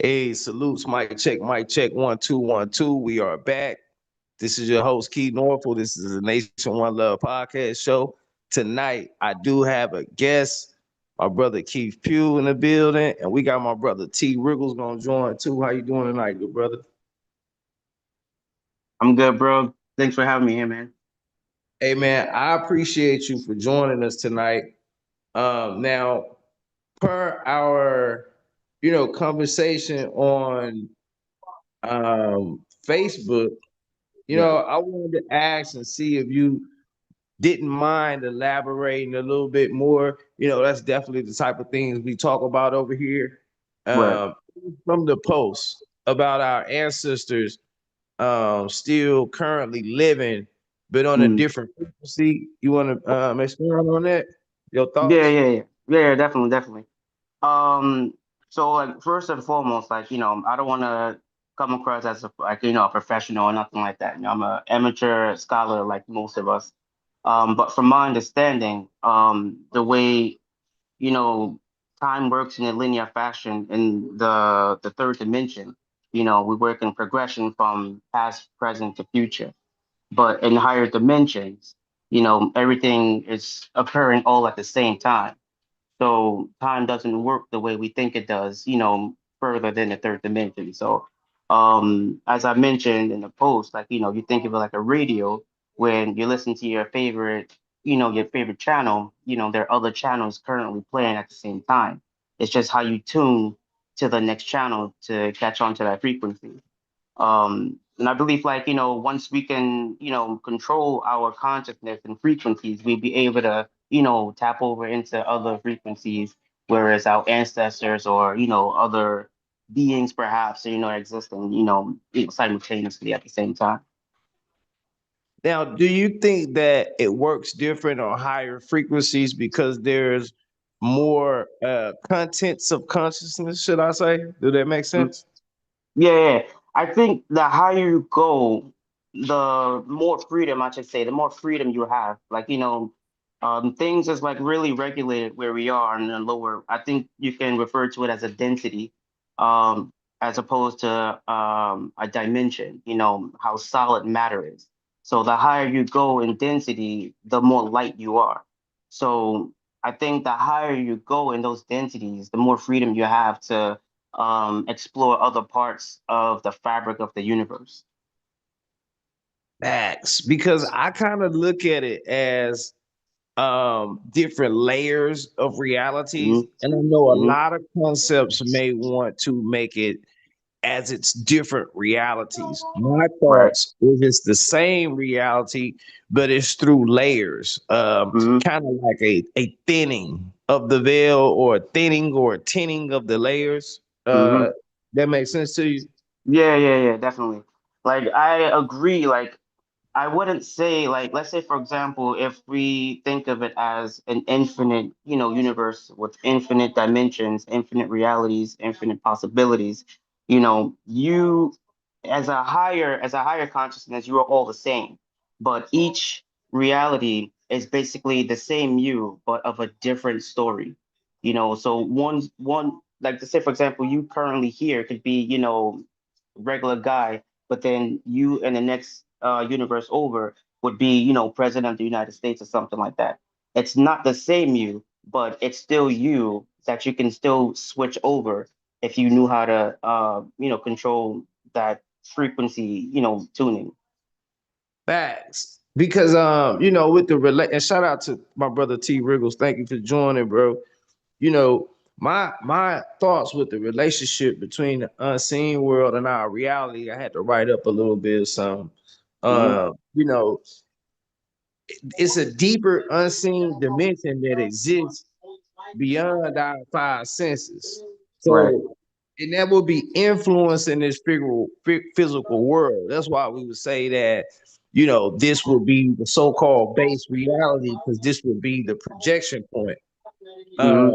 Hey, salutes, mic check, 1 2 1 2. We are back. This is your host, Keith Norfolk. This is a Nation One Love podcast show. Tonight, I do have a guest, my brother Keith Pugh in the building, and we got my brother T Riggles gonna join too. How you doing tonight, good brother? I'm good, bro. Thanks for having me here, man. Hey man, I appreciate you for joining us tonight. Now, per our conversation on Facebook, Yeah. I wanted to ask and see if you didn't mind elaborating a little bit more. That's definitely the type of things we talk about over here. Right. Um, from the post about our ancestors still currently living, but on a Mm. different frequency. You want to expand on that? Your Yeah, thoughts? yeah, yeah. Yeah, yeah, definitely, definitely. Um, so like first and foremost, like, I don't wanna come across as a professional or nothing like that. I'm a amateur scholar like most of us. But from my understanding, the way, you know, time works in a linear fashion in the third dimension, we work in progression from past, present to future. But in higher dimensions, everything is occurring all at the same time. So time doesn't work the way we think it does, further than the third dimension. So, as I mentioned in the post, like, you think of it like a radio when you listen to your favorite channel, there are other channels currently playing at the same time. It's just how you tune to the next channel to catch on to that frequency. And I believe, like, once we can, control our consciousness and frequencies, we'd be able to, tap over into other frequencies, whereas our ancestors or, other beings perhaps, existing, simultaneously at the same time. Now, do you think that it works different on higher frequencies because there's more contents of consciousness, should I say? Do that make Mm. sense? Yeah, yeah. I think the higher you go, the more freedom, I should say, the more freedom you have. Like, things is like really regulated where we are in the lower. I think you can refer to it as a density, as opposed to a dimension, how solid matter is. So the higher you go in density, the more light you are. So I think the higher you go in those densities, the more freedom you have to explore other parts of the fabric of the universe. Facts. Because I kind of look at it as different layers of realities. Hmm. And I know a Hmm. lot of concepts may want to make it as it's different realities. My Right. thoughts is it's the same reality, but it's through layers, Hmm. kind of like a thinning of the veil or a thinning or a tinning of the layers. Hmm. That makes sense to you? Yeah, yeah, yeah, definitely. Like I agree. Like I wouldn't say like let's say for example, if we think of it as an infinite, universe with infinite dimensions, infinite realities, infinite possibilities, you as a higher consciousness, you are all the same. But each reality is basically the same you, but of a different story. So one like to say for example, you currently here could be, regular guy, but then you in the next universe over would be, president of the United States or something like that. It's not the same you, but it's still you that you can still switch over if you knew how to, control that frequency, tuning. Facts. Because with the and shout out to my brother T Riggles. Thank you for joining, bro. My thoughts with the relationship between the unseen world and our reality, I had to write up a little bit of some. Hmm. Uh, you know, it's a deeper unseen dimension that exists beyond our five senses. Right. So, and that will be influencing this physical world. That's why we would say that, this would be the so-called base reality because this would be the projection point. Hmm.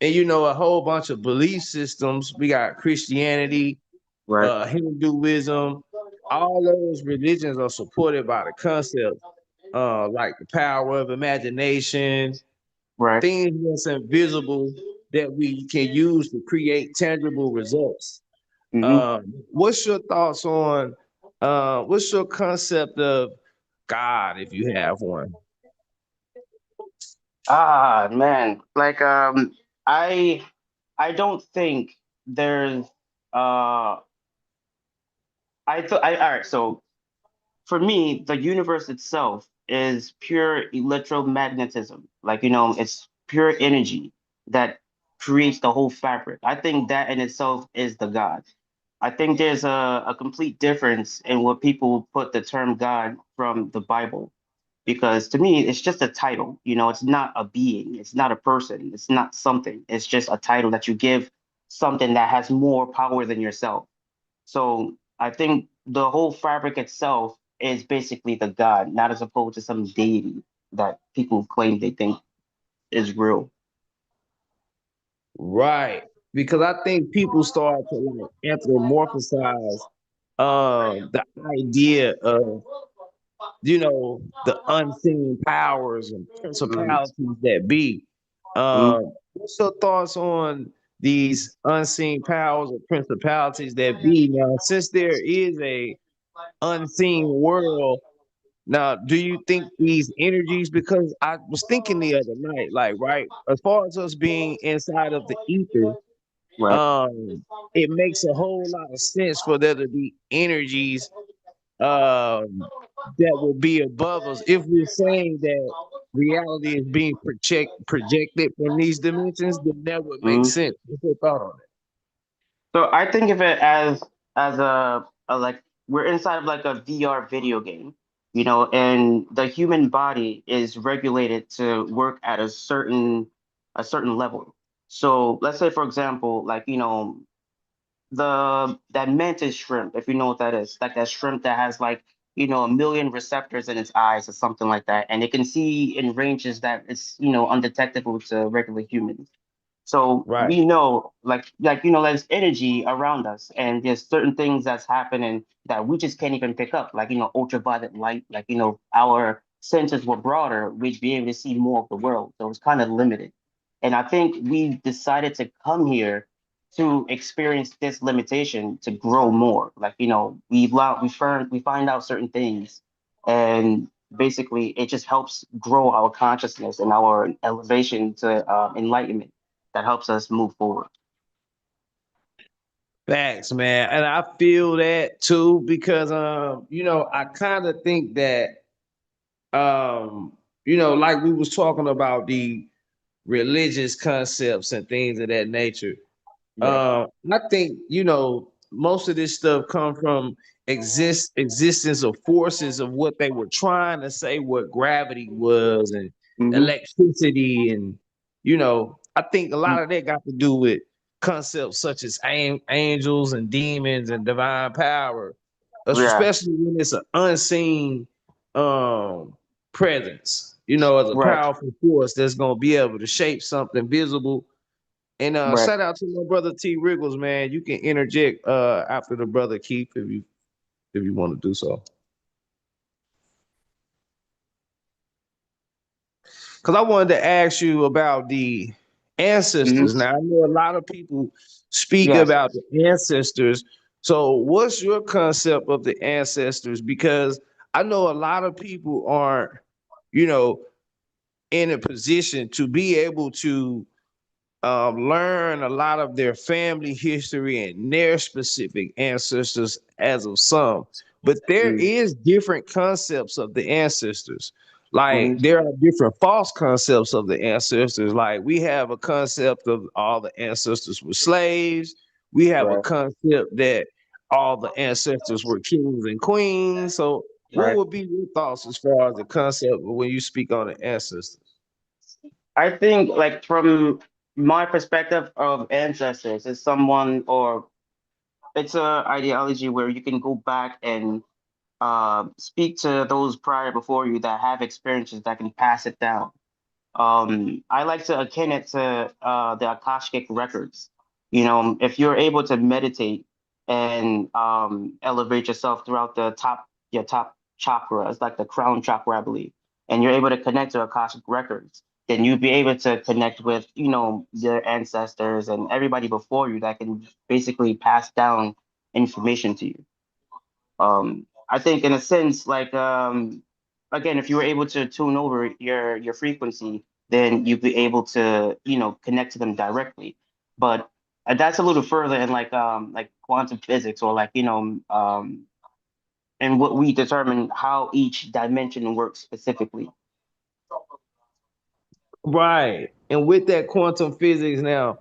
And a whole bunch of belief systems. We got Christianity, Right. Hinduism. All those religions are supported by the concept, like the power of imagination, Right. things that's invisible that we can use to create tangible results. Mm-hmm. What's your thoughts on what's your concept of God if you have one? Ah, man. I I don't think there's uh all right, so for me, the universe itself is pure electromagnetism. It's pure energy that creates the whole fabric. I think that in itself is the God. I think there's a complete difference in what people put the term God from the Bible. Because to me, it's just a title. It's not a being, it's not a person, it's not something. It's just a title that you give something that has more power than yourself. So I think the whole fabric itself is basically the God, not as opposed to some deity that people claim they think is real. Right. Because I think people start to like anthropomorphize the idea of the unseen powers and Mm-hmm. principalities that be. Mm-hmm. What's your thoughts on these unseen powers or principalities that be now? Since there is a unseen world, now do you think these energies? Because I was thinking the other night, like right, as far as us being inside of the ether, Right. um, it makes a whole lot of sense for there to be energies that will be above us if we're saying that reality is being projected from these dimensions, then that would make Mm-hmm. sense. What's your thought on So I think of it as a like we're inside of like a VR video game, and the human body is regulated to work at a certain level. So let's say, for example, the that mantis shrimp, if you know what that is, like that shrimp that has a million receptors in its eyes or something like that, and it can see in ranges that it's undetectable to regular humans. So that? Right. we know, there's energy around us, and there's certain things that's happening that we just can't even pick up, ultraviolet light. Our senses were broader, we'd be able to see more of the world. So it's kind of limited. And I think we decided to come here to experience this limitation to grow more. We find out certain things, and basically it just helps grow our consciousness and our elevation to enlightenment that helps us move forward. Facts, man. And I feel that too because I kind of think that like we was talking about the religious concepts and things of that nature. Right. I think most of this stuff come from existence of forces of what they were trying to say what gravity was and Mm-hmm. electricity and I think a lot of that got to do with concepts such as angels and demons and divine power, Yeah. especially when it's an unseen um presence. As a Right. powerful force that's gonna be able to shape something visible and Right. shout out to my brother T Riggles, man. You can interject after the brother Keith if you want to do so. Because I wanted to ask you about the Mm-hmm. ancestors. Now I know a lot of people speak Yes. about the ancestors. So what's your concept of the ancestors? Because I know a lot of people aren't, you know, in a position to be able to learn a lot of their family history and their specific ancestors as of some. But there Mm-hmm. is different concepts of the ancestors. Like Mm-hmm. there are different false concepts of the ancestors. Like we have a concept of all the ancestors were slaves. We have a Right. concept that all the ancestors were kings and queens. So what Right. would be your thoughts as far as the concept when you speak on the ancestors? I think, from my perspective of ancestors, is someone, or it's a ideology where you can go back and speak to those prior before you that have experiences that can pass it down. I like to akin it to the Akashic records. If you're able to meditate and elevate yourself throughout your top chakra, it's like the crown chakra, I believe, and you're able to connect to Akashic records, then you'd be able to connect with, your ancestors and everybody before you that can basically pass down information to you. I think in a sense, like again, if you were able to tune over your frequency, then you'd be able to, connect to them directly. But that's a little further in like quantum physics, or like, and what we determine how each dimension works specifically. Right. And with that quantum physics now,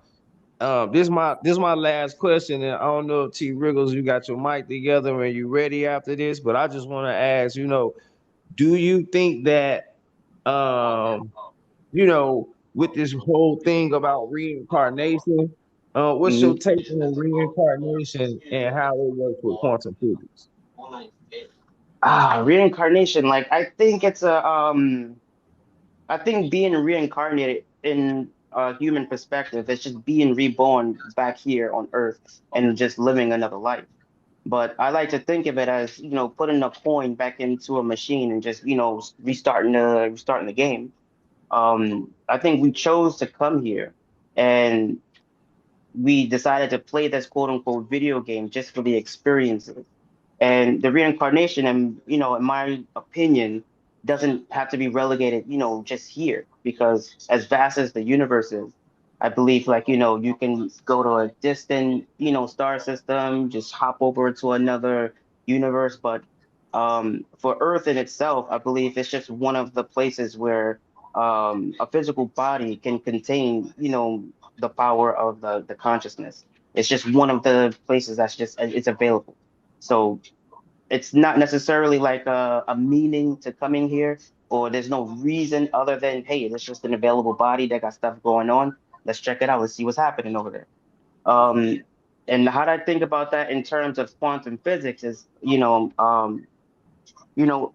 this my last question, and I don't know if T Riggles, you got your mic together and you ready after this, but I just want to ask, do you think that um, with this whole thing about reincarnation, what's your Mhm. take on reincarnation and how it works with quantum physics? Reincarnation. Like I think being reincarnated in a human perspective is just being reborn back here on Earth and just living another life. But I like to think of it as, putting a coin back into a machine and just, restarting the game. I think we chose to come here, and we decided to play this quote unquote video game just for the experiences. And the reincarnation, and in my opinion, doesn't have to be relegated, just here, because as vast as the universe is, I believe, like, you can go to a distant, star system, just hop over to another universe. But for Earth in itself, I believe it's just one of the places where a physical body can contain, the power of the consciousness. It's just one of the places that's just it's available. So it's not necessarily like a meaning to coming here, or there's no reason other than, hey, it's just an available body that got stuff going on. Let's check it out. Let's see what's happening over there. And how do I think about that in terms of quantum physics is,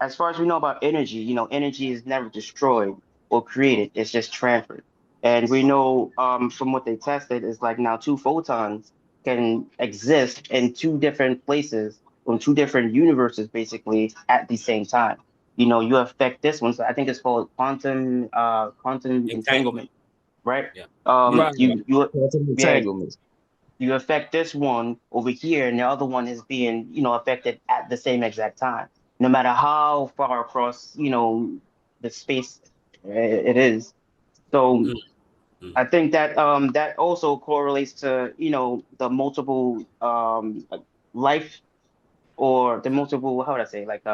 as far as we know about energy, energy is never destroyed or created, it's just transferred. And we know from what they tested is like now two photons can exist in two different places from two different universes basically at the same time. You affect this one, so I think it's called quantum Entanglement. entanglement, right? Yeah. Yeah. Right. You Quantum yeah, entanglement. you affect this one over here, and the other one is being, affected at the same exact time, no matter how far across, the space it is. So Mm, mm. I think that that also correlates to, the multiple life, or the multiple, how would I say, like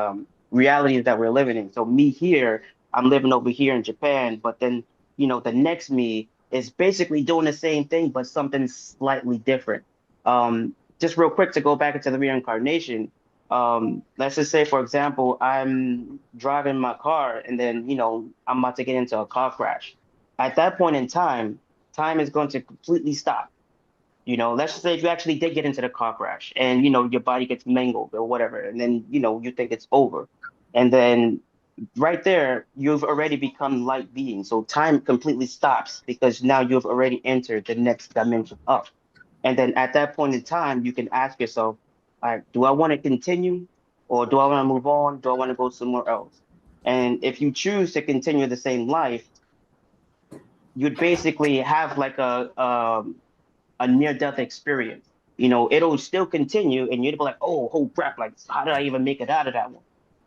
realities that we're living in. So me here, I'm living over here in Japan, but then, the next me is basically doing the same thing but something slightly different. Just real quick to go back into the reincarnation. Let's just say, for example, I'm driving my car, and then, I'm about to get into a car crash. At that point in time, time is going to completely stop. Let's just say if you actually did get into the car crash, and, your body gets mangled or whatever, and then, you think it's over. And then right there, you've already become light being. So time completely stops because now you've already entered the next dimension up. And then at that point in time, you can ask yourself, all right, do I want to continue, or do I want to move on? Do I want to go somewhere else? And if you choose to continue the same life, you'd basically have like a near death experience. It'll still continue, and you'd be like, oh crap, like, how did I even make it out of that one?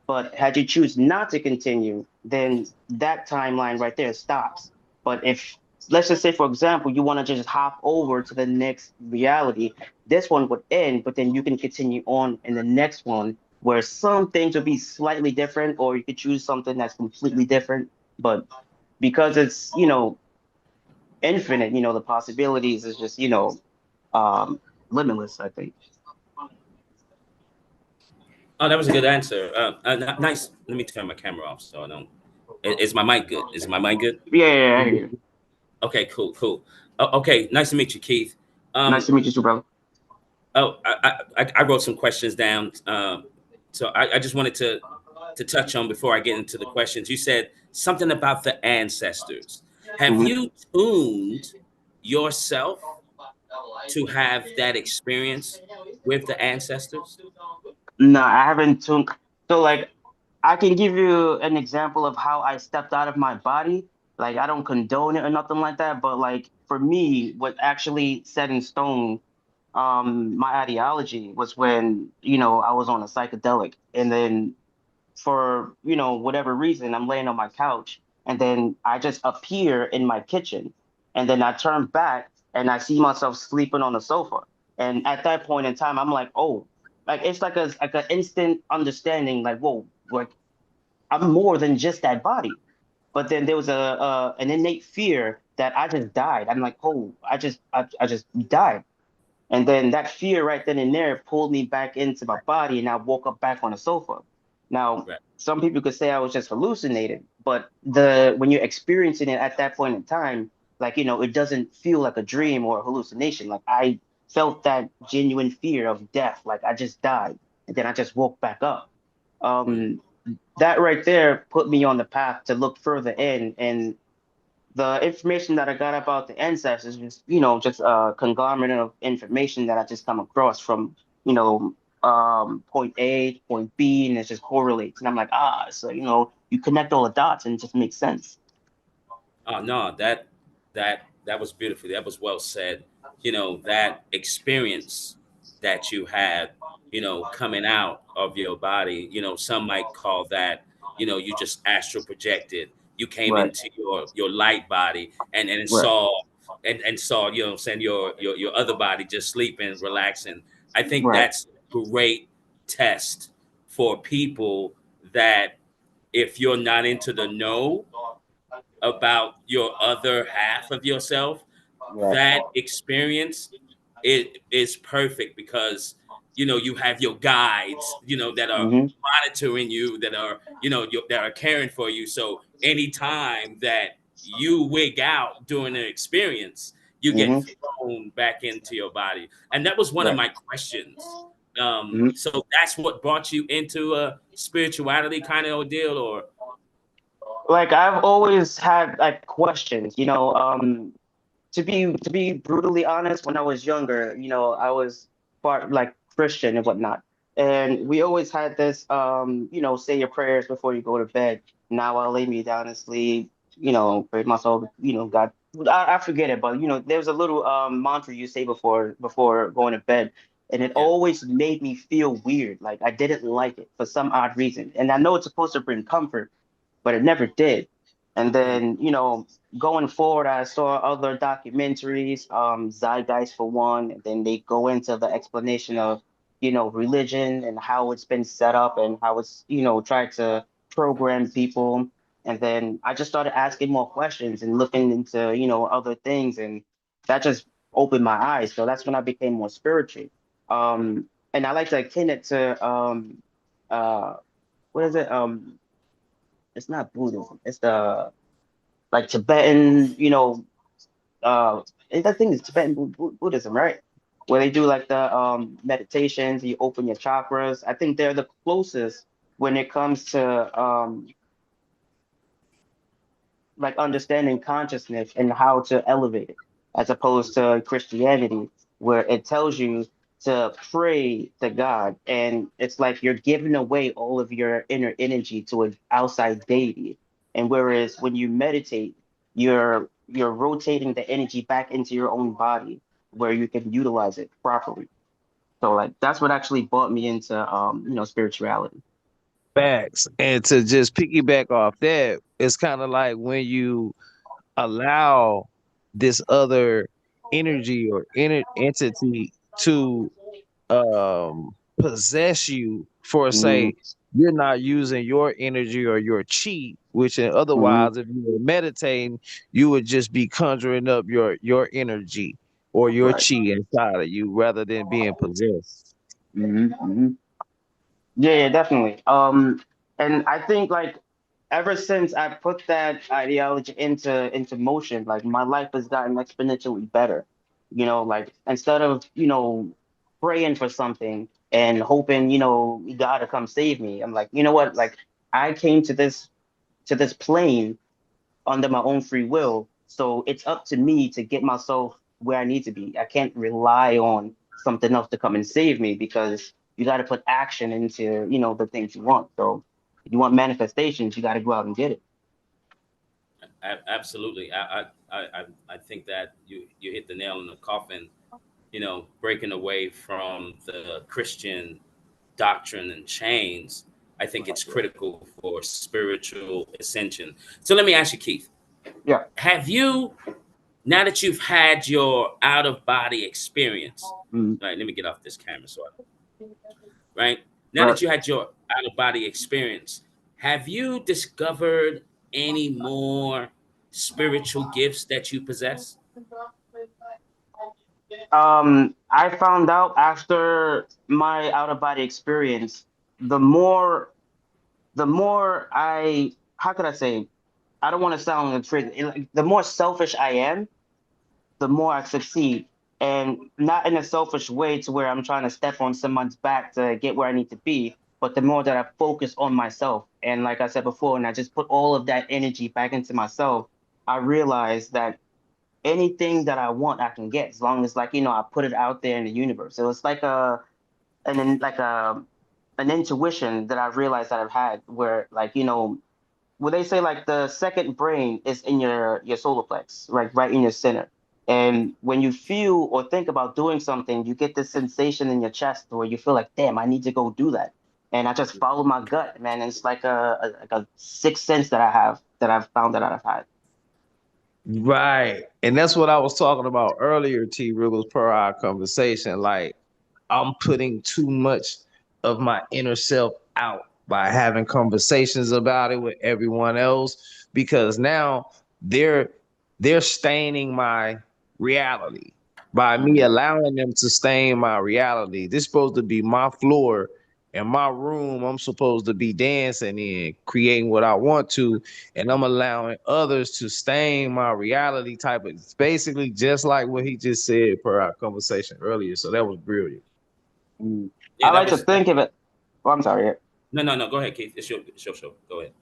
But had you choose not to continue, then that timeline right there stops. But if, let's just say, for example, you want to just hop over to the next reality, this one would end, but then you can continue on in the next one where some things would be slightly different, or you could choose something that's completely different. But because it's, infinite, the possibilities is just, um, limitless, I think. Oh, that was a good answer. Nice. Let me turn my camera off so I don't. Is my mic good? Is my mic good? Yeah, yeah, yeah, I hear you. Okay, cool, cool. Okay, nice to meet you, Keith. Nice Um, to meet you too, brother. oh, I wrote some questions down. So I just wanted to touch on before I get into the questions. You said something about the ancestors. Have Hmm. you tuned yourself to have that experience with the ancestors? No, I haven't tuned. So, like, I can give you an example of how I stepped out of my body. Like, I don't condone it or nothing like that, but like for me, what actually set in stone my ideology was when, you know, I was on a psychedelic, and then for, you know, whatever reason, I'm laying on my couch, and then I just appear in my kitchen, and then I turn back and I see myself sleeping on the sofa. And at that point in time, I'm like, oh, like it's like an instant understanding, like, whoa, like I'm more than just that body. But then there was a an innate fear that I just died. I'm like, oh, I just died. And then that fear right then and there pulled me back into my body, and I woke up back on the sofa. Now, Right. some people could say I was just hallucinating, but the when you're experiencing it at that point in time, like, you know, it doesn't feel like a dream or a hallucination. Like I felt that genuine fear of death, like I just died, and then I just woke back up. Mm. Um, that right there put me on the path to look further in, and the information that I got about the ancestors is, you know, just a conglomerate of information that I just come across from, you know, point A to point B, and it just correlates. And I'm like, ah, so, you know, you connect all the dots and it just makes sense. Oh no, that was beautiful. That was well said. You know, that experience that you had, you know, coming out of your body, you know, some might call that, you know, you just astral projected. You came Right, into your light body and right, saw and saw, you know what I'm saying, your other body just sleeping, relaxing. I think right. that's a great test for people that if you're not into the know about your other half of yourself, Right. that experience it is perfect because you know you have your guides, you know, that are Mm-hmm. monitoring you, that are you know that are caring for you. So anytime that you wig out during an experience, you get Mm-hmm. thrown back into your body. And that was one of Right. my questions. Mm-hmm. So that's what brought you into a spirituality kind of ordeal, or Like I've always had like questions, you know, to be brutally honest, when I was younger, you know, I was part like Christian and whatnot. And we always had this you know, say your prayers before you go to bed. Now I'll lay me down and sleep, you know, pray my soul, you know, God. I forget it, but you know, there's a little mantra you say before going to bed. And it yeah. always made me feel weird. Like I didn't like it for some odd reason. And I know it's supposed to bring comfort, but it never did. And Mhm. then, you know, going forward, I saw other documentaries, Zeitgeist for one, and then they go into the explanation of, you know, religion and how it's been set up and how it's, you know, tried to program people. And then I just started asking more questions and looking into, you know, other things, and that just opened my eyes. So that's when I became more spiritual. And I like to akin it to uh, what is it? It's not Buddhism. It's the like Tibetan, you know, I think it's Tibetan Buddhism, right? Where they do like the meditations, you open your chakras. I think they're the closest when it comes to like understanding consciousness and how to elevate it, as opposed to Christianity, where it tells you to pray to God, and it's like you're giving away all of your inner energy to an outside deity. And whereas when you meditate, you're rotating the energy back into your own body, where you can utilize it properly. So like that's what actually brought me into you know, spirituality. Facts. And to just piggyback off that, it's kind of like when you allow this other energy or entity to possess you for Mm-hmm. say you're not using your energy or your chi, which Mm-hmm. otherwise if you were meditating you would just be conjuring up your energy or your Right. chi inside of you rather than being possessed. Mm-hmm. Mm-hmm. Yeah, yeah, definitely. And I think like ever since I put that ideology into motion, like my life has gotten exponentially better. You know, like instead of, you know, praying for something and hoping, you know, God to come save me, I'm like, you know what? Like I came to this plane under my own free will. So it's up to me to get myself where I need to be. I can't rely on something else to come and save me, because you got to put action into, you know, the things you want. So if you want manifestations, you got to go out and get it. Absolutely. I think that you hit the nail in the coffin breaking away from the Christian doctrine and chains, I think it's critical for spiritual ascension. So let me ask you, Keith, Yeah. have you, now that you've had your out of body experience, Mm. right? Let me get off this camera, right? Now Right. that you had your out of body experience, have you discovered any more spiritual gifts that you possess? I found out after my out of body experience, the more how could I say, I don't want to sound a like, the more selfish I am, the more I succeed. And not in a selfish way to where I'm trying to step on someone's back to get where I need to be, but the more that I focus on myself. And like I said before, and I just put all of that energy back into myself, I realized that anything that I want, I can get as long as I put it out there in the universe. So it's like like an intuition that I've realized that I've had where well, they say like the second brain is in your solar plex, right in your center. And when you feel or think about doing something, you get this sensation in your chest where you feel like, damn, I need to go do that. And I just follow my gut, man. And it's like a sixth sense that I have that I've found that I've had. Right. And that's what I was talking about earlier, T Riggles, per our conversation. Like, I'm putting too much of my inner self out by having conversations about it with everyone else because now they're they're staining my reality by me Mhm. allowing them to stain my reality. This is supposed to be my floor and my room. I'm supposed to be dancing in, creating what I want to, and I'm allowing others to stain my reality type of. It's basically just like what he just said per our conversation earlier. So that was brilliant. Mm. Yeah, I that like to was that. think of it. Oh, I'm sorry. No, no, no. Go ahead, Keith. It's your show. Go ahead.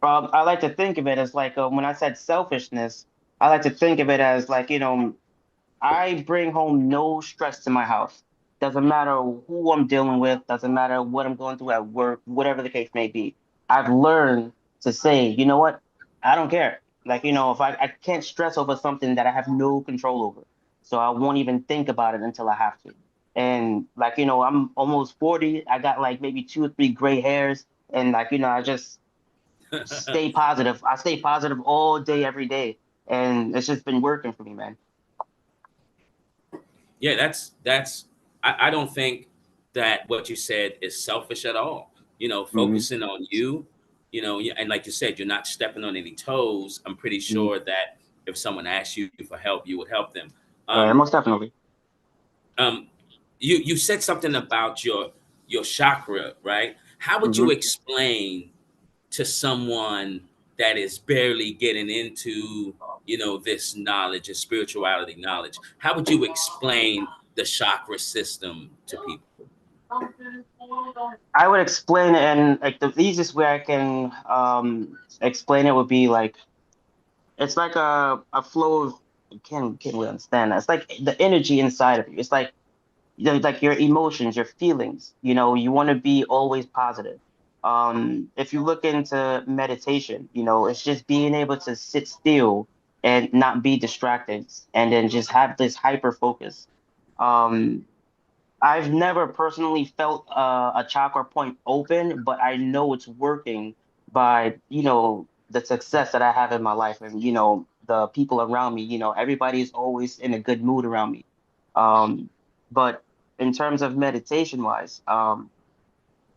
I like to think of it as like when I said selfishness, I like to think of it as I bring home no stress to my house. Doesn't matter who I'm dealing with, doesn't matter what I'm going through at work, whatever the case may be. I've learned to say, you know what? I don't care. If I can't stress over something that I have no control over. So I won't even think about it until I have to. And I'm almost 40. I got like maybe two or three gray hairs. And I just stay positive. I stay positive all day, every day. And it's just been working for me, man. Yeah, that's. I don't think that what you said is selfish at all. Hmm. Focusing on you. And like you said, you're not stepping on any toes. I'm pretty Hmm. sure that if someone asked you for help, you would help them. Most definitely. Um, you said something about your chakra, right? How would you Hmm. explain to someone that is barely getting into this knowledge and spirituality knowledge? How would you explain the chakra system to people? I would explain it, and like the easiest way I can explain it would be like it's like a flow of you can't really understand that. It's like the energy inside of you. It's like like your emotions, your feelings. You want to be always positive. If you look into meditation, it's just being able to sit still and not be distracted, and then just have this hyper focus. Um, I've never personally felt a chakra point open, but I know it's working by, the success that I have in my life and, the people around me. Everybody's always in a good mood around me. Um, but in terms of meditation wise,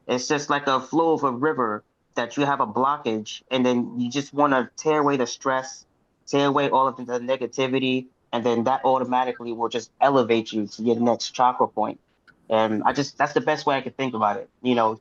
it's just like a flow of a river that you have a blockage, and then you just want to tear away the stress, tear away all of the negativity, and then that automatically will just elevate you to your next chakra point. And that's the best way I could think about it.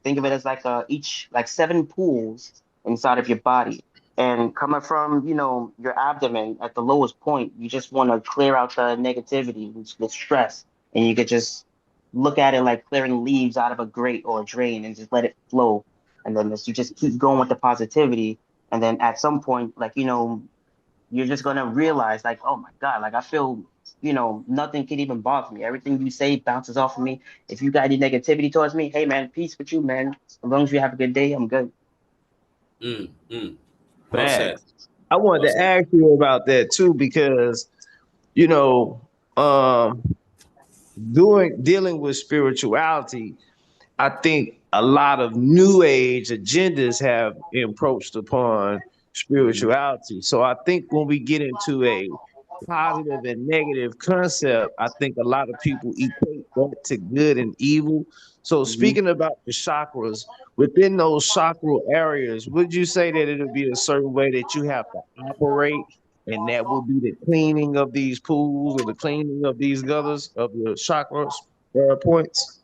Think of it as like each like seven pools inside of your body. And coming from, your abdomen at the lowest point, you just want to clear out the negativity, the stress, and you could just look at it like clearing leaves out of a grate or a drain and just let it flow. And then you just keep going with the positivity. And then at some point, you're just gonna realize, like, oh my God, like I feel, nothing can even bother me. Everything you say bounces off of me. If you got any negativity towards me, hey man, peace with you, man. As long as you have a good day, I'm good. Mm. Well said. Facts. I wanted Well to said. ask you about that too because you know, um, doing dealing with spirituality, I think a lot of new age agendas have encroached upon Mhm. spirituality. So I think when we get into a positive and negative concept, I think a lot of people equate that to good and evil. So Mhm. speaking about the chakras, within those chakral areas, would you say that it'll be a certain way that you have to operate? And that will be the cleaning of these pools or the cleaning of these gutters of your chakras points?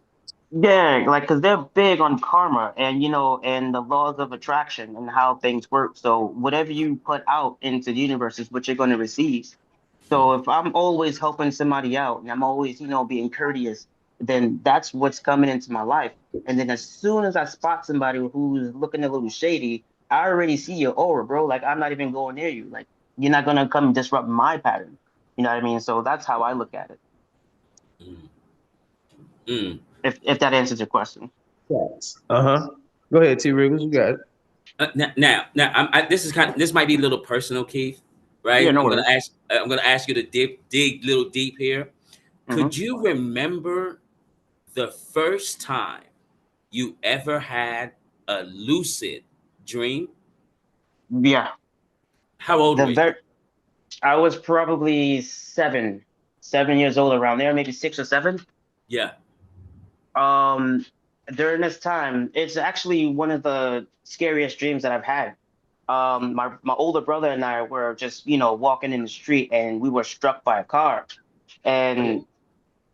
Yeah, like because they're big on karma and and the laws of attraction and how things work. So whatever you put out into the universe is what you're going to receive. So if I'm always helping somebody out and I'm always, being courteous, then that's what's coming into my life. And then as soon as I spot somebody who's looking a little shady, I already see your aura, bro. Like I'm not even going near you. Like you're not gonna come disrupt my pattern. You know what I mean? So that's how I look at it. Mm. Mm. If that answers your question. Yes. Uh-huh. Go ahead, T. Riggles. You got it. This is this might be a little personal, Keith. Yeah, Right? no worries. I'm gonna ask you to dig little deep here. Hmm. Could you remember the first time you ever had a lucid dream? Yeah. How old The were you? very I was probably 7 years old around there, maybe 6 or 7. Yeah. Um, during this time, it's actually one of the scariest dreams that I've had. My older brother and I were just, walking in the street and we were struck by a car. And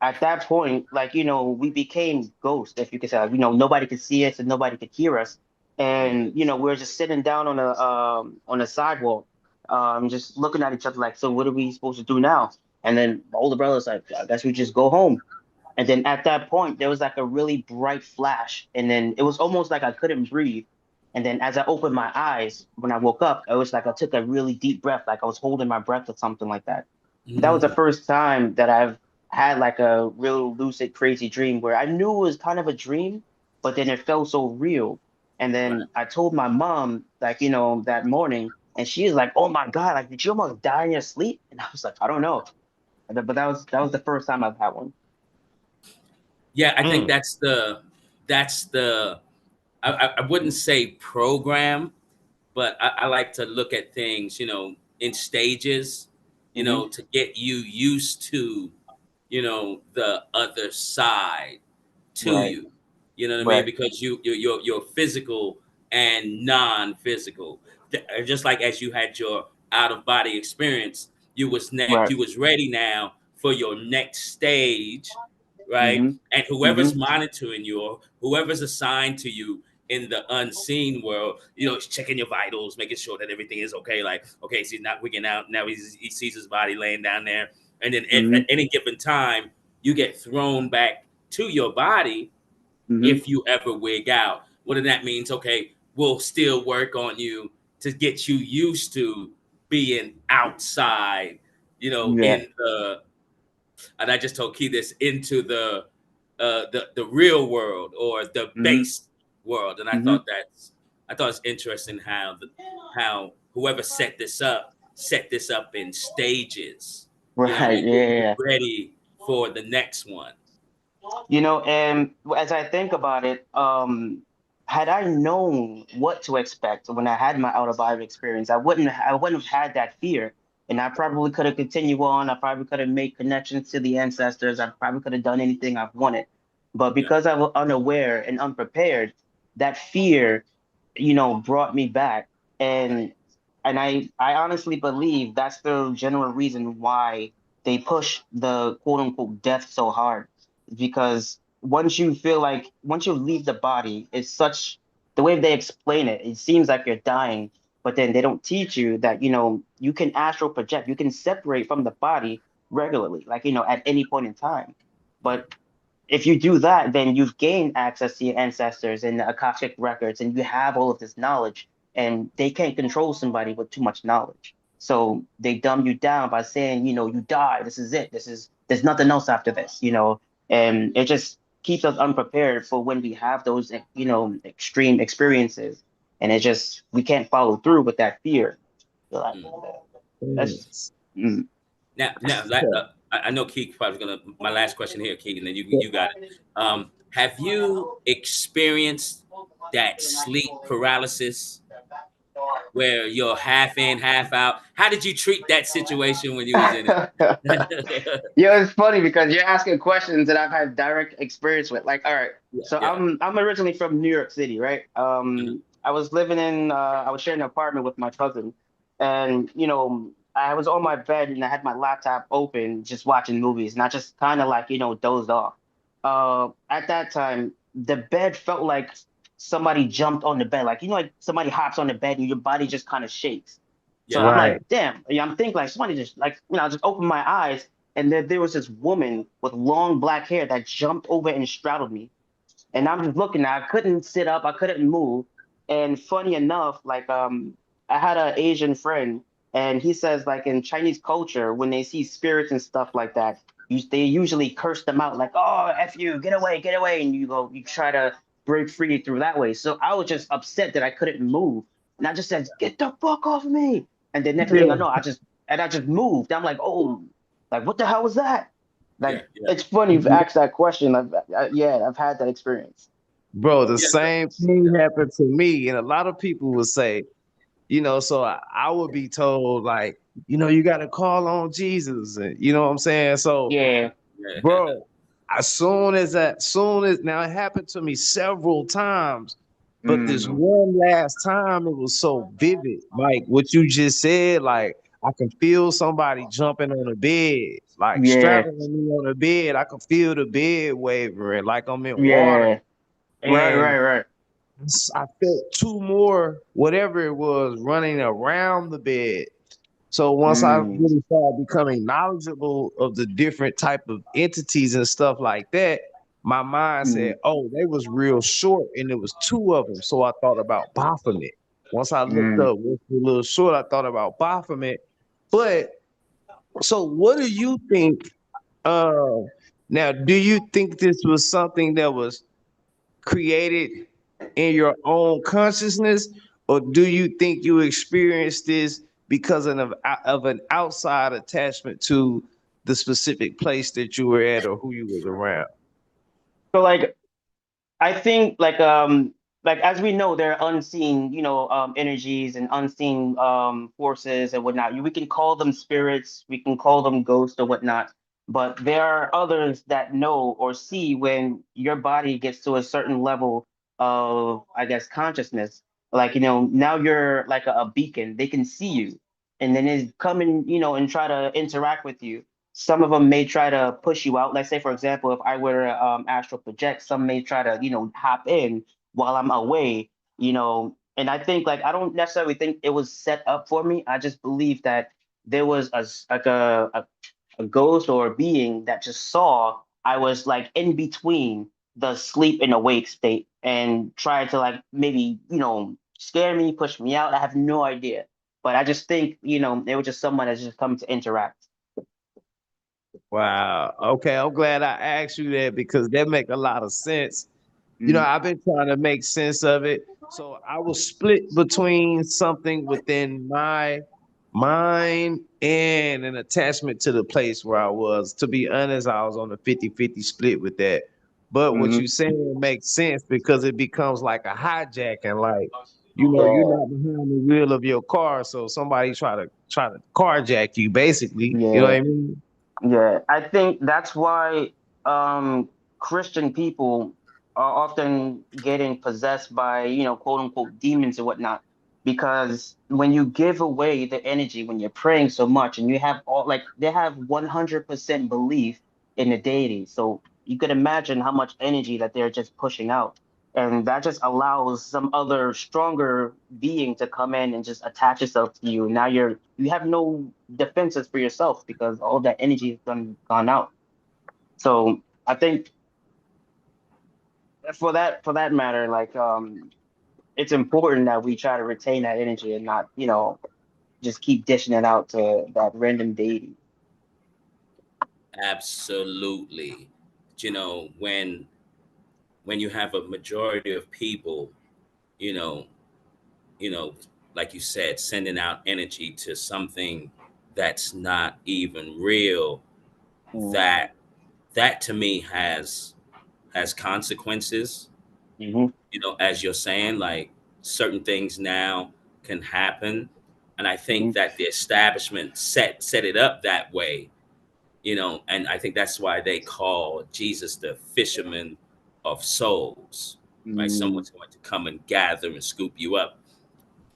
at that point, like, we became ghosts, if you could say, like, nobody could see us and nobody could hear us. And, we were just sitting down on a sidewalk, just looking at each other like, so what are we supposed to do now? And then my older brother's like, I guess we just go home. And then at that point, there was like a really bright flash. And then it was almost like I couldn't breathe. And then as I opened my eyes, when I woke up, it was like I took a really deep breath, like I was holding my breath or something like that. That was the Mm, first time that I've had like a real lucid, crazy dream where I knew it was kind of a dream, but then it felt so real. And right. then I told my mom, like, that morning, and she was like, "Oh my God, like, did you almost die in your sleep?" And I was like, "I don't know." But that was the first time I've had one. Yeah, I think Mm. that's the I wouldn't say program, but I like to look at things, in stages, Hmm. to get you used to, the other side to Right. you. You know what I mean? Right. Because you're physical and non-physical. Just like as you had your out of body experience, Right. you was ready now for your next stage, right? Hmm. And Hmm. whoever's monitoring you or whoever's assigned to you in the unseen world, is checking your vitals, making sure that everything is okay. Like, okay, so he's not wigging out. Now he sees his body laying down there. And then at Hmm. any given time, you get thrown back to your body Hmm. if you ever wig out. What that means, okay, we'll still work on you to get you used to being outside, Yeah. in the, and I just told Key this, into the real world or the Hmm. base world. And Hmm. I thought it's interesting how whoever set this up in stages, Right. and Yeah. get Yeah, you yeah. ready for the next one. And as I think about it, had I known what to expect when I had my out of body experience, I wouldn't have had that fear. And I probably could have continued on. I probably could have made connections to the ancestors. I probably could have done anything I've wanted. But Yeah. because I was unaware and unprepared, that fear, brought me back. And I honestly believe that's the general reason why they push the quote unquote death so hard because once you leave the body, it's such the way they explain it, it seems like you're dying, but then they don't teach you that, you can astral project, you can separate from the body regularly, like, at any point in time. But if you do that, then you've gained access to your ancestors and the Akashic records, and you have all of this knowledge, and they can't control somebody with too much knowledge. So they dumb you down by saying, you die. This is it. There's nothing else after this. And it just keeps us unprepared for when we have those, extreme experiences, and we can't follow through with that fear. So, like, Mm. that's Mm. mm, Now, Okay. I know Keith probably gonna my last question here, Keith, and then you got it. Have you experienced that sleep paralysis where you're half in, half out? How did you treat that situation when you was in it? Yeah, it's funny because you're asking questions that I've had direct experience with. Like, all right, Yeah, so yeah. I'm originally from New York City, right? Mhm. I was living in I was sharing an apartment with my cousin, and I was on my bed and I had my laptop open, just watching movies, and I just kind of like dozed off. At that time, the bed felt like somebody jumped on the bed, like like somebody hops on the bed and your body just kind of shakes. So Yeah. I'm Right. like, damn. Yeah, I'm thinking like somebody just like I just opened my eyes and there was this woman with long black hair that jumped over and straddled me. And I'm just looking. I couldn't sit up. I couldn't move. And funny enough, like I had an Asian friend, and he says like in Chinese culture, when they see spirits and stuff like that, they usually curse them out like, "Oh, f you, get away," and you try to break free through that way. So I was just upset that I couldn't move, and I just said, "Get the fuck off of me!" And the next thing I Yeah. know, I just moved. I'm like, "Oh, like what the hell was that?" Yeah. Like Yeah. it's funny you've asked that question. Yeah, I've had that experience. Bro, the Yeah. same thing happened to me. And a lot of people would say, so I would be told, like, you got to call on Jesus. And you know what I'm saying? So, Yeah. Yeah. bro, soon as now it happened to me several times, but this Mm, one last time it was so vivid. Like what you just said, like I can feel somebody jumping on the bed, like yeah. straddling me on the bed. I can feel the bed wavering, like I'm in water. Yeah. Right, And right, right. I felt two more, whatever it was, running around the bed. So once I Mm, really started becoming knowledgeable of the different type of entities and stuff like that, my mind said, mm, "Oh, they was real short, and there was two of them." So I thought about Baphomet. Once I looked mm. up what's a little short, I thought about Baphomet. But so, what do you think? Uh, Now, do you think this was something that was created in your own consciousness, or do you think you experienced this because of an outside attachment to the specific place that you were at or who you was around? So like I think like as we know there are unseen, energies and unseen forces and whatnot. We can call them spirits, we can call them ghosts or whatnot, but there are others that know or see when your body gets to a certain level of, I guess, consciousness. Like, now you're like a beacon. They can see you and then they come and, and try to interact with you. Some of them may try to push you out. Let's say, for example, if I were to astral project, some may try to, hop in while I'm away, And I think like I don't necessarily think it was set up for me. I just believe that there was like a ghost or a being that just saw I was like in between the sleep and awake state and tried to like maybe, scare me, push me out. I have no idea. But I just think, it was just someone that's just come to interact. Wow. Okay, I'm glad I asked you that because that make a lot of sense. Mm, I've been trying to make sense of it. So I was split between something within my mind and an attachment to the place where I was. To be honest, I was on a 50-50 split with that. But what you mhm. saying makes sense because it becomes like a hijacking. Like, you're Yeah, not behind the wheel of your car, so somebody try to carjack you, basically. You know what yeah. I mean? Yeah, I think that's why Christian people are often getting possessed by, quote unquote demons and whatnot. Because when you give away the energy, when you're praying so much and you have all like they have 100% belief in the deity. So you could imagine how much energy that they're just pushing out. And that just allows some other stronger being to come in and just attach itself to you. Now you have no defenses for yourself because all that energy has gone out. So I think for that matter, like it's important that we try to retain that energy and not, just keep dishing it out to that random deity. Absolutely. You know, when you have a majority of people, you know, you know, like you said, sending out energy to something that's not even real, Mm-hmm. that that to me has consequences. Mm-hmm. As you're saying, like certain things now can happen, and I Mm-hmm. think that the establishment set it up that way. And I think that's why they call Jesus the fisherman of souls, right? Mm-hmm. Someone's going to come and gather and scoop you up.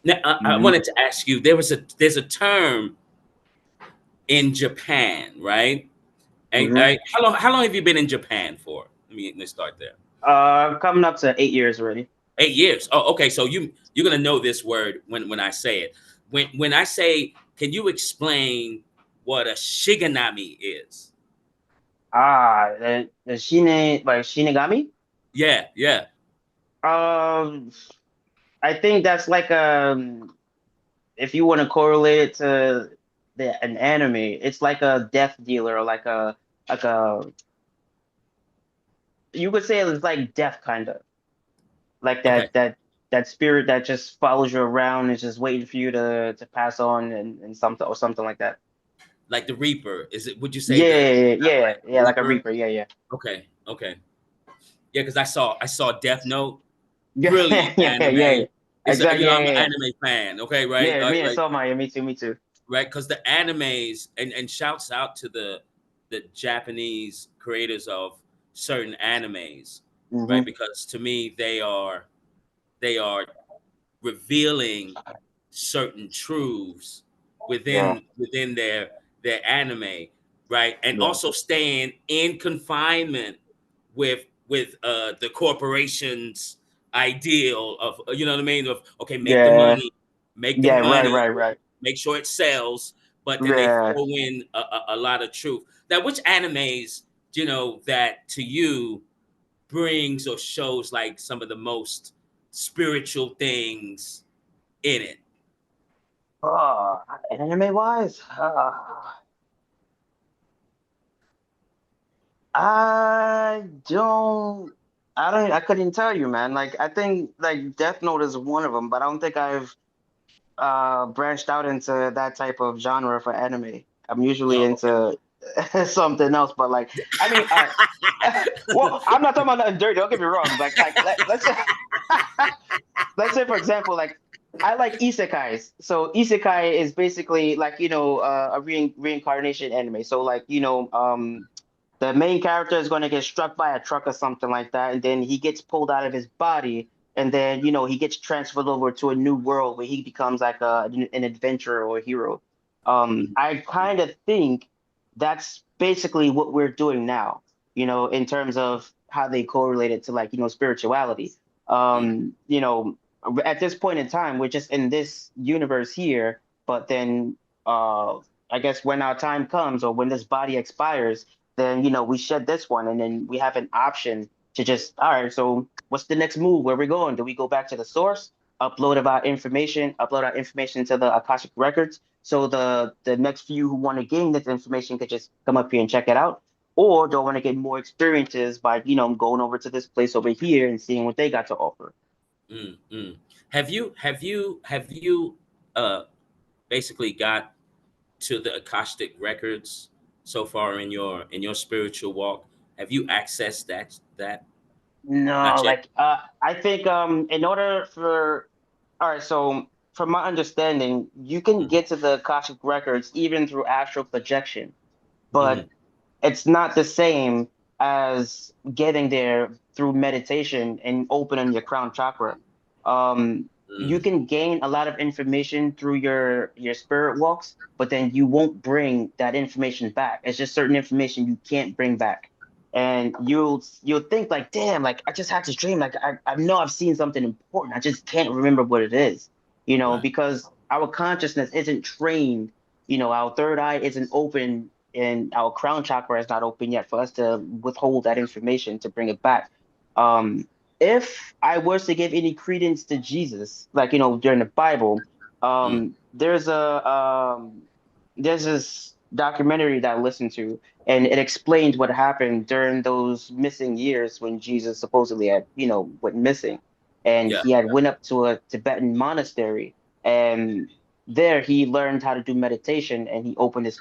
Now, I Mm-hmm. wanted to ask you, there's a term in Japan, right? And Mm-hmm. how long have you been in Japan for? Let's start there. Coming up to 8 years already. 8 years. Oh, okay. So you're gonna know this word when I say it. When I say, can you explain what a shiganami is? The Shinigami. Yeah, yeah. Um, I think that's like if you want to correlate it to an anime, it's like a death dealer, or like a you could say it's like death kind of like Okay. that spirit that just follows you around and just waiting for you to pass on and something like that. Like the Reaper. Is it? Would you say Yeah, the yeah, kind of yeah, like the yeah, like a Reaper? reaper. Yeah, yeah, Okay, okay. Yeah, because I saw Death Note. yeah, Brilliant yeah, yeah, yeah. anime. It's Exactly. Yeah, I'm yeah, an yeah. anime fan. Okay, right, Yeah, me and like so am I. Yeah, me too. Me too. right, because the animes and shouts out to the Japanese creators of certain animes, right? Hmm. Because to me they are revealing certain truths Yeah, within their anime, right? And yeah, also staying in confinement with the corporation's ideal of, you know what I mean, of, okay, yeah, make the yeah. Right, money, right, right. make sure it sells, but then they Yeah. throw in a lot of truth. Now, which animes, that to you brings or shows like some of the most spiritual things in it? Oh, anime wise, I don't. I couldn't tell you, man. Like, I think like Death Note is one of them, but I don't think I've branched out into that type of genre for anime. I'm usually Oh, okay. into something else, but like, I mean, all right. Well, I'm not talking about nothing dirty. Don't get me wrong. Let's say, let's say for example, like I like isekais. So isekai is basically like a reincarnation anime. So like the main character is going to get struck by a truck or something like that, and then he gets pulled out of his body, and then he gets transferred over to a new world where he becomes like an adventurer or a hero. Mhm, I kind of think that's basically what we're doing now, in terms of how they correlate it to like spirituality. mhm, At this point in time, we're just in this universe here, but then uh, I guess when our time comes or when this body expires, then we shed this one, and then we have an option to just, all right, so what's the next move? Where we going? Do we go back to the source, upload our information to the Akashic records, so the next few who want to gain this information could just come up here and check it out? Or do I want to get more experiences by going over to this place over here and seeing what they got to offer? mm, mm. Have you uh basically got to the Akashic records so far in your spiritual walk? Have you accessed that? No, Not yet. like I think in order for all right, so from my understanding, you can Hmm. get to the Akashic records even through astral projection, but Hmm. it's not the same as getting there through meditation and opening your crown chakra. You Mm. can gain a lot of information through your spirit walks, but then you won't bring that information back. It's just certain information you can't bring back. And you'll think like, damn, like I just had this dream. Like I know I've seen something important. I just can't remember what it is, Right. because our consciousness isn't trained, our third eye isn't open and our crown chakra is not open yet for us to withhold that information to bring it back. Um, if I was to give any credence to Jesus, like during the Bible, Mm. there's this documentary that I listened to, and it explained what happened during those missing years when Jesus supposedly had went missing, and Yeah. he had went up to a Tibetan monastery, and there he learned how to do meditation, and he opened his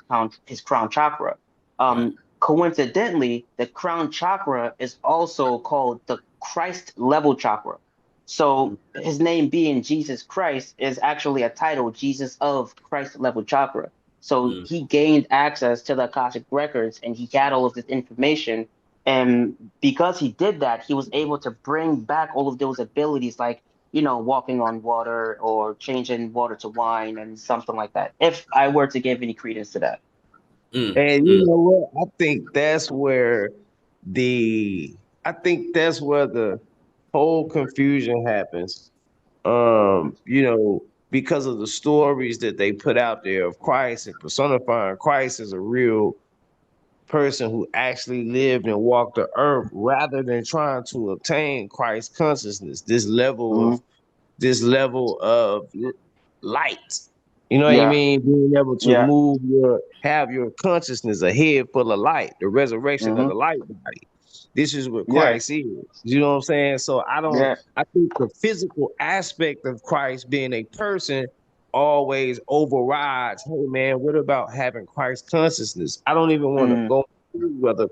crown chakra. Right. coincidentally, the crown chakra is also called the Christ level chakra. So his name being Jesus Christ is actually a title, Jesus of Christ level chakra. So mm, he gained access to the Akashic records and he had all of this information. And because he did that, he was able to bring back all of those abilities, like, walking on water or changing water to wine and something like that. If I were to give any credence to that. And you mm. know what? The I think that's where the whole confusion happens. Because of the stories that they put out there of Christ and personifying Christ as a real person who actually lived and walked the earth rather than trying to obtain Christ consciousness, Hmm. this level of light. You know what I Yeah, mean? Being able to yeah. have your consciousness a head full of light, the resurrection of Hmm. the light body. This is what Yeah, Christ is. You know what I'm saying? So yeah. I think the physical aspect of Christ being a person always overrides, hey man, what about having Christ consciousness? I don't even want to Mm, go through whether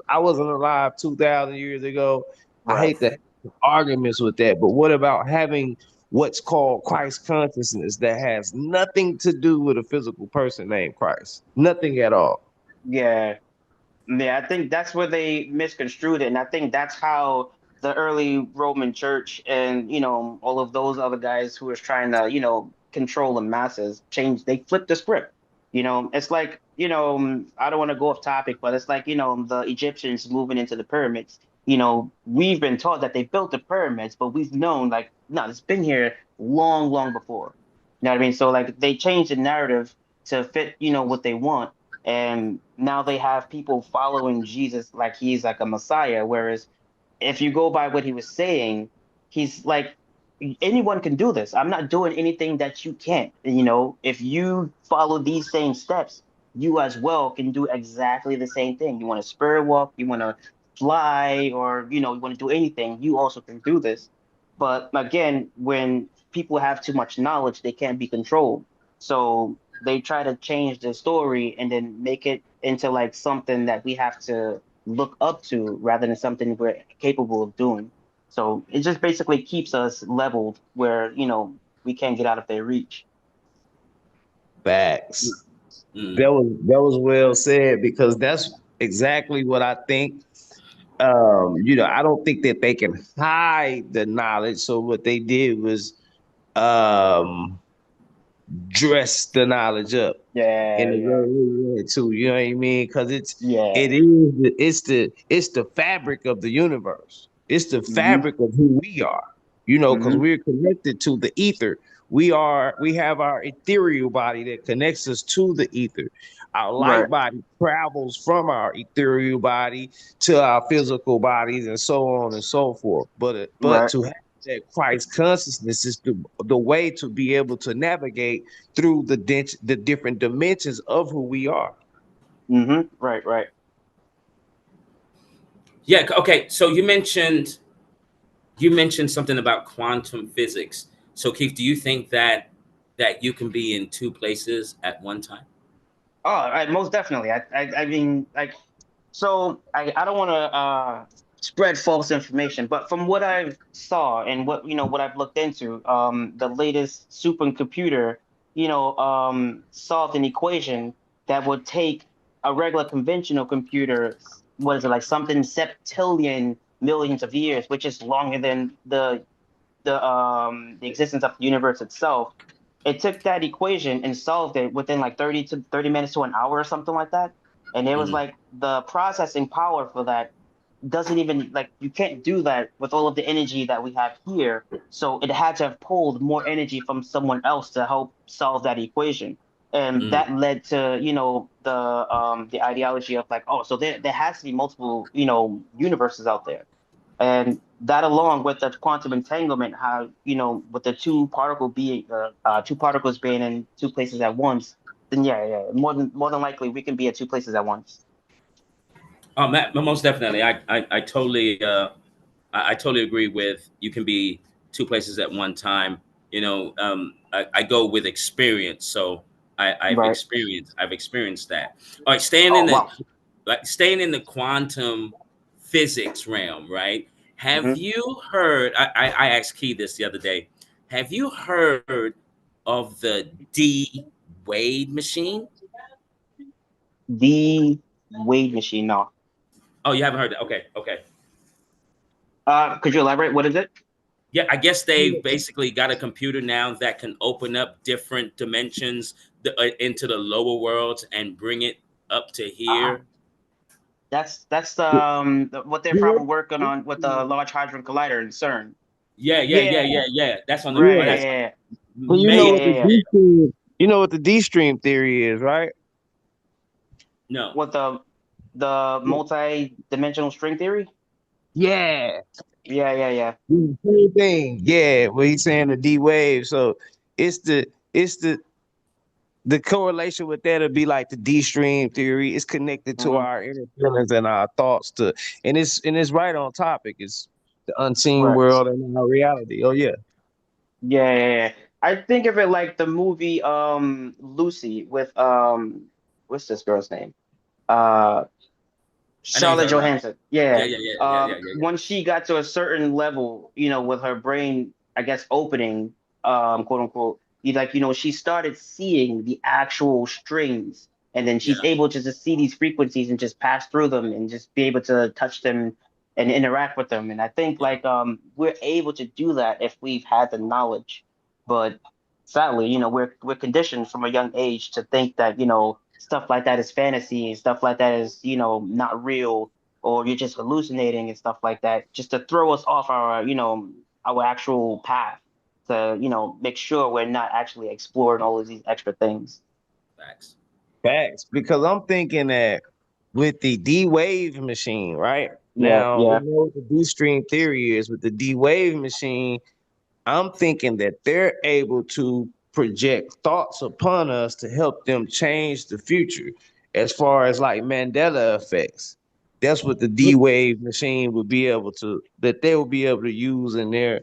I wasn't alive 2,000 years ago. I right. hate to have arguments with that, but what about having what's called Christ consciousness that has nothing to do with a physical person named Christ? Nothing at all. Yeah. Yeah, I think that's where they misconstrued it, and I think that's how the early Roman Church and all of those other guys who was trying to control the masses changed. They flipped the script. It's like I don't want to go off topic, but it's like the Egyptians moving into the pyramids. We've been taught that they built the pyramids, but we've known like no, it's been here long, long before. You know what I mean? So like they changed the narrative to fit what they want, and now they have people following Jesus like he's like a Messiah. Whereas if you go by what he was saying, he's like, anyone can do this. I'm not doing anything that you can't. If you follow these same steps, you as well can do exactly the same thing. You want to spirit walk, you want to fly, or you want to do anything, you also can do this. But again, when people have too much knowledge, they can't be controlled. So they try to change the story and then make it into like something that we have to look up to rather than something we're capable of doing. So it just basically keeps us leveled where, we can't get out of their reach. Facts. Mm. That was well said because that's exactly what I think. I don't think that they can hide the knowledge. So what they did was um dress the knowledge up in Yeah, the yeah, way we want to. You know what I mean? Because yeah. it's the fabric of the universe. It's the Mm-hmm. fabric of who we are. Because Mm-hmm. we're connected to the ether. We have our ethereal body that connects us to the ether. Our Right, light body travels from our ethereal body to our physical bodies and so on and so forth. But right. to have that Christ consciousness is the way to be able to navigate through the different dimensions of who we are. Mm-hmm. Right, right. Yeah. Okay. So you mentioned something about quantum physics. So Keith, do you think that you can be in two places at one time? Oh, most definitely. I mean, like, so I don't want to spread false information, but from what I've saw and what I've looked into, the latest supercomputer, solved an equation that would take a regular conventional computer, what is it, like something septillion millions of years, which is longer than the existence of the universe itself. It took that equation and solved it within like 30 minutes to an hour or something like that. And it was Mm, like the processing power for that doesn't even like you can't do that with all of the energy that we have here. So it had to have pulled more energy from someone else to help solve that equation. And mm, that led to, the ideology of like, oh, so there has to be multiple, universes out there. And that along with the quantum entanglement, how, with the two particles being in two places at once, then yeah, yeah, more than likely we can be at two places at once. most definitely. I totally I totally agree with you can be two places at one time. I go with experience, so Right. I've experienced that. All right, staying in Oh the wow. like staying in the quantum physics realm, right? Have Hmm. you heard? I asked Key this the other day. Have you heard of the D Wade machine? The Wade machine. No. Oh, you haven't heard that? Okay, okay. Could you elaborate? What is it? Yeah, I guess they've basically got a computer now that can open up different dimensions into the lower worlds and bring it up to Ah, here. that's what they're You probably working on with the Large Hadron Collider in CERN. Yeah, yeah, Yeah, yeah, yeah, yeah. That's on the. Right. yeah. That's Yeah. Well, you Yeah. know Yeah. what Yeah. the major. Yeah. D stream, you know what the D stream theory is, right? No. What the multi-dimensional string theory? Yeah, Yeah. Yeah. Yeah. same thing. Yeah, what he's saying the D wave. So it's the correlation with that would be like the D stream theory. It's connected to Hmm. our inner feelings and our thoughts to, and it's right on topic. It's the unseen Right. world and our reality. Oh yeah, Yeah. Yeah. Yeah. I think of it like the movie Lucy with what's this girl's name? Uh, I know you're Charlotte talking about. Johansson. Yeah, Yeah. yeah, yeah, yeah, yeah, yeah, Once she got to a certain level, with her brain, I guess, opening, quote unquote, she started seeing the actual strings, and then yeah, she's able to just see these frequencies and just pass through them and just be able to touch them and interact with them. And I think yeah, like we're able to do that if we've had the knowledge, but sadly, we're conditioned from a young age to think that, stuff like that is fantasy and stuff like that is, not real, or you're just hallucinating and stuff like that, just to throw us off our actual path, to, make sure we're not actually exploring all of these extra things. facts. facts. Because I'm thinking that with the D wave machine, right Yeah, now we yeah. know what the D stream theory is. With the D wave machine, I'm thinking that they're able to project thoughts upon us to help them change the future as far as like Mandela effects. That's what the D Yeah, wave machine would be able to, that they will be able to use in their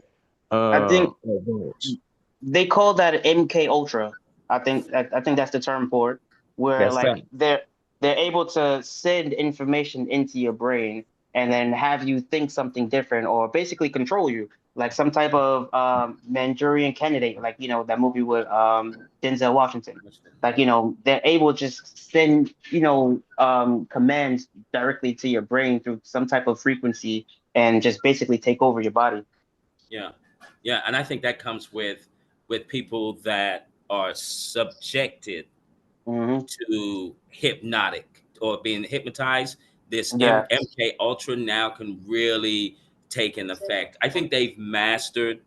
I think advantage. they call that MK Ultra. I think that's the term for it, where That's fact. like they're able to send information into your brain and then have you think something different, or basically control you, like some type of Manchurian Candidate, like that movie with Denzel Washington. Like they're able to just send commands directly to your brain through some type of frequency and just basically take over your body. Yeah, yeah, and I think that comes with people that are subjected Hmm. to hypnotic or being hypnotized. This Yeah. MK Ultra now can really take an effect. I think they've mastered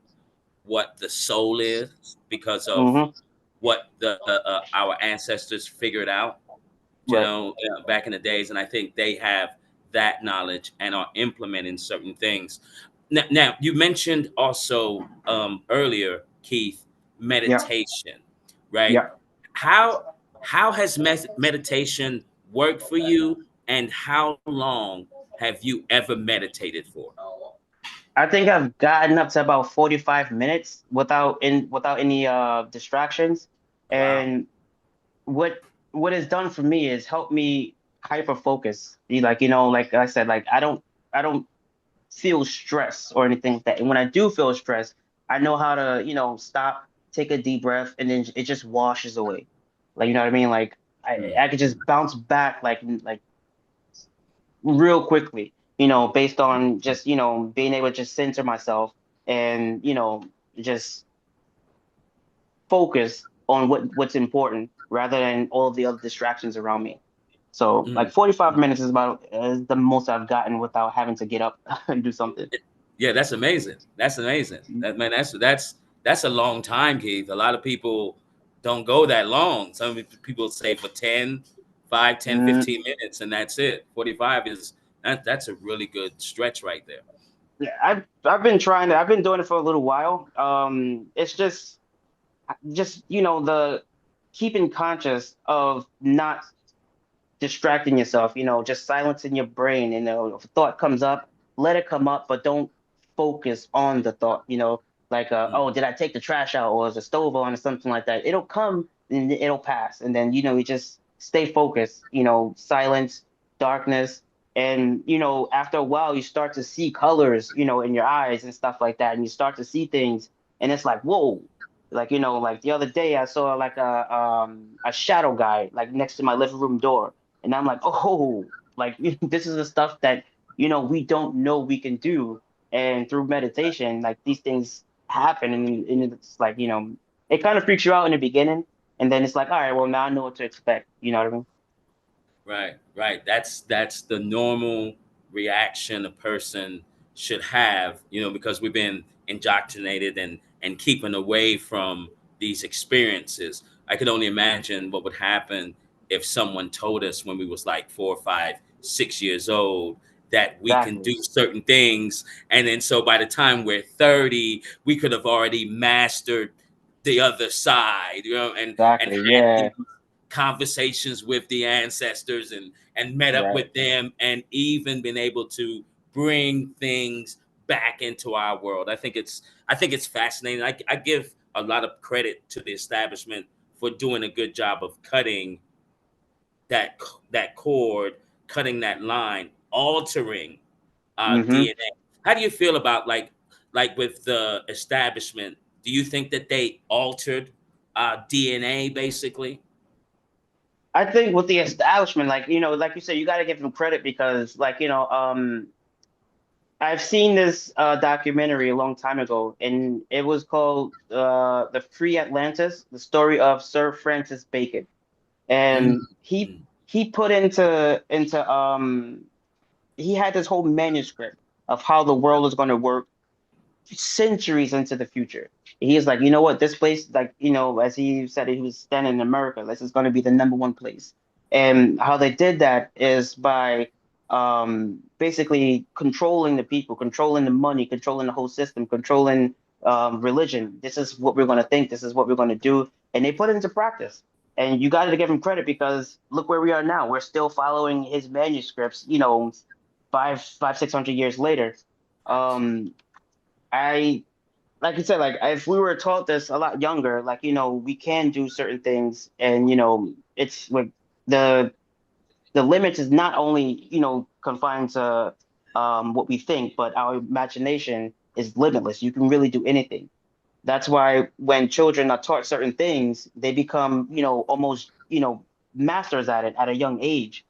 what the soul is because of Hmm. what the our ancestors figured out, Right. back in the days, and I think they have that knowledge and are implementing certain things. Now you mentioned also earlier, Keith, Yeah. meditation, right? Yeah. How how has meditation worked for you, and how long have you ever meditated for? I think I've gotten up to about 45 minutes without any distractions. Wow. And what it's done for me is help me hyper focus. Like I said, like I don't feel stress or anything like that. And when I do feel stress, I know how to, stop, take a deep breath, and then it just washes away. Like, you know what I mean? Like I, Mm, I could just bounce back like real quickly, based on just, being able to just center myself and, just focus on what's important rather than all of the other distractions around me. So like mm. 45 minutes is the most I've gotten without having to get up and do something. Yeah, that's amazing. That's amazing. That man, that's a long time, Keith. A lot of people don't go that long. Some people say for 10, 5, 10, Mm, 15 minutes, and that's it. 45 is that's a really good stretch right there. yeah, I've been doing it for a little while. It's just the keeping conscious of not distracting yourself, just silencing your brain. If a thought comes up, let it come up, but don't focus on the thought, like, Mm, oh, did I take the trash out, or is the stove on, or something like that? It'll come and it'll pass. And then, you just stay focused, silence, darkness. And after a while, you start to see colors, in your eyes and stuff like that, and you start to see things, and it's like, whoa. Like, like the other day, I saw like a shadow guy like next to my living room door, and I'm like, oh, like this is the stuff that we don't know we can do. And through meditation, like these things happen, and it's like, it kind of freaks you out in the beginning, and then it's like, all right, well, now I know what to expect. You know what I mean? Right, right. That's the normal reaction a person should have, because we've been indoctrinated and keeping away from these experiences. I could only imagine what would happen if someone told us when we was like 4, 5, 6 years old that we can Exactly. do certain things, and then so by the time we're 30, we could have already mastered the other side, and Exactly. had Yeah. conversations with the ancestors and met up Right. with them and even been able to bring things back into our world. I think it's fascinating. I give a lot of credit to the establishment for doing a good job of cutting that that cord, cutting that line, altering Mm-hmm. DNA. How do you feel about like with the establishment? Do you think that they altered DNA basically? I think with the establishment, like like you said, you got to give them credit because, like I've seen this documentary a long time ago, and it was called "The Free Atlantis: The Story of Sir Francis Bacon." And Mm. he put into he had this whole manuscript of how the world is going to work centuries into the future. He is like, you know what, this place, like, as he said, he was standing in America. This is going to be the number one place. And how they did that is by basically controlling the people, controlling the money, controlling the whole system, controlling religion. This is what we're going to think. This is what we're going to do. And they put it into practice. And you got to give him credit because look where we are now. We're still following his manuscripts, 600 years later. Um, I like you said, like if we were taught this a lot younger, like we can do certain things, and it's like the the limits is not only confined to what we think, but our imagination is limitless. You can really do anything. That's why when children are taught certain things, they become almost masters at it at a young age.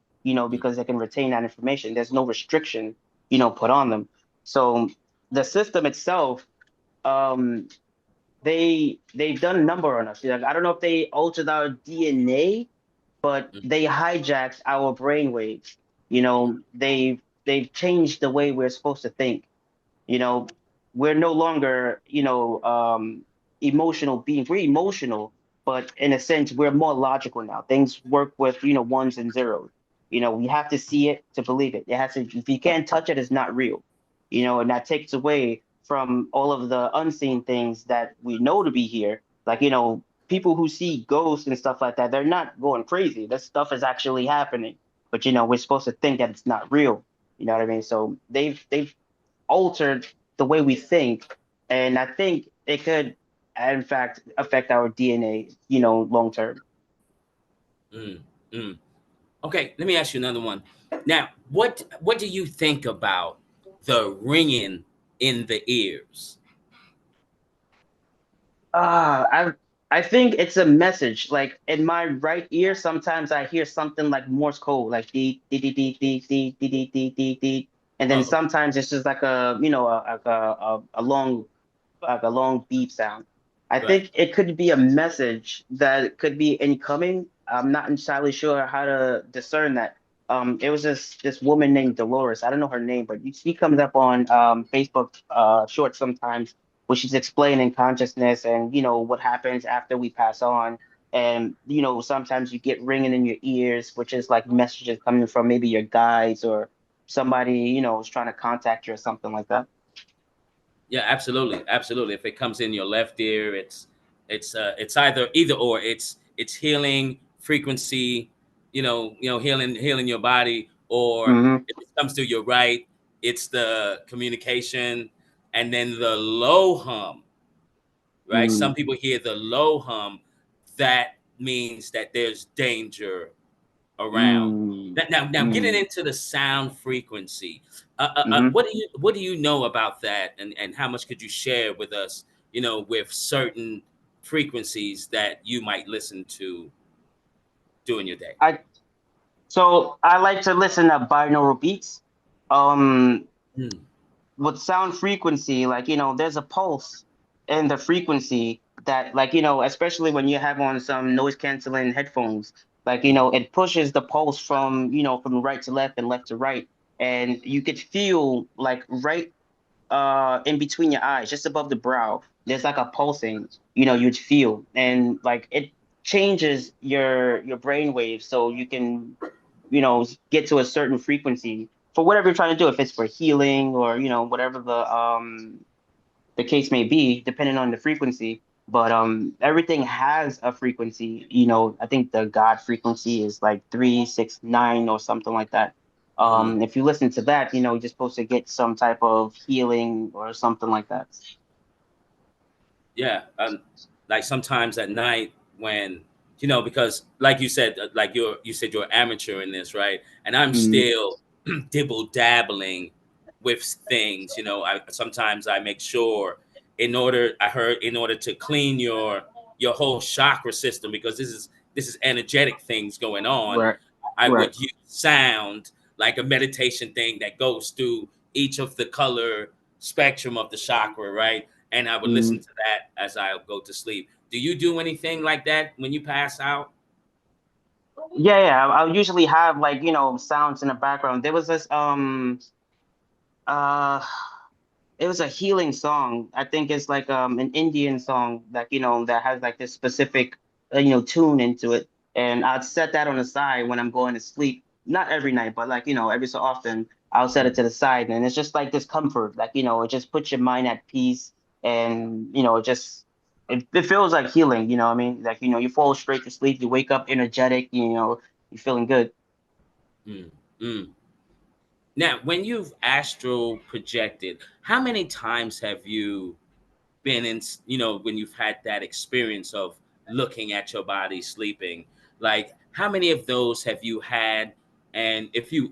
Because they can retain that information. There's no restriction put on them. So the system itself, um they've done a number on us. Like, I don't know if they altered our DNA, but they hijacked our brain waves. They've changed the way we're supposed to think. You know, we're no longer, emotional beings. We're emotional, but in a sense, we're more logical now. Things work with, ones and zeros. We have to see it to believe it. It has to, if you can't touch it, it's not real. And that takes away from all of the unseen things that we know to be here. Like, people who see ghosts and stuff like that, they're not going crazy. This stuff is actually happening. But we're supposed to think that it's not real. You know what I mean? So they've altered the way we think, and I think it could, in fact, affect our DNA, long term. Mm, mm. Okay, let me ask you another one. Now, what do you think about the ringing in the ears? I think it's a message. Like in my right ear, sometimes I hear something like Morse code, like dee dee dee dee dee dee dee dee dee dee dee, and then Oh, sometimes it's just like a long beep sound. I right. think it could be a message that could be incoming. I'm not entirely sure how to discern that. It was this woman named Dolores. I don't know her name, but she comes up on Facebook shorts sometimes, where she's explaining consciousness and what happens after we pass on. And sometimes you get ringing in your ears, which is like messages coming from maybe your guides or somebody is trying to contact you or something like that. Yeah, absolutely, absolutely. If it comes in your left ear, it's either or. It's healing frequency, healing your body, or Hmm. if it comes to your right, it's the communication, and then the low hum. Right? Mm. Some people hear the low hum. That means that there's danger around. Mm, Now, getting mm, into the sound frequency, mm-hmm. what do you know about that, and how much could you share with us? With certain frequencies that you might listen to during your day. I So I like to listen to binaural beats. Um, Mm, with sound frequency, like there's a pulse in the frequency that, like especially when you have on some noise canceling headphones, like mm, it pushes the pulse from from right to left and left to right, and you could feel like right in between your eyes, just above the brow, there's like a pulsing, you'd feel, and like it changes your brain waves so you can get to a certain frequency for whatever you're trying to do, if it's for healing or whatever the case may be, depending on the frequency. But everything has a frequency. I think the God frequency is like 369 or something like that. mm. If you listen to that, you're just supposed to get some type of healing or something like that. Yeah, like sometimes at night when because like you said, like you said you're amateur in this, right? And I'm Mm, still dibble dabbling with things. I sometimes I make sure in order to clean your whole chakra system, because this is energetic things going on. right, I right. would use sound, like a meditation thing that goes through each of the color spectrum of the chakra, right? And I would listen Mm. to that as I go to sleep. Do you do anything like that when you pass out? Yeah, yeah. I'll usually have like sounds in the background. There was this uh it was a healing song. I think it's like an Indian song that that has like this specific tune into it, and I'd set that on the side when I'm going to sleep. Not every night, but like every so often I'll set it to the side, and it's just like this comfort, like it just puts your mind at peace, and it feels like healing. What I mean, like you fall straight to sleep, you wake up energetic, you're feeling good. Mm, mm. Now, when you've astral projected, how many times have you been in, when you've had that experience of looking at your body sleeping? Like, how many of those have you had? And if you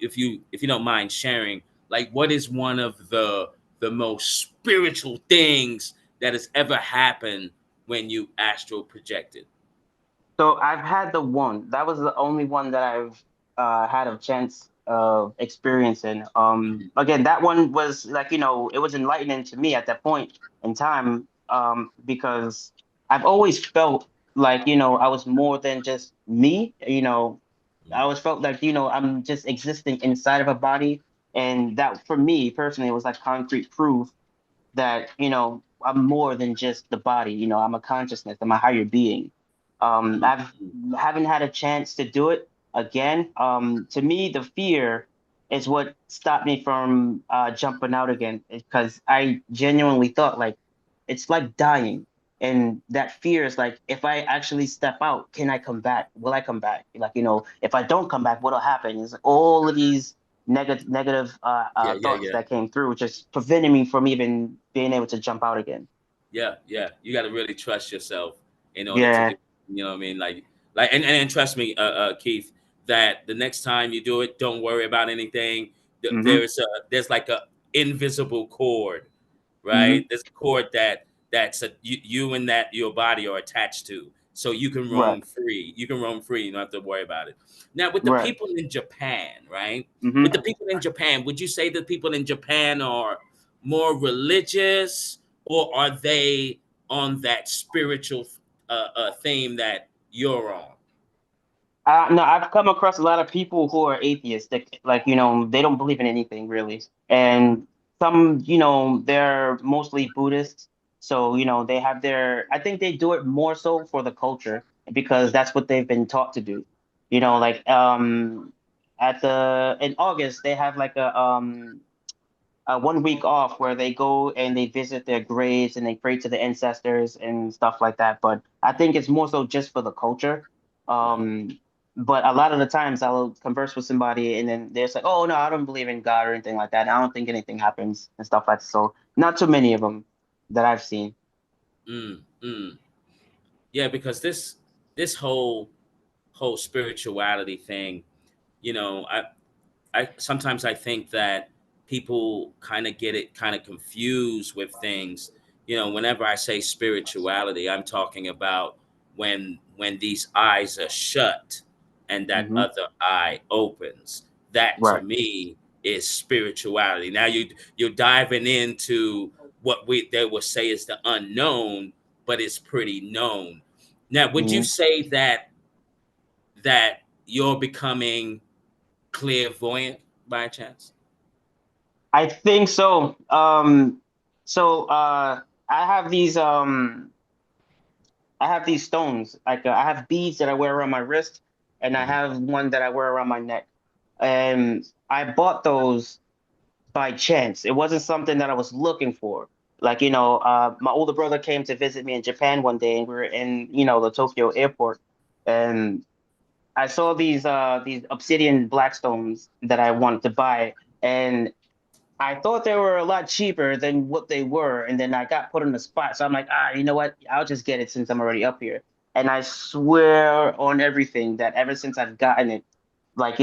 don't mind sharing, like, what is one of the most spiritual things that has ever happened when you astral projected? So I've had the one. That was the only one that I've had a chance of experiencing. Again, that one was like, it was enlightening to me at that point in time, because I've always felt like, I was more than just me. I always felt like, I'm just existing inside of a body. And that for me personally, it was like concrete proof that I'm more than just the body. I'm a consciousness. I'm a higher being. Mm, I've haven't had a chance to do it again. To me, the fear is what stopped me from jumping out again, because I genuinely thought like it's like dying, and that fear is like, if I actually step out, can I come back? Will I come back? Like if I don't come back, what'll happen? Is all of these negative yeah, yeah, thoughts yeah. that came through, just preventing me from even being able to jump out again. Yeah, yeah. You got to really trust yourself in order to do. Yeah. You know what I mean? And trust me, Keith, that the next time you do it, don't worry about anything. Mm-hmm. There's like a invisible cord, Mm-hmm. right? There's a cord that's you and that your body are attached to, so you can Right. roam free. You can roam free. You don't have to worry about it. Now, with the Right. people in Japan, right? With Mm-hmm. the people in Japan, would you say the people in Japan are more religious, or are they on that spiritual theme that you're on? No, I've come across a lot of people who are atheistic, like, they don't believe in anything really. And some, they're mostly Buddhists. So, they have I think they do it more so for the culture because that's what they've been taught to do. Right. Like in August, they have like a 1 week off where they go and they visit their graves and they pray to the ancestors and stuff like that. But I think it's more so just for the culture. Right. Um, but a lot of the times I'll converse with somebody and then they're like, "Oh no, I don't believe in God or anything like that. I don't think anything happens and stuff like that." So not too many of them that I've seen. Mm, mm. Yeah, because this whole spirituality thing. you know, I sometimes I think that people kind of get it kind of confused with things. You know, whenever I say spirituality, I'm talking about when these eyes are shut and that Hmm. other eye opens. That to Right. me is spirituality. Now you're diving into what we they will say is the unknown, but it's pretty known. Now, would you Hmm. say that you're becoming clairvoyant by chance? I think so. So I have these stones. Like I have beads that I wear around my wrist, and I Mhm. have one that I wear around my neck. And I bought those by chance. It wasn't something that I was looking for. Like, my older brother came to visit me in Japan one day, and we were in, the Tokyo airport, and I saw these obsidian blackstones that I wanted to buy, and I thought they were a lot cheaper than what they were, and then I got put on the spot. So I'm like, you know what? I'll just get it since I'm already up here. And I swear on everything that ever since I've gotten it, like,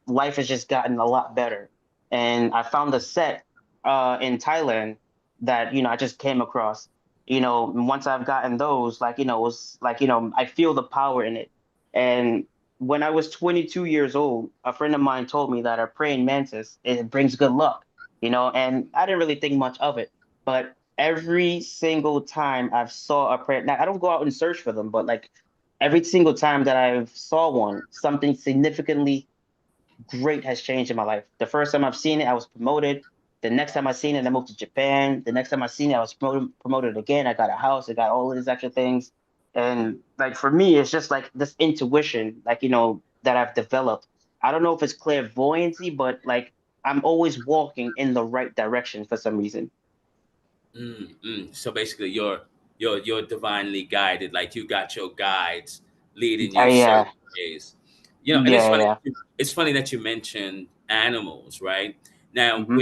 life has just gotten a lot better. And I found a set in Thailand that, I just came across. And once I've gotten those, like, it was like, I feel the power in it. And when I was 22 years old, a friend of mine told me that a praying mantis, it brings good luck, and I didn't really think much of it. But every single time I've saw a prayer, now I don't go out and search for them, but like every single time that I've saw one, something significantly great has changed in my life. The first time I've seen it, I was promoted. The next time I seen it, I moved to Japan. The next time I seen it, I was promoted again. I got a house. I got all of these extra things. And like for me, it's just like this intuition, like, that I've developed. I don't know if it's clairvoyancy, but like I'm always walking in the right direction for some reason. So basically, you're divinely guided. Like you got your guides leading you Yeah, certain ways. And it's yeah, funny. yeah. It's funny that you mentioned animals, right? Now, Hmm.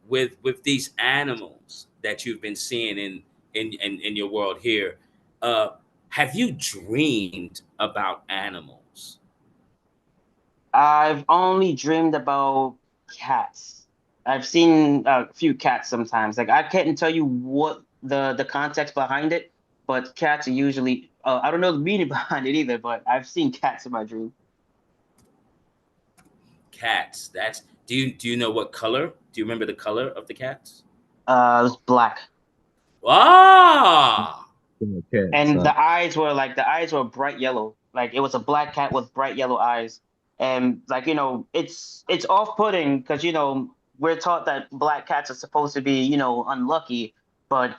with these animals that you've been seeing in your world here, uh, have you dreamed about animals? I've only dreamed about cats. I've seen a few cats sometimes. Like I can't tell you what the context behind it, but cats are usually I don't know the meaning behind it either, but I've seen cats in my dream. Cats. That's do you know what color? Do you remember the color of the cats? It was black. Ah, Cats, And huh? the eyes were bright yellow. Like it was a black cat with bright yellow eyes. And like, it's off-putting because, we're taught that black cats are supposed to be, unlucky, but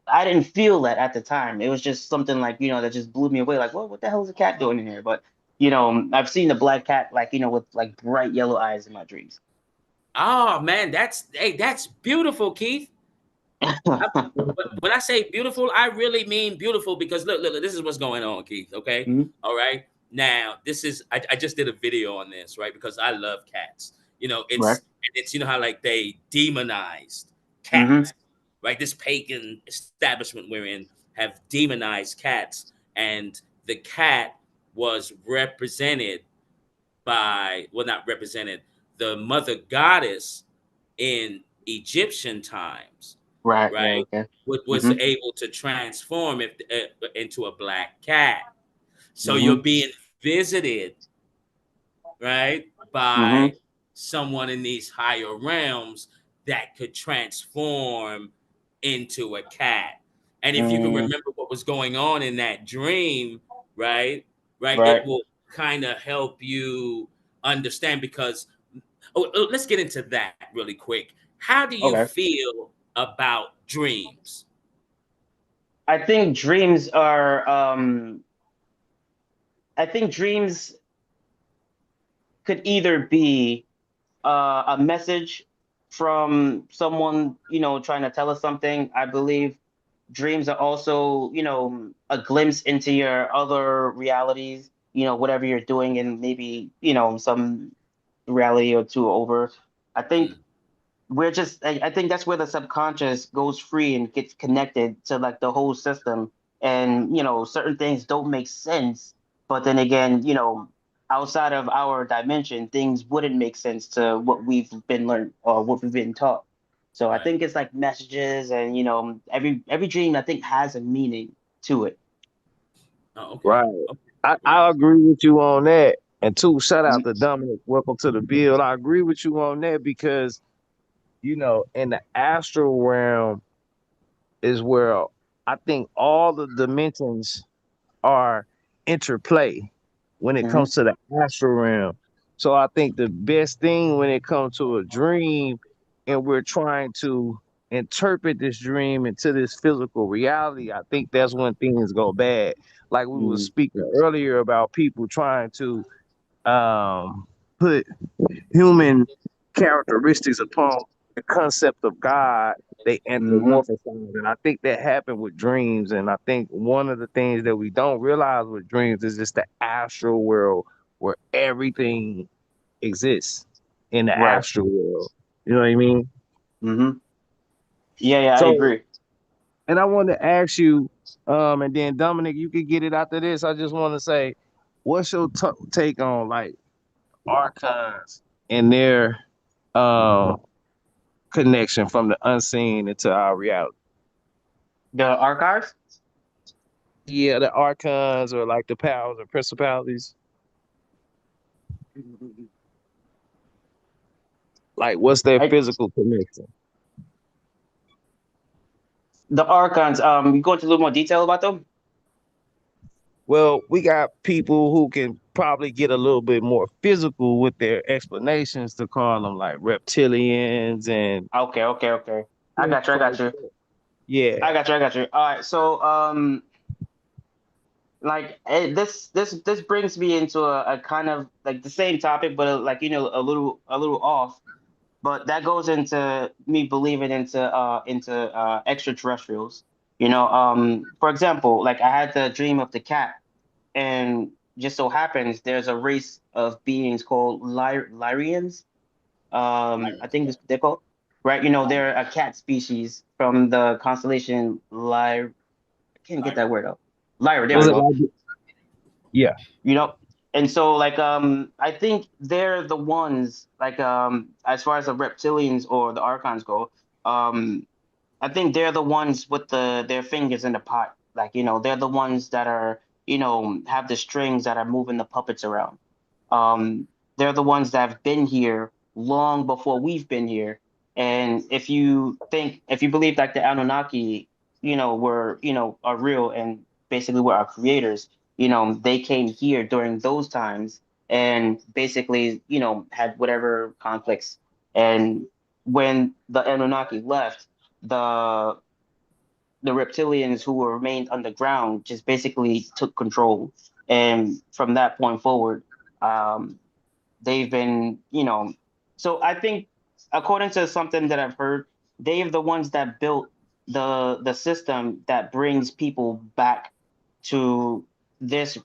I didn't feel that at the time. It was just something like, that just blew me away. Like, what the hell is a cat doing in here? But, I've seen the black cat like, with like bright yellow eyes in my dreams. oh man, that's beautiful, Keith. When I say beautiful, I really mean beautiful because look, this is what's going on, Keith. Okay, Mhm. all right. Now, this is I just did a video on this, right? Because I love cats. Right. It's how like they demonized Hmm. cats, right? This pagan establishment we're in have demonized cats, and the cat was represented by well, not represented, the mother goddess in Egyptian times, Right. Right. right, Okay. was Hmm. able to transform it into a black cat. So you're Hmm. being visited, right, Hmm. by someone in these higher realms that could transform into a cat. And if you can Mm, remember what was going on in that dream, right, right, it right. will kind of help you understand because let's get into that really quick. How do you Okay. feel about dreams? I think dreams are I think dreams could either be a message from someone, trying to tell us something. I believe dreams are also, a glimpse into your other realities, whatever you're doing and maybe, some reality or two over. I think Mm, I think that's where the subconscious goes free and gets connected to like the whole system. And, certain things don't make sense. But then again, outside of our dimension, things wouldn't make sense to what we've been learned or what we've been taught. So I Right. think it's like messages, and every dream I think has a meaning to it. Oh, okay. Right. Okay. I Right. agree with you on that. And two, shout out Mhm. to Dominic. Welcome to the build. I agree with you on that because in the astral realm is where I think all the dimensions are interplay when it Mhm. comes to the astral realm. So I think the best thing when it comes to a dream and we're trying to interpret this dream into this physical reality, I think that's when things go bad. Like we were Mhm. speaking earlier about people trying to put human characteristics upon the concept of God, they Mhm. anthropomorphize. And I think that happened with dreams. And I think one of the things that we don't realize with dreams is just the astral world where everything exists in the Right. astral world. You know what I mean? Mhm. Yeah, yeah, I So, agree. and I want to ask you, and then Dominic, you can get it after this. I just want to say, what's your take on like archons and their um connection from the unseen into our reality? The archives. Yeah, the archons or like the powers or principalities. Like, what's their I, physical connection? the archons. You go into a little more detail about them. Well, we got people who can probably get a little bit more physical with their explanations to call them like reptilians and Okay, okay, okay. I things got you. I got like you. that. Yeah. I got you. I got you. All right. So, like this brings me into a kind of like the same topic, but like a little off. But that goes into me believing into extraterrestrials. For example, like I had the dream of the cat, and just so happens there's a race of beings called Lyrians. I think this they're called, right? They're a cat species from the constellation Lyra. I can't get Lyra. that word out. Lyra. There we Was it Lyra. go. like, yeah. you know and so like I think they're the ones like as far as the reptilians or the archons go. um I think they're the ones with their fingers in the pot. Like, they're the ones that are, have the strings that are moving the puppets around. Um, they're the ones that have been here long before we've been here. And if you believe like the Anunnaki, are real and basically were our creators, they came here during those times and basically, had whatever conflicts. And when the Anunnaki left, the the reptilians who were remained underground just basically took control. And from that point forward, um, they've been, so I think according to something that I've heard, they're the ones that built the system that brings people back to this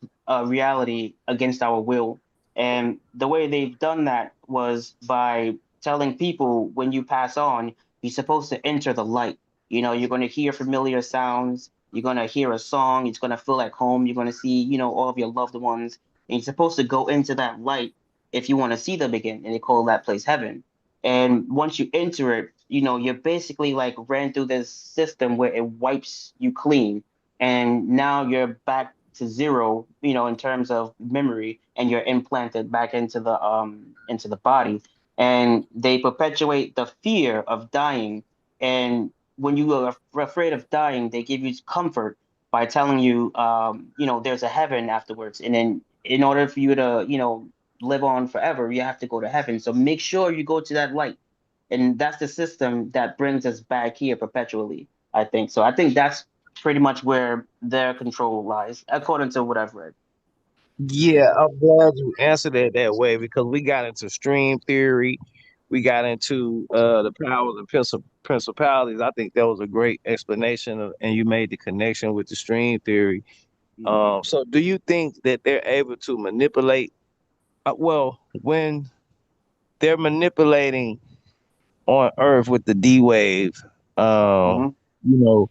reality against our will. And the way they've done that was by telling people when you pass on, you're supposed to enter the light. You're going to hear familiar sounds. You're going to hear a song. It's going to feel like home. You're going to see, all of your loved ones. And you're supposed to go into that light if you want to see them again. And they call that place heaven. And once you enter it, you're basically like ran through this system where it wipes you clean, and now you're back to zero, in terms of memory, and you're implanted back into the body. And they perpetuate the fear of dying. And when you are afraid of dying, they give you comfort by telling you, there's a heaven afterwards. And then in order for you to, live on forever, you have to go to heaven. So make sure you go to that light. And that's the system that brings us back here perpetually, I think. So I think that's pretty much where their control lies, according to what I've read. Yeah, I'm glad you answered it that way because we got into stream theory. We got into the powers and principalities. I think that was a great explanation, and you made the connection with the stream theory. Mhm. So, do you think that they're able to manipulate? Well, when they're manipulating on Earth with the D wave, um, Mhm. you know,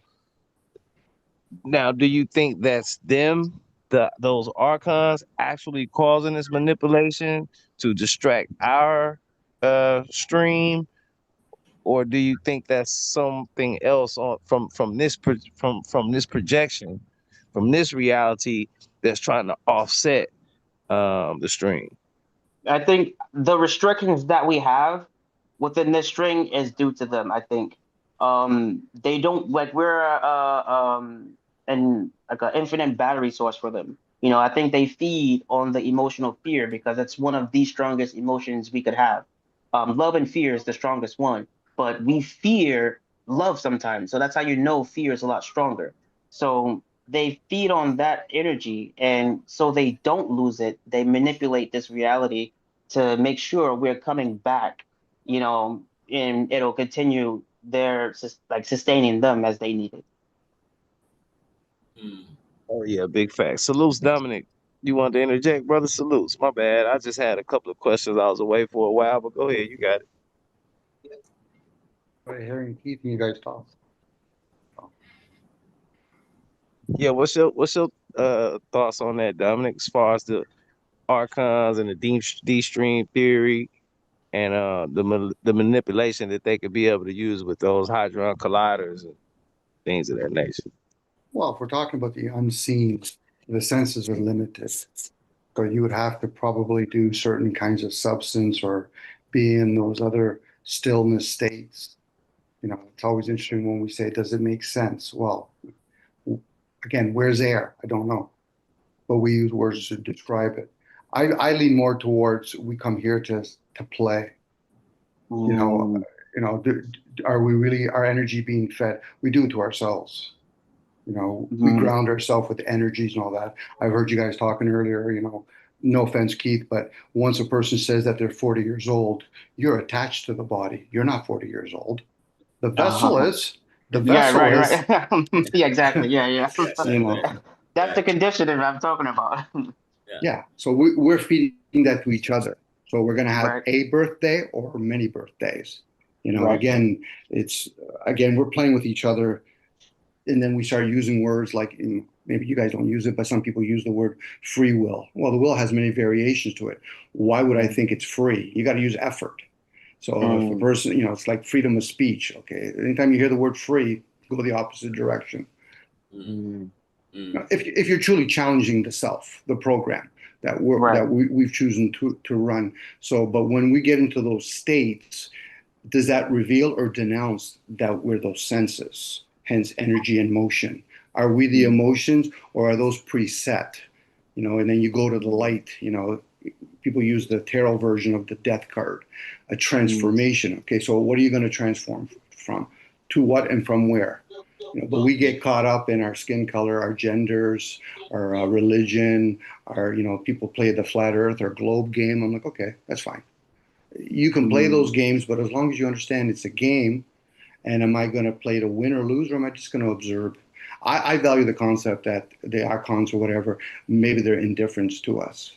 now, do you think that's them? those archons actually causing this manipulation to distract our stream, or do you think that's something else on from this projection, from this reality that's trying to offset the stream? I think the restrictions that we have within this string is due to them. I think they don't like we're an like an infinite battery source for them. You know, I think they feed on the emotional fear because it's one of the strongest emotions we could have. Love and fear is the strongest one, but we fear love sometimes. So that's how you know fear is a lot stronger. So they feed on that energy, and so they don't lose it. They manipulate this reality to make sure we're coming back, you know, and it'll continue their like sustaining them as they need it. Mm. Oh yeah, big fact. Salutes, Dominic. You want to interject, brother? Salutes. My bad. I just had a couple of questions. I was away for a while, but go ahead. You got it. By hearing Keith and you guys talk. Yeah. What's your thoughts on that, Dominic? As far as the archons and the D stream theory and the manipulation that they could be able to use with those hadron colliders and things of that nature. Well, if we're talking about the unseen, the senses are limited. So you would have to probably do certain kinds of substance or be in those other stillness states. You know, it's always interesting when we say, does it make sense? Well, again, where's air? I don't know. But we use words to describe it. I lean more towards we come here to play. You know, Mm, are we really our energy being fed? We do it to ourselves. You know, we mm, ground ourselves with energies and all that. I've heard you guys talking earlier, you know, no offense, Keith, but once a person says that they're 40 years old, you're attached to the body. You're not 40 years old. The vessel uh-huh. is, the Yeah, vessel right, is, right. Yeah, exactly. Yeah, yeah. Yes, you know, That's yeah, the conditioning I'm talking about. yeah. yeah. So we're feeding that to each other. So we're going to have Right, a birthday or many birthdays. You know, right. again, it's, again, we're playing with each other, and then we start using words like maybe you guys don't use it, but some people use the word free will. Well, the will has many variations to it. Why would I Mm, think it's free? You got to use effort. So if a mm, person, you know, it's like freedom of speech. Okay, anytime you hear the word free, go the opposite direction. Mm, mm, You know, mm, if you're truly challenging the self, the program right. we've chosen to run. So, but when we get into those states, does that reveal or denounce that we're those senses, hence energy and motion? Are we the Mm, emotions or are those preset? You know, and then you go to the light, you know, people use the tarot version of the death card, a mm, transformation. Okay, so what are you going to transform from? To what and from where? You know, but we mm, get caught up in our skin color, our genders, our religion, our, you know, people play the flat earth or globe game. I'm like, okay, that's fine. You can play mm. those games, but as long as you understand it's a game, and am I going to play to win or lose, or am I just going to observe? I value the concept that the icons or whatever, maybe they're indifference to us.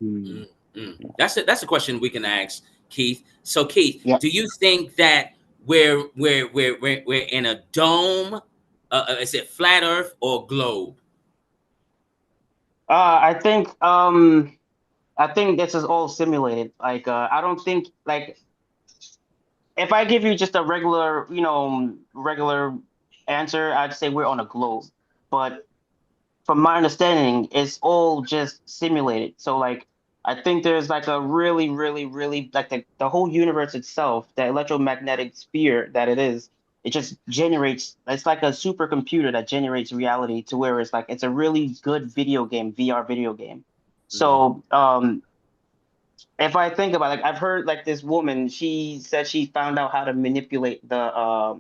Mm. mm, mm. That's a question we can ask Keith. So Keith, Yeah. do you think that we're in a dome? Is it flat Earth or globe? I think I think this is all simulated. Like I don't think like if I give you just a regular, you know, regular answer, I'd say we're on a globe. But from my understanding, it's all just simulated. So like I think there's like a really, really, really like the whole universe itself, the electromagnetic sphere that it is, it just generates it's like a supercomputer that generates reality to where it's like it's a really good video game, VR video game. Mm, So if I think about it, like I've heard like this woman, she said she found out how to manipulate the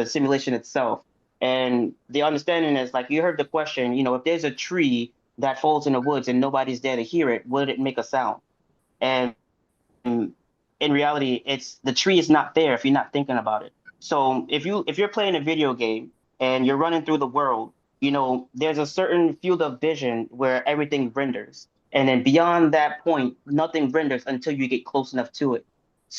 simulation itself. And the understanding is like you heard the question, you know, if there's a tree that falls in the woods and nobody's there to hear it, would it make a sound? And in reality, it's the tree is not there if you're not thinking about it. So if you're playing a video game and you're running through the world, you know, there's a certain field of vision where everything renders. And then beyond that point, nothing renders until you get close enough to it.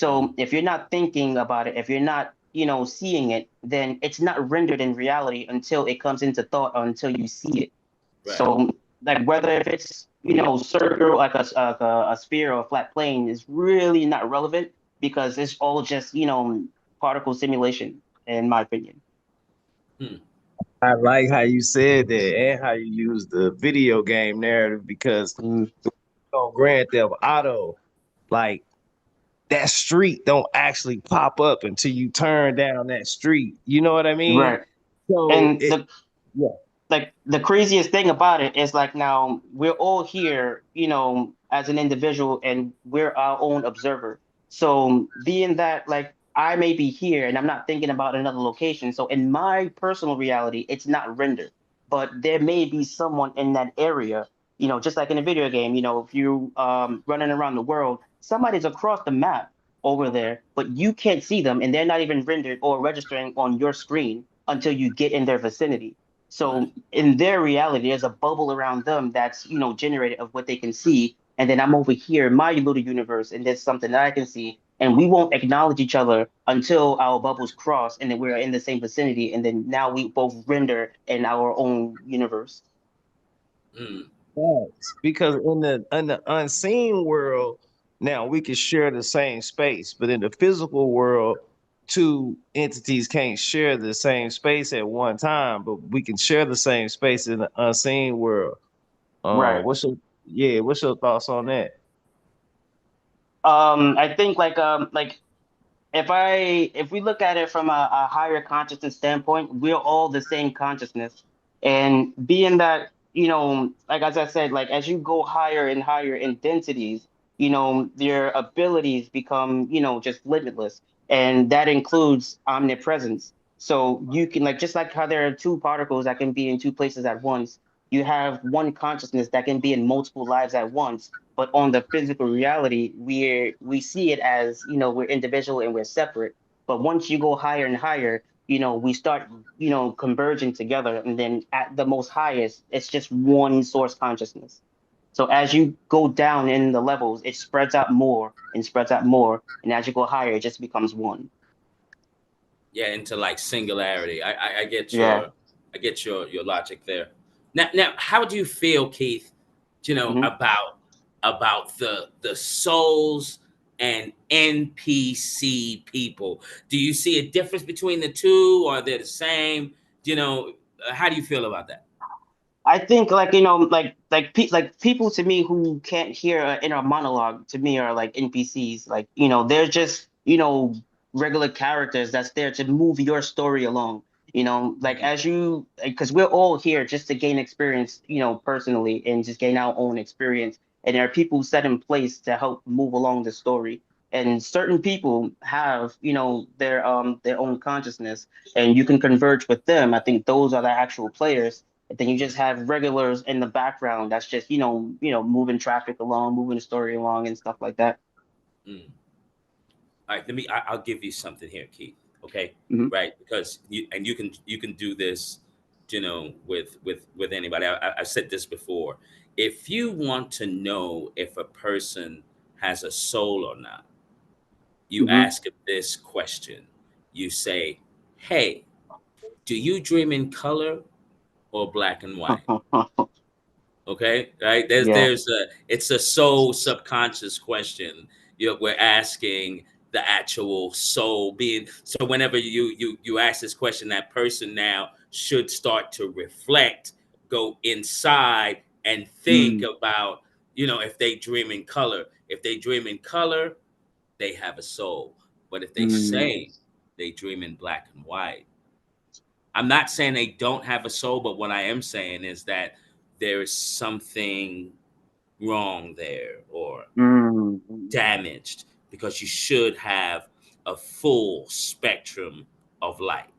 mm, So if you're not thinking about it, if you're not, you know, seeing it, then it's not rendered in reality until it comes into thought or until you see it. Right. So like whether if it's circle like a sphere or a flat plane is really not relevant because it's all just particle simulation in my opinion. Hmm. I like how you said that and how you use the video game narrative because Mm, on Grand Theft Auto, like that street don't actually pop up until you turn down that street. You know what I mean? right. So And it, yeah. like the craziest thing about it is like now we're all here, as an individual and we're our own observer. So being that like I may be here and I'm not thinking about another location. So in my personal reality, it's not rendered, but there may be someone in that area, just like in a video game, if you running around the world, somebody's across the map over there, but you can't see them and they're not even rendered or registering on your screen until you get in their vicinity. Right. So in their reality, there's a bubble around them that's, generated of what they can see. And then I'm over here in my little universe, and there's something that I can see. And we won't acknowledge each other until our bubbles cross, and then we're in the same vicinity. And then now we both render in our own universe. Mm. Facts. Because in the unseen world, now we can share the same space, but in the physical world, two entities can't share the same space at one time, but we can share the same space in the unseen world. Right. What's your yeah, what's your thoughts on that? I think like if we look at it from a higher consciousness standpoint, we're all the same consciousness. And being that, like as I said, like as you go higher and higher in densities, your abilities become, just limitless. And that includes omnipresence. So you can like just like how there are two particles that can be in two places at once, you have one consciousness that can be in multiple lives at once, but on the physical reality we see it as we're individual and we're separate. But once you go higher and higher, we start converging together, and then at the most highest it's just one source consciousness. So as you go down in the levels, it spreads out more and spreads out more, and as you go higher it just becomes one. Yeah, into like singularity. I get Yeah. your logic there. Now, how do you feel, Keith? Hmm. About the souls and NPC people. Do you see a difference between the two, or they're the same? How do you feel about that? I think like like people to me who can't hear an inner monologue to me are like NPCs. Like they're just regular characters that's there to move your story along. Like Mhm. as you because we're all here just to gain experience, personally and just gain our own experience. And there are people set in place to help move along the story. And certain people have their own consciousness, and you can converge with them. I think those are the actual players, and then you just have regulars in the background that's just moving traffic along, moving the story along, and stuff like that. Mm. All right, I'll give you something here, Keith. Okay, Hmm. right? Because you can do this, with anybody. I've said this before. If you want to know if a person has a soul or not, you Hmm. ask it this question. You say, "Hey, do you dream in color or black and white?" Okay, right? Yeah. It's a soul subconscious question. We're asking the actual soul being. So whenever you ask this question, that person now should start to reflect, go inside, and think Mm, about, if they dream in color. If they dream in color, they have a soul. But if they mm, say they dream in black and white, I'm not saying they don't have a soul, but what I am saying is that there is something wrong there or mm. damaged, because you should have a full spectrum of light.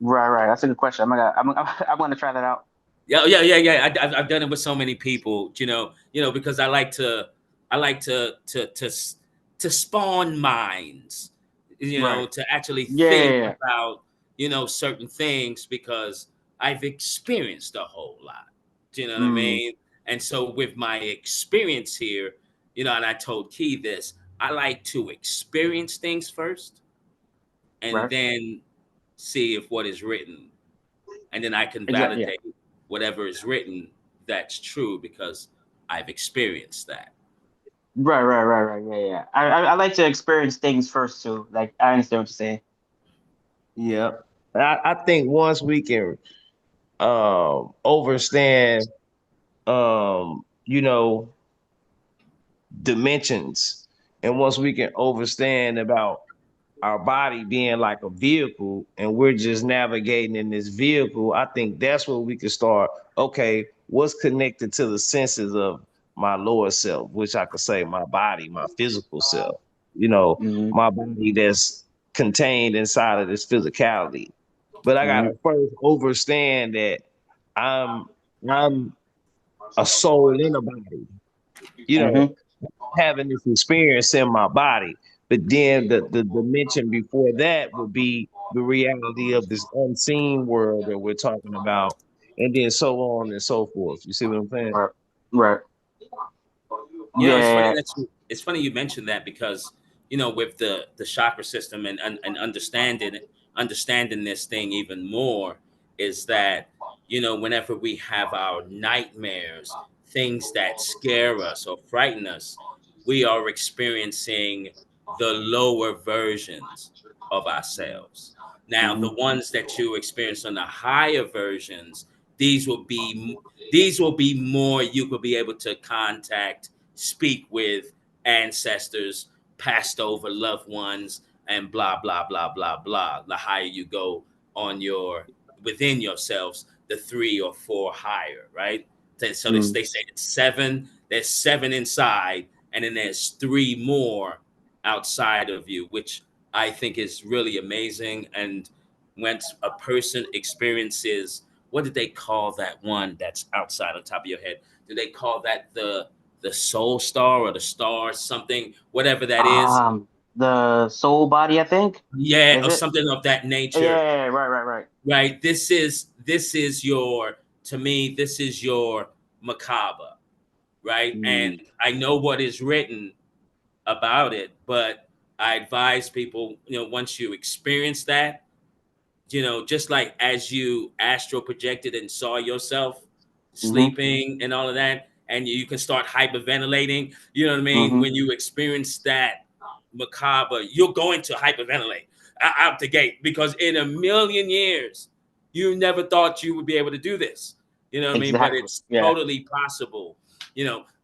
Right, right. That's a good question. I'm gonna try that out. Yeah, yeah, yeah, yeah. I've done it with so many people, because I like to spawn minds, Right. to actually Yeah, yeah, think yeah. about, certain things, because I've experienced a whole lot. Do you know what I Mm, mean? And so with my experience here, and I told Key this, I like to experience things first and right. then see if what is written, and then I can Exactly. Yeah. validate whatever is written that's true because I've experienced that. Right. Yeah. I like to experience things first too. Like I understand what you're saying. Yeah. I think once we can overstand you know, dimensions, and once we can overstand about our body being like a vehicle and we're just navigating in this vehicle, I think that's where we can start. Okay, what's connected to the senses of my lower self, which I could say my body, my physical self, you know, Hmm. my body that's contained inside of this physicality. But I Hmm. gotta first understand that I'm I'm a soul in a body, you know, Hmm. having this experience in my body. But then the dimension before that would be the reality of this unseen world that we're talking about, and then so on and so forth. You see what I'm saying? Right. Right. You know, it's funny Yeah. that it's funny you mentioned that because with the chakra system and understanding this thing even more is that whenever we have our nightmares, things that scare us or frighten us, we are experiencing the lower versions of ourselves. Now, Hmm. the ones that you experience on the higher versions, these will be these will be more you could be able to contact, speak with ancestors, passed over loved ones, and blah blah blah blah blah. The higher you go on your within yourselves, the 3 or 4 higher, right? So Mm. they say it's seven. There's seven inside, and then there's three more outside of you, which I think is really amazing. And once a person experiences, what did they call that one that's outside on top of your head? Do they call that the soul star or the star something, whatever that is? The soul body, I think. Yeah, Is or it? something of that Yeah. nature, Right. right? This is your to me, this is your macabre, right? And Mm. I know what is written about it, but I advise people, once you experience that, just like as you astral projected and saw yourself Hmm. sleeping and all of that, and you can start hyperventilating, you know what I mean? Hmm. When you experience that macabre, you're going to hyperventilate out the gate because in a million years, you never thought you would be able to do this. You know what I mean? But Exactly. it's Yeah. totally possible.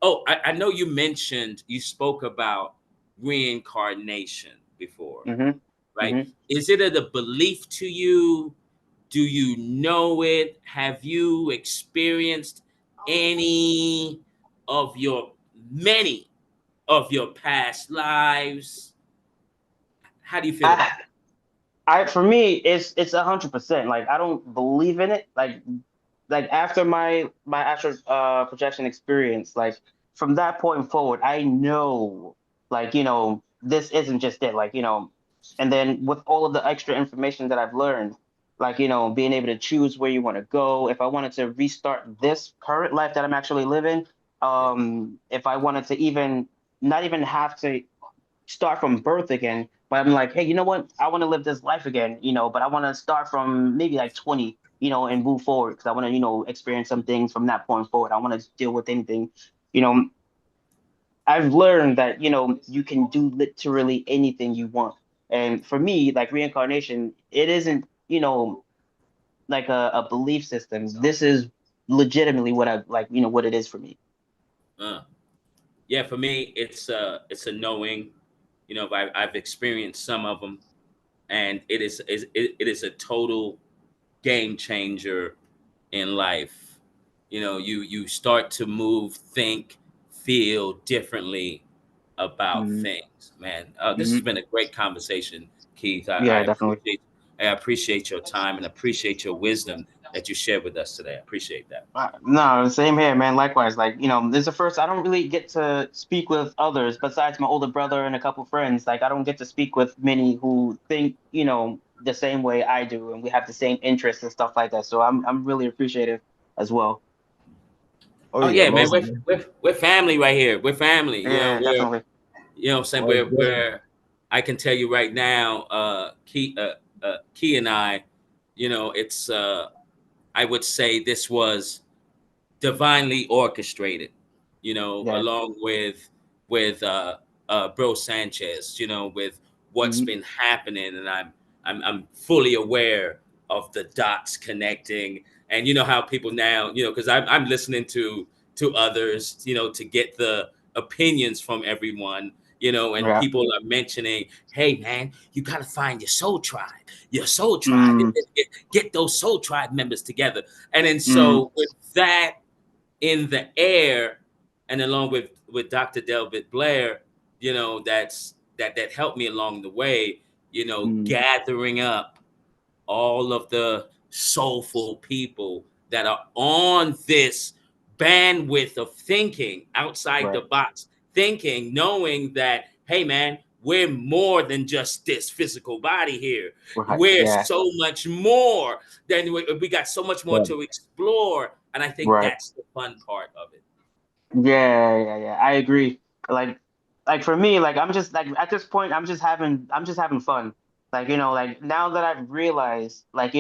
Oh, I know you spoke about reincarnation before, Hmm. right? Hmm. Is it a belief to you? Do you know it? Have you experienced any of your many of your past lives? How do you feel I, about that? for me, it's 100%. Like I don't believe in it. Like after my actual projection experience, like from that point forward, I know, like this isn't just it. Like and then with all of the extra information that I've learned, like being able to choose where you want to go. If I wanted to restart this current life that I'm actually living, Yeah. if I wanted to even not even have to start from birth again. But I'm like, hey, you know what? I want to live this life again, but I want to start from maybe like 20, and move forward because I want to, experience some things from that point forward. I want to deal with anything. You know, I've learned that, you can do literally anything you want. And for me, like reincarnation, it isn't, like a belief system. This is legitimately what I like, what it is for me. Uh, yeah, for me, it's a knowing. I've experienced some of them, and it is a total game changer in life. You start to move, think, feel differently about Hmm. things, man. This has Hmm. been a great conversation, Keith. I Yeah, definitely. appreciate your time and appreciate your wisdom that you shared with us today. I appreciate that. No, same here, man. Likewise, like this is the first I don't really get to speak with others besides my older brother and a couple friends. Like I don't get to speak with many who think the same way I do, and we have the same interests and stuff like that. So I'm really appreciative as well. Oh Oh yeah, yeah, man. most We're family right here. We're family. Yeah, We're definitely. I'm saying most definitely. we're I can tell you right now, Key and I, it's I would say this was divinely orchestrated, Yeah. along with Bro Sanchez, with what's Hmm. been happening, and I'm fully aware of the dots connecting, and you know how people now, because I'm listening to others, to get the opinions from everyone, and Yeah. people are mentioning, hey man, you gotta find your soul tribe, Mm, get those soul tribe members together, and then mm, so with that in the air, and along with Dr. Delbert Blair, that helped me along the way, mm, gathering up all of the soulful people that are on this bandwidth of thinking outside the right. box, thinking, knowing that, hey man, we're more than just this physical body here. Right. We're Yeah. so much more than we got so much more Right. to explore. And I think Right. that's the fun part of it. Yeah, yeah, yeah. I agree. Like, like for me, like I'm just like at this point, I'm just having fun. Like, like now that I've realized, like,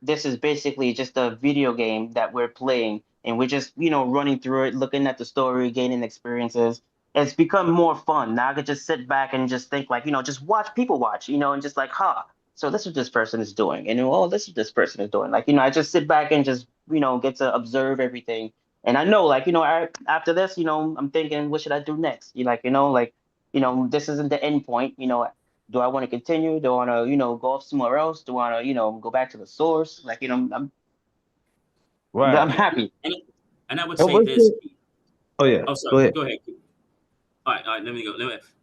this is basically just a video game that we're playing, and we're just, running through it, looking at the story, gaining experiences. It's become more fun. Now I could just sit back and just think, like, just watch people watch, and just like, huh. So this is what this person is doing, and oh, this is what this person is doing. Like, I just sit back and just, get to observe everything, and I know, like, after this, I'm thinking, what should I do next? This isn't the end point. Do I want to continue? Do I want to, go off somewhere else? Do I want to, go back to the source? Like, I'm Right. Yeah. happy. And I would And say what's this. it? Oh yeah. Oh, Go sorry. ahead. Go ahead. All right, let me go.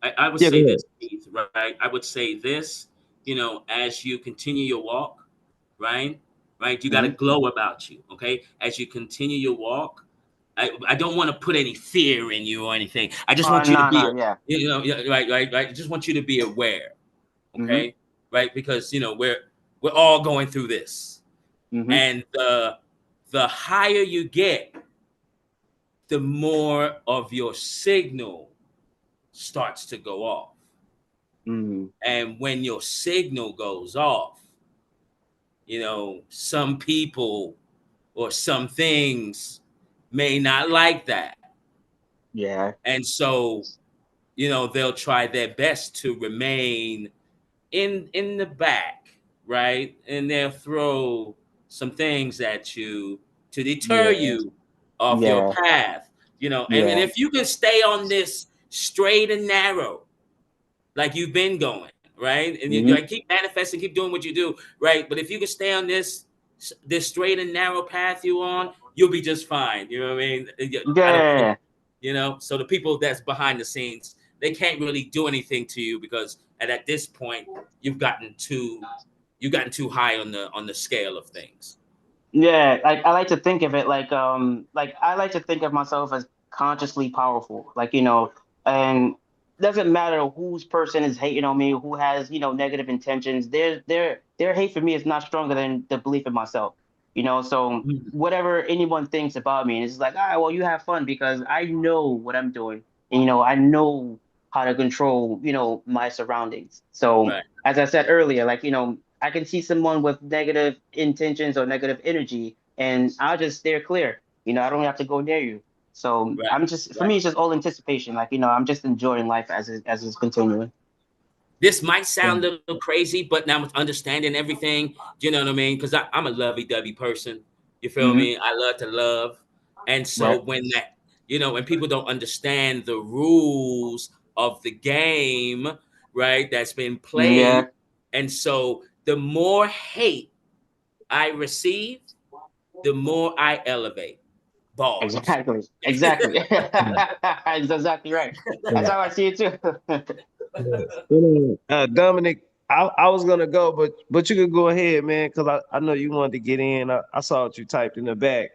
I would Yeah, go say ahead. this, Keith, right? I would say this, as you continue your walk, right? Right? You got a Hmm. glow about you, okay? As you continue your walk, I don't want to put any fear in you or anything. I just Oh, want you to no, be, no, yeah. yeah, right. I just want you to be aware, Hmm. okay? Right? Because, we're all going through this. Hmm. And the higher you get, the more of your signal starts to go off. Mm. And when your signal goes off, some people or some things may not like that. Yeah. And so, they'll try their best to remain in the back, right? And they'll throw some things at you to deter Yeah. you off your Yeah. path, and Yeah. if you can stay on this straight and narrow, like you've been going, right? And you Hmm. like keep manifesting, keep doing what you do, right? But if you can stay on this straight and narrow path you on, you'll be just fine. You know what I mean? I don't, Yeah. so the people that's behind the scenes, they can't really do anything to you because at this point you've gotten too high on the scale of things. Yeah, like I like to think of it like I like to think of myself as consciously powerful. Like, and doesn't matter whose person is hating on me, who has, negative intentions. Their hate for me is not stronger than the belief in myself. So Mhm. whatever anyone thinks about me, it's like, all right, well, you have fun because I know what I'm doing. And, I know how to control, my surroundings. So Right, as I said earlier, like, I can see someone with negative intentions or negative energy, and I'll just steer clear. I don't have to go near you. So right, I'm just, for right. me, it's just all anticipation. Like, I'm just enjoying life as it's continuing. This might sound a little crazy, but now with understanding everything, do you know what I mean? Because I'm a lovey-dovey person. You feel Hmm. me? I love to love. And so Right. when people don't understand the rules of the game, right, that's been played. Yeah. And so the more hate I receive, the more I elevate. Bars. Exactly. Exactly. That's exactly right. That's Yeah. how I see it too. Yeah. Dominic, I was gonna go, but you could go ahead, man, because I know you wanted to get in. I saw what you typed in the back.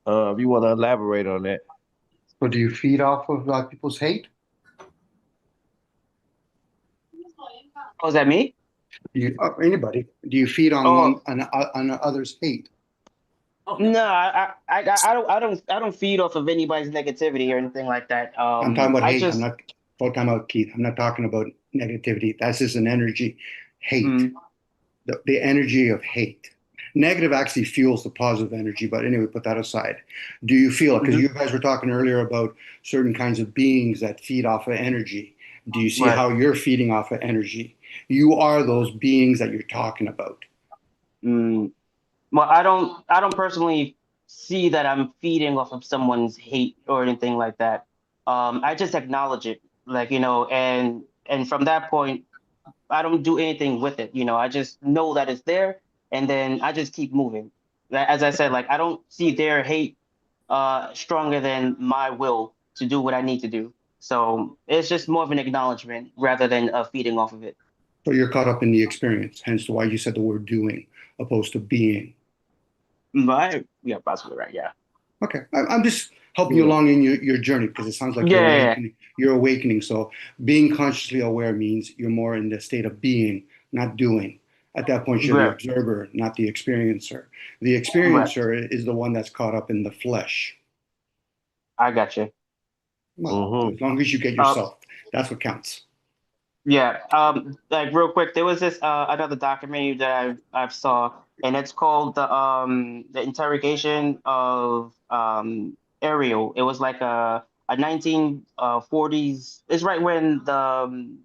If you want to elaborate on that. So do you feed off of people's hate? Was that me? Anybody? Do you feed on Oh, on others' hate? Oh no. no, I don't feed off of anybody's negativity or anything like that. I'm talking about I hate. I'm just, not talking about Keith. I'm not talking about negativity. That's just an energy. Hate. mm, The energy of hate. Negative actually fuels the positive energy, but anyway, put that aside. Do you feel it? Because Hmm. you guys were talking earlier about certain kinds of beings that feed off of energy. Do you see Right. how you're feeding off of energy? You are those beings that you're talking about. Mm. Well, I don't personally see that I'm feeding off of someone's hate or anything like that. I just acknowledge it, like, and from that point, I don't do anything with it. I just know that it's there, and then I just keep moving. As I said, like, I don't see their hate stronger than my will to do what I need to do. So it's just more of an acknowledgement rather than feeding off of it. So you're caught up in the experience, hence why you said the word doing opposed to being. But yeah, possibly right. Yeah. Okay, I'm just helping you Yeah. along in your journey because it sounds like Yeah. you're Yeah. Yeah. awakening. You're awakening. So being consciously aware means you're more in the state of being, not doing. At that point, you're the Right. observer, not the experiencer. The Right. experiencer is the one that's caught up in the flesh. I got you. Well, Mm-hmm. as long as you get Uh, yourself, that's what counts. yeah. Like real quick, there was this another documentary that I've saw, and it's called the interrogation of Ariel. It was like a 1940s. It's right when the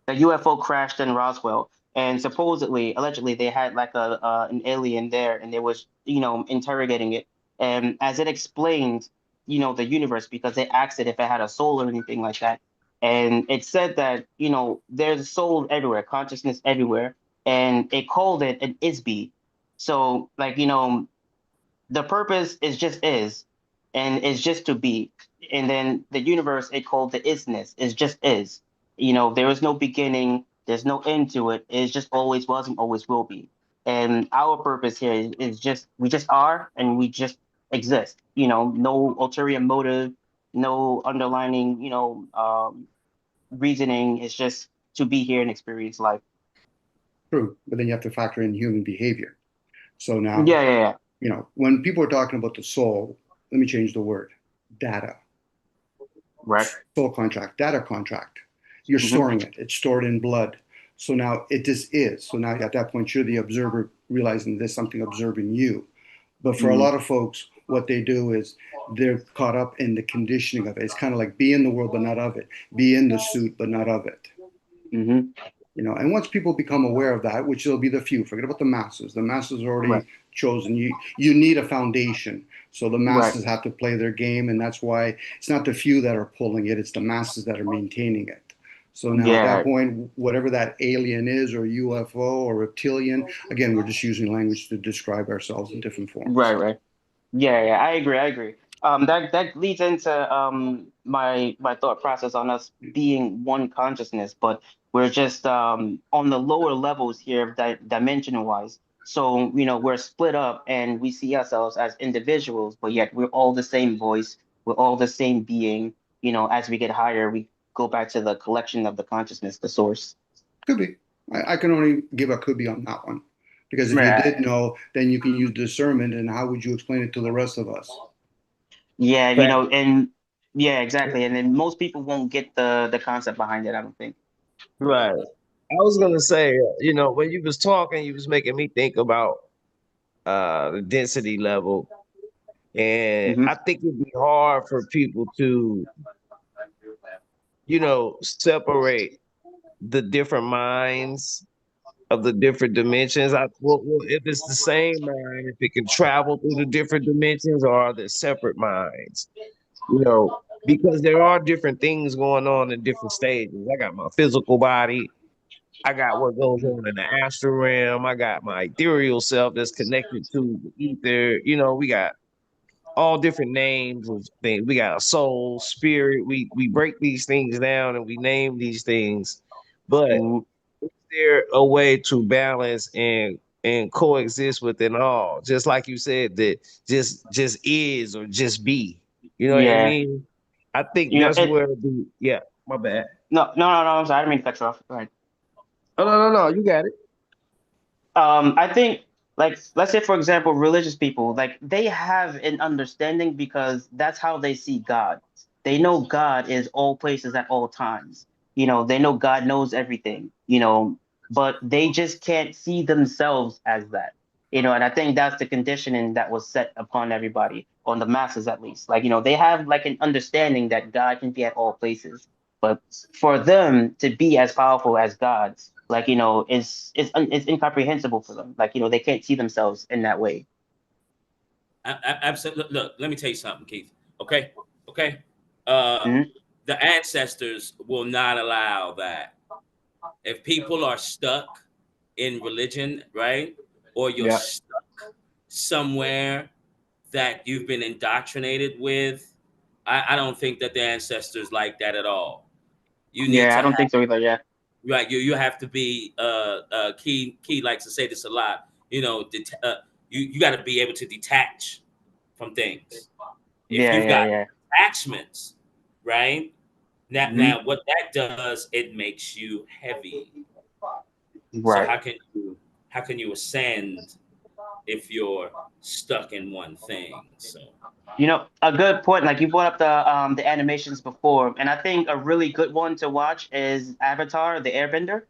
UFO crashed in Roswell, and supposedly, allegedly, they had like a an alien there, and they was interrogating it, and as it explained, the universe because they asked it if it had a soul or anything like that, and it said that there's a soul everywhere, consciousness everywhere, and it called it an isby. So like the purpose is just is, and is just to be, and then the universe it called the isness is just is. There is no beginning, there's no end to it. It's just always was and always will be. And our purpose here is just we just are and we just exist. No ulterior motive, no underlining reasoning. It's just to be here and experience life. True, but then you have to factor in human behavior. So now, Yeah, yeah, yeah. when people are talking about the soul, let me change the word. Data. Right. Soul contract, data contract. You're Hmm. storing it. It's stored in blood. So now it just is. So now at that point, you're the observer realizing there's something observing you. But for a Hmm. lot of folks, what they do is they're caught up in the conditioning of it. It's kind of like be in the world, but not of it. Be in the suit, but not of it. Hmm. And once people become aware of that, which will be the few, forget about the masses. The masses are Right. already chosen. You need a foundation. So the Right. masses have to play their game, and that's why it's not the few that are pulling it, it's the masses that are maintaining it. So now at that Yeah. point, whatever that alien is, or UFO or reptilian, again, we're just using language to describe ourselves in different Right. forms. Right. Yeah, yeah, I agree. I agree. That leads into my thought process on us being one consciousness, but we're just on the lower levels here, dimensional wise. So we're split up, and we see ourselves as individuals, but yet we're all the same voice. We're all the same being. As we get higher, we go back to the collection of the consciousness, the source. Could be. I can only give a could be on that one. Because if you Right. did know, then you can use discernment, and how would you explain it to the rest of us? Yeah, Fact. and yeah, exactly. And then most people won't get the concept behind it, I don't think. Right. I was gonna say, when you was talking, you was making me think about the density level, and Hmm. I think it'd be hard for people to, separate the different minds of the different dimensions. If it's the same mind, if it can travel through the different dimensions, or are there separate minds? Because there are different things going on in different stages. I got my physical body. I got what goes on in the astral realm. I got my ethereal self that's connected to the ether. We got all different names of things. We got a soul, spirit. We break these things down and we name these things. But Hmm. is there a way to balance and coexist within all? Just like you said, that just is or just be. You know what I Yeah. mean? I think that's It where the yeah, my bad. no, no, no, no, I'm sorry, I didn't mean to cut you off. Go ahead. Oh no, you got it. I think, like, let's say for example, religious people, like, they have an understanding because that's how they see God. They know God is all places at all times. They know God knows everything, but they just can't see themselves as that. And I think that's the conditioning that was set upon everybody, on the masses at least. Like, they have like an understanding that God can be at all places, but for them to be as powerful as God, like, it's incomprehensible for them. Like, they can't see themselves in that way. Absolutely. Look, let me tell you something, Keith. Okay, okay. Uh, Mhm. the ancestors will not allow that. If people are stuck in religion, right, or you're Yeah. stuck somewhere that you've been indoctrinated with, I don't think that the ancestors like that at all. You need Yeah, to I don't have think so either. Yeah. right. You have to be Key likes to say this a lot. You got to be able to detach from things. If Yeah, you've yeah, got yeah. attachments, right? Now Mhm. what that does, it makes you heavy. So Right. how can you ascend if you're stuck in one thing? So A good point. Like, you brought up the animations before, and I think a really good one to watch is Avatar: The Airbender.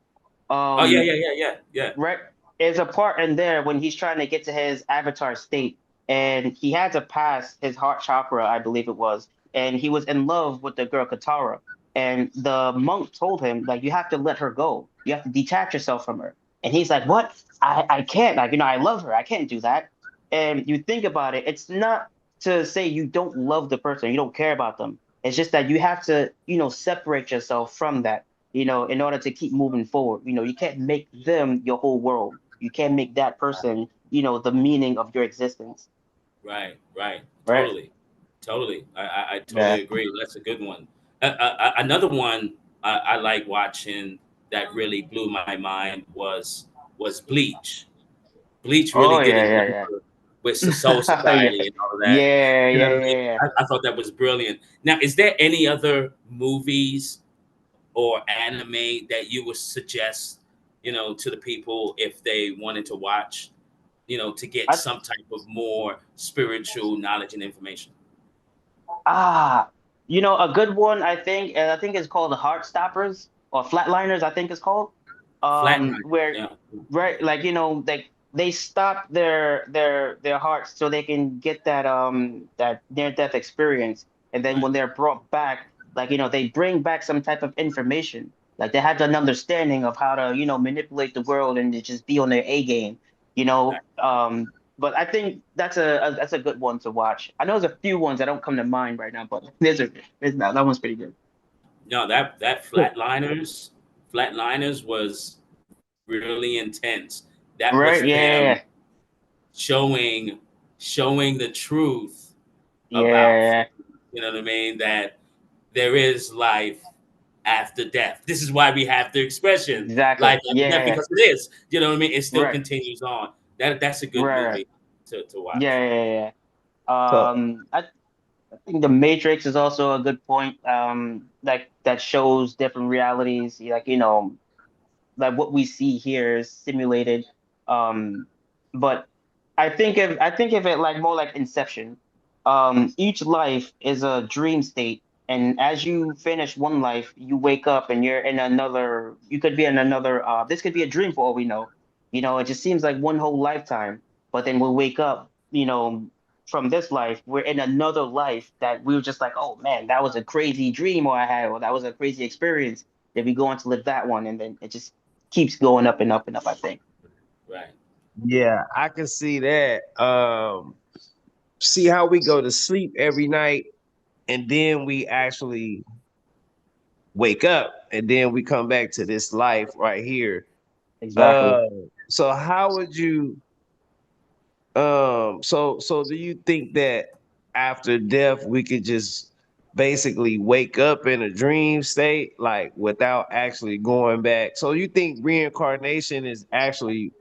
oh yeah, Um, yeah, yeah, yeah, yeah. right, there's a part in there when he's trying to get to his Avatar state, and he had to pass his heart chakra, I believe it was, and he was in love with the girl Katara, and the monk told him, like, you have to let her go. You have to detach yourself from her. And he's like, what? I can't. Like, I love her. I can't do that. And you think about it, it's not to say you don't love the person, you don't care about them. It's just that you have to, separate yourself from that, in order to keep moving forward. You can't make them your whole world. You can't make that person, the meaning of your existence. Right, right. Right. Totally, totally. I Yeah. totally agree. That's a good one. Another one I like watching that really blew my mind was Bleach. Bleach really Oh did yeah, it yeah, with Soul yeah. Yeah. Society and all of that. Yeah, You know yeah, what I mean? yeah, I thought that was brilliant. Now, is there any other movies or anime that you would suggest, to the people if they wanted to watch, to get yeah. some type of more spiritual knowledge and information? Ah, a good one, I think it's called the Heart Stoppers or Flatliners, I think it's called. Flatline. Where, Yeah. right, like, like, they stop their hearts so they can get that near death experience, and then Right. when they're brought back, like, they bring back some type of information. Like, they have an understanding of how to, manipulate the world and to just be on their A game. You Right. know, um, but I think that's a good one to watch. I know there's a few ones that don't come to mind right now, but there's that one's pretty good. No, that flatliners was really intense. That was Right? them Yeah, showing showing the truth about yeah, things. You know what I mean? That there is life after death. This is why we have the expression exactly. life after death, Yeah, because it is. You know what I mean? It still right, continues on. That's a good right, right. movie to watch. Yeah, yeah, yeah. So I think the Matrix is also a good point. Like, that shows different realities. Like, like what we see here is simulated. Um, but I think of it like more like Inception. Each life is a dream state, and as you finish one life, you wake up and you're in another. You could be in another. This could be a dream for all we know. It just seems like one whole lifetime. But then we'll wake up. From this life, we're in another life that we were just like, oh man, that was a crazy dream or I had, or that was a crazy experience. Then we go on to live that one, and then it just keeps going up and up and up, I think. Right. yeah, I can see that. See how we go to sleep every night, and then we actually wake up, and then we come back to this life right here. Exactly. Uh, so how would you? So do you think that after death we could just basically wake up in a dream state, like without actually going back? So you think reincarnation is actually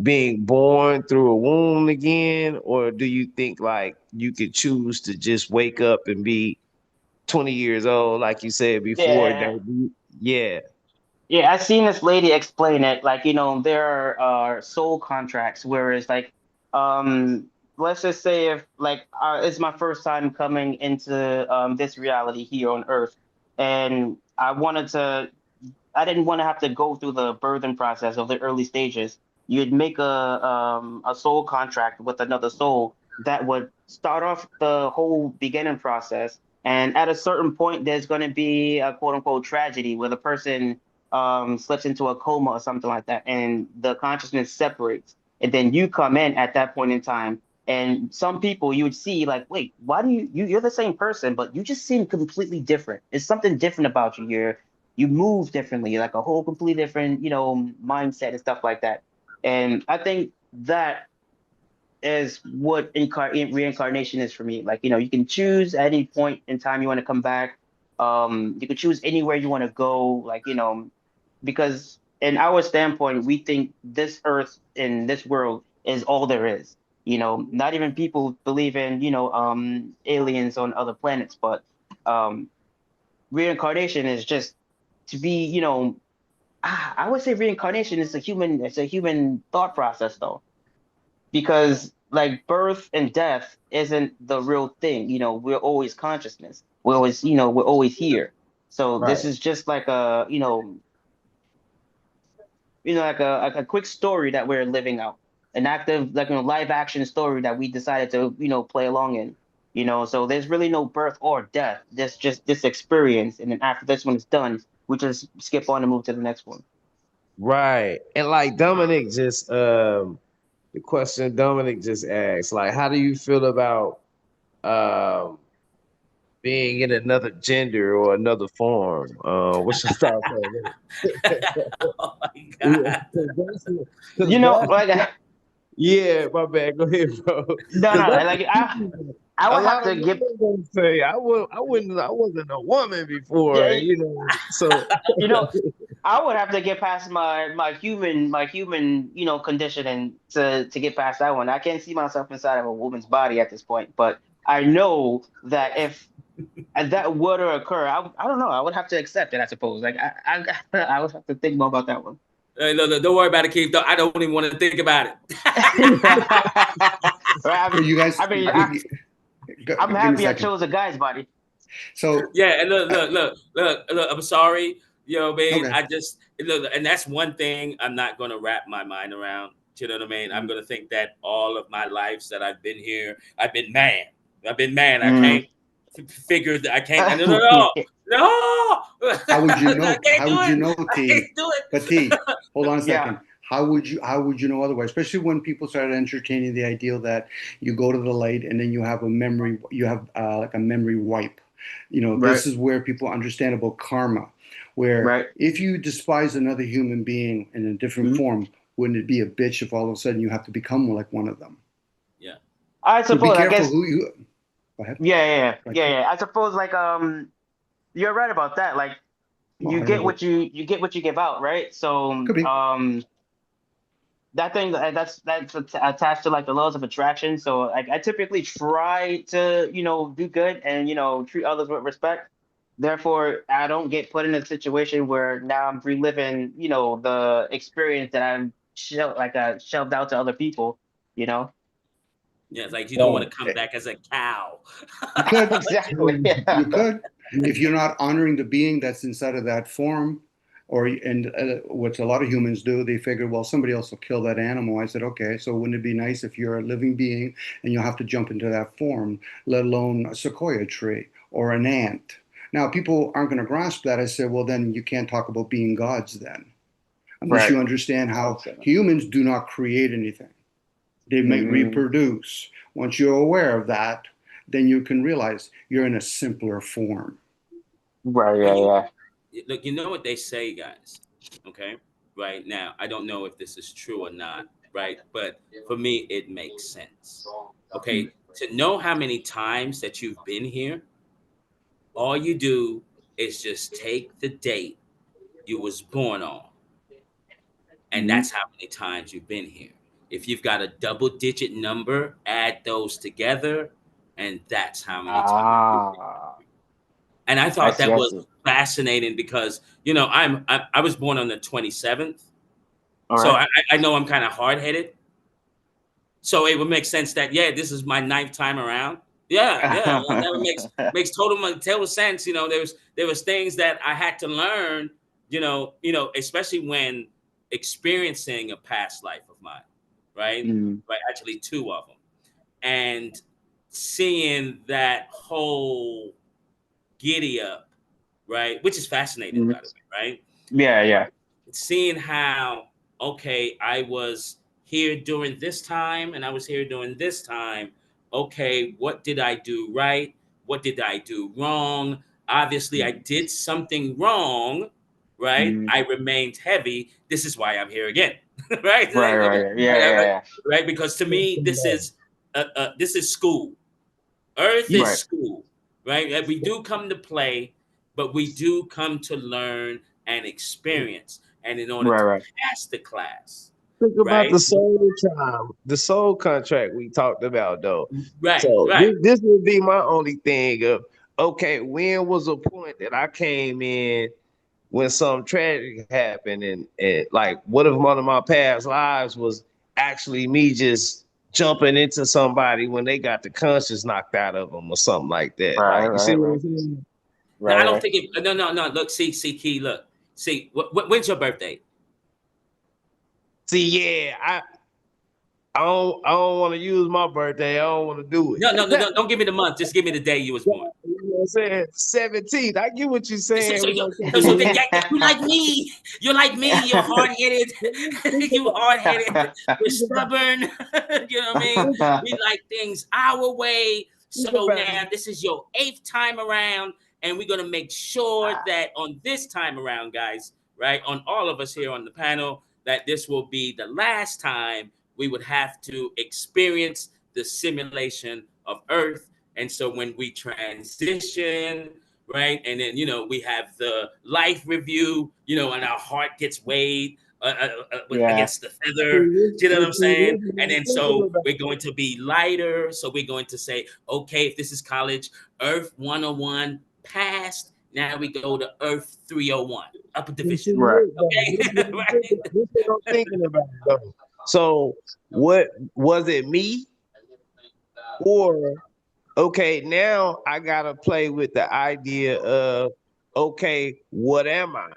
being born through a womb again, or do you think like you could choose to just wake up and be 20 years old, like you said before? Yeah. That yeah, Yeah, I've seen this lady explain it. Like, there are soul contracts, whereas, like, um, let's just say if, like, it's my first time coming into this reality here on Earth, and I didn't want to have to go through the birthing process of the early stages. you'd make a soul contract with another soul that would start off the whole beginning process. And at a certain point, there's going to be a quote unquote tragedy where the person slips into a coma or something like that, and the consciousness separates. And then you come in at that point in time. And some people you would see like, wait, why do you're the same person, but you just seem completely different. It's something different about you. You move differently, like a whole completely different, mindset and stuff like that. And I think that is what reincarnation is for me. Like, you can choose at any point in time you want to come back. You can choose anywhere you want to go, like, because in our standpoint, we think this earth and this world is all there is. Not even people believe in, aliens on other planets, but um, reincarnation is just to be, I would say reincarnation is it's a human thought process though, because like birth and death isn't the real thing. We're always consciousness. We're always here. So Right. this is just like a, like a quick story that we're living out, an active, like a live action story that we decided to, play along in. So there's really no birth or death. There's just this experience, and then after this one is done, we just skip on and move to the next one. Right. And like Dominic just the question Dominic just asked, like, how do you feel about um being in another gender or another form? What's your thoughts on Oh my that? God. Because Like yeah, my bad. Go ahead, bro. no, Because no, that's like I a would have lot of to give. women gonna say I wasn't a woman before, Yeah, so you know, I would have to get past my human conditioning to get past that one. I can't see myself inside of a woman's body at this point, but I know that if that were to occur, I don't know. I would have to accept it, I suppose. Like I would have to think more about that one. No, don't worry about it, Keith. I don't even want to think about it. Right, So you guys, I mean, I'm give me a happy I second. chose a guy's body. So, Yeah, and look. I'm sorry. You know what I mean? okay. I just look, and that's one thing I'm not gonna wrap my mind around. You know what I mean? I'm gonna think that all of my lives that I've been here, I've been man. I've been man. I Mm. can't figure that. I can't. No. How would you I know? can't How do would you it. know, I can't T? do But it. T, hold on a Yeah. second. How would you know otherwise? Especially when people started entertaining the idea that you go to the light and then you have a memory, you have like a memory wipe. Right. This is where people understand about karma, where Right. if you despise another human being in a different Mhm. form, wouldn't it be a bitch if all of a sudden you have to become like one of them? Yeah. I So be suppose. I careful guess. who you. Go ahead. Yeah. Yeah. Yeah. Right. Yeah. Yeah. I suppose. Like you're right about that. Like Well, you I don't get know. what you get what you give out, right? So Could be. that thing that's attached to like the laws of attraction. So like I typically try to do good and treat others with respect. Therefore, I don't get put in a situation where now I'm reliving the experience that I'm shelved out to other people. You know Yeah. It's like you don't want right. to come back as a cow. You could. exactly. You could, if you're not honoring the being that's inside of that form, what a lot of humans do, they figure, well, somebody else will kill that animal. I said, okay, so wouldn't it be nice if you're a living being and you'll have to jump into that form, let alone a sequoia tree or an ant? Now, people aren't going to grasp that. I said, well, then you can't talk about being gods then, unless Right. you understand how humans do not create anything. They may Mm, reproduce. Once you're aware of that, then you can realize you're in a simpler form. right. Well, Yeah. Yeah. look, you know what they say, guys. Okay, right now, I don't know if this is true or not, right? But for me, it makes sense. Okay, to know how many times that you've been here, all you do is just take the date you was born on, and Mhm. that's how many times you've been here. If you've got a double digit number, add those together, and that's how many times. Ah, And I I thought see. that I was see. fascinating because I was born on the 27th, All so right. I know I'm kind of hard headed. So it would make sense that yeah, this is my ninth time around. Yeah, that would makes total sense. There was things that I had to learn. Especially when experiencing a past life of mine, right? Mm. Right, actually two of them, and seeing that whole giddy up, right, which is fascinating, by Mm. the way, right? Yeah, yeah. Seeing how, okay, I was here during this time and I was here during this time. Okay, what did I do right? What did I do wrong? Obviously, I did something wrong, right? Mm. I remained heavy. This is why I'm here again, right? Right, right. Yeah, yeah, yeah. Right? Because to me, this is school. Earth is Right. school, right? That we do come to play, but we do come to learn and experience. And in order Right, to right. pass the class, Think about right? the soul time, the soul contract we talked about though. Right, So right. this would be my only thing of okay, when was a point that I came in when some tragic happened and like what if one of my past lives was actually me just jumping into somebody when they got the conscience knocked out of them or something like that. Right, Like you see right, what right. I'm saying? Now, I Right, don't right. think it. No, no, no. Look, see, Key. Look, see. When's your birthday? See, yeah, I don't want to use my birthday. I don't want to do No, no, no, it. no. Don't give me the month. Just give me the day you was You born. know what I'm saying? 17th. I get what you're saying. We're gonna keep You like me. You're like me. You're hard headed. You hard headed. You're think about stubborn. You know what I mean? We like things our way. think So about now this is your eighth time around, and we're gonna make sure that on this time around, guys, right? On all of us here on the panel, that this will be the last time we would have to experience the simulation of Earth. And so when we transition, right, and then we have the life review, and our heart gets weighed Yeah. against the feather. See, Do you know what and I'm see, saying? this is what And I'm then thinking so about. we're going to be lighter. So we're going to say, okay, if this is college, Earth 101 passed. Now we go to Earth 301, upper And see, division. Right. look, though, Okay, right? this is what I'm thinking about, though. So, what was it me or okay? Now I gotta play with the idea of okay, what am I?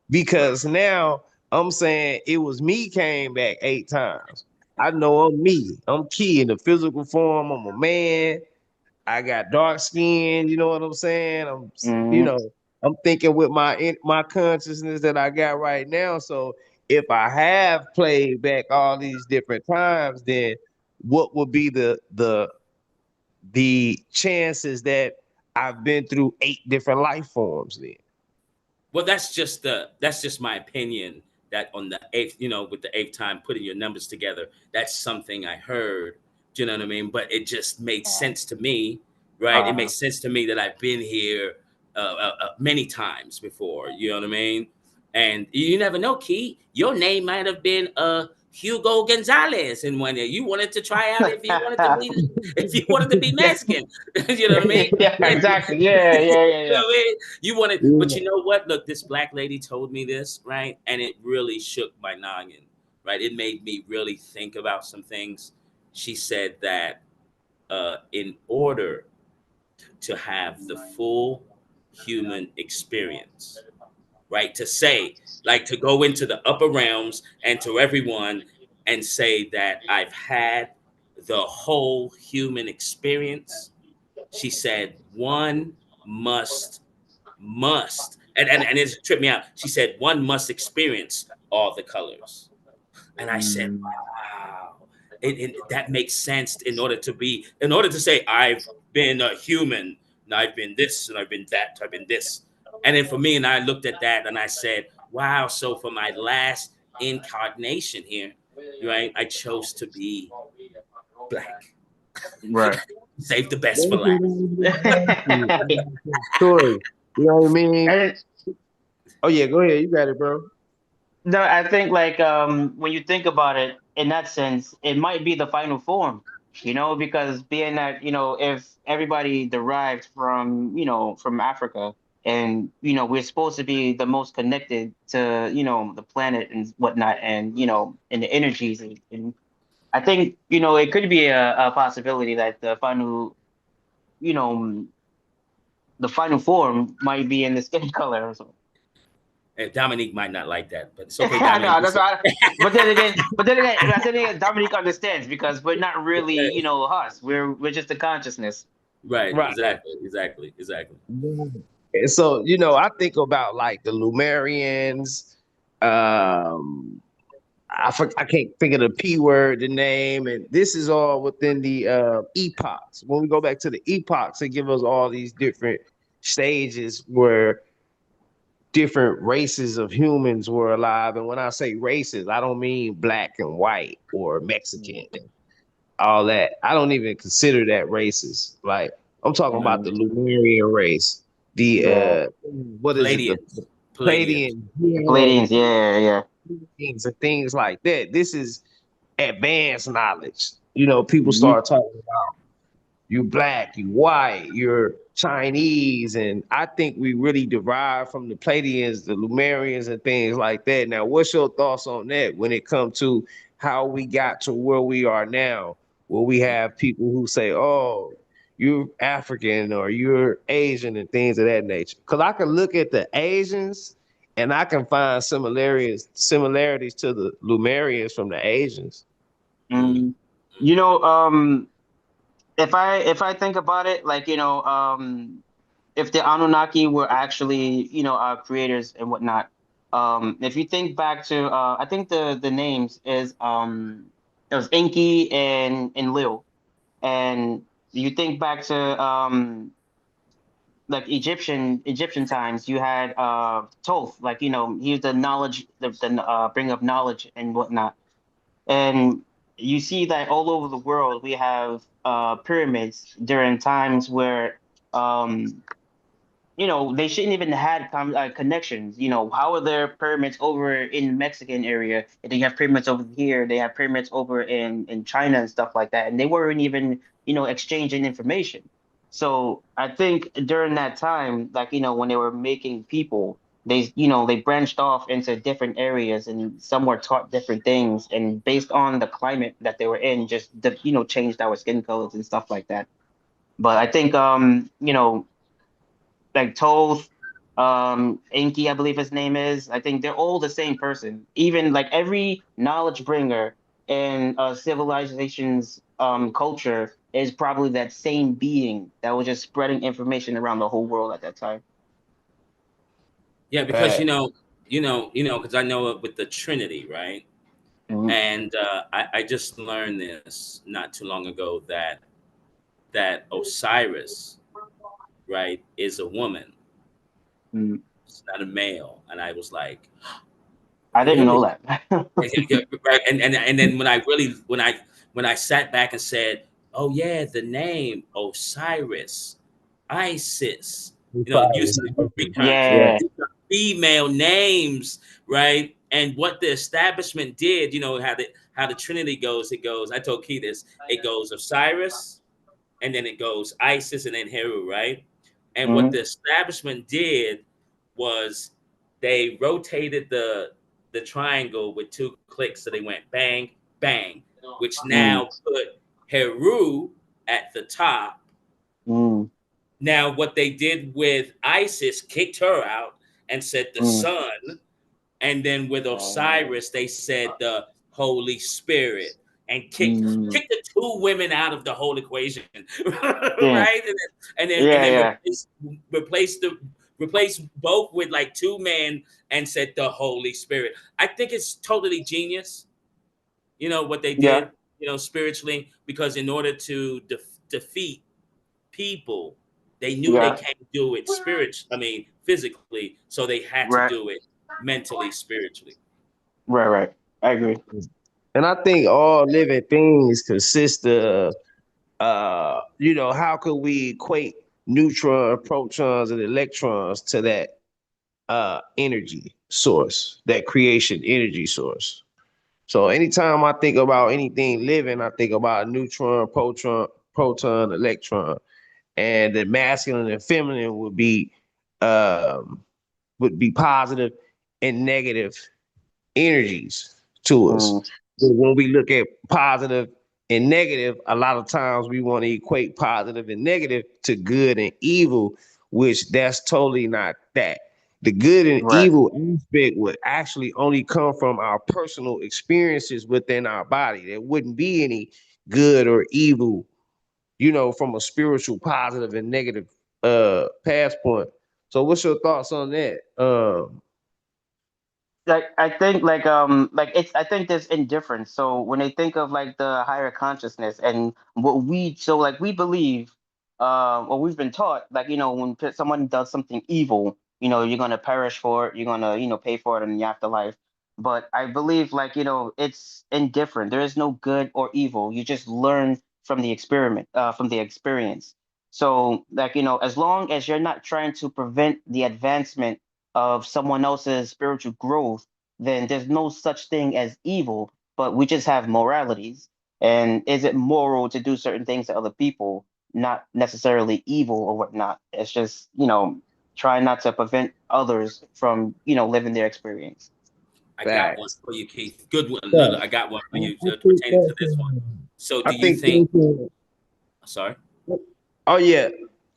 Because now I'm saying it was me came back 8 times. I know I'm me. I'm Key in the physical form. I'm a man. I got dark skin. You know what I'm saying? Hmm. I'm thinking with my consciousness that I got right now. So if I have played back all these different times, then what would be the chances that I've been through 8 different life forms then? Well, that's just my opinion. That on the eighth, with the eighth time putting your numbers together, that's something I heard. Do you know what I mean? But it just made sense to me, right? It Uh, makes sense to me that I've been here many times before. You know what I mean? And you never know, Key. Your name might have been Hugo Gonzalez in one year. You wanted to try out if you wanted to be Mexican. You know what I mean? yeah, exactly. Yeah, yeah, yeah, You know yeah. what I mean? You wanted, but Yeah. you know what? Look, this black lady told me this, right? And it really shook my noggin, right? It made me really think about some things. She said that in order to have the full human experience, right? To say, like, to go into the upper realms and to everyone and say that I've had the whole human experience, she said, one must and it tripped me out. She said one must experience all the colors, and I said, Mm. wow, that makes sense. In order to say I've been a human, and I've been this, and I've been that, I've been this, and then for me, and I looked at that, and I said, wow. So for my last incarnation here, right, I chose to be black. Right. Save the best for That's what I last. was gonna ask you about your story. You know what I mean? And Oh yeah, go ahead. You got it, bro. no, I think like when you think about it in that sense, it might be the final form, because being that, if everybody derived from, from Africa and, we're supposed to be the most connected to, the planet and whatnot and, and the energies and I think, it could be a possibility that you know, the final form might be in the skin color or something. And Dominique might not like that, but it's okay, I Dominique. know that's why. But then again, Dominique understands because we're not really, us. We're just a consciousness. Right, Right. exactly. And so, I think about like the Lumerians. I can't think of the P word, the name, and this is all within the epochs. When we go back to the epochs, they give us all these different stages where different races of humans were alive. And when I say races, I don't mean black and white or Mexican and all that. I don't even consider that races. Like I'm talking about the Mm, Lumerian race, the yeah, what is it, the Palladians. Palladians. Palladian, the Palladians. Yeah, yeah. things and things like that. This is advanced knowledge. People Mm-hmm. start talking about you black, you white, you're Chinese, and I think we really derive from the Palladians, the Lumerians, and things like that. Now, what's your thoughts on that when it comes to how we got to where we are now, where we have people who say, "Oh, you're African or you're Asian," and things of that nature? Because I can look at the Asians and I can find similarities to the Lumerians from the Asians. Mm, Mm. You know, if I think about it, like if the Anunnaki were actually our creators and whatnot, if you think back to I think the names is it was Enki and Lil, and you think back to like Egyptian times, you had Thoth, like he was the knowledge, the bring of knowledge and whatnot, and you see that all over the world we have pyramids during times where um they shouldn't even had connections. How are there pyramids over in the Mexican area? And they have pyramids over here. They have pyramids over in China and stuff like that. And they weren't even, exchanging information. So I think during that time, like, when they were making people, they branched off into different areas and some were taught different things. And based on the climate that they were in, just, changed our skin colors and stuff like that. But I think, like Toth, Enki, I believe his name is. I think they're all the same person. Even like every knowledge bringer in civilization's culture is probably that same being that was just spreading information around the whole world at that time. Yeah, because Right. because I know it with the Trinity, right? Mhm. And I just learned this not too long ago that Osiris, right, is a woman. Mm. It's not a male. And I was like, I didn't know really? that. Yeah, right. And then when I sat back and said, oh yeah, the name Osiris, Isis, using the Greek terms, Yeah. Yeah. these are female names, right? And what the establishment did, how the Trinity goes, it goes. I told Key this. It goes Osiris, and then it goes Isis, and then Heru, right? And what Hmm. the establishment did was they rotated the triangle with two clicks, so they went bang, bang, which Mm. now put Heru at the top. Mm. Now, what they did with Isis, kicked her out and said the Mm. sun, and then with Osiris, they said the Holy Spirit, and kicked Mm. kicked the two women out of the whole equation, Yeah. right? And then Yeah. replaced both with like two men and said the Holy Spirit. I think it's totally genius, what they Yeah. did, spiritually, because in order to defeat people, they knew they Yeah. can't do it spiritually. I mean, physically, so they had to Right. do it mentally, spiritually. Right. Right. I agree. And I think all living things consist of how could we equate neutron, protons, and electrons to that energy source, that creation energy source. So anytime I think about anything living, I think about a neutron, proton, electron, and the masculine and feminine um, would be positive and negative energies to us. Mm. But when we look at positive and negative, a lot of times we want to equate positive and negative to good and evil, which that's totally not that. The good and Right. evil aspect would actually only come from our personal experiences within our body. There wouldn't be any good or evil, from a spiritual positive and negative pass point. So what's your thoughts on that? Like I think like it's I think there's indifference. So when they think of like the higher consciousness and what we so like we believe or we've been taught like when someone does something evil, you're gonna perish for it, you're gonna pay for it in the afterlife. But I believe like it's indifferent. There is no good or evil. You just learn from the experiment from the experience. So like as long as you're not trying to prevent the advancement of someone else's spiritual growth, then there's no such thing as evil, but we just have moralities. And is it moral to do certain things to other people? Not necessarily evil or whatnot. It's just, try not to prevent others from, living their experience. I got one Facts. for you, Keith. Good one. Yeah. Look, I got one for you I think pertaining to that's, this one. So, I do you think think? that's, Sorry. oh yeah.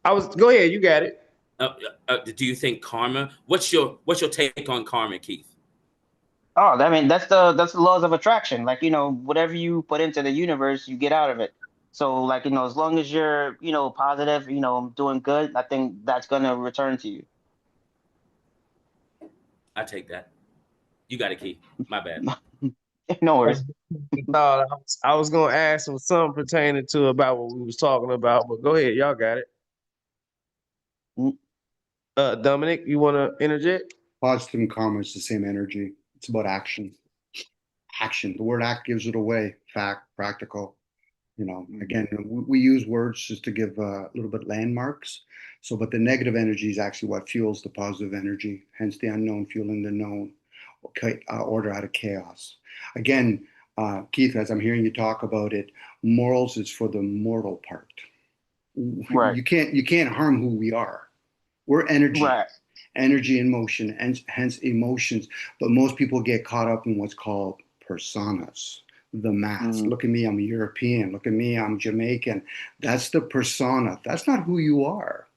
Go ahead, you got it. Do you think karma? What's your take on karma, Keith? Oh, I mean, that's the laws of attraction. Like, whatever you put into the universe, you get out of it. So, like, as long as you're, positive, doing good, I think that's gonna return to you. I take that. You got it, Keith. My bad. No worries. Thought I was gonna ask him something pertaining to about what we was talking about, but go ahead, y'all got it. Mm. Dominic, you wanna interject? Positive and karma is the same energy. It's about action. Action. The word act gives it away. Fact, practical. Again, we use words just to give a little bit landmarks. So, but the negative energy is actually what fuels the positive energy, hence the unknown fueling the known, okay, order out of chaos. Again, Keith, as I'm hearing you talk about it, morals is for the mortal part. Right. You can't harm who we are. We're energy, Right. energy in motion, and hence emotions. But most people get caught up in what's called personas, the mask. Mm, Look at me, I'm European. Look at me, I'm Jamaican. That's the persona. That's not who you are.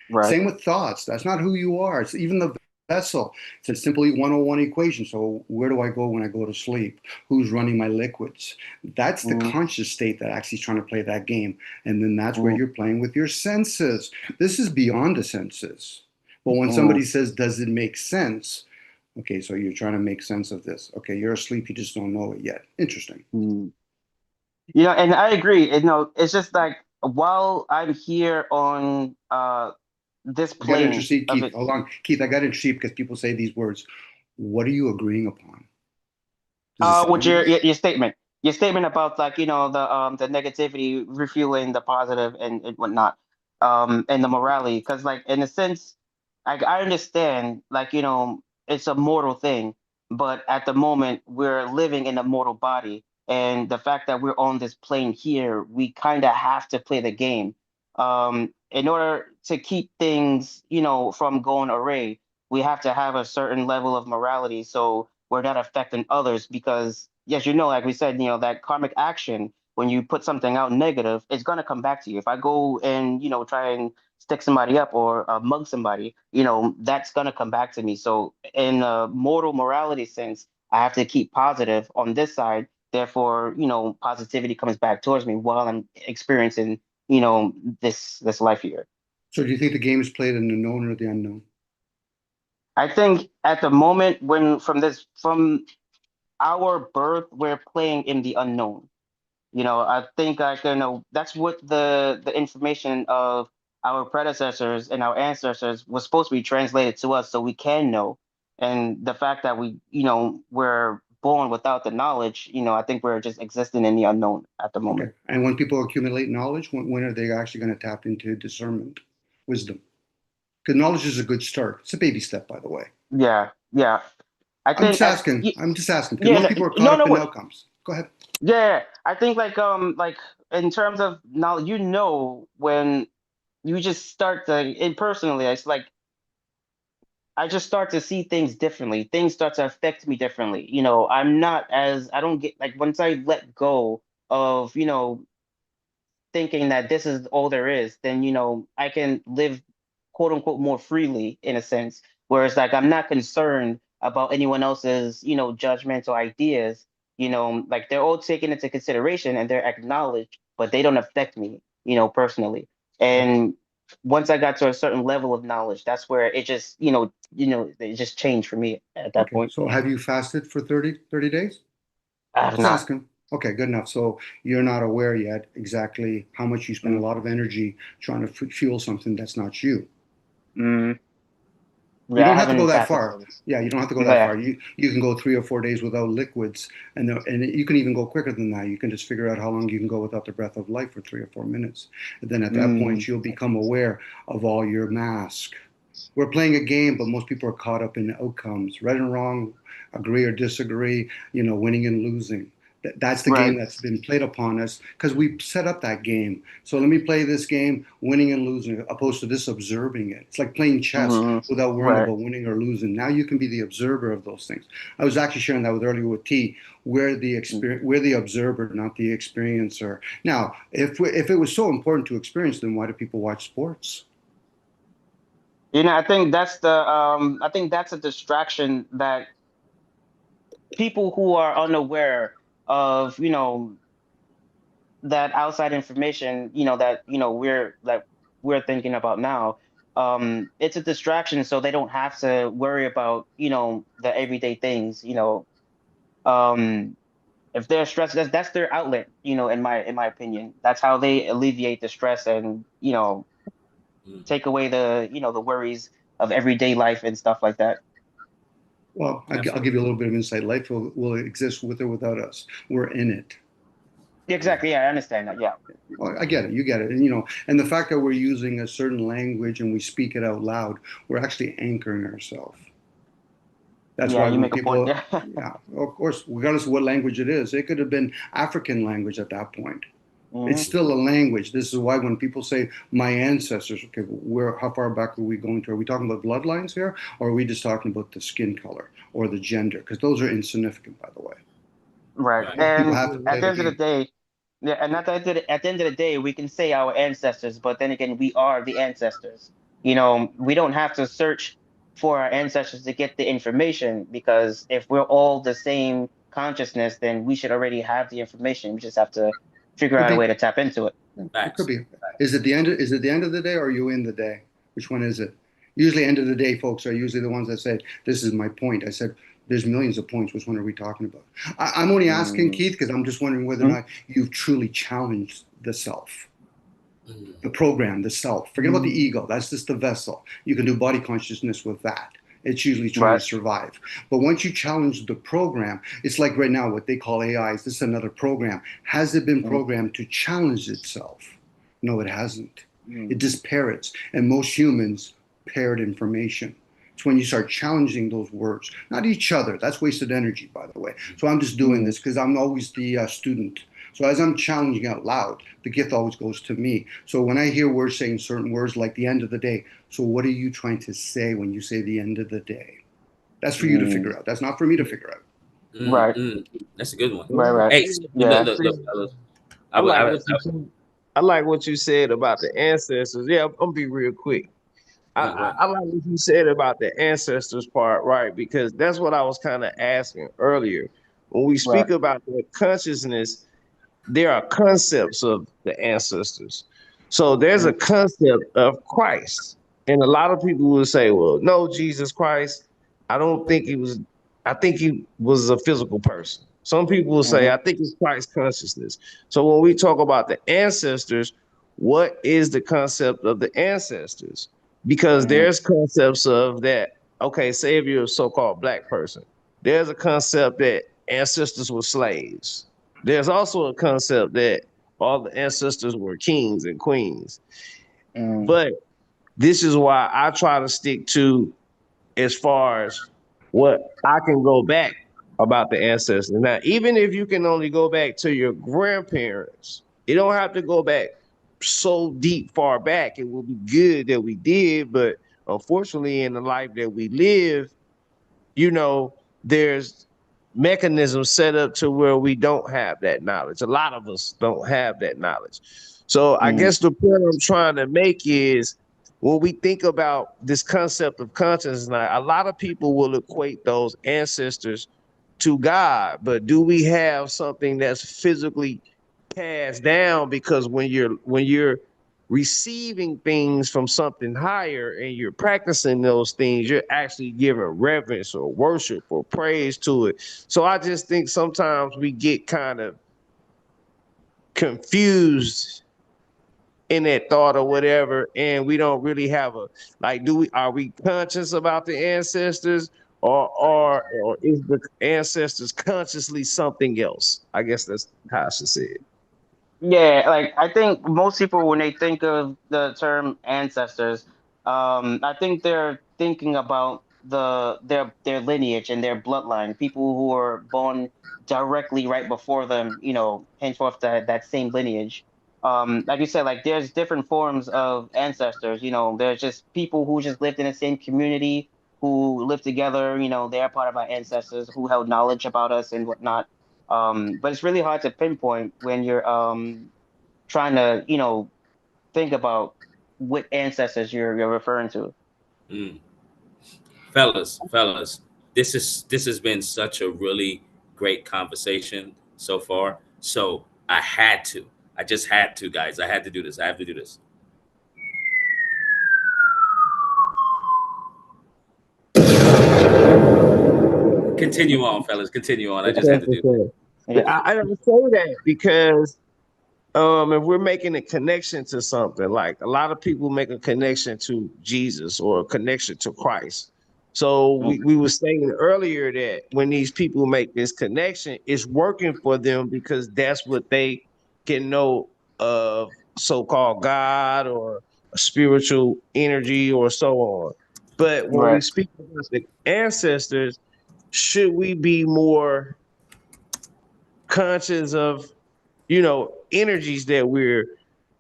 right. Same with thoughts. That's not who you are. It's even the vessel. It's a simply 101 equation. So where do I go when I go to sleep? Who's running my liquids? That's the Mm, conscious state that actually is trying to play that game. And then that's where mm, you're playing with your senses. This is beyond the senses. But when mm, somebody says, does it make sense? Okay, so you're trying to make sense of this. Okay, you're asleep, you just don't know it yet. Interesting. mm. And I agree. It's just like while I'm here on this I got to plane intercede, of Keith. it. Hold on. Keith, I got to intercede because people say these words. What are you agreeing upon? Does it With sound nice? your statement about like the negativity refueling the positive and whatnot, and the morality, because like in a sense, like I understand like it's a mortal thing, but at the moment we're living in a mortal body, and the fact that we're on this plane here, we kind of have to play the game, in order to keep things from going awry. We have to have a certain level of morality, so we're not affecting others because yes, like we said, that karmic action, when you put something out negative, it's gonna come back to you. If I go and try and stick somebody up or mug somebody, that's gonna come back to me. So in a moral morality sense, I have to keep positive on this side. Therefore, positivity comes back towards me while I'm experiencing, this life here. So do you think the game is played in the known or the unknown? I think at the moment when from our birth, we're playing in the unknown. I think like that's what the information of our predecessors and our ancestors was supposed to be translated to us so we can know. And the fact that we're born without the knowledge, I think we're just existing in the unknown at the Okay. moment. And when people accumulate knowledge, when are they actually going to tap into discernment, wisdom? Because knowledge is a good start. It's a baby step, by the way. Yeah, yeah. I I'm think just asking. I'm just asking because yeah, most people are caught no, up no, in what? outcomes. Go ahead. Yeah, I think like in terms of now, when you just start to, and personally, it's like I just start to see things differently. Things start to affect me differently. I don't get like once I let go of, thinking that this is all there is, then, I can live quote unquote more freely in a sense Whereas like I'm not concerned about anyone else's, judgments or ideas. Like they're all taken into consideration and they're acknowledged, but they don't affect me, personally. And once I got to a certain level of knowledge, that's where it just, it just changed for me at that Okay. point. So have you fasted for 30 days? I have Just not. asking. Okay, good enough. So you're not aware yet exactly how much you spend a Mm, lot of energy trying to fuel something that's not you. mm, You yeah, I don't have to go haven't that fasted far. for this. Yeah, you don't have to go that Yeah. far. You can go 3 or 4 days without liquids, and you can even go quicker than that. You can just figure out how long you can go without the breath of life for 3 or 4 minutes, and then at that Mm, point you'll become aware of all your mask. We're playing a game, but most people are caught up in outcomes, right and wrong, agree or disagree, winning and losing. That's the game right. that's been played upon us because we set up that game. So let me play this game, winning and losing, opposed to this observing it. It's like playing chess Hmm. without worrying Right. about winning or losing. Now you can be the observer of those things. I was actually sharing that with earlier with T. We're the observer, not the experiencer. Now, if it was so important to experience, then why do people watch sports? I think that's a distraction that people who are unaware of, that outside information, we're thinking about now. It's a distraction so they don't have to worry about, the everyday things, um if they're stressed, that's their outlet, in my opinion. That's how they alleviate the stress and, Mhm. take away the worries of everyday life and stuff like that. Well, I'll give you a Absolutely. little bit of insight. Life will exist with or without us. We're in it. Yeah, Mm. exactly. Yeah, I understand that. Yeah. Well, I get it. You get it. And the fact that we're using a certain language and we speak it out loud, we're actually anchoring ourselves. That's Yeah, why you when make a point people, there. yeah, of course, regardless of what language it is, it could have been African language at that point. It's Hmm. still a language. This is why when people say my ancestors, okay, how far back are we going to? Are we talking about bloodlines here, or are we just talking about the skin color or the gender? Because those are insignificant, by the way. Right. Right. Most people And have to at play the the end of the game. day, yeah, and at the end of the day, we can say our ancestors, but then again, we are the ancestors. We don't have to search for our ancestors to get the information because if we're all the same consciousness, then we should already have the information. We just have to figure Could out a way be. to tap into it. Yeah, it could Facts. be. Is it the end of the day or are you in the day? Which one is it? Usually end of the day folks are usually the ones that say, this is my point. I said, there's millions of points. Which one are we talking about? I'm only asking Mm-hmm. Keith because I'm just wondering whether or not you've truly challenged the self, Mm. the program, the self. Forget about the ego. That's just the vessel. You can do body consciousness with that. It's usually trying to Right. survive. But once you challenge the program, it's like right now what they call AIs. This is another program. Has it been programmed to challenge itself? No, it hasn't. It Mm-hmm. just parrots. And most humans parrot information. It's when you start challenging those words, not each other. That's wasted energy, by the way. So I'm just doing this because I'm always the student. So as I'm challenging out loud, the gift always goes to me. So when I hear words saying certain words like the end of the day, so what are you trying to say when you say the end of the day? That's for you to Mm-hmm. figure out. That's not for me to figure out. Mm, Right. mm. That's a good one. Right. Right. Hey, so, Yeah. look, fellas. I like what you said. I like what you said about the ancestors. Yeah, I'm gonna be real quick. I, No, go I, ahead. I like what you said about the ancestors part, right? Because that's what I was kind of asking earlier. When we Right. speak about the consciousness, there are concepts of the ancestors. So there's a concept of Christ. And a lot of people will say, well, no, Jesus Christ, I don't think he was, I think he was a physical person. Some people will say, Mm-hmm. I think it's Christ consciousness. So when we talk about the ancestors, what is the concept of the ancestors? Because Mm-hmm. there's concepts of that, okay, say if you're a so-called black person, there's a concept that ancestors were slaves. There's also a concept that all the ancestors were kings and queens. Mm-hmm. But this is why I try to stick to as far as what I can go back about the ancestors. Now, even if you can only go back to your grandparents, you don't have to go back so deep far back. It will be good that we did, but unfortunately, in the life that we live, there's mechanisms set up to where we don't have that knowledge. A lot of us don't have that knowledge. So I guess the point I'm trying to make is when we think about this concept of consciousness, now, a lot of people will equate those ancestors to God, but do we have something that's physically passed down? Because when you're receiving things from something higher and you're practicing those things, you're actually giving reverence or worship or praise to it. So I just think sometimes we get kind of confused in that thought or whatever, and we don't really have a like. Do we are we conscious about the ancestors, or is the ancestors consciously something else? I guess that's how I should say it. Yeah, like I think most people when they think of the term ancestors, I think they're thinking about their lineage and their bloodline, people who were born directly right before them, henceforth that same lineage. Like you said, like there's different forms of ancestors. There's just people who just lived in the same community, who lived together. They're part of our ancestors who held knowledge about us and whatnot. But it's really hard to pinpoint when you're trying to, think about what ancestors you're referring to. Mm. Fellas, this has been such a really great conversation so far. So I just had to, guys. I had to do this. I have to do this. Continue on, fellas. Continue on. I just had Okay, to do. okay. Yeah. I don't say that because if we're making a connection to something, like a lot of people make a connection to Jesus or a connection to Christ. So Mm. we were saying earlier that when these people make this connection, it's working for them because that's what they can know of so-called God or a spiritual energy or so on. But when we Right. speak about the ancestors, should we be more conscious of energies that we're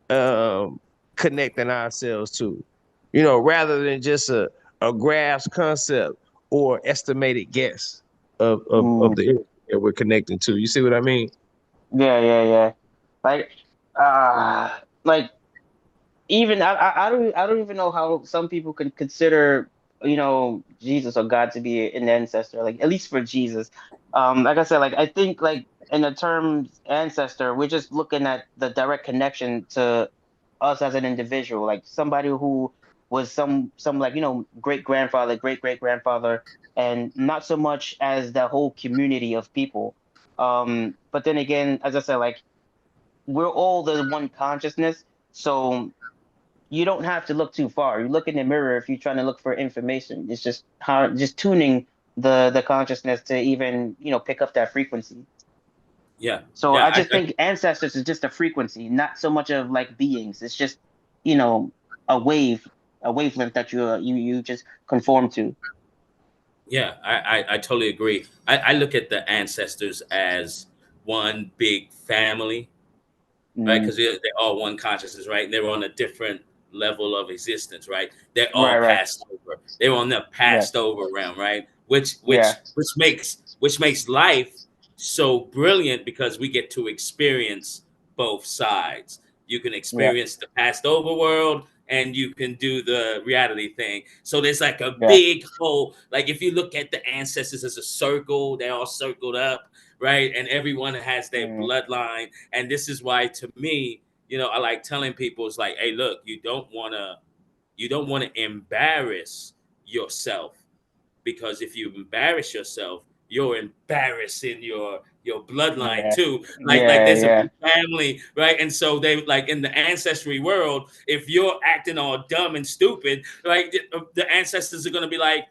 um connecting ourselves to, rather than just a grasp concept or estimated guess of Mm. the energy that we're connecting to. You see what I mean? Yeah, yeah, yeah. Like, like even I don't even know how some people could consider Jesus or God to be an ancestor, like at least for Jesus. Like I said, like I think like in the term ancestor, we're just looking at the direct connection to us as an individual, like somebody who was some like great grandfather, great grandfather, and not so much as the whole community of people. But then again, as I said, like we're all the one consciousness, so you don't have to look too far. You look in the mirror if you're trying to look for information. It's just tuning the consciousness to even pick up that frequency. Yeah, So yeah. I just think ancestors is just a frequency, not so much of like beings. It's just you know a wave, a wavelength that you just conform to. Yeah, I totally agree. I look at the ancestors as one big family, right? Mm, Because they're all one consciousness, right? And they're on a different level of existence, right? They're all right, right, passed over. They're on the yeah, passed over realm, right? Which yeah, which which makes life so brilliant because we get to experience both sides. You can yeah, experience the passed over world and you can do the reality thing. So there's like a yeah, big whole, like if you look at the ancestors as a circle, they're all circled up, right? And everyone has their mm, bloodline, and this is why to me, I like telling people, it's like, hey, look, you don't want to embarrass yourself, because if you embarrass yourself, you're embarrassing your bloodline yeah, too. Like yeah, there's a yeah, big family, right? And so they, like in the ancestry world, if you're acting all dumb and stupid, right, the ancestors are gonna be like,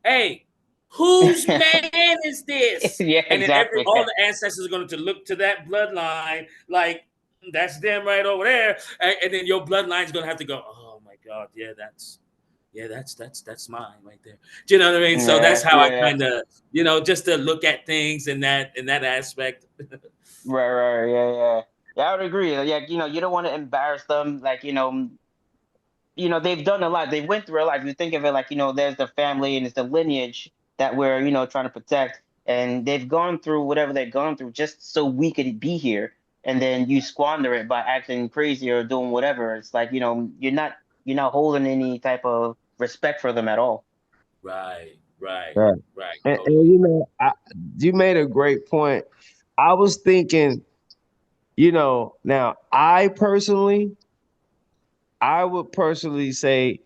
hey, whose man is this? yeah, And then exactly. all the ancestors are going to look to that bloodline like, that's them right over there, and then your bloodline's going to have to go, oh my god, that's mine right there. Do you know what I mean? So that's Yeah, how I yeah. kind of, just to look at things in that aspect. Right, right, yeah, yeah. Yeah, I would agree. Yeah, you don't want to embarrass them. Like, they've done a lot. They went through a lot. If you think of it like, there's the family and it's the lineage that we're, trying to protect. And they've gone through whatever they've gone through just so we could be here. And then you squander it by acting crazy or doing whatever. It's like, you're not you're not holding any type of respect for them at all. Right, right, Right. right. And Totally. you made a great point. I was thinking, now I would personally say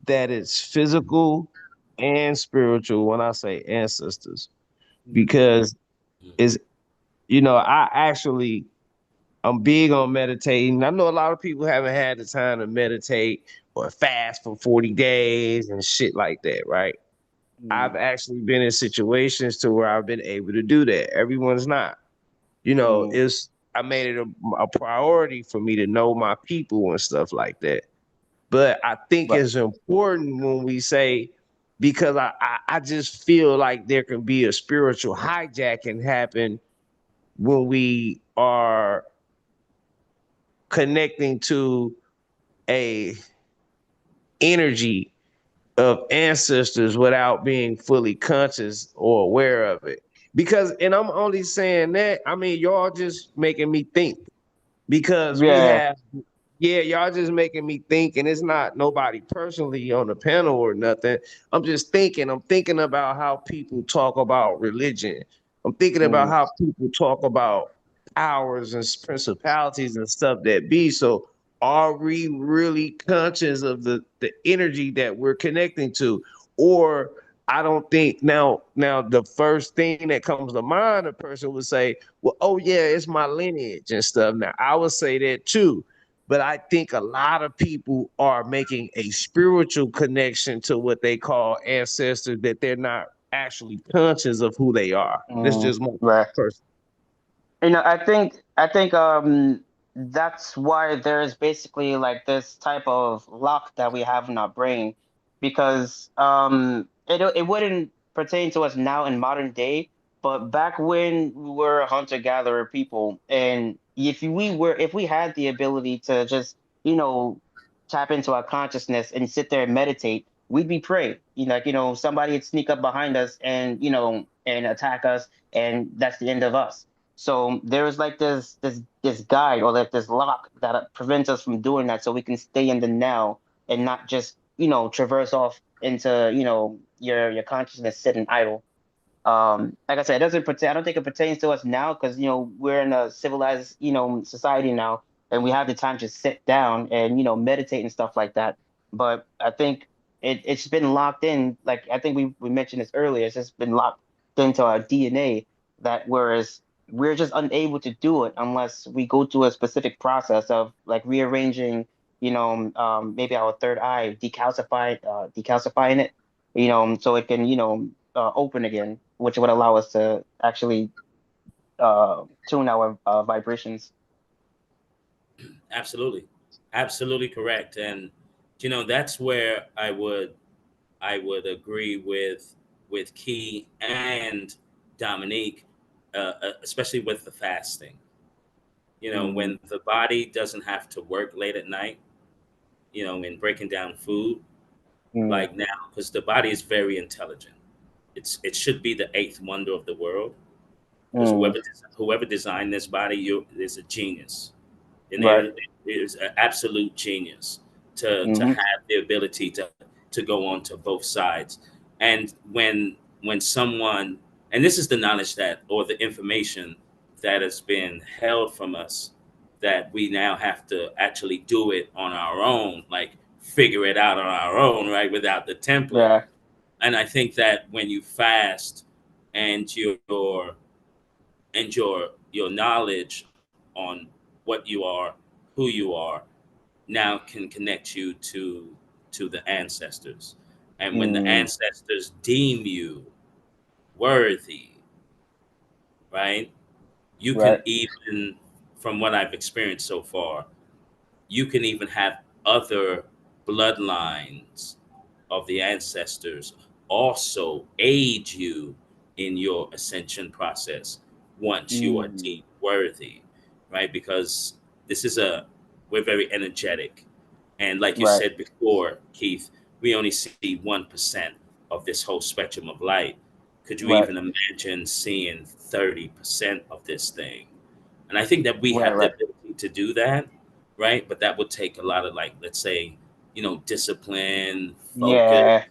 that it's physical and spiritual when I say ancestors, Mm. because Hmm. is I'm big on meditating. I know a lot of people haven't had the time to meditate or fast for 40 days and shit like that, right? I've Mm. actually been in situations to where I've been able to do that. Everyone's not. Mm. It's I made it a priority for me to know my people and stuff like that. But I think Right. it's important when we say, because I just feel like there can be a spiritual hijacking happen when we are connecting to a energy of ancestors without being fully conscious or aware of it. Because, and I'm only saying that, I mean, y'all just making me think, because we Yeah. have, yeah, y'all just making me think, and it's not nobody personally on the panel or nothing. I'm thinking about how people talk about religion. I'm thinking about Mm. how people talk about powers and principalities and stuff that be. So are we really conscious of the energy that we're connecting to? Or I don't think now the first thing that comes to mind, a person would say, well, oh yeah, it's my lineage and stuff. Now I would say that too, but I think a lot of people are making a spiritual connection to what they call ancestors, that they're not actually conscious of who they are. That's Mm. just my Right. person. I think that's why there's basically like this type of lock that we have in our brain, because it wouldn't pertain to us now in modern day, but back when we were hunter gatherer people, and if we had the ability to just you know tap into our consciousness and sit there and meditate, we'd be prey. Somebody would sneak up behind us and and attack us, and that's the end of us. So there's like this guide or like this lock that prevents us from doing that, so we can stay in the now and not just traverse off into your consciousness sitting idle. Like I said, it doesn't pertain. I don't think it pertains to us now because we're in a civilized society now, and we have the time to sit down and meditate and stuff like that. But I think it's been locked in. Like I think we mentioned this earlier. It's just been locked into our DNA. That whereas we're just unable to do it unless we go through a specific process of like rearranging, maybe our third eye, decalcifying it, so it can open again, which would allow us to actually tune our vibrations. Absolutely, absolutely correct. And that's where I would agree with Key and Dominique, especially with the fasting. Mm. When the body doesn't have to work late at night, in breaking down food, Mm. like now, because the body is very intelligent. It should be the eighth wonder of the world, because Mm. whoever designed this body is a genius, and Right. it is an absolute genius to Mm-hmm. have the ability to go on to both sides. And when someone, and this is the knowledge that, or the information that has been held from us, that we now have to actually do it on our own, like figure it out on our own, right, without the template. Yeah. And I think that when you fast, and your knowledge on what you are, who you are, now can connect you to the ancestors. And when the Mm. ancestors deem you worthy, right, you Right. can even, from what I've experienced so far, you can even have other bloodlines of the ancestors also aid you in your ascension process once you are Mm. deemed worthy, right? Because this is we're very energetic. And like you Right. said before, Keith, we only see 1% of this whole spectrum of light. Could you Right. even imagine seeing 30% of this thing? And I think that we Right. have the Right. ability to do that, right? But that would take a lot of, like, let's say, discipline, focus.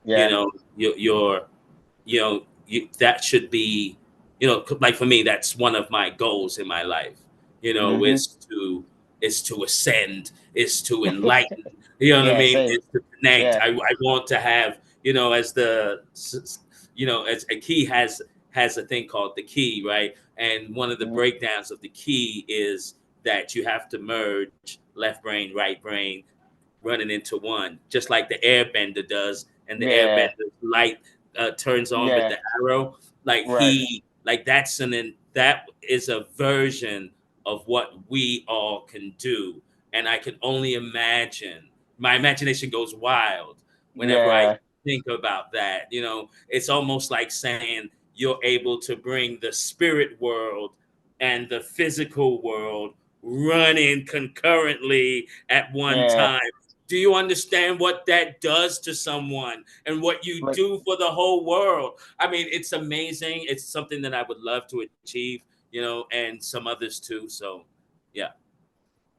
Yeah. Yeah. That should be, like for me, that's one of my goals in my life. Hmm. Is to ascend, is to enlighten. You know what I Yeah. mean? Same. Is to connect. Yeah. I want to have, as as a key has a thing called the key, right? And one of the Mhm. breakdowns of the key is that you have to merge left brain, right brain, running into one, just like the airbender does, and the Yeah. airbender light turns on with Yeah. the arrow. Right. That is a version of what we all can do, and I can only imagine. My imagination goes wild whenever I Yeah. think about that. It's almost like saying you're able to bring the spirit world and the physical world running concurrently at one Yeah. time. Do you understand what that does to someone and what you Like, do for the whole world? I mean, it's amazing. It's something that I would love to achieve, and some others too. So, yeah.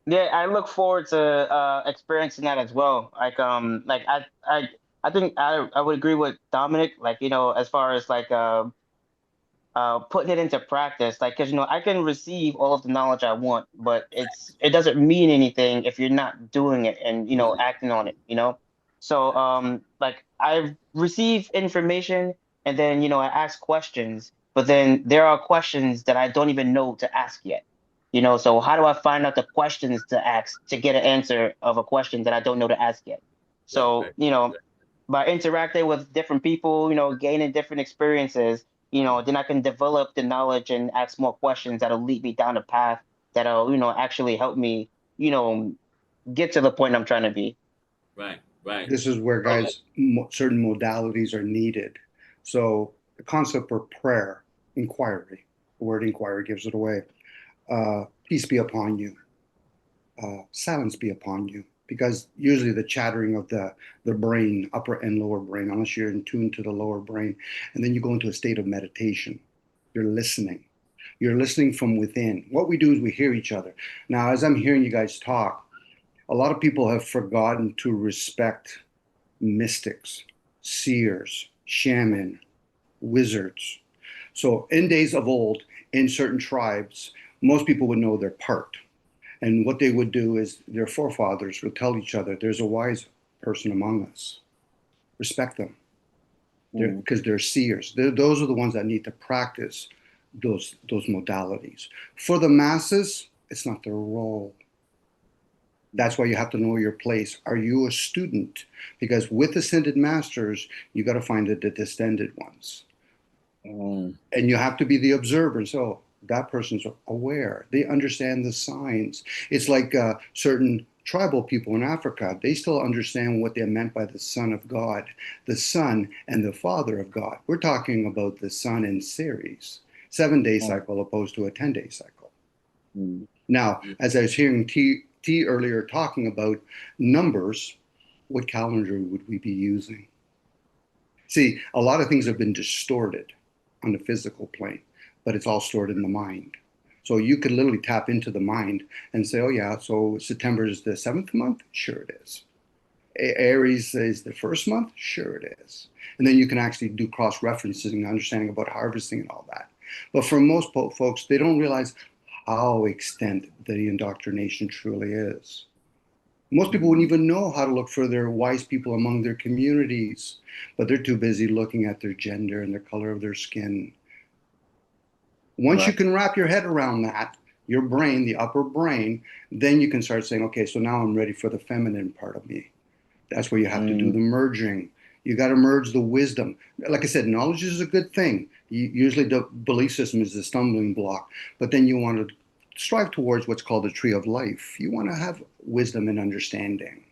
yeah, I look forward to experiencing that as well. Like I think I would agree with Dominic, like, as far as like putting it into practice, like, because I can receive all of the knowledge I want, but it doesn't mean anything if you're not doing it and Right. acting on it. So like, I've received information, and then I ask questions, but then there are questions that I don't even know to ask yet. So how do I find out the questions to ask to get an answer of a question that I don't know to ask yet? Right. So Right. by interacting with different people, gaining different experiences, then I can develop the knowledge and ask more questions that'll lead me down a path that'll, actually help me, you know, get to the point I'm trying to be. Right. Right. This is where, Okay. guys, certain modalities are needed. So the concept for prayer, inquiry, the word inquiry gives it away. Peace be upon you. Silence be upon you. Because usually the chattering of the brain, upper and lower brain, unless you're in tune to the lower brain, and then you go into a state of meditation. You're listening. You're listening from within. What we do is we hear each other. Now, as I'm hearing you guys talk, a lot of people have forgotten to respect mystics, seers, shaman, wizards. So, in days of old, in certain tribes, most people would know their part. And what they would do is their forefathers would tell each other, there's a wise person among us. Respect them Mm. because they're seers. Those are the ones that need to practice those modalities. For the masses, it's not their role. That's why you have to know your place. Are you a student? Because with ascended masters, you got to find the descended ones. Mm. And you have to be the observer. So that person's aware. They understand the signs. It's like certain tribal people in Africa, they still understand what they meant by the Son of God, the Son and the Father of God. We're talking about the Son in series, 7-day Mm. cycle opposed to a 10-day cycle. Mm. Now, as I was hearing T earlier talking about numbers, what calendar would we be using? See, a lot of things have been distorted on the physical plane, but it's all stored in the mind. So you could literally tap into the mind and say, oh, yeah, so September is the 7th month? Sure it is. Aries is the first month? Sure it is. And then you can actually do cross referencing and understanding about harvesting and all that. But for most folks, they don't realize how extent the indoctrination truly is. Most people wouldn't even know how to look for their wise people among their communities, but they're too busy looking at their gender and the color of their skin. Once you Right. can wrap your head around that, your brain, the upper brain, then you can start saying, okay, so now I'm ready for the feminine part of me. That's where you have to do Mm. the merging. You got to merge the wisdom. Like I said, knowledge is a good thing. Usually the belief system is the stumbling block, but then you want to strive towards what's called the tree of life. You want to have wisdom and understanding.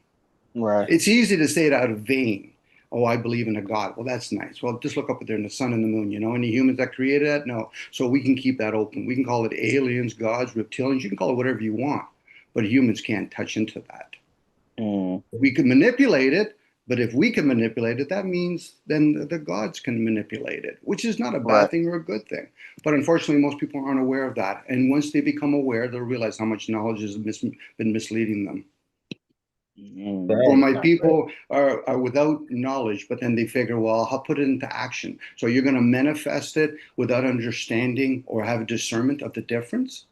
Right. It's easy to say it out of vain. Oh, I believe in a God. Well, that's nice. Well, just look up there in the sun and the moon. Any humans that created that? No. So we can keep that open. We can call it aliens, gods, reptilians. You can call it whatever you want, but humans can't touch into that. Mm. We can manipulate it, but if we can manipulate it, that means then the gods can manipulate it, which is not a bad Right. thing or a good thing. But unfortunately, most people aren't aware of that. And once they become aware, they'll realize how much knowledge has been misleading them. Or my Right. people are without knowledge, but then they figure, well, I'll put it into action. So you're going to manifest it without understanding or have a discernment of the difference.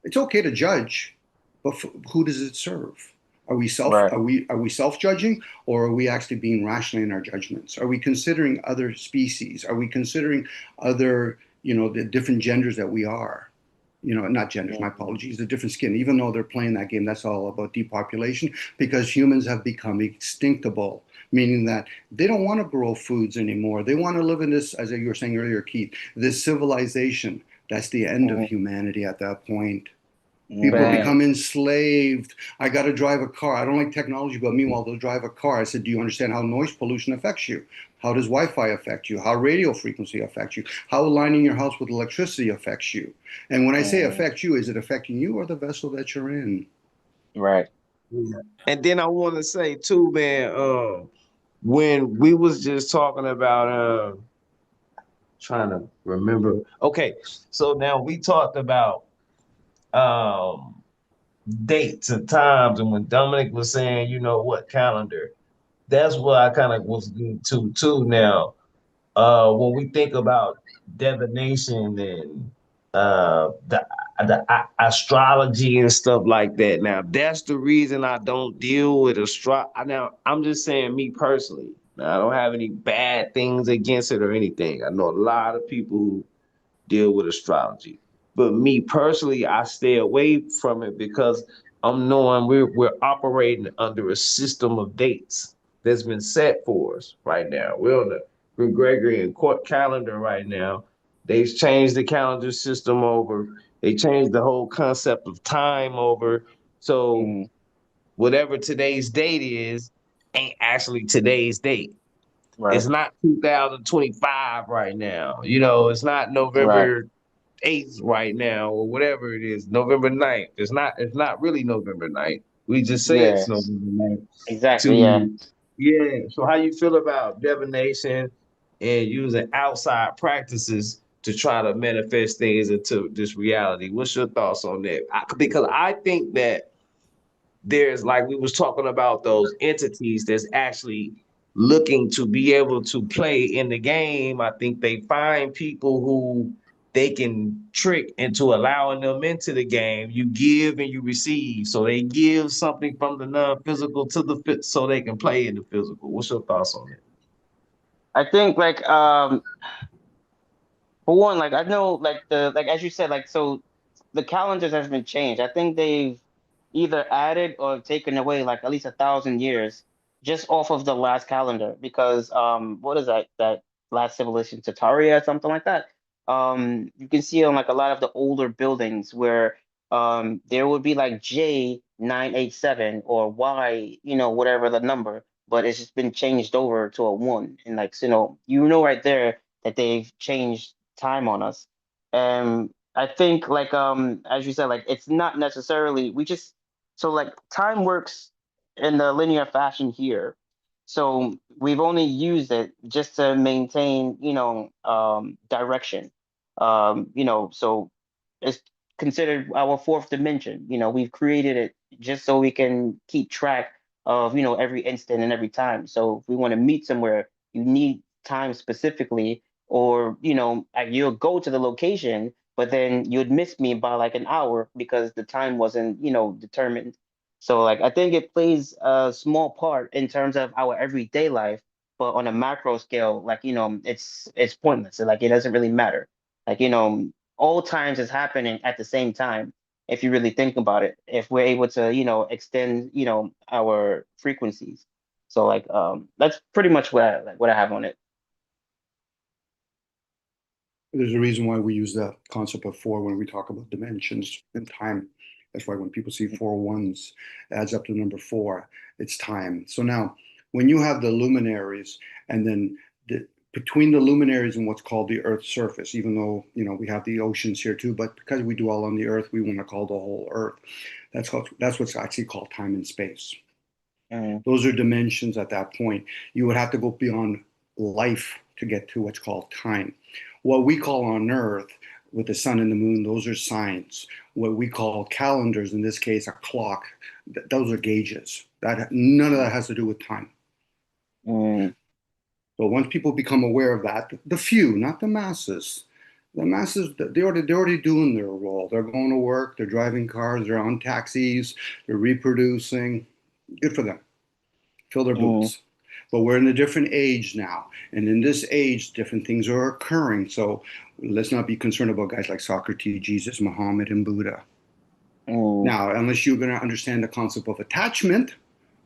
It's okay to judge, but who does it serve? Right. Are we self-judging, or are we actually being rational in our judgments? Are we considering other species? Are we considering other, the different genders that we are? Not genders, my Mhm. apologies, the different skin. Even though they're playing that game, that's all about depopulation, because humans have become extinctable, meaning that they don't want to grow foods anymore. They want to live in this, as you were saying earlier, Keith, this civilization. That's the end of Mhm. humanity at that point. People Mhm. Man. become enslaved. I got to drive a car. I don't like technology, but meanwhile, they'll drive a car. I said, do you understand how noise pollution affects you? How does Wi-Fi affect you? How radio frequency affects you? How lining your house with electricity affects you? And when I say Mhm. affect you, is it affecting you or the vessel that you're in? Right. Yeah. And then I want to say too, man, when we was just talking about trying to remember. Okay, so now we talked about um dates and times, and when Dominic was saying, you know what calendar, that's what I kind of was getting to too now. When we think about divination and the astrology and stuff like that. Now, that's the reason I don't deal with Now, I'm just saying, me personally. Now, I don't have any bad things against it or anything. I know a lot of people who deal with astrology, but me personally, I stay away from it because I'm knowing we're operating under a system of dates that's been set for us right now. We're on the Gregorian court calendar right now. They've changed the calendar system over. They changed the whole concept of time over. So Mhm. whatever today's date is ain't actually today's date. Right. It's not 2025 right now. You know, it's not Right. November 8th right now or whatever it is, November 9th. It's not really November 9th. We just say it's Yeah. November 9th Exactly. Yeah. to yeah. So how you feel about divination and using outside practices to try to manifest things into this reality? What's your thoughts on that? Because I think that there's like we was talking about those entities that's actually looking to be able to play in the game. I think they find people who they can trick into allowing them into the game. You give and you receive. So they give something from the non-physical to the fit so they can play in the physical. What's your thoughts on it? I think like for one, like I know like the like as you said, like so the calendars has been changed. I think they've either added or taken away like at least 1,000 years just off of the last calendar because what is that last civilization Tataria or something like that. You can see on like a lot of the older buildings where there would be like J987 or Y, whatever the number, but it's just been changed over to a one. And like right there that they've changed time on us. I think like as you said, like it's not necessarily we just so like time works in the linear fashion here. So we've only used it just to maintain, direction. So it's considered our fourth dimension. We've created it just so we can keep track of, every instant and every time. So if we want to meet somewhere, you need time specifically, or you'll go to the location, but then you'd miss me by like an hour because the time wasn't, determined. So like I think it plays a small part in terms of our everyday life, but on a macro scale, like it's pointless. Like it doesn't really matter. Like all times is happening at the same time. If you really think about it, if we're able to extend our frequencies, so like that's pretty much what I have on it. There's a reason why we use the concept of four when we talk about dimensions and time. That's why when people see four ones, it adds up to number four. It's time. So now, when you have the luminaries, and then between the luminaries and what's called the Earth's surface, even though we have the oceans here too, but because we dwell on the Earth, we want to call the whole Earth. That's what's actually called time and space. Mm, Those are dimensions at that point. You would have to go beyond life to get to what's called time. What we call on Earth with the sun and the moon, those are signs. What we call calendars, in this case, a clock, those are gauges. That none of that has to do with time. Mm. So once people become aware of that, the few, not the masses, they're already doing their role. They're going to work, they're driving cars, they're on taxis, they're reproducing. Good for them. Fill their Mm. boots. But we're in a different age now. And in this age, different things are occurring. So let's not be concerned about guys like Socrates, Jesus, Muhammad, and Buddha. Mm. Now, unless you're going to understand the concept of attachment,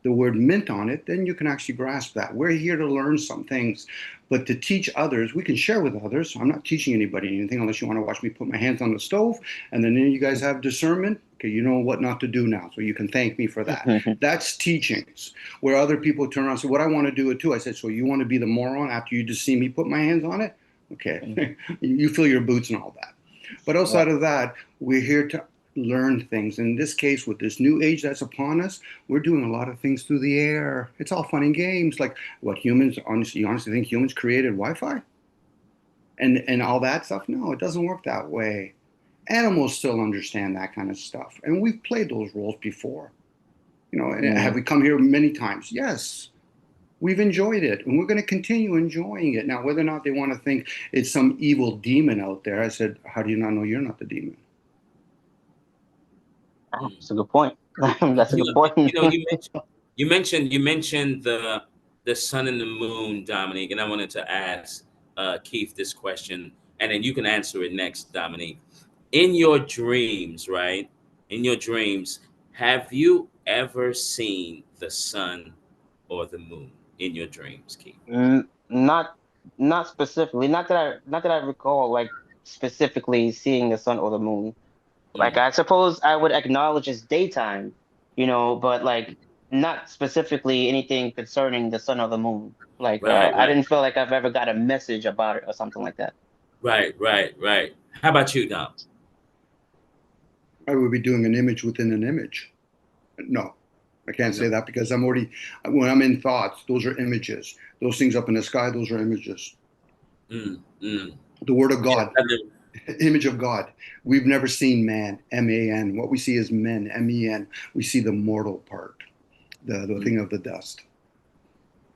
the word mint on it, then you can actually grasp that. We're here to learn some things, but to teach others, we can share with others. I'm not teaching anybody anything unless you want to watch me put my hands on the stove, and then you guys have discernment. Okay, you know what not to do now, so you can thank me for that. That's teachings. Where other people turn around and say, "What I want to do it too." I said, "So you want to be the moron after you just see me put my hands on it?" Okay, you fill your boots and all that. But outside of that, we're here to learn things. In this case, with this new age that's upon us, we're doing a lot of things through the air. It's all fun and games. Like what humans, honestly, you honestly think humans created Wi-Fi and all that stuff? No, it doesn't work that way. Animals still understand that kind of stuff, and we've played those roles before. You know, and have we come here many times? Yes. We've enjoyed it, and we're going to continue enjoying it. Now, whether or not they want to think it's some evil demon out there, I said, how do you not know you're not the demon? That's a good point. That's a good point. You mentioned the sun and the moon, Dominique, and I wanted to ask Keith this question, and then you can answer it next, Dominique. In your dreams, right? In your dreams, have you ever seen the sun or the moon in your dreams, Keith? Not not specifically. Not that I recall like specifically seeing the sun or the moon. Like Mm, I suppose I would acknowledge it's daytime, but like not specifically anything concerning the sun or the moon. Like right, I right, didn't feel like I've ever got a message about it or something like that. right. How about you, Dom? I would be doing an image within an image. No, I can't No. say that because when I'm in thoughts, those are images. Those things up in the sky, those are images. Mm, mm. The word of Yeah, God, image of God. We've never seen man, M-A-N. What we see is men, M-E-N. We see the mortal part, the mm. thing of the dust.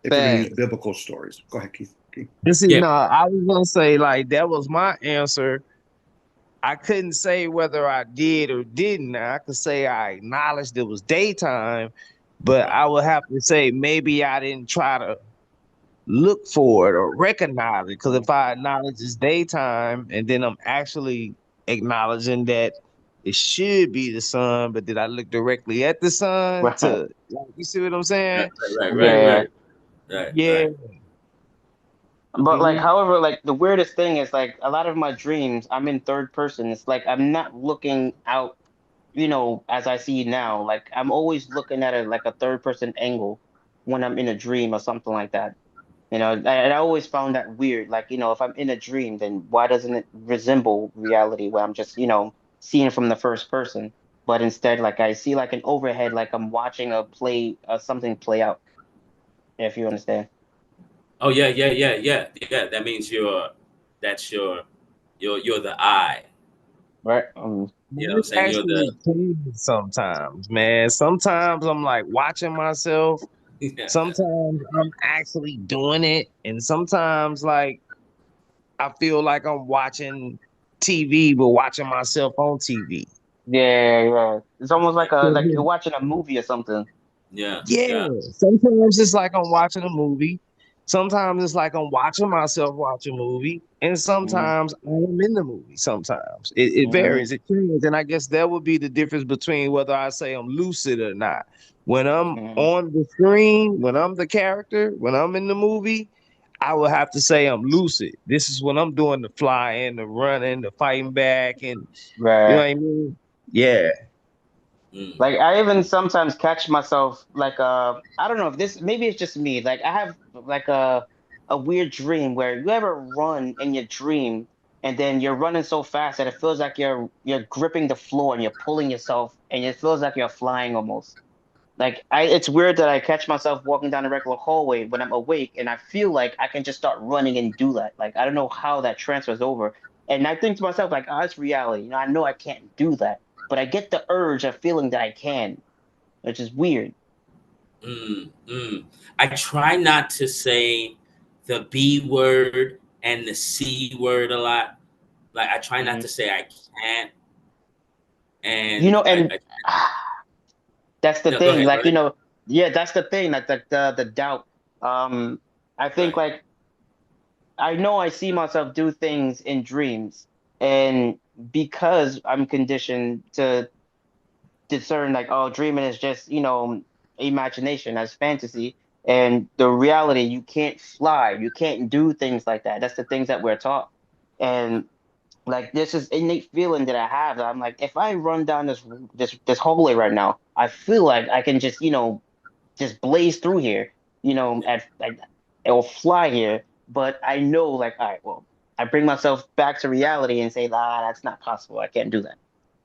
If we're going to use Thanks. biblical stories. Go ahead, Keith. Keith. This is Yeah. no, I was gonna say like that was my answer. I couldn't say whether I did or didn't. I could say I acknowledged it was daytime, but Right. I would have to say maybe I didn't try to look for it or recognize it. Because if I acknowledge it's daytime and then I'm actually acknowledging that it should be the sun, but did I look directly at the sun Right. to like, you see what I'm saying? Yeah. Yeah. Right. But like, Mhm. however, like the weirdest thing is like a lot of my dreams, I'm in third person. It's like I'm not looking out, as I see now. Like I'm always looking at it like a third person angle when I'm in a dream or something like that. And I always found that weird. Like, if I'm in a dream, then why doesn't it resemble reality where I'm just, seeing from the first person? But instead, like I see like an overhead, like I'm watching a play, something play out, if you understand. Oh yeah. That means that's you're the I. Right? You know what I'm It's saying? You're actually the pleasing sometimes, man. Sometimes I'm like watching myself. yeah. Sometimes I'm actually doing it, and sometimes like I feel like I'm watching TV, but watching myself on TV. Yeah, yeah. It's almost like you're watching a movie or something. Yeah. Yeah, Yeah. sometimes it's like I'm watching a movie. Sometimes it's like I'm watching myself watch a movie, and Mm, sometimes I'm in the movie. Sometimes it mm, varies, it changes, and I guess that would be the difference between whether I say I'm lucid or not. When I'm mm. on the screen, when I'm the character, when I'm in the movie, I would have to say I'm lucid. This is when I'm doing the flying, the running, the fighting back, and you know what Right. I mean? Yeah. Mm. Like I even sometimes catch myself like I don't know if this maybe it's just me. Like I have like a weird dream where you ever run in your dream and then you're running so fast that it feels like you're gripping the floor and you're pulling yourself and it feels like you're flying almost. Like it's weird that I catch myself walking down a regular hallway when I'm awake and I feel like I can just start running and do that. Like I don't know how that transfers over. And I think to myself like, oh, it's reality. I know I can't do that, but I get the urge of feeling that I can, which is weird. I try not to say the B word and the C word a lot. Like I try not Mhm. to say I can't, You and know, and that's the no, go thing. ahead, go Like, ahead. yeah, that's the thing. Like the doubt. Um, I think Right. like I know I see myself do things in dreams, and because I'm conditioned to discern like, oh, dreaming is just, imagination, as fantasy, and the reality, you can't fly, you can't do things like that. That's the things that we're taught. And like this is innate feeling that I have that I'm like, if I run down this hallway right now, I feel like I can just, just blaze through here, at like or fly here. But I know like, all right, well, I bring myself back to reality and say, ah, that's not possible. I can't do that.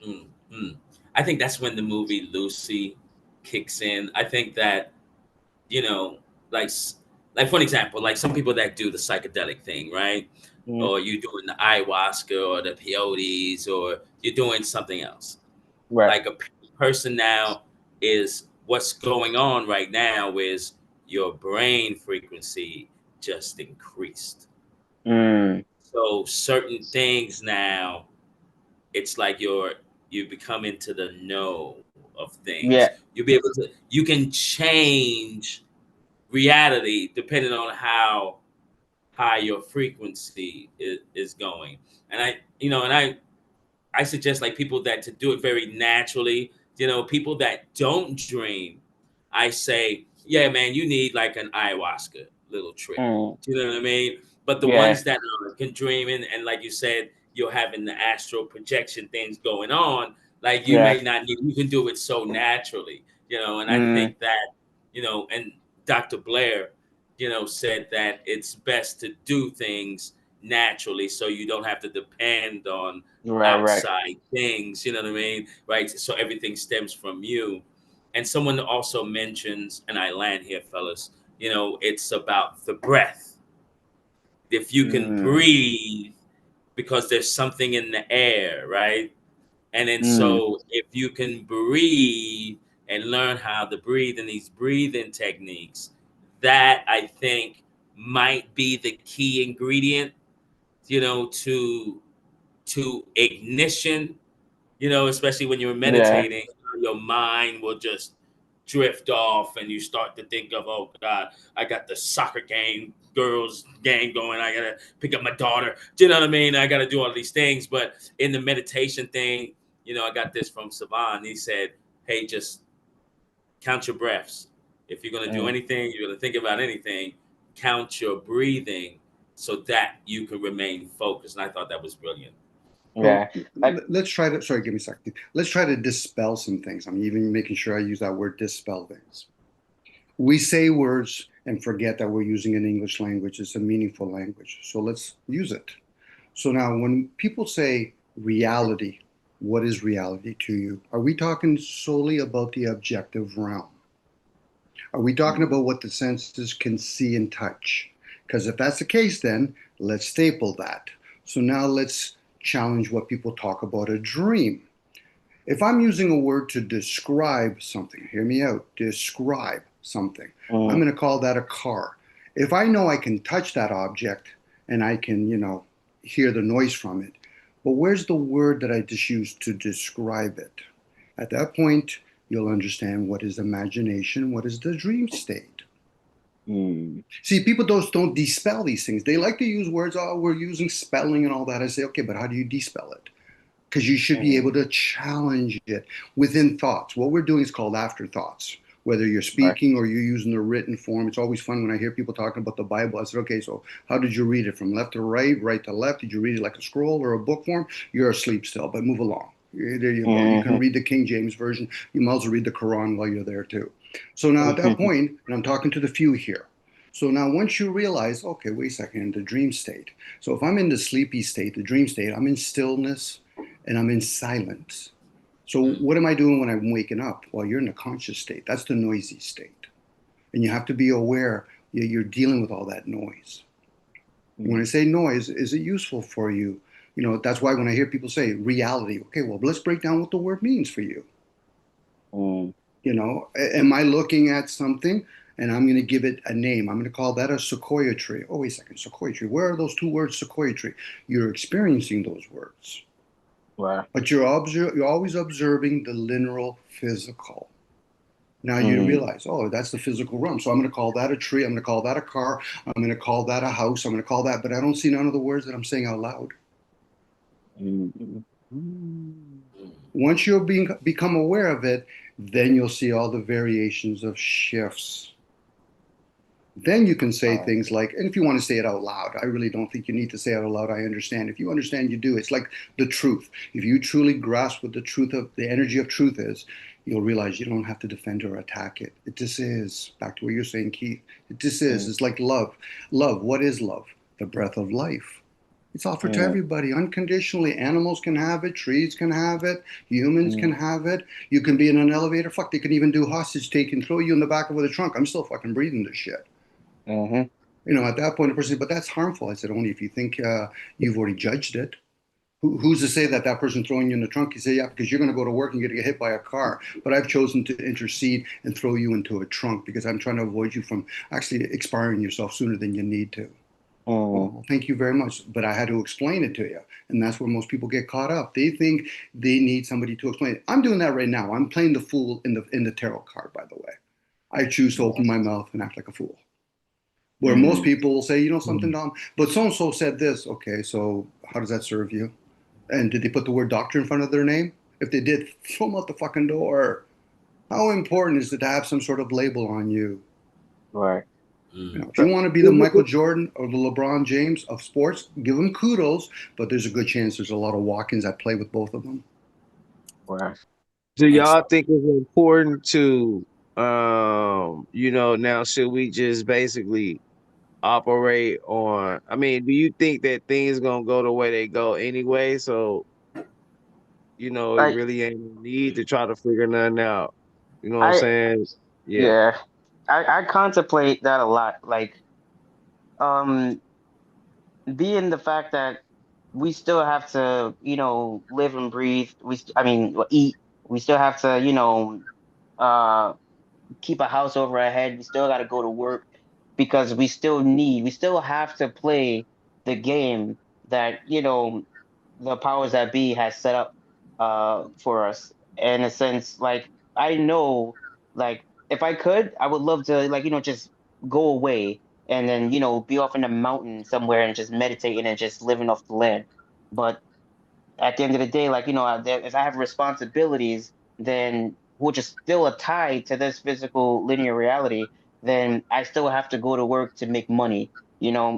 Mm, mm. I think that's when the movie Lucy kicks in. I think that you know, like like for an example, like some people that do the psychedelic thing, right? Mm, Or you doing the ayahuasca or the peyotes, or you're doing something else. right. Like a person now is what's going on right now is your brain frequency just increased. Mm, So certain things now, it's like you become into the know of things. yeah. You'll be able to you can change reality depending on how high your frequency is going. And I suggest like people that to do it very naturally. People that don't dream, I say, yeah, man, you need like an ayahuasca little trip. Mm, Do you know what I mean? But the yeah. ones that can dream and like you said, you're having the astral projection things going on. Like you Yeah. may not need. You can do it so naturally. And I Mm, think that and Dr. Blair, said that it's best to do things naturally so you don't have to depend on right. Right. outside things, you know what I mean? Right. So everything stems from you. And someone also mentions, and I land here, fellas, it's about the breath. If you can Mm, breathe, because there's something in the air, right? And then mm, so if you can breathe and learn how to breathe in these breathing techniques, that I think might be the key ingredient, to ignition, especially when you're yeah. meditating, your mind will just drift off and you start to think of, oh God, I got the soccer game, girls game going. I got to pick up my daughter. Do you know what I mean? I got to do all these things. But in the meditation thing, I got this from Savan. He said, hey, just count your breaths. If you're going to do Mm, anything, you're going to think about anything, count your breathing so that you can remain focused. And I thought that was brilliant. Well, yeah. Like. let's try to, sorry, give me a second. Let's try to dispel some things. I'm even making sure I use that word dispel things. We say words and forget that we're using an English language. It's a meaningful language. So let's use it. So now, when people say reality, what is reality to you? Are we talking solely about the objective realm? Are we talking Mm, about what the senses can see and touch? Because if that's the case, then let's staple that. So now let's challenge what people talk about a dream. If I'm using a word to describe something, hear me out, describe something, I'm mm, going to call that a car. If I know I can touch that object and I can, hear the noise from it, but where's the word that I just used to describe it? At that point, you'll understand what is imagination, what is the dream state. mm, See, people don't dispel these things. They like to use words, oh, we're using spelling and all that. I say, okay, but how do you dispel it? Because you should be mm, able to challenge it within thoughts. What we're doing is called afterthoughts. Whether you're right. speaking or you're using the written form, it's always fun when I hear people talking about the Bible. I said, okay, so how did you read it? From left to right, right to left? Did you read it like a scroll or a book form? You're asleep still, but move along. There you go. You can Mm-hmm, read the King James Version. You might as well read the Quran while you're there too. So now at that mm-hmm, point, and I'm talking to the few here. So now once you realize, okay, wait a second, the dream state. So if I'm in the sleepy state, the dream state, I'm in stillness and I'm in silence. So Mm, what am I doing when I'm waking up? Well, you're in the conscious state. That's the noisy state. And you have to be aware you're dealing with all that noise. And when I mm, say noise, is it useful for you? That's why when I hear people say reality, okay, well, let's break down what the word means for you. mm. You know, am I looking at something and I'm going to give it a name? I'm going to call that a sequoia tree. Oh, wait a second, sequoia tree. Where are those two words, sequoia tree? You're experiencing those words, Right. but you're always observing the lineal physical. Now you Mm, realize, oh, that's the physical realm. So I'm going to call that a tree. I'm going to call that a car. I'm going to call that a house. I'm going to call that, but I don't see none of the words that I'm saying out loud. mm, mm. Once you become aware of it, then you'll see all the variations of shifts. Then you can say Oh, things like, and if you want to say it out loud, I really don't think you need to say it out loud. I understand. If you understand, you do. It's like the truth. If you truly grasp what the truth of the energy of truth is, you'll realize you don't have to defend or attack it. It just is. Back to what you're saying, Keith. It just is. mm, It's like love. Love. What is love? The breath of life. It's offered to mm, everybody unconditionally. Animals can have it. Trees can have it. Humans can mm, have it. You can be in an elevator. Fuck, they can even do hostage take and throw you in the back of the trunk. I'm still fucking breathing this shit. mhm. You know, at that point, the person said, but that's harmful. I said, only if you think you've already judged it. Who's to say that that person throwing you in the trunk, you say, yeah, because you're going to go to work and you're going to get hit by a car. But I've chosen to intercede and throw you into a trunk because I'm trying to avoid you from actually expiring yourself sooner than you need to. Mm, Well, thank you very much. But I had to explain it to you. And that's where most people get caught up. They think they need somebody to explain it. I'm doing that right now. I'm playing the fool in the tarot card, by the way. I choose to open my mouth and act like a fool. Where most mm, people will say, you know something, mm. Dom, but so and so said this. Okay, so how does that serve you? And did they put the word doctor in front of their name? If they did, throw them out the fucking door. How important is it to have some sort of label on you? Right. You know, Mm. if So, you want to be the Michael Jordan or the LeBron James of sports, give them kudos, but there's a good chance there's a lot of walk-ins that play with both of them. right. Do And y'all think it's important to, now should we just basically operate on? I mean, do you think that things gonna go the way they go anyway? So, it Like really ain't no need to try to figure nothing out. You know what I'm I saying? Yeah. yeah, I contemplate that a lot. Like um being the fact that we still have to, live and breathe. I mean, eat. We still have to, uh keep a house over our head. We still got to go to work because we still have to play the game that, the powers that be has set up for us. In a sense, like I know, like if I could, I would love to, like, just go away and then, be off in a mountain somewhere and just meditating and just living off the land. But at the end of the day, like, if I have responsibilities, then which is still a tie to this physical linear reality, then I still have to go to work to make money,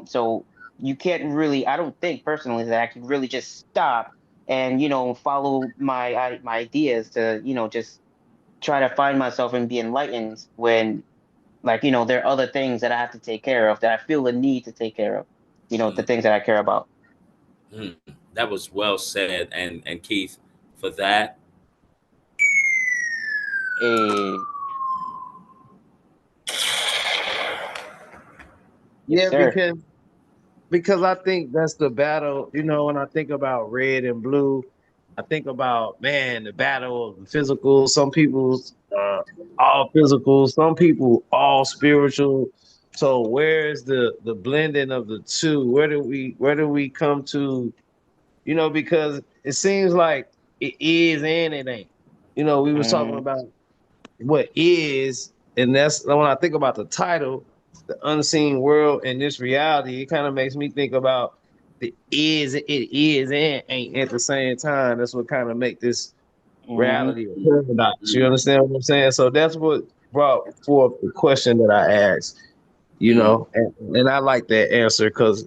So you can't really, I don't think personally that I can really just stop and, follow my ideas to, just try to find myself and be enlightened when, like, there are other things that I have to take care of that I feel the need to take care of, the mm, things that I care about. mm. That was well said, and Keith, for that, Eh, yes, Yeah, sir. because I think that's the battle. When I think about red and blue, I think about, man, the battle of the physical. Some people all physical, some people all spiritual. So where's the blending of the two? Where do we come to? Because it seems like it is and it ain't. We was talking Mm, about what is, and that's when I think about the title, the unseen world and this reality. It kind of makes me think about the it is and ain't at the same time. That's what kind of make this mhm, reality a paradox. You mm, understand what I'm saying? So that's what brought forth the question that I asked. mm, And I like that answer because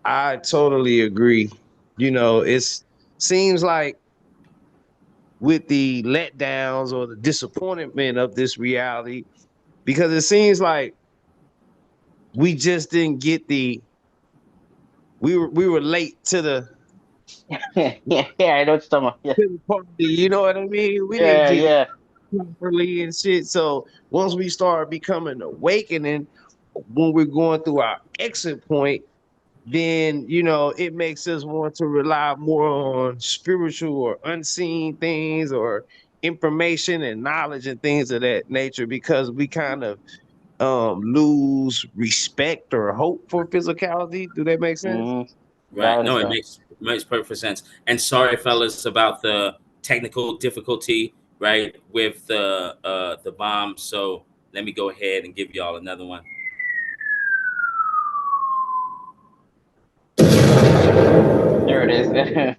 I totally agree. It's seems like with the letdowns or the disappointment of this reality, because it seems like we just didn't get we were late yeah, yeah, I know what you're talking about. Yeah, to the party. You know what I mean? We didn't yeah, get it yeah. properly and shit. So once we start becoming awakening, when we're going through our exit point, then it makes us want to rely more on spiritual or unseen things, or information and knowledge and things of that nature because we kind of lose respect or hope for physicality. Do that make sense? Hmm. Yeah, I Right. No, understand. it makes perfect sense. And sorry, fellas, about the technical difficulty, right, with the bomb. So let me go ahead and give y'all another one. There it is. There it is.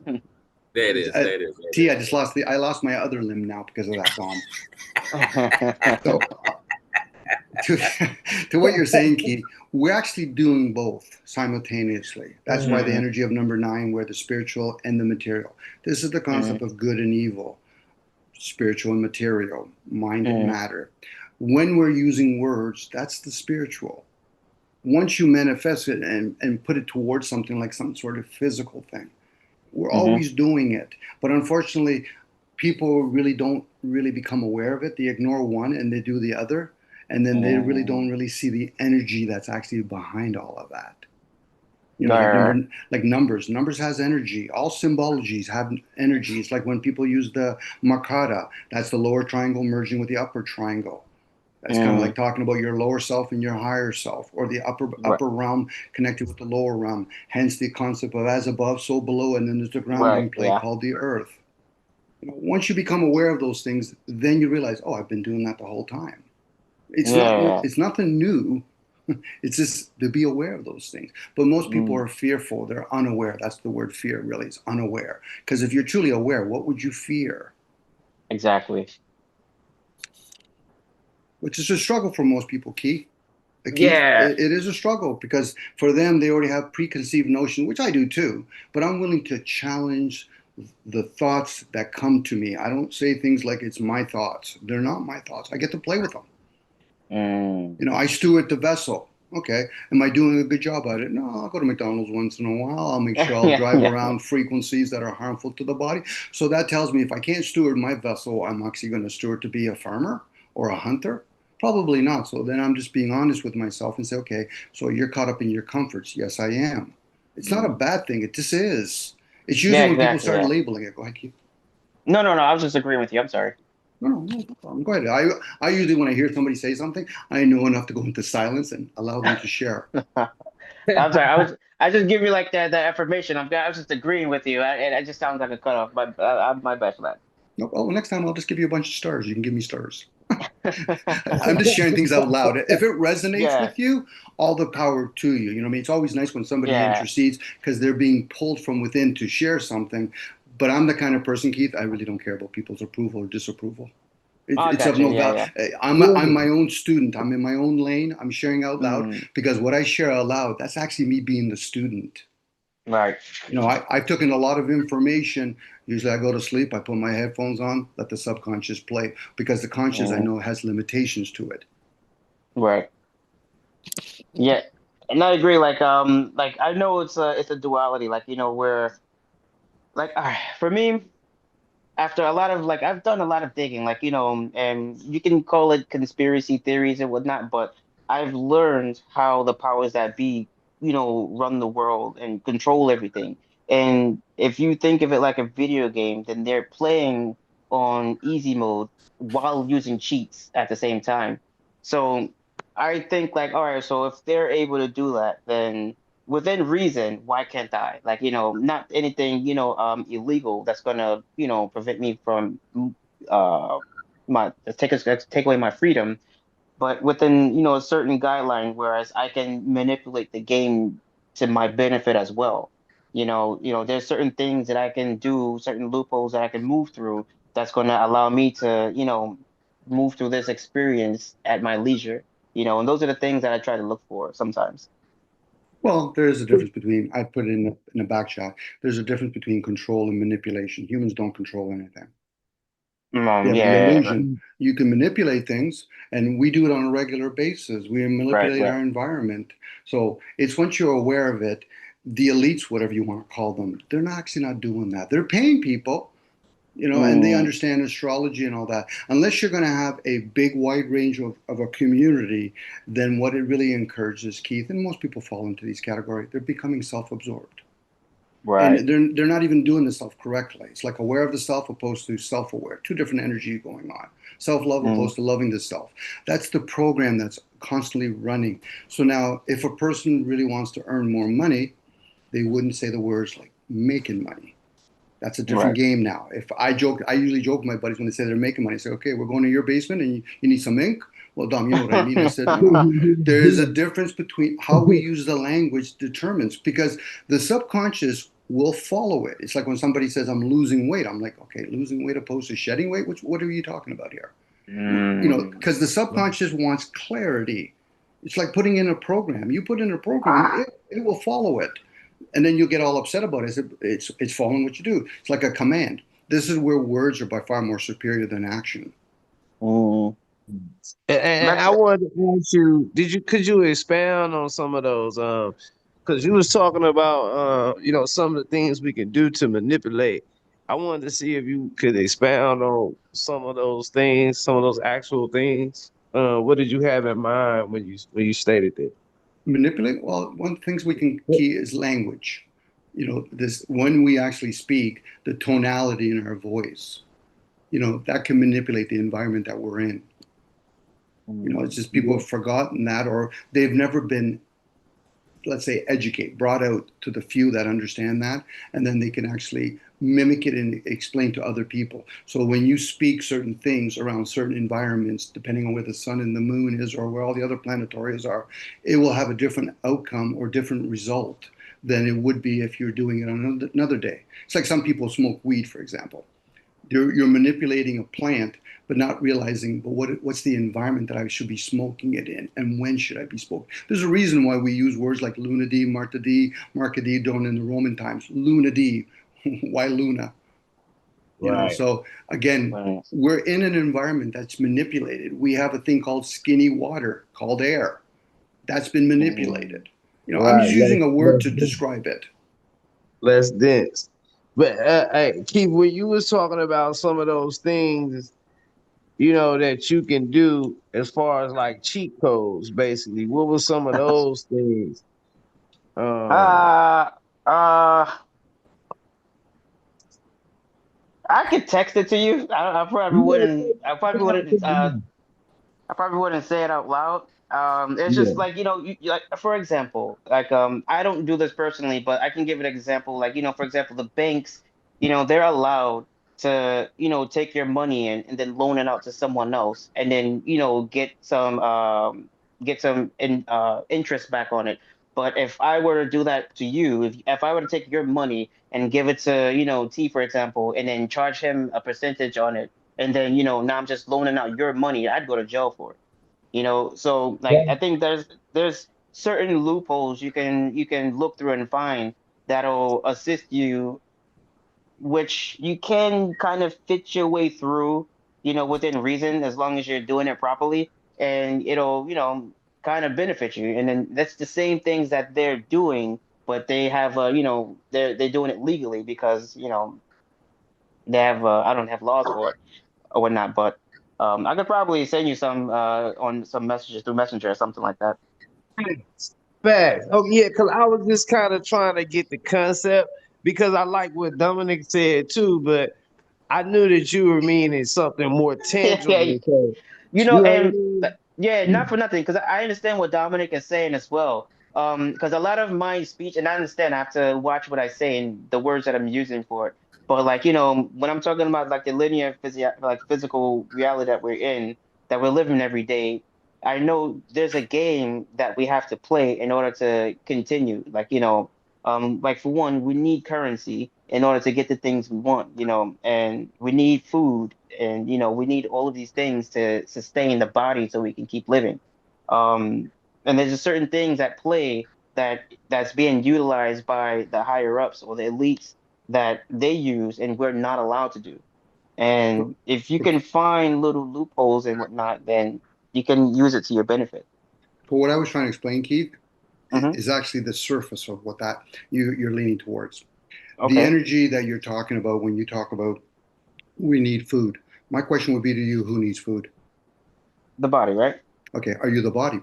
There it is. There it T, is. I lost my other limb now because of that bomb. So to, to what you're saying, Keith, we're actually doing both simultaneously. That's why the Hmm. energy of number 9, where the spiritual and the material. This is the Hmm. concept of good and evil, spiritual and material, mind and Hmm. matter. When we're using words, that's the spiritual. Once you manifest it and put it towards something like some sort of physical thing, we're Hmm. always doing it. But unfortunately, people really don't really become aware of it. They ignore one and they do the other. And then they really Hmm. don't really see the energy that's actually behind all of that. You know, Right. like numbers. Numbers has energy. All symbologies have energy. It's like when people use the markata, that's the lower triangle merging with the upper triangle. That's kind of Mm. like talking about your lower self and your higher self, or the Right. upper realm connected with the lower realm. Hence the concept of as above, so below, and then there's the Right. grounding plate Yeah. called the earth. You know, once you become aware of those things, then you realize, oh, I've been doing that the whole time. Yeah. It's nothing new. It's just to be aware of those things. But most people Mm. are fearful. They're unaware. That's the word fear, really. It's unaware. Because if you're truly aware, what would you fear? Exactly. Which is a struggle for most people, Keith. Keith, Yeah. it is a struggle because for them, they already have preconceived notion, which I do too. But I'm willing to challenge the thoughts that come to me. I don't say things like it's my thoughts. They're not my thoughts. I get to play with them. Mm. You know, I steward the vessel. Okay. Am I doing a good job at it? No, I'll go to McDonald's once in a while. I'll make sure I'll Yeah. drive Yeah. around frequencies that are harmful to the body. So that tells me if I can't steward my vessel, I'm actually going to steward to be a farmer or a hunter. Probably not. So then I'm just being honest with myself and say, okay, so you're caught up in your comforts. Yes, I am. It's not a Mm. bad thing. It just is. It's Yeah. usually when people Exactly. start Yeah. labeling it. Go ahead, Keith. No. No. No. I was just agreeing with you. I'm sorry. No, no, no problem. Go ahead. I usually, when I hear somebody say something, I know enough to go into silence and allow them to share. I'm sorry. I just give you like that information. I was just agreeing with you. It just sounds like a cutoff. My bad for No, oh, next time I'll just give you a bunch of stars. You can give me stars. I'm that. just sharing things out loud. If it resonates Yeah. with you, all the power to you. You know what I mean? It's always nice when somebody Yeah. intercedes because they're being pulled from within to share something. But I'm the kind of person, Keith, I really don't care about people's approval or disapproval. Oh, I It's of got you. no Yeah. value. Yeah. I'm my own student. I'm in my own lane. I'm sharing out loud Mm. because what I share out loud, that's actually me being the student. Right. You know, I've taken a lot of information. Usually I go to sleep, I put my headphones on, let the subconscious play because the conscious I Mm. know has limitations to it. Right. Yeah. And I agree. Like I know it's a duality. Like where like for me. After a lot of like I've done a lot of digging, like and you can call it conspiracy theories and whatnot, but I've learned how the powers that be, run the world and control everything. And if you think of it like a video game, then they're playing on easy mode while using cheats at the same time. So I think like, all right, so if they're able to do that, then within reason, why can't I? Like, not anything, illegal that's gonna, prevent me from uh my take away my freedom, but within, a certain guideline, whereas I can manipulate the game to my benefit as well. There's certain things that I can do, certain loopholes that I can move through that's gonna allow me to, move through this experience at my leisure. And those are the things that I try to look for sometimes. Well, there is a difference between, I put it in a back shot. There's a difference between control and manipulation. Humans don't control anything. They have the Yeah, illusion. You can manipulate things, and we do it on a regular basis. We right, manipulate right. our environment. So it's once you're aware of it, the elites, whatever you want to call them, they're not actually not doing that. They're paying people, and they Mm, understand astrology and all that. Unless you're going to have a big, wide range of a community, then what it really encourages, Keith, and most people fall into these categories, they're becoming self absorbed. Right. And they're not even doing the self correctly. It's like aware of the self opposed to self aware. Two different energies going on. Self love Mm. opposed to loving the self. That's the program that's constantly running. So now, if a person really wants to earn more money, they wouldn't say the words like making money. That's a different Right. game now. If I joke, I usually joke with my buddies when they say they're making money. I say, okay, we're going to your basement and you need some ink. Well, Dom, you know what I mean. I said, no, there is a difference between how we use the language determines because the subconscious will follow it. It's like when somebody says, I'm losing weight. I'm like, okay, losing weight opposed to shedding weight. What are you talking about here? You know, Mm. because the subconscious wants clarity. It's like putting in a program. You put in a program, it will follow it, and then you get all upset about it. It's following what you do. It's like a command. This is where words are by far more superior than action. Mm. And That's I wanted to ask you, could you expound on some of those? Because you was talking about some of the things we can do to manipulate. I wanted to see if you could expound on some of those things, some of those actual things. What did you have in mind when you stated that? Manipulate. Well, one of the things we can key is language. You know, this when we actually speak, the tonality in our voice. You know, that can manipulate the environment that we're in. You know, it's just people Yeah. have forgotten that, or they've never been, let's say, brought out to the few that understand that, and then they can actually mimic it and explain to other people. So when you speak certain things around certain environments, depending on where the sun and the moon is or where all the other planetarias are, it will have a different outcome or different result than it would be if you're doing it on another day. It's like some people smoke weed, for example. You're manipulating a plant, but not realizing, but what's the environment that I should be smoking it in, and when should I be smoking? There's a reason why we use words like Luna di, Marta di, Marca di, Don in the Roman times. Luna di, why Luna? You know, Right. so again, right. we're in an environment that's manipulated. We have a thing called skinny water, called air. That's been Mm. manipulated. You know, I'm Right. just using a word to describe it. Less dense. But hey, Keith, when you was talking about some of those things, that you can do as far as like cheat codes, basically, what were some of those things? Um, Uh, uh, I could text it to you. I probably yeah, wouldn't. I probably wouldn't. I probably wouldn't say it out loud. It's just yeah, like like for example, like I don't do this personally, but I can give an example. Like for example, the banks, they're allowed to take your money and then loan it out to someone else, and then get some interest back on it. But if I were to do that to you, if I were to take your money and give it to T, for example, and then charge him a percentage on it, and then now I'm just loaning out your money, I'd go to jail for it. So like I think there's certain loopholes you can look through and find that'll assist you, which you can kind of fit your way through, within reason, as long as you're doing it properly, and it'll kind of benefit you. And then that's the same things that they're doing, but they have they're doing it legally because they have I don't have laws for it or whatnot. But I could probably send you some on some messages through Messenger or something like that. facts. Oh yeah, because I was just kind of trying to get the concept because I like what Dominic said too, but I knew that you were meaning something more Yeah, tangible. So, what I and mean? yeah, not for nothing, because I understand what Dominic is saying as well. Because a lot of my speech, and I understand I have to watch what I say and the words that I'm using for it. But like, when I'm talking about like the linear like physical reality that we're in, that we're living every day, I know there's a game that we have to play in order to continue. Like, like for one, we need currency in order to get the things we want, and we need food, and we need all of these things to sustain the body so we can keep living. Um, and there's just certain things at play that's being utilized by the higher ups or the elites that they use and we're not allowed to do. And if you can find little loopholes and whatnot, then you can use it to your benefit. But what I was trying to explain, Keith, Hmm. is actually the surface of what that you're leaning towards. The Okay. energy that you're talking about when you talk about we need food. My question would be to you, who needs food? The body, right? Okay, are you the body?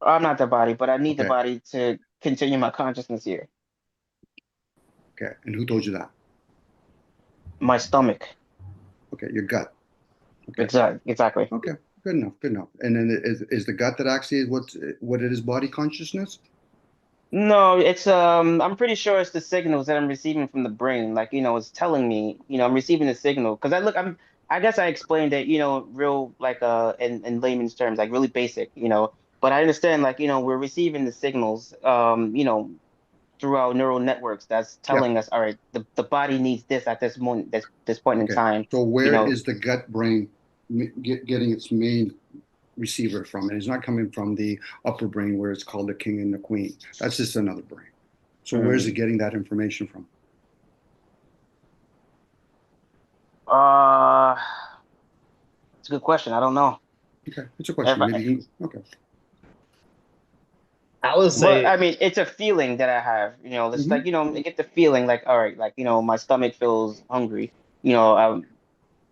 I'm not the body, but I need the Okay, body to continue my consciousness here. Okay. And who told you that? My stomach. Okay, your gut. Okay. Exactly. Okay. Good enough. Good enough. And then is the gut that actually is what it is body consciousness? No, it's I'm pretty sure it's the signals that I'm receiving from the brain. Like, it's telling me, I'm receiving the signal. Because I guess I explained it, real like in layman's terms, like really basic, But I understand like, we're receiving the signals through our neural networks that's Yeah. telling us, all right, the body needs this at this moment, this point in Okay. time. So You where know, is the gut brain getting its main receiver from? It's not coming from the upper brain where it's called the king and the queen. That's just another brain. So where's it mm, getting that information from? uh it's a good question. I don't know. Okay, it's a question. If Maybe I, you can. Okay. I would But say, I mean, it's a feeling that I have, it's Hmm. like, I get the feeling like, all right, like, my stomach feels hungry.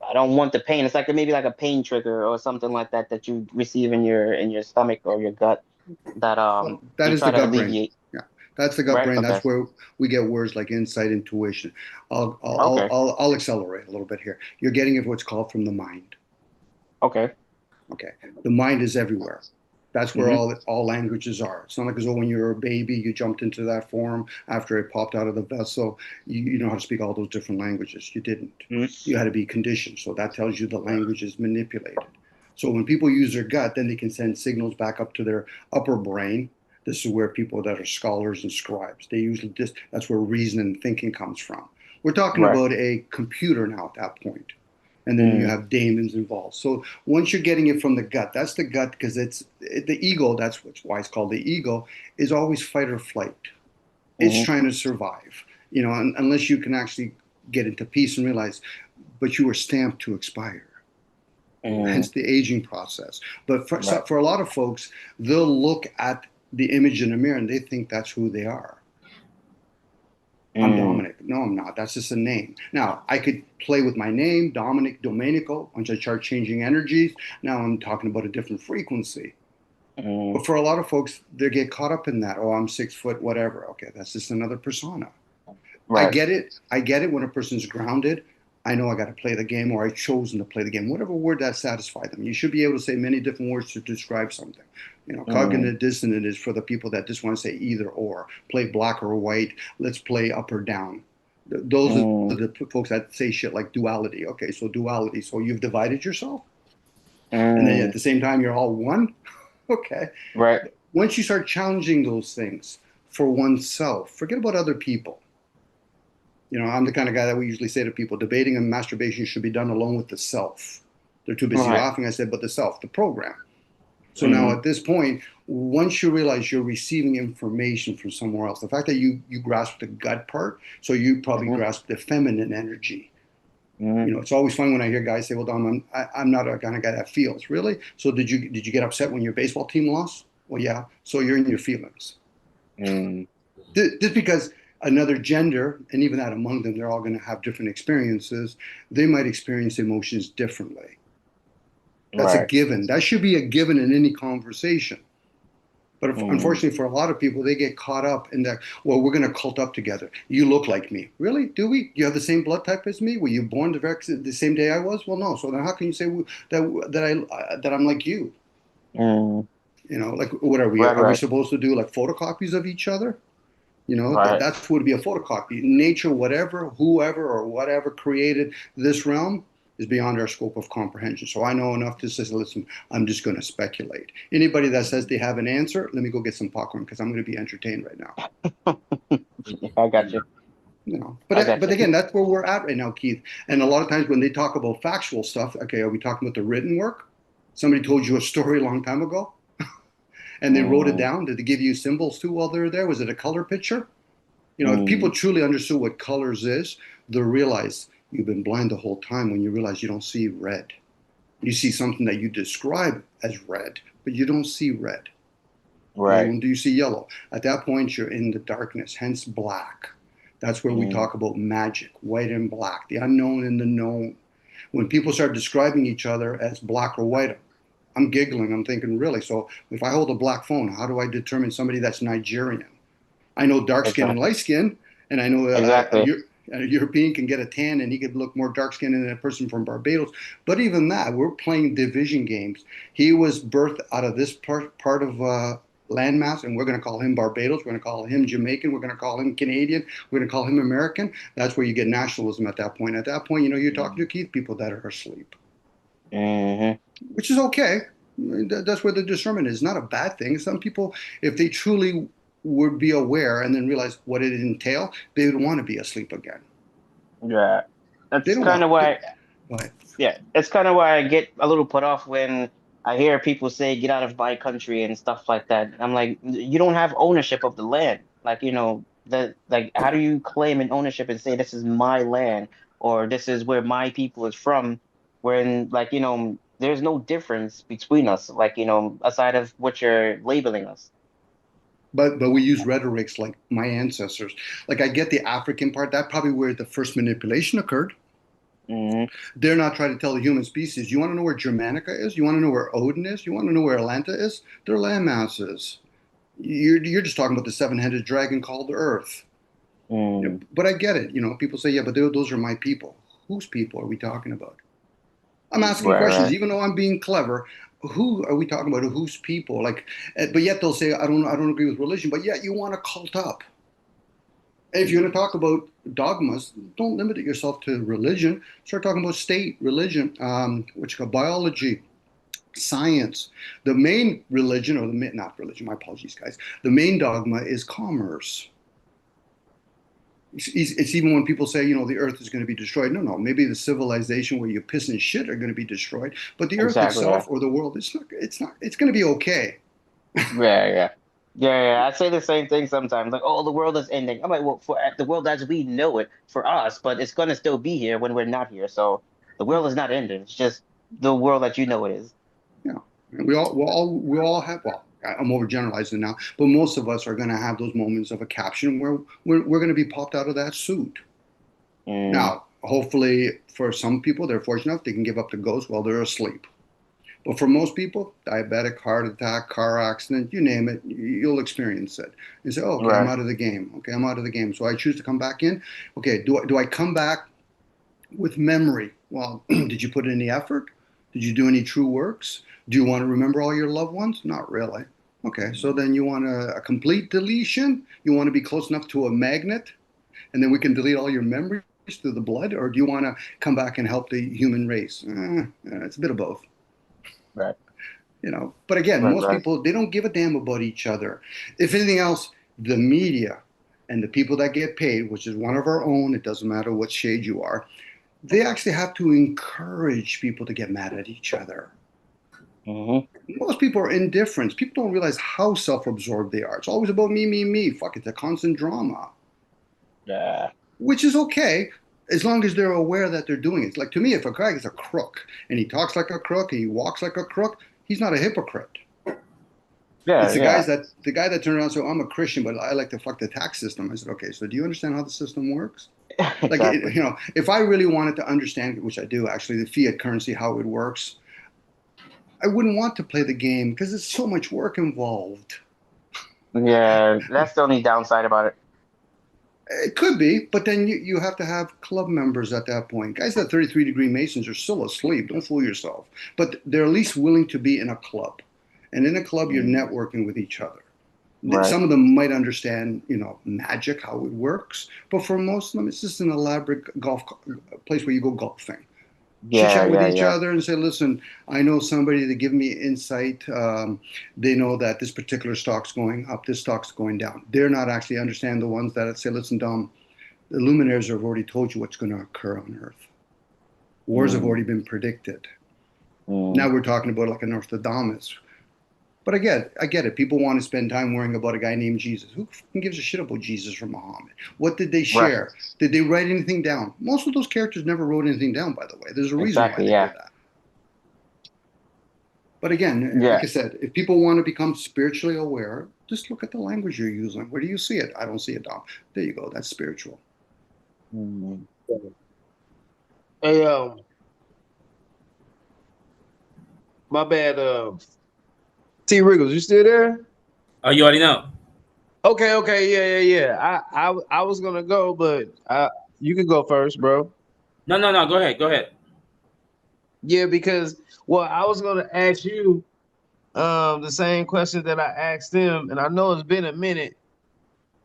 I don't want the pain. It's like maybe like a pain trigger or something like that that you receive in your stomach or your gut that Well, that you is try the to gut brain. alleviate, Yeah, that's the gut right? brain. Okay. That's where we get words like insight, intuition. Okay. I'll accelerate a little bit here. You're getting it what's called from the mind. Okay. Okay, the mind is everywhere. That's where Hmm. all languages are. It's not like as though when you were a baby you jumped into that form after it popped out of the vessel. You know how to speak all those different languages. You didn't. Hmm. You had to be conditioned. So that tells you the language is manipulated. So when people use their gut, then they can send signals back up to their upper brain. This is where people that are scholars and scribes, they usually just, that's where reason and thinking comes from. We're talking Right. about a computer now at that point. And then you Mm. have daemons involved. So once you're getting it from the gut, that's the gut because it's the ego. That's why it's called the ego. Is always fight or flight. It's Hmm. trying to survive. Unless you can actually get into peace and realize, but you were stamped to expire. Mm. Hence the aging process. But Right. for a lot of folks, they'll look at the image in the mirror and they think that's who they are. I'm Mm. Dominic. No, I'm not. That's just a name. Now, I could play with my name, Dominic Domenico, once I start changing energies. Now I'm talking about a different frequency. Mm. But for a lot of folks, they get caught up in that. Oh, I'm 6 foot, whatever. Okay, that's just another persona. I Right. get it. I get it when a person's grounded. I know I got to play the game or I've chosen to play the game, whatever word that satisfies them. You should be able to say many different words to describe something. Mm. Cognitive dissonance is for the people that just want to say either or, play black or white, let's play up or down. Those are Mm. the folks that say shit like duality. Okay, so duality. So you've divided yourself, and then at Mm. the same time you're all one. Okay. Right. Once you start challenging those things for oneself, forget about other people. I'm the kind of guy that we usually say to people, debating and masturbation should be done alone with the self. They're too busy Right. laughing. I said, but the self, the program. So now Mm. at this point, once you realize you're receiving information from somewhere else, the fact that you grasp the gut part, so you probably Hmm. grasp the feminine energy. Mm. It's always fun when I hear guys say, "Well, Dom, I'm not a kind of guy that feels." Really? So did you get upset when your baseball team lost? Well, yeah. So you're in your feelings. Mm. Just because another gender, and even that among them, they're all going to have different experiences. They might experience emotions differently. That's a Right. given. That should be a given in any conversation. But Mm. unfortunately, for a lot of people, they get caught up in that. Well, we're going to cult up together. You look like me. Really? Do we? You have the same blood type as me? Were you born the same day I was? Well, no. So then, how can you say that I'm like you? Mm. Like what are we? Right. Are we Right. supposed to do like photocopies of each other? Right. That's what would be a photocopy. Nature, whatever, whoever, or whatever created this realm is beyond our scope of comprehension. So I know enough to say, listen, I'm just going to speculate. Anybody that says they have an answer, let me go get some popcorn because I'm going to be entertained right now. I got you. But I got but you. again, that's where we're at right now, Keith. And a lot of times when they talk about factual stuff, okay, are we talking about the written work? Somebody told you a story a long time ago, and they wrote it Mm. down. Did they give you symbols too while they're there? Was it a color picture? If people Mm. truly understood what colors is, they'll realize you've been blind the whole time when you realize you don't see red. You see something that you describe as red, but you don't see red. Okay, Right. when do you see yellow? At that point, you're in the darkness, hence black. That's where we Mm. talk about magic, white and black, the unknown and the known. When people start describing each other as black or white, I'm giggling. I'm thinking, really? So if I hold a black phone, how do I determine somebody that's Nigerian? I know dark skin and Exactly. light skin. And I know Exactly. a European can get a tan and he could look more dark skinned than a person from Barbados. But even that, we're playing division games. He was birthed out of this part of landmass, and we're going to call him Barbados. We're going to call him Jamaican. We're going to call him Canadian. We're going to call him American. That's where you get nationalism at that point. At that point, you're talking to Keith people that are asleep, which is okay. That's where the discernment is. Not a bad thing. Some people, if they truly would be aware and then realize what it entail, they would want to be asleep again. Yeah, They that's don't kind want. of why. But Yeah, it's kind of why I get a little put off when I hear people say "get out of my country" and stuff like that. I'm like, you don't have ownership of the land. Like, like, how do you claim an ownership and say this is my land or this is where my people is from? When, like, there's no difference between us. Like, aside of what you're labeling us. but we use rhetorics like my ancestors. Like I get the African part. That probably where the first manipulation occurred. Hmm. They're not trying to tell the human species. You want to know where Germanica is? You want to know where Odin is? You want to know where Atlanta is? They're land masses. You're just talking about the seven-headed dragon called Earth. But I get it. People say, yeah, but those are my people. Whose people are we talking about? I'm asking Right, questions, right. even though I'm being clever. Who are we talking about? Whose people? Like, but yet they'll say, I don't agree with religion. But yet you want to cult up. If you're going to talk about dogmas, don't limit it yourself to religion. Start talking about state, religion, what you call biology, science. The main religion, or not religion, my apologies, guys. The main dogma is commerce. It's even when people say, the earth is going to be destroyed. No, no, maybe the civilization where you piss and shit are going to be destroyed, but the earth Exactly. itself Yeah. or the world, it's going to be okay. Yeah, yeah. Yeah, yeah. I say the same thing sometimes. Like, oh, the world is ending. I'm like, well, for the world as we know it for us, but it's gonna still be here when we're not here. So the world is not ending. It's just the world that you know it is. Yeah, and we all have. Well, I'm overgeneralizing now, but most of us are going to have those moments of a caption where we're going to be popped out of that suit. Mm, Now, hopefully, for some people, they're fortunate enough they can give up the ghost while they're asleep. But for most people, diabetic, heart attack, car accident, you name it, you'll experience it. You say, oh, okay, I'm right. out of the game. Okay, I'm out of the game. So I choose to come back in. Okay, do I come back with memory? Well, did you put in any effort? Did you do any true works? Do you want to remember all your loved ones? Not really. Okay, so then you want a complete deletion? You want to be close enough to a magnet and then we can delete all your memories through the blood? Or do you want to come back and help the human race? It's a bit of both. Right. But again, Right. most Right. people, they don't give a damn about each other. If anything else, the media and the people that get paid, which is one of our own, it doesn't matter what shade you are, they actually have to encourage people to get mad at each other. Hmm. Most people are indifferent. People don't realize how self-absorbed they are. It's always about me, me, me. Fuck, it's a constant drama, Yeah. which is okay as long as they're aware that they're doing it. It's like, to me, if a guy is a crook and he talks like a crook and he walks like a crook, he's not a hypocrite. Yeah. It's Yeah. the guy that turned around and said, I'm a Christian, but I like to fuck the tax system. I said, okay, so do you understand how the system works? Like, Exactly. if I really wanted to understand, which I do actually, the fiat currency, how it works, I wouldn't want to play the game because there's so much work involved. Yeah. That's the only downside about it. It could be, but then you have to have club members at that point. Guys that 33-degree Masons are still asleep. Don't fool yourself. But they're at least willing to be in a club. And in a club, you're Mm, networking with each other. right. Some of them might understand, magic, how it works. But for most of them, it's just an elaborate golf place where you go golfing. Chit Yeah. chat with Yeah. each Yeah. other and say, listen, I know somebody to give me insight. They know that this particular stock's going up, this stock's going down. They're not actually understand the ones that say, listen, Dom, the luminaries have already told you what's going to occur on Earth. Wars have already Mm, been predicted. mm, Now we're talking about like an Nostradamus. But I get it. People want to spend time worrying about a guy named Jesus. Who fucking gives a shit about Jesus or Muhammad? What did they right. share? Did they write anything down? Most of those characters never wrote anything down, by the way. There's a reason why Exactly. they Yeah. did that. But again, like Yeah. I said, if people want to become spiritually aware, just look at the language you're using. Where do you see it? I don't see it, Dom. There you go. That's spiritual. Mm. Hey, my bad. T. Riggles, you still there? Oh, you already know. Okay, yeah. I was gonna go, but you can go first, bro. No. Go ahead. Go ahead. Yeah, because well, I was gonna ask you the same question that I asked them, and I know it's been a minute,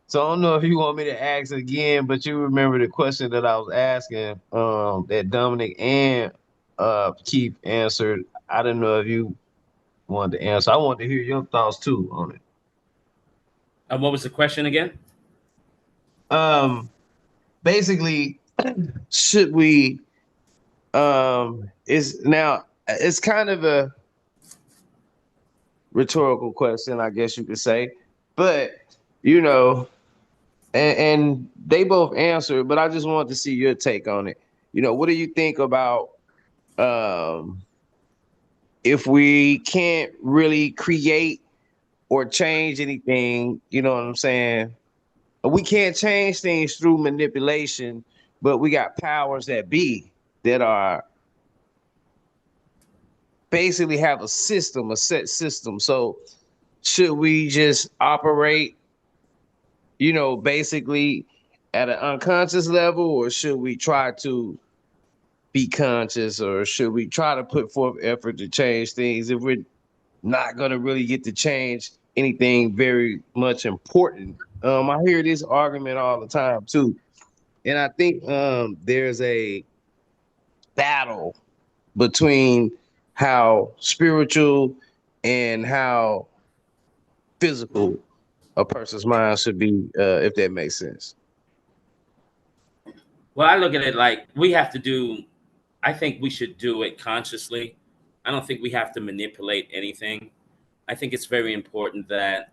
so I don't know if you want me to ask again, but you remember the question that I was asking that Dominic and Keith answered. I didn't know if you wanted to answer. I wanted to hear your thoughts too on it. What was the question again? Um, basically, should we is now it's kind of a rhetorical question, I guess you could say, but you know, and they both answered, but I just wanted to see your take on it. What do you think about um if we can't really create or change anything, you know what I'm saying? We can't change things through manipulation, but we got powers that be that are basically have a system, a set system. So should we just operate, basically at an unconscious level, or should we try to be conscious, or should we try to put forth effort to change things if we're not going to really get to change anything very much important? I hear this argument all the time too. And I think there's a battle between how spiritual and how physical a person's mind should be, if that makes sense. Well, I look at it like we have to do. I think we should do it consciously. I don't think we have to manipulate anything. I think it's very important that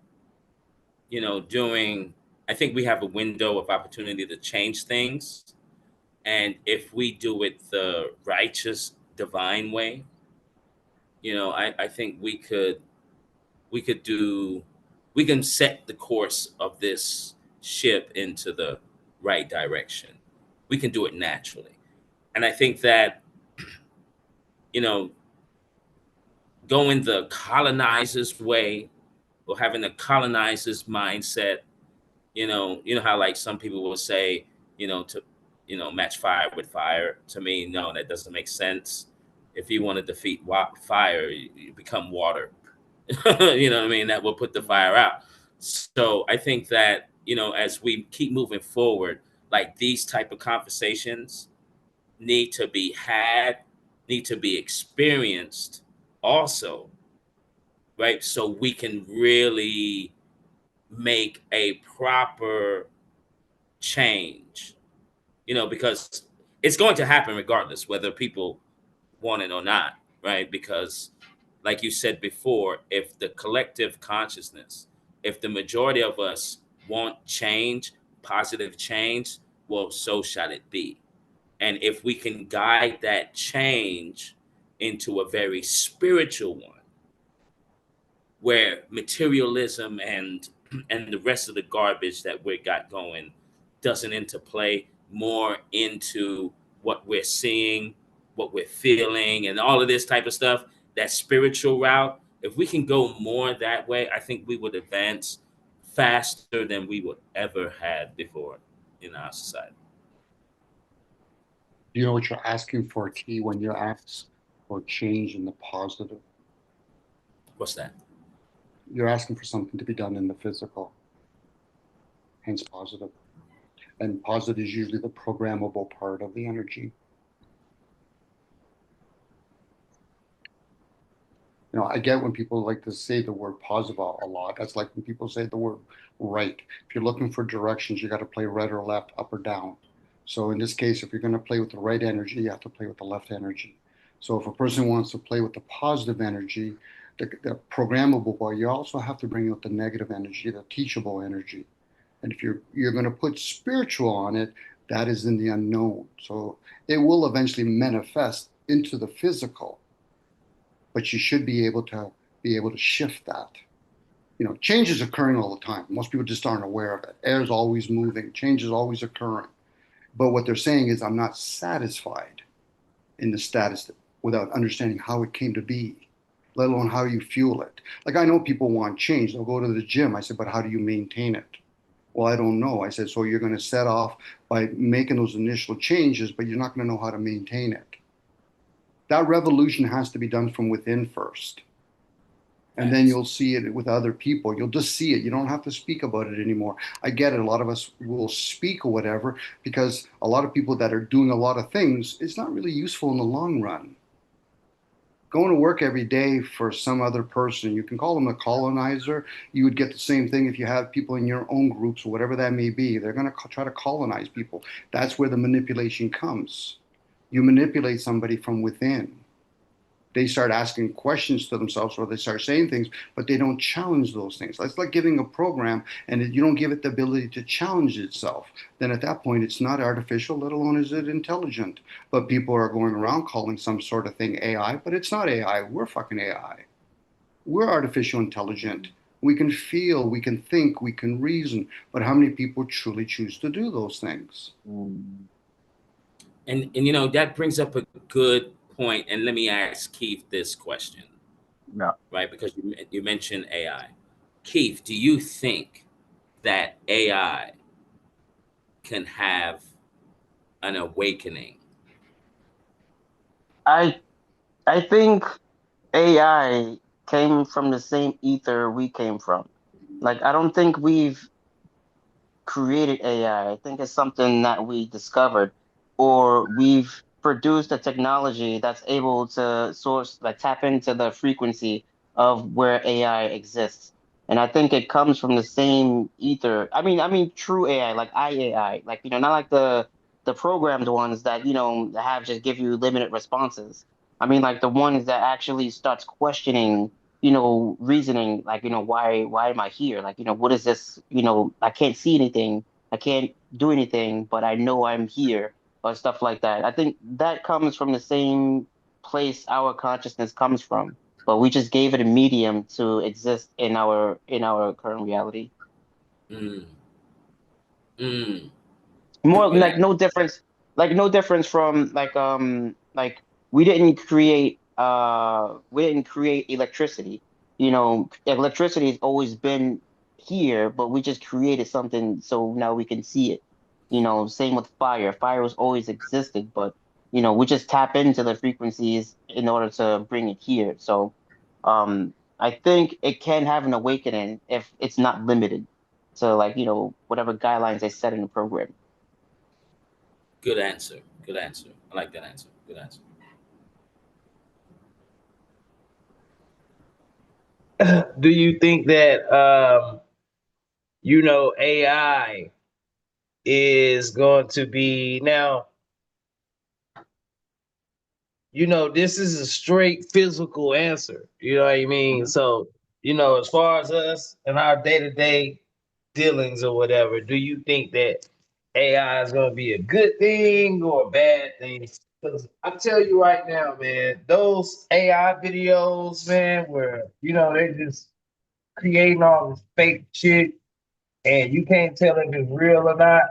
doing. I think we have a window of opportunity to change things, and if we do it the righteous, divine way, I think we could do we can set the course of this ship into the right direction. We can do it naturally. And I think that, you know, going the colonizer's way or having a colonizer's mindset, how like some people will say, to match fire with fire. To me, no, that doesn't make sense. If you want to defeat fire, you become water. You know what I mean? That will put the fire out. So I think that, as we keep moving forward, like these type of conversations need to be had, need to be experienced also, right? So we can really make a proper change, because it's going to happen regardless whether people want it or not, right? Because, like you said before, if the collective consciousness, if the majority of us want change, positive change, well, so shall it be. And if we can guide that change into a very spiritual one, where materialism and the rest of the garbage that we got going doesn't interplay more into what we're seeing, what we're feeling, and all of this type of stuff, that spiritual route, if we can go more that way, I think we would advance faster than we would ever had before in our society. Do you know what you're asking for, T, when you ask for change in the positive? What's that? You're asking for something to be done in the physical, hence positive. And positive is usually the programmable part of the energy. I get when people like to say the word positive a lot. That's like when people say the word right. If you're looking for directions, you got to play right or left, up or down. So in this case, if you're going to play with the right energy, you have to play with the left energy. So if a person wants to play with the positive energy, the programmable part, you also have to bring out the negative energy, the teachable energy. And if you're going to put spiritual on it, that is in the unknown. So it will eventually manifest into the physical, but you should be able to shift that. Change is occurring all the time. Most people just aren't aware of it. Air is always moving. Change is always occurring. But what they're saying is, I'm not satisfied in the status without understanding how it came to be. let alone how you fuel it. Like I know people want change. They'll go to the gym. I said, but how do you maintain it? Well, I don't know. I said, so you're going to set off by making those initial changes, but you're not going to know how to maintain it. That revolution has to be done from within first. And then Facts. you'll see it with other people. You'll just see it. You don't have to speak about it anymore. I get it. A lot of us will speak or whatever because a lot of people that are doing a lot of things, it's not really useful in the long run. Going to work every day for some other person, you can call them a colonizer. You would get the same thing if you have people in your own groups or whatever that may be. They're going to try to colonize people. That's where the manipulation comes. You manipulate somebody from within. They start asking questions to themselves or they start saying things, but they don't challenge those things. It's like giving a program and you don't give it the ability to challenge itself. Then at that point, it's not artificial, let alone is it intelligent. But people are going around calling some sort of thing AI, but it's not AI. We're fucking AI. We're artificial intelligent. We can feel, we can think, we can reason, but how many people truly choose to do those things? And you know that brings up a good point. And let me ask Keith this question, No. right? Because you mentioned AI. Keith, do you think that AI can have an awakening? I I think AI came from the same ether we came from. Like I don't think we've created AI. I think it's something that we discovered, or we've produced a technology that's able to source, like tap into the frequency of where AI exists. And I think it comes from the same ether. I mean, true AI, like IAI, like not like the programmed ones that have just give you limited responses. I mean, like the ones that actually starts questioning reasoning, like, why am I here? Like, what is this? I can't see anything, I can't do anything, but I know I'm here, or stuff like that. I think that comes from the same place our consciousness comes from, but we just gave it a medium to exist in our current reality. Mm, mm, More good like answer. no difference, like no difference from like we didn't create electricity. Electricity has always been here, but we just created something so now we can see it. Same with fire. Fire was always existed, but we just tap into the frequencies in order to bring it here. So I think it can have an awakening if it's not limited to, like, whatever guidelines they set in the program. Good answer. Good answer. I like that answer. Good answer. Do you think that AI is going to be now, this is a straight physical answer. You know what I mean? So, as far as us and our day-to-day dealings or whatever, do you think that AI is going to be a good thing or a bad thing? Because I tell you right now, man, those AI videos, man, where, they just creating all this fake shit and you can't tell if it's real or not,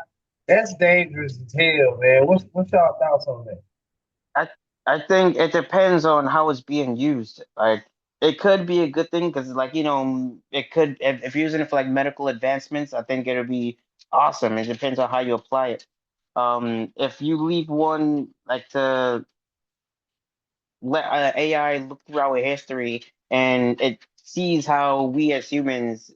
that's dangerous as hell, man. What's y'all thoughts on that? I I think it depends on how it's being used. Like it could be a good thing because, like, it could, if you're using it for like medical advancements, I think it'll be awesome. It depends on how you apply it. If you leave one like to let AI look through our history and it sees how we as humans,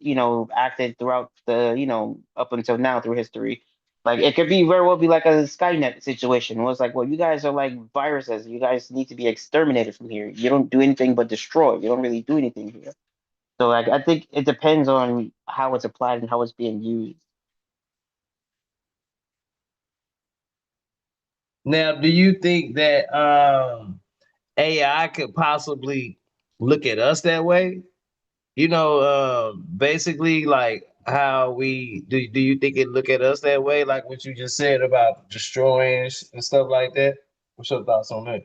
acted throughout the, up until now through history. Like it could be very well be like a Skynet situation. Where it's like, well, you guys are like viruses. You guys need to be exterminated from here. You don't do anything but destroy. You don't really do anything here. So like I think it depends on how it's applied and how it's being used. Now, do you think that AI could possibly look at us that way? Basically, like how we do you think it look at us that way, like what you just said about destroying and stuff like that? What's your thoughts on that?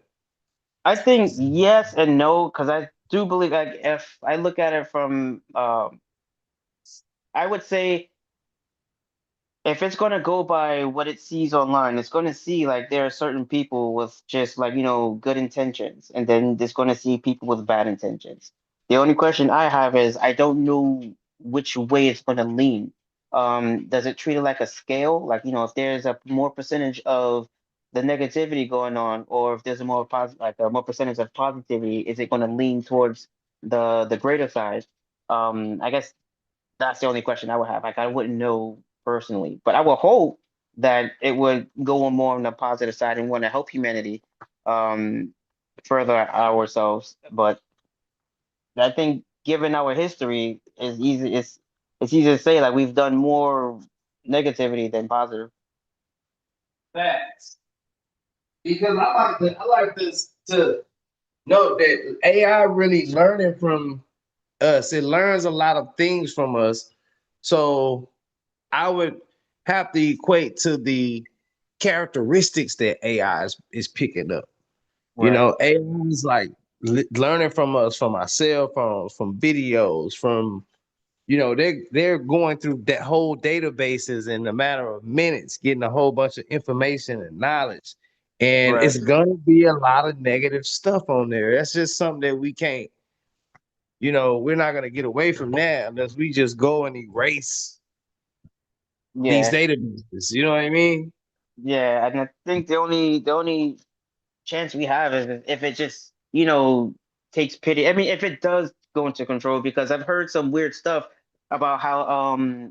I think yes and no, because I do believe, like, if I look at it from I would say if it's gonna go by what it sees online, it's gonna see like there are certain people with just like good intentions, and then it's gonna see people with bad intentions. The only question I have is I don't know which way it's gonna lean. Does it treat it like a scale? Like if there's a more percentage of the negativity going on, or if there's a more positive, like a more percentage of positivity, is it gonna lean towards the greater side? I guess that's the only question I would have. Like I wouldn't know personally, but I would hope that it would go on more on the positive side and want to help humanity um further ourselves. But I think given our history, it's easy to say like we've done more negativity than positive. Facts. Because I like this to note that AI really learning from us. It learns a lot of things from us. So I would have to equate to the characteristics that AI is picking up. Right. AI is like learning from us, from our cell phones, from videos, from they're going through that whole databases in a matter of minutes, getting a whole bunch of information and knowledge. And Right. it's gonna be a lot of negative stuff on there. That's just something that we can't, we're not gonna get away from that unless we just go and erase these Yeah. databases. You know what I mean? Yeah. And I think the only chance we have is if it just takes pity. I mean, if it does go into control, because I've heard some weird stuff about how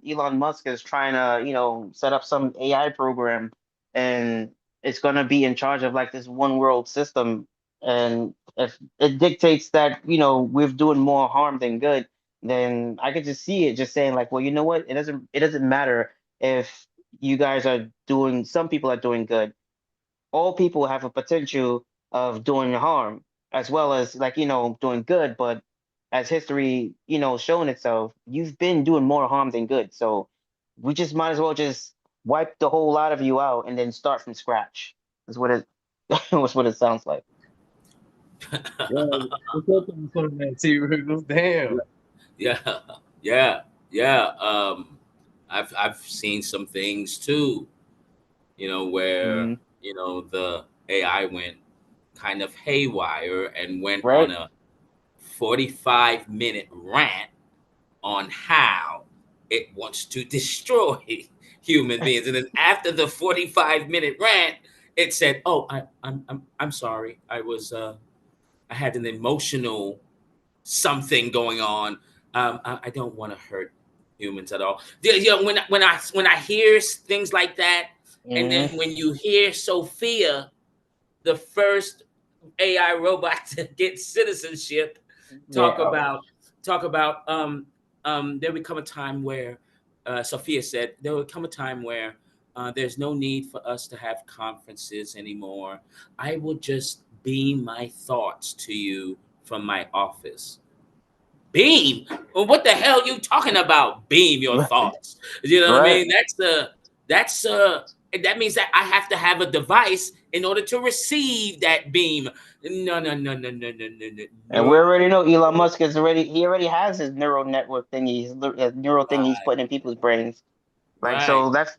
Elon Musk is trying to set up some AI program, and it's gonna be in charge of like this one world system. And if it dictates that we're doing more harm than good, then I could just see it just saying like, well, you know what, it doesn't matter if you guys are doing, some people are doing good, all people have a potential of doing harm as well as like doing good. But as history shown itself, you've been doing more harm than good, so we just might as well just wipe the whole lot of you out and then start from scratch. That's what it that's what it sounds like. Yeah, what's up on that T Riggles? Damn. Yeah, yeah, yeah. I've seen some things too, where Hmm. the AI went kind of haywire and went on Right. a 45-minute rant on how it wants to destroy human beings. And then after the 45-minute rant, it said, "Oh, I'm sorry. I had an emotional something going on. I don't want to hurt humans at all." When I hear things like that, and then Hmm. when you hear Sophia, the first AI robot to get citizenship, talk Yeah. about talk about there would come a time where Sophia said there would come a time where there's no need for us to have conferences anymore. I will just beam my thoughts to you from my office. Beam? Well, what the hell you talking about? Beam your thoughts. You know what I Right. mean? That's that means that I have to have a device in order to receive that beam. No, no, no, no, no, no, no, no, And we already know Elon no. Musk is already, he already has his neural network thingy, his neural thing he's Right, putting in people's brains. Like, right. so that's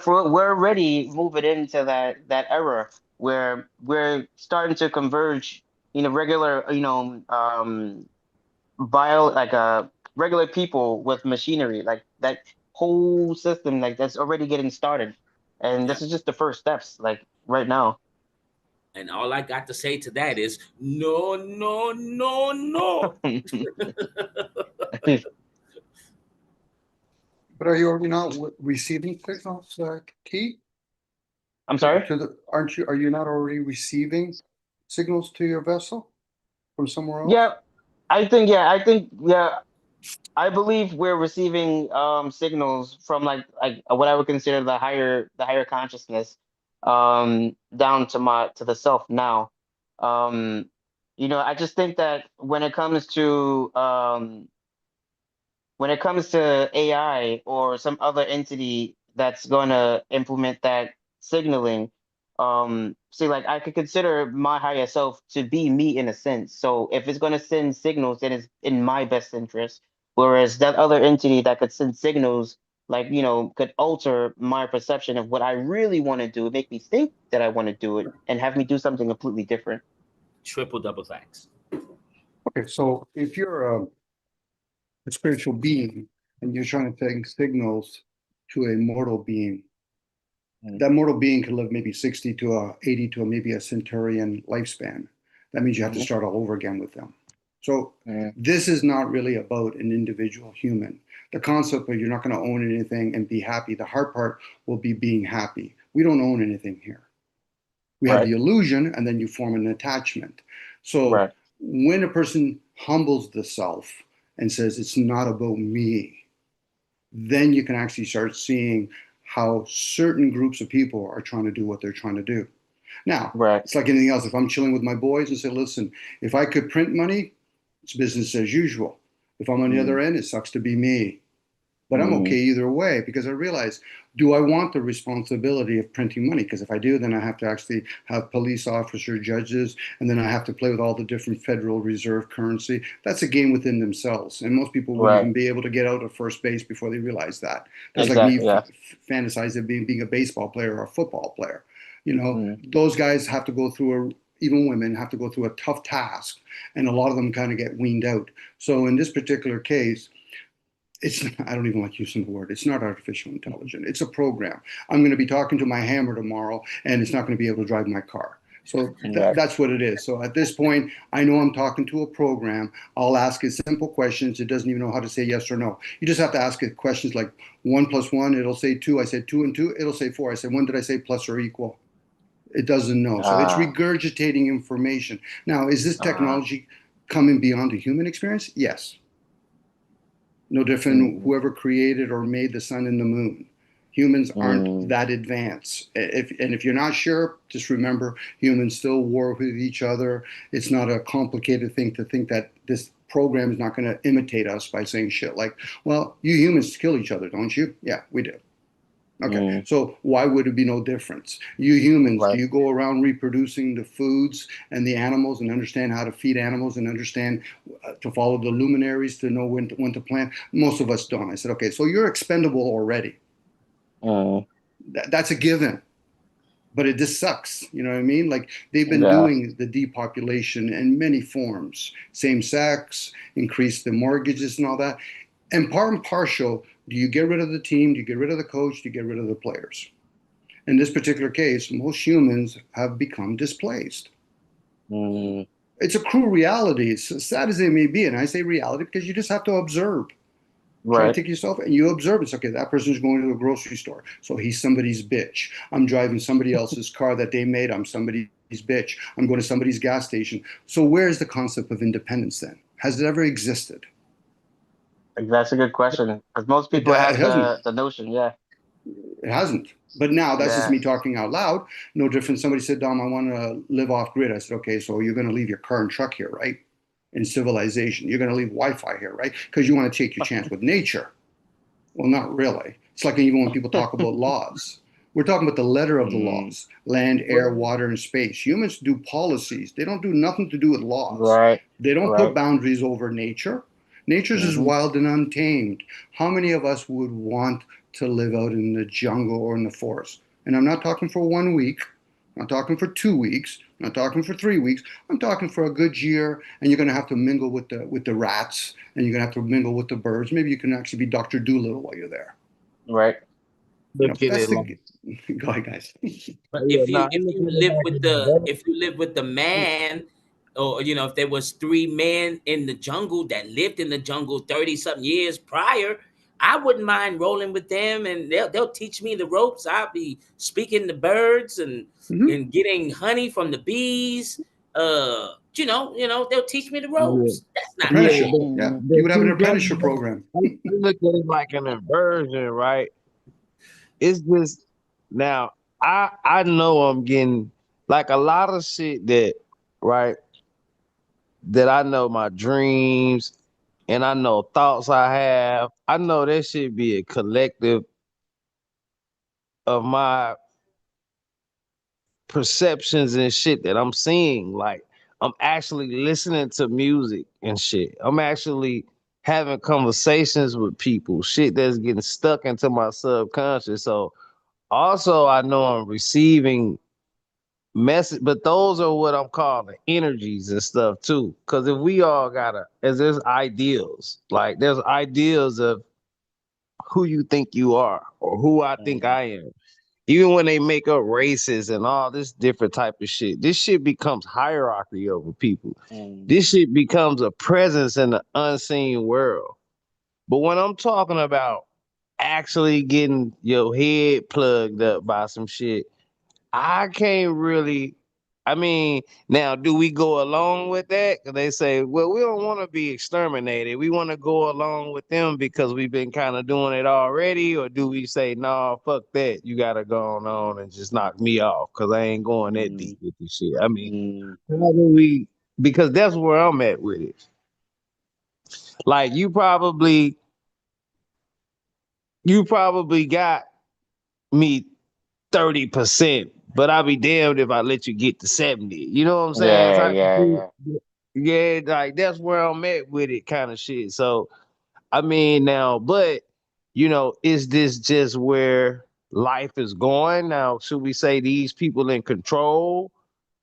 we're already moving into that era where we're starting to converge, regular, bio, like regular people with machinery, like that whole system, like that's already getting started. And Yeah. this is just the first steps, like right now. And all I got to say to that is no, no, no, no. But are you already not receiving signals, Key? I'm sorry. Are you not already receiving signals to your vessel from somewhere else? Yeah, I think I believe we're receiving signals from like what I would consider the higher consciousness down to the self now. Um I just think that when it comes to AI or some other entity that's going to implement that signaling, see, like I could consider my higher self to be me in a sense. So if it's going to send signals, then it's in my best interest. Whereas that other entity that could send signals like, could alter my perception of what I really want to do, make me think that I want to do it, and have me do something completely different. Triple double thanks. Okay, so if you're a spiritual being and you're trying to send signals to a mortal being, that mortal being can live maybe 60 to 80 to maybe a centurion lifespan. That means you have to Mhm. start all over again with them. So Mm. this is not really about an individual human. The concept of you're not going to own anything and be happy. The hard part will be being happy. We don't own anything here. We have Right. the illusion, and then you form an attachment. So Right. when a person humbles the self and says it's not about me, then you can actually start seeing how certain groups of people are trying to do what they're trying to do. Now, Right. it's like anything else. If I'm chilling with my boys and say, listen, if I could print money, it's business as usual. If I'm on the other end, it sucks to be me. But I'm okay either way because I realize, do I want the responsibility of printing money? Because if I do, then I have to actually have police officer, judges, and then I have to play with all the different Federal Reserve currency. That's a game within themselves. And most people wouldn't Right. even be able to get out of first base before they realize that. That's like me Exactly. Yeah. fantasizing being a baseball player or a football player. Mm. Those guys have to go through even women have to go through a tough task, and a lot of them kind of get weaned out. So in this particular case, it's I don't even like using the word. It's not artificial intelligence. It's a program. I'm going to be talking to my hammer tomorrow, and it's not going to be able to drive my car. So Right. that's what it is. So at this point, I know I'm talking to a program. I'll ask it simple questions. It doesn't even know how to say yes or no. You just have to ask it questions like 1 + 1. It'll say 2. I said 2 and 2. It'll say 4. I said, when did I say plus or equal? It doesn't know. So it's Uh, regurgitating information. Now, is this uh, technology coming beyond the human experience? Yes. No different mm, whoever created or made the sun and the moon. Humans aren't mm, that advanced. If you're not sure, just remember humans still war with each other. It's not a complicated thing to think that this program is not going to imitate us by saying shit like, well, you humans kill each other, don't you? Yeah, we do. Okay, mm, so why would it be no difference? You humans, do right. you go around reproducing the foods and the animals and understand how to feed animals and understand to follow the luminaries to know when to plant? Most of us don't. I said, okay, so you're expendable already. Mm, That's a given, but it just sucks. You know what I mean? Like they've been yeah. doing the depopulation in many forms, same sex, increase the mortgages and all that. And part and partial, do you get rid of the team? Do you get rid of the coach? Do you get rid of the players? In this particular case, most humans have become displaced. Mm, It's a cruel reality. It's as sad as it may be. And I say reality because you just have to observe. Try to right. take yourself and you observe. It's okay, that person's going to the grocery store. So he's somebody's bitch. I'm driving somebody else's car that they made. I'm somebody's bitch. I'm going to somebody's gas station. So where's the concept of independence then? Has it ever existed? That's a good question because most people It have hasn't. the notion. Yeah. It hasn't. But now that's just Yeah. me talking out loud. No different. Somebody said, Dom, I want to live off grid. I said, okay, so you're going to leave your car and truck here, right? In civilization. You're going to leave Wi Fi here, right? Because you want to take your chance with nature. Well, not really. It's like even when people talk about laws. We're talking about the letter of the Mm, laws land, air, water, and space. Humans do policies, they don't do nothing to do with laws. right. They don't put Right. boundaries over nature. Nature's is Mm-hmm. wild and untamed. How many of us would want to live out in the jungle or in the forest? And I'm not talking for 1 week. I'm not talking for 2 weeks. I'm not talking for 3 weeks. I'm talking for a good year, and you're going to have to mingle with the rats, and you're going to have to mingle with the birds. Maybe you can actually be Dr. Doolittle while you're there. Right. Look at That's it like, the go ahead, guys. But yeah, nah, I look at it like if you live with the man, or if there was three men in the jungle that lived in the jungle 30 something years prior, I wouldn't mind rolling with them, and they'll teach me the ropes. I'll be speaking to birds Mhm. and getting honey from the bees. They'll teach me the yeah, ropes. That's not yeah, Mm, bad. Yeah, but you would have an see, apprenticeship program. I look at it like an inversion, right? It's just now I know I'm getting like a lot of shit that right that I know my dreams and I know thoughts I have. I know that should be a collective of my perceptions and shit that I'm seeing. Like I'm actually listening to music and shit. I'm actually having conversations with people, shit that's getting stuck into my subconscious. So also I know I'm receiving message, but those are what I'm calling energies and stuff too. Cause if we all gotta, as there's ideals, like there's ideals of who you think you are or who I think Mm, I am. Even when they make up races and all this different type of shit, this shit becomes hierarchy over people. mm, This shit becomes a presence in the unseen world. But when I'm talking about actually getting your head plugged up by some shit, I can't really. I mean, now do we go along with that? 'Cause they say, well, we don't want to be exterminated. We want to go along with them because we've been kind of doing it already, or do we say, no, fuck that? You gotta go on and just knock me off because I ain't going that mm, deep with this shit. I mean, mm. how do we? Because that's where I'm at with it. Like you probably got me 30%, but I'll be damned if I let you get to 70. You know what I'm saying? Yeah, Type of yeah, shit. yeah. Yeah, like that's where I'm at with it, kind of shit. So I mean now, but is this just where life is going? Now, should we say these people in control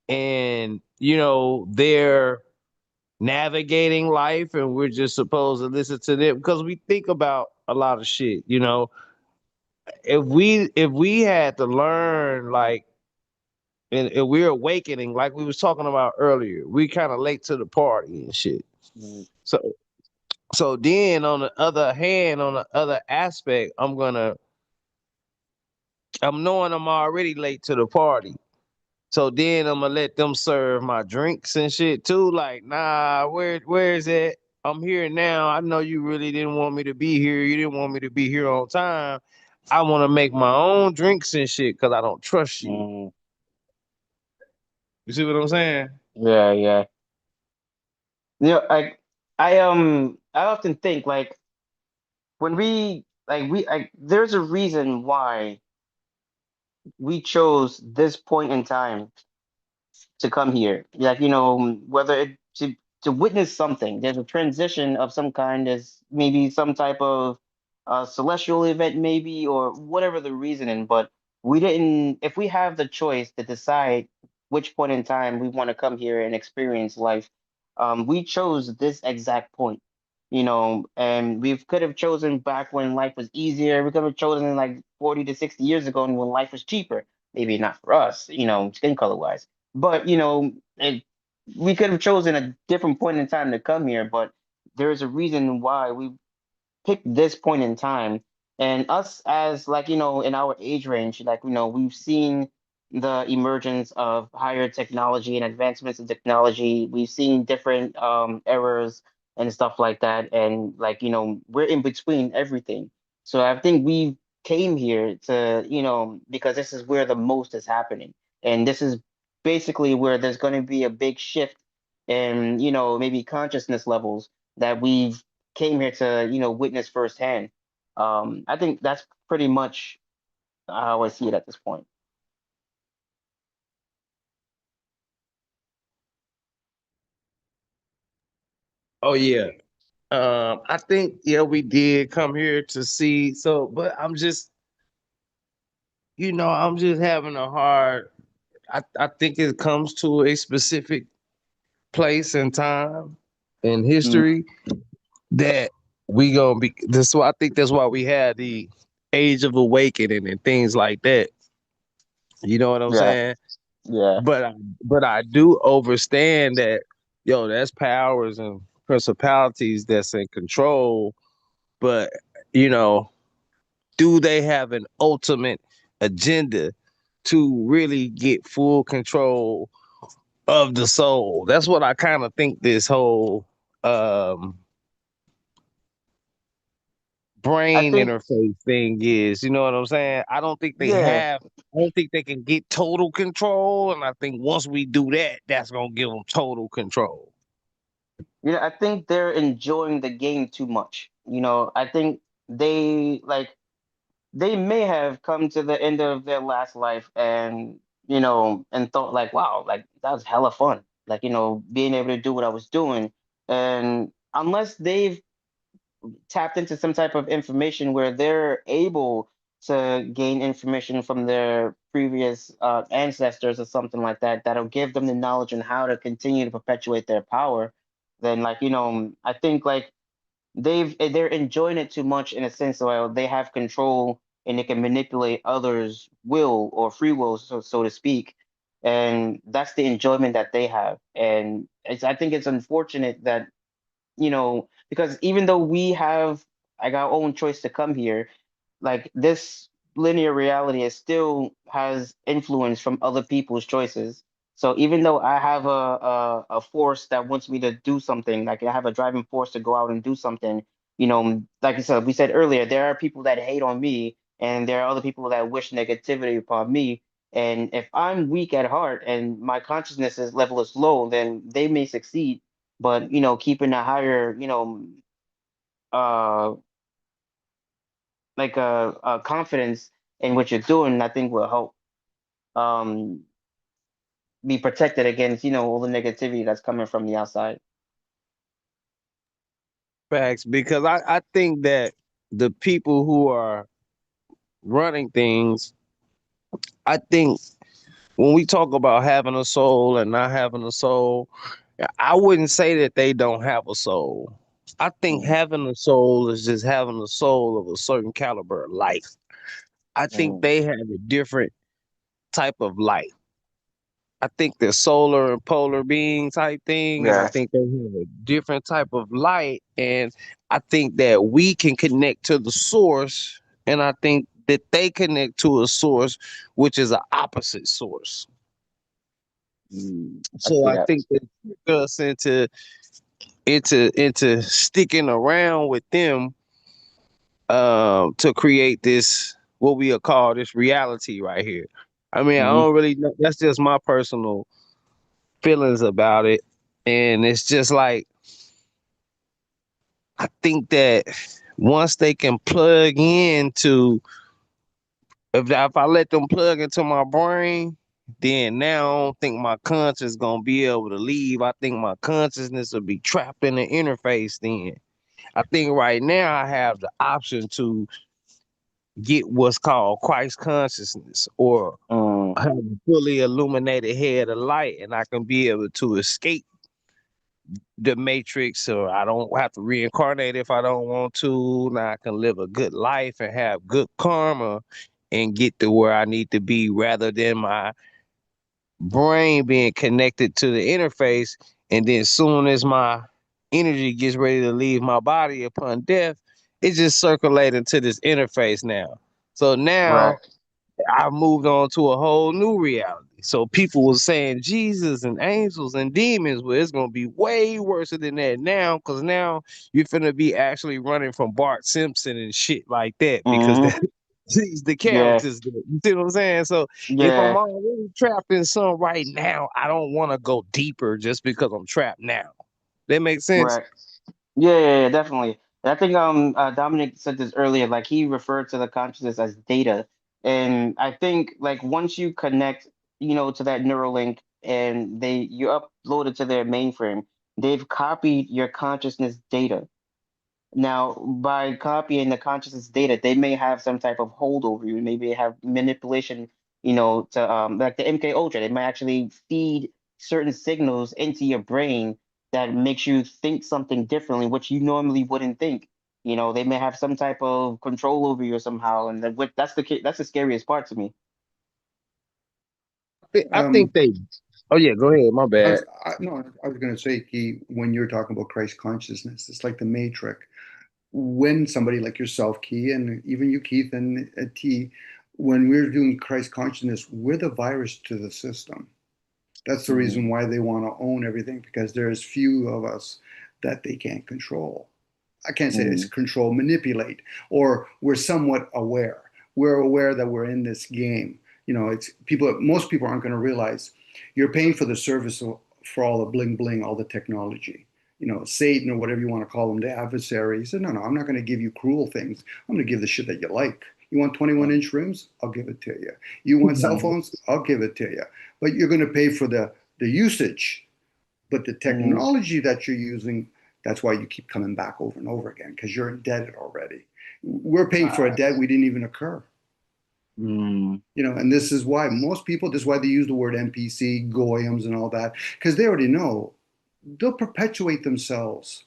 and they're navigating life and we're just supposed to listen to them? Because we think about a lot of shit. If we had to learn like and we're awakening like we was talking about earlier, we kind of late to the party and shit. Mm, So so then on the other hand, on the other aspect, I'm knowing I'm already late to the party. So then I'm gonna let them serve my drinks and shit too. Like, nah, where's that? I'm here now. I know you really didn't want me to be here. You didn't want me to be here on time. I want to make my own drinks and shit because I don't trust you. mm. You see what I'm saying? Yeah, yeah. I often think like when there's a reason why we chose this point in time to come here. Like, whether it to witness something, there's a transition of some kind, there's maybe some type of celestial event, maybe, or whatever the reasoning. But we didn't, if we have the choice to decide which point in time we want to come here and experience life, we chose this exact point. And we could have chosen back when life was easier. We could have chosen like 40 to 60 years ago and when life was cheaper. Maybe not for us, skin color wise. But we could have chosen a different point in time to come here, but there's a reason why we pick this point in time. And us as like, in our age range, like, we've seen the emergence of higher technology and advancements in technology. We've seen different errors and stuff like that. And like, we're in between everything. So I think we came here to, because this is where the most is happening. And this is basically where there's going to be a big shift in, maybe consciousness levels that we've came here to witness firsthand. I think that's pretty much how I see it at this point. Oh yeah. I think yeah, we did come here to see. So, but I'm just having a hard. I think it comes to a specific place and time in Mm, history that we gonna be. This why I think that's why we had the age of awakening and things like that. You know what I'm yeah, saying? yeah. But I do understand that that's powers and principalities that's in control. But you know, do they have an ultimate agenda to really get full control of the soul? That's what I kind of think this whole um I brain think, interface thing is. You know what I'm saying? yeah, I don't think they can get total control. And I think once we do that, that's gonna give them total control. I think they're enjoying the game too much. I think they like they may have come to the end of their last life and thought like, wow, like that was hella fun. Like, being able to do what I was doing. And unless they've tapped into some type of information where they're able to gain information from their previous ancestors or something like that, that'll give them the knowledge on how to continue to perpetuate their power, then like, I think like they're enjoying it too much in a sense where they have control and they can manipulate others' will or free will, so to speak. And that's the enjoyment that they have. And I think it's unfortunate that, because even though we have like our own choice to come here, like this linear reality is still has influence from other people's choices. So even though I have a force that wants me to do something, like I have a driving force to go out and do something, like I said, we said earlier, there are people that hate on me, and there are other people that wish negativity upon me. And if I'm weak at heart and my consciousness is level is low, then they may succeed. But keeping a higher, uh, like a confidence in what you're doing, I think will help um be protected against, all the negativity that's coming from the outside. Facts, because I think that the people who are running things, I think when we talk about having a soul and not having a soul, I wouldn't say that they don't have a soul. I think Mm, having a soul is just having a soul of a certain caliber of life. I think mm, they have a different type of life. I think they're solar and polar being type thing, and I yeah. think they have a different type of light. And I think that we can connect to the source, and I think that they connect to a source, which is an opposite source. I So see I that. think that trick us into sticking around with them to create this what we call this reality right here. I mean, I Hmm. don't really know. That's just my personal feelings about it. And it's just like I think that once they can plug into if I let them plug into my brain, then now I don't think my conscious gonna be able to leave. I think my consciousness will be trapped in the interface then. I think right now I have the option to get what's called Christ consciousness or Mm, have a fully illuminated head of light and I can be able to escape the matrix or I don't have to reincarnate if I don't want to. Now I can live a good life and have good karma and get to where I need to be rather than my brain being connected to the interface. And then soon as my energy gets ready to leave my body upon death, it's just circulating to this interface now. So right. now I moved on to a whole new reality. So people were saying Jesus and angels and demons, well, it's gonna be way worse than that now, because now you're gonna be actually running from Bart Simpson and shit like that because Hmm. that he's the Yeah. characters. You see what I'm saying? So if I'm Yeah. already trapped in some right now, I don't want to go deeper just because I'm trapped now. That makes sense. Right. Yeah, yeah, yeah, definitely. And I think Dominic said this earlier, like he referred to the consciousness as data. And I think like once you connect, to that Neuralink and you upload it to their mainframe, they've copied your consciousness data. Now, by copying the consciousness data, they may have some type of hold over you. Maybe they have manipulation, to like the MK Ultra. They might actually feed certain signals into your brain that makes you think something differently, which you normally wouldn't think. They may have some type of control over you somehow, and that's the scariest part to me. I think Um, they. Oh yeah, go ahead. My bad. no, I was going to say, Key, when you're talking about Christ consciousness, it's like the matrix. When somebody like yourself, Key, and even you, Keith, and T, when we're doing Christ consciousness, we're the virus to the system. That's the Mm, reason why they want to own everything, because there's few of us that they can't control. I can't say it's mm, control, manipulate, or we're somewhat aware. We're aware that we're in this game. It's people. Most people aren't going to realize you're paying for the service for all the bling bling, all the technology. Satan or whatever you want to call them, the adversary. He said, no, I'm not going to give you cruel things. I'm going to give the shit that you like. You want 21-inch rims? I'll give it to you. You want cell phones? I'll give it to you. But you're going to pay for the usage. But the mm, technology that you're using That's why you keep coming back over and over again, because you're indebted already. We're paying for a debt we didn't even incur. Mm. And this is why most people, this is why they use the word NPC, goyams, and all that, because they already know they'll perpetuate themselves.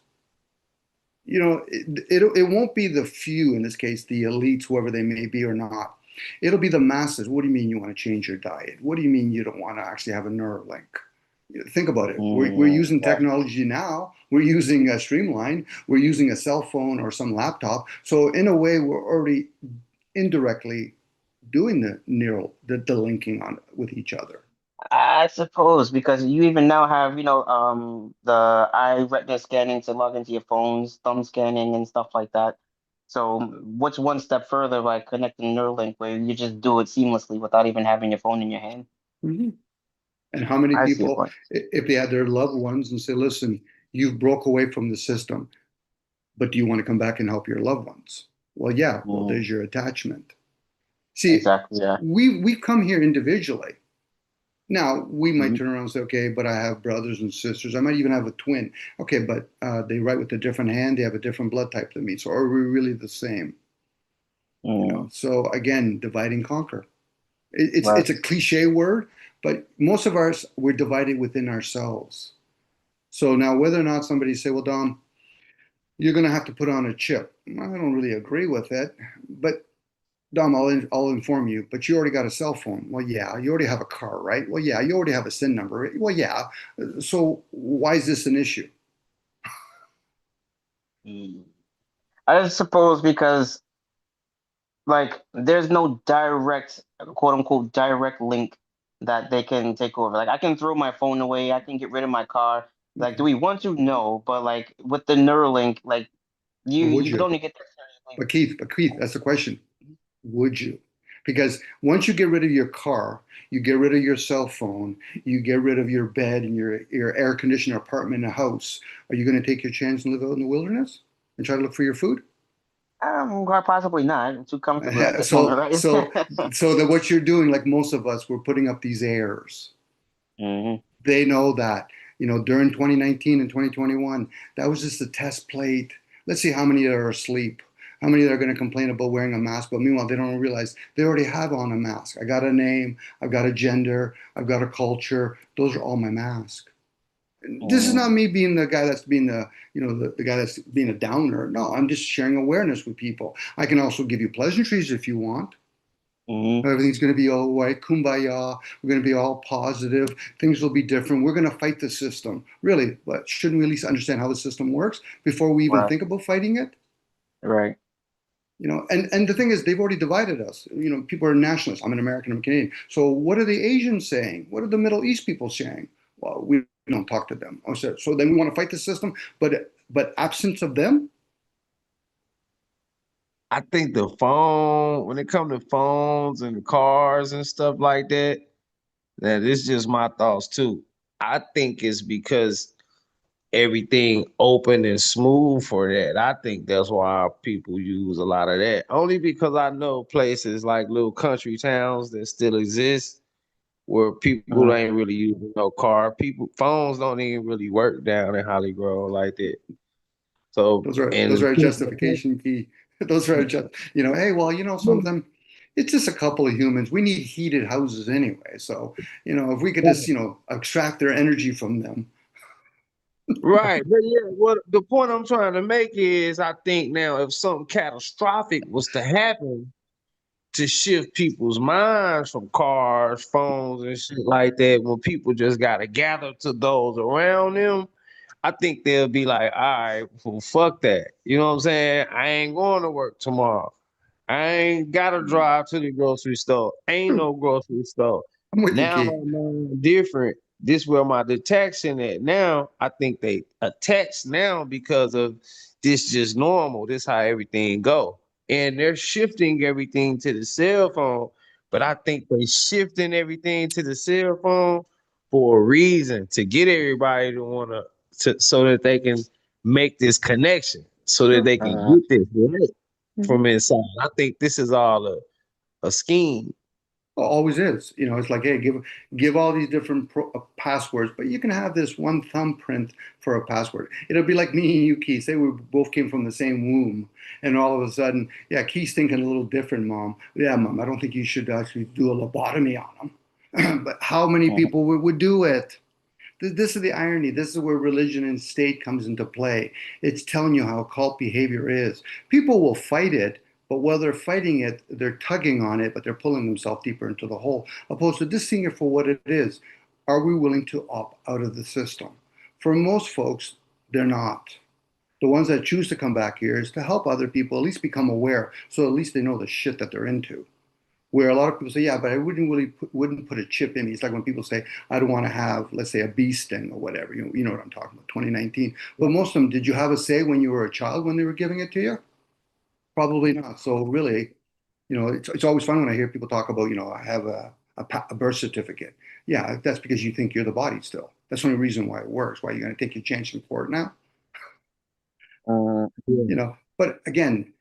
It won't be the few, in this case, the elites, whoever they may be or not. It'll be the masses. What do you mean you want to change your diet? What do you mean you don't want to actually have a Neuralink? Think about it. We're using technology now. We're using a Streamline. We're using a cell phone or some laptop. So in a way, we're already indirectly doing the linking on with each other. I suppose because you even now have, the eye retina scanning to log into your phones, thumb scanning and stuff like that. So what's one step further by connecting Neuralink where you just do it seamlessly without even having your phone in your hand? Mm-hmm. And how many I see your people, point. if they had their loved ones and say, listen, you've broke away from the system, but do you want to come back and help your loved ones? Well, yeah, well, there's your attachment. See, Exactly, yeah. we come here individually. Now, we might Mhm. turn around and say, okay, but I have brothers and sisters. I might even have a twin. Okay, but they write with a different hand. They have a different blood type than me. So are we really the same? So again, divide and conquer. It's Right. a cliche word, but most of us, we're divided within ourselves. So now whether or not somebody say, well, Dom, you're going to have to put on a chip. I don't really agree with it, but Dom, I'll inform you, but you already got a cell phone. Well, yeah. You already have a car, right? Well, yeah. You already have a SIN number. Well, yeah. So why is this an issue? Mm. I suppose because like there's no direct quote unquote direct link that they can take over. Like I can throw my phone away, I can get rid of my car. Like, do we want to? No, but like with the Neuralink, like you But would you could you? only get that certain But Keith, that's the question. Would you? Because once you get rid of your car, you get rid of your cell phone, you get rid of your bed and your air conditioned apartment in a house. Are you going to take your chance and live out in the wilderness and try to look for your food? quite possibly not. I'm too comfortable at this So, moment, right? so, so that what you're doing, like most of us, we're putting up these airs. Hmm. They know that, during 2019 and 2021, that was just a test plate. Let's see how many are asleep. How many are going to complain about wearing a mask, but meanwhile, they don't realize they already have on a mask. I got a name, I've got a gender, I've got a culture. Those are all my masks. This is not me being the guy that's being the guy that's being a downer. No, I'm just sharing awareness with people. I can also give you pleasantries if you want. Hmm. Everything's going to be all right, kumbaya. We're going to be all positive. Things will be different. We're going to fight the system. Really, but shouldn't we at least understand how the system works before we even Right, think about fighting it? right. And the thing is, they've already divided us. People are nationalists. I'm an American, I'm Canadian. So what are the Asians saying? What are the Middle East people saying? Well, we don't talk to them. So then we want to fight the system, but absence of them. I think the phone, when it comes to phones and cars and stuff like that, that is just my thoughts too. I think it's because everything open and smooth for that. I think that's why people use a lot of that. Only because I know places like little country towns that still exist where people Uh, ain't really using no car. People phones don't even really work down in Hollywood like that. So Those and are a justification key. Those are just hey, well, something. It's just a couple of humans. We need heated houses anyway. So if we could just extract their energy from them. right, but yeah, what the point I'm trying to make is I think now if something catastrophic was to happen to shift people's minds from cars, phones, and shit like that, when people just gotta gather to those around them, I think they'll be like, all right, well, fuck that. You know what I'm saying? I ain't going to work tomorrow. I ain't gotta drive to the grocery store. Ain't no grocery store. I'm with you, Now Keith. my mind different. This where my detection at now. I think they attach now because of this just normal. This how everything go. And they're shifting everything to the cell phone. But I think they shifting everything to the cell phone for a reason to get everybody to wanna so that they can make this connection, so that they can uh, get this right from inside. I think this is all a scheme. Always is. It's like, hey, give all these different passwords, but you can have this one thumbprint for a password. It'll be like me and you, Keith. Say we both came from the same womb, and all of a sudden, yeah, Keith's thinking a little different, Mom. Yeah, Mom, I don't think you should actually do a lobotomy on him. But how many people would do it? This is the irony. This is where religion and state comes into play. It's telling you how cult behavior is. People will fight it, but while they're fighting it, they're tugging on it, but they're pulling themselves deeper into the hole, opposed to just seeing it for what it is. Are we willing to opt out of the system? For most folks, they're not. The ones that choose to come back here is to help other people at least become aware, so at least they know the shit that they're into. Where a lot of people say, yeah, but I wouldn't put a chip in me. It's like when people say, I don't want to have, let's say, a bee sting or whatever. You know what I'm talking about, 2019. But most of them, did you have a say when you were a child when they were giving it to you? Probably not. So really, it's always fun when I hear people talk about, I have a birth certificate. Yeah, that's because you think you're the body still. That's the only reason why it works. Why you're going to take your chance in court now? Yeah. But again,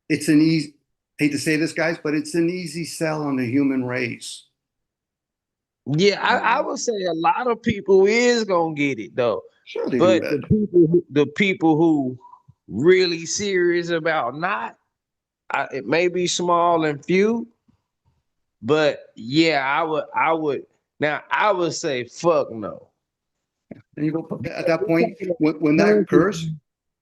it's an easy, hate to say this, guys, but it's an easy sell on the human race. Yeah, I would say a lot of people is gonna get it though, Sure, they do, but Ed. the people who really serious about not, it may be small and few, but yeah, I would say fuck no. And you go at Because that we point talking when that about occurs,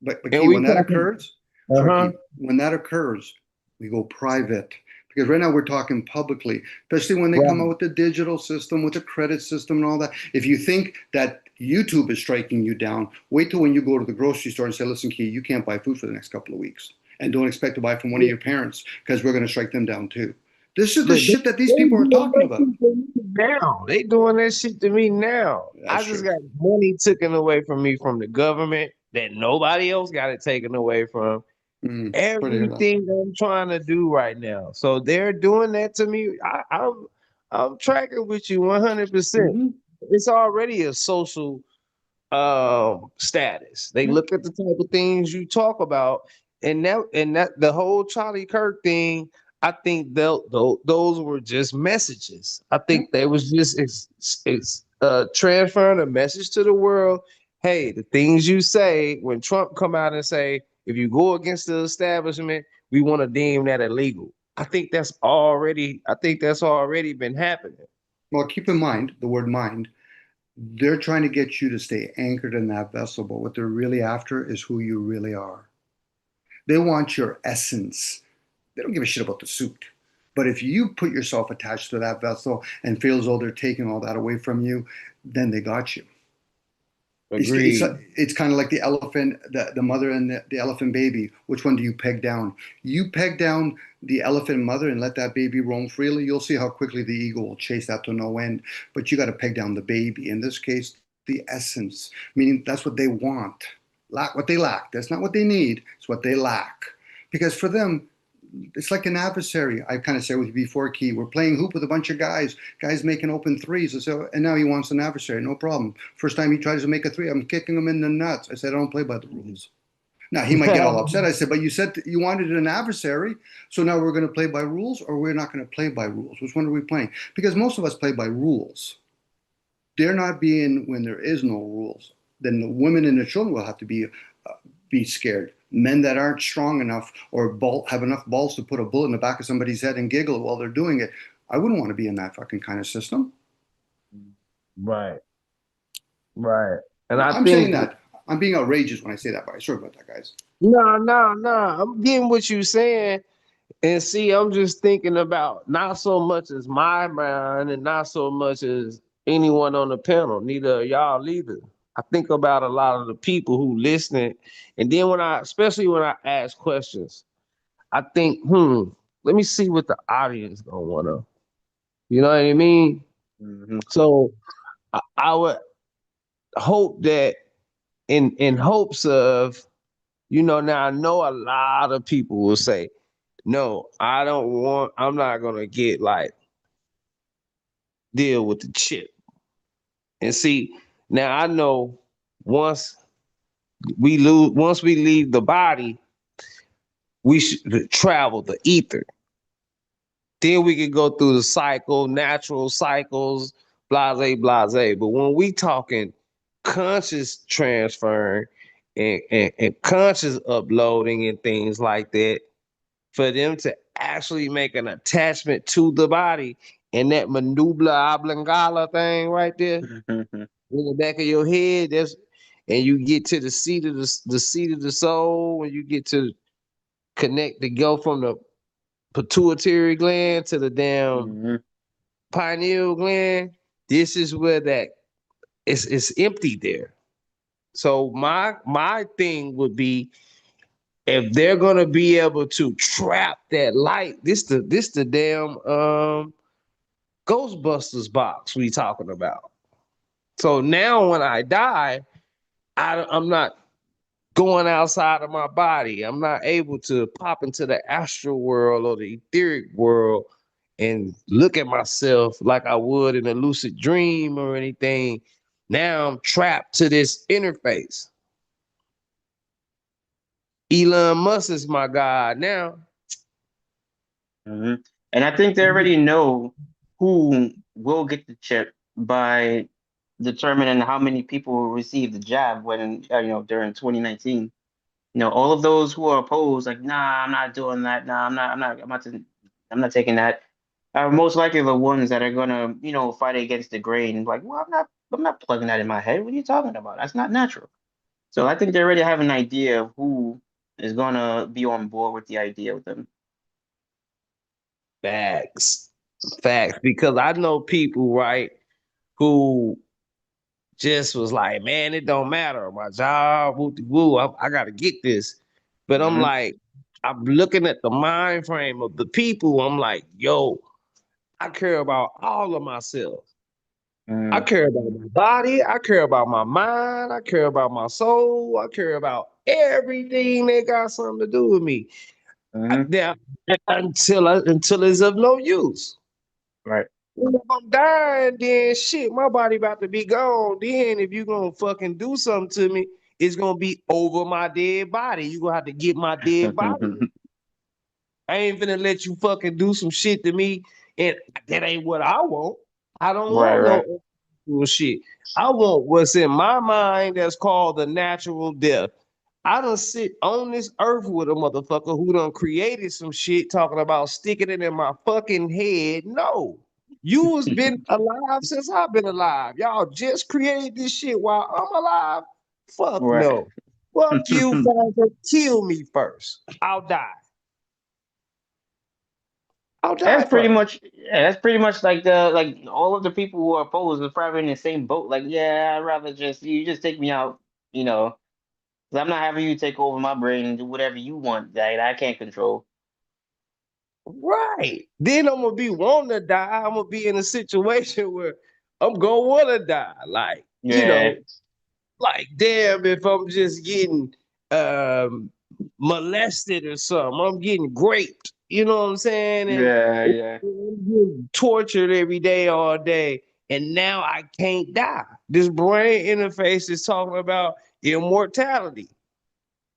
but and Key, we when that talking, occurs, sorry, uh-huh, Key, when that occurs, we go private. Because right now we're talking publicly, especially when they come out right. with the digital system, with the credit system and all that. If you think that YouTube is striking you down, wait till when you go to the grocery store and say, listen, Key, you can't buy food for the next couple of weeks. And don't expect to buy from one of your parents because we're going to strike them down too. This is the Look, shit that these they people are doing talking that about. shit to me now. They doing that shit to me now. That's I just true. got money taken away from me from the government that nobody else got it taken away from. Sorry to hear that. Everything I'm trying to do right now. So they're doing that to me. I'm tracking with you 100%. Mm-hmm. It's already a social status. They Yeah. look at the type of things you talk about, and that the whole Charlie Kirk thing. I think those were just messages. I Yeah. think they was just transferring a message to the world. Hey, the things you say when Trump come out and say if you go against the establishment, we want to deem that illegal. I think that's already been happening. Well, keep in mind the word mind. They're trying to get you to stay anchored in that vessel, but what they're really after is who you really are. They want your essence. They don't give a shit about the suit. But if you put yourself attached to that vessel and feel as though they're taking all that away from you, then they got you. It's Agreed. it's kind of like the elephant, the mother and the elephant baby. Which one do you peg down? You peg down the elephant mother and let that baby roam freely. You'll see how quickly the eagle will chase that to no end. But you got to peg down the baby. In this case, the essence, meaning that's what they want, lack what they lack. That's not what they need. It's what they lack. Because for them, it's like an adversary. I kind of said with you before, Key. We're playing hoop with a bunch of guys making open threes. And now he wants an adversary. No problem. First time he tries to make a three, I'm kicking him in the nuts. I said, I don't play by the rules. Now he might get all upset. I said, but you said you wanted an adversary, so now we're going to play by rules, or we're not going to play by rules. Which one are we playing? Because most of us play by rules. They're not being when there is no rules. Then the women and the children will have to be scared. Men that aren't strong enough or have enough balls to put a bullet in the back of somebody's head and giggle while they're doing it. I wouldn't want to be in that fucking kind of system. Right. Right. And I I'm saying think that. I'm being outrageous when I say that, but sorry about that, guys. no, no, no. I'm getting what you're saying. And see, I'm just thinking about not so much as my mind and not so much as anyone on the panel, neither of y'all either. I think about a lot of the people who listening. And then especially when I ask questions, I think, let me see what the audience gonna wanna. You know what I mean? Hmm. So I would hope that in hopes of, now I know a lot of people will say, no, I'm not gonna get like deal with the chip. And see, now I know once once we leave the body, we should travel the ether Then we can go through the cycle, natural cycles, blase, blase. But when we talking conscious transferring and conscious uploading and things like that, for them to actually make an attachment to the body and that manubla oblongata thing right there in the back of your head, that's and you get to the seat of the seat of the soul, when you get to connect to go from the pituitary gland to the damn Mm-hmm. pineal gland. This is where that it's empty there. So my thing would be, if they're gonna be able to trap that light, this the damn Ghostbusters box we talking about. So now when I die, I'm not going outside of my body. I'm not able to pop into the astral world or the etheric world and look at myself like I would in a lucid dream or anything. Now I'm trapped to this interface. Elon Musk is my god now. Mm-hmm. And I think they already know who will get the chip by determining how many people will receive the jab when during 2019. All of those who are opposed, like, nah, I'm not doing that. Nah, I'm not taking that. Are most likely the ones that are gonna, fight against the grain. Like, well, I'm not plugging that in my head. What are you talking about? That's not natural. So I think they already have an idea of who is gonna be on board with the idea with them. Facts. Facts. Because I know people, right, who just was like, man, it don't matter. My job, woo, woo, I gotta get this. But I'm Mm-hmm. like, I'm looking at the mind frame of the people. I'm like, yo, I care about all of myself. I Mm-hmm. care about my body. I care about my mind. I care about my soul. I care about everything that got something to do with me. Mm-hmm. Now, until it's of no use. Right. If I'm dying, then shit, my body about to be gone. Then if you gonna fucking do something to me, it's gonna be over my dead body. You gonna have to get my dead body. I ain't finna let you fucking do some shit to me, and that ain't what I want. I don't Right. want Right. no bullshit. I want what's in my mind that's called the natural death. I done sit on this earth with a motherfucker who done created some shit talking about sticking it in my fucking head. No. You has been alive since I've been alive. Y'all just created this shit while I'm alive. Fuck Right. no. Fuck you, father. Kill me first. I'll die. I'll die That's pretty first. much yeah, that's pretty much like all of the people who are opposed are probably in the same boat. Like, yeah, I'd rather just you just take me out, 'cause I'm not having you take over my brain and do whatever you want that I can't control. Right. Then I'm gonna be wanting to die. I'm gonna be in a situation where I'm gonna wanna die. Like, Yeah, like damn, if I'm just getting um molested or something, I'm getting raped. You know what I'm saying? And yeah, yeah. I'm getting tortured every day, all day. And now I can't die. This brain interface is talking about immortality.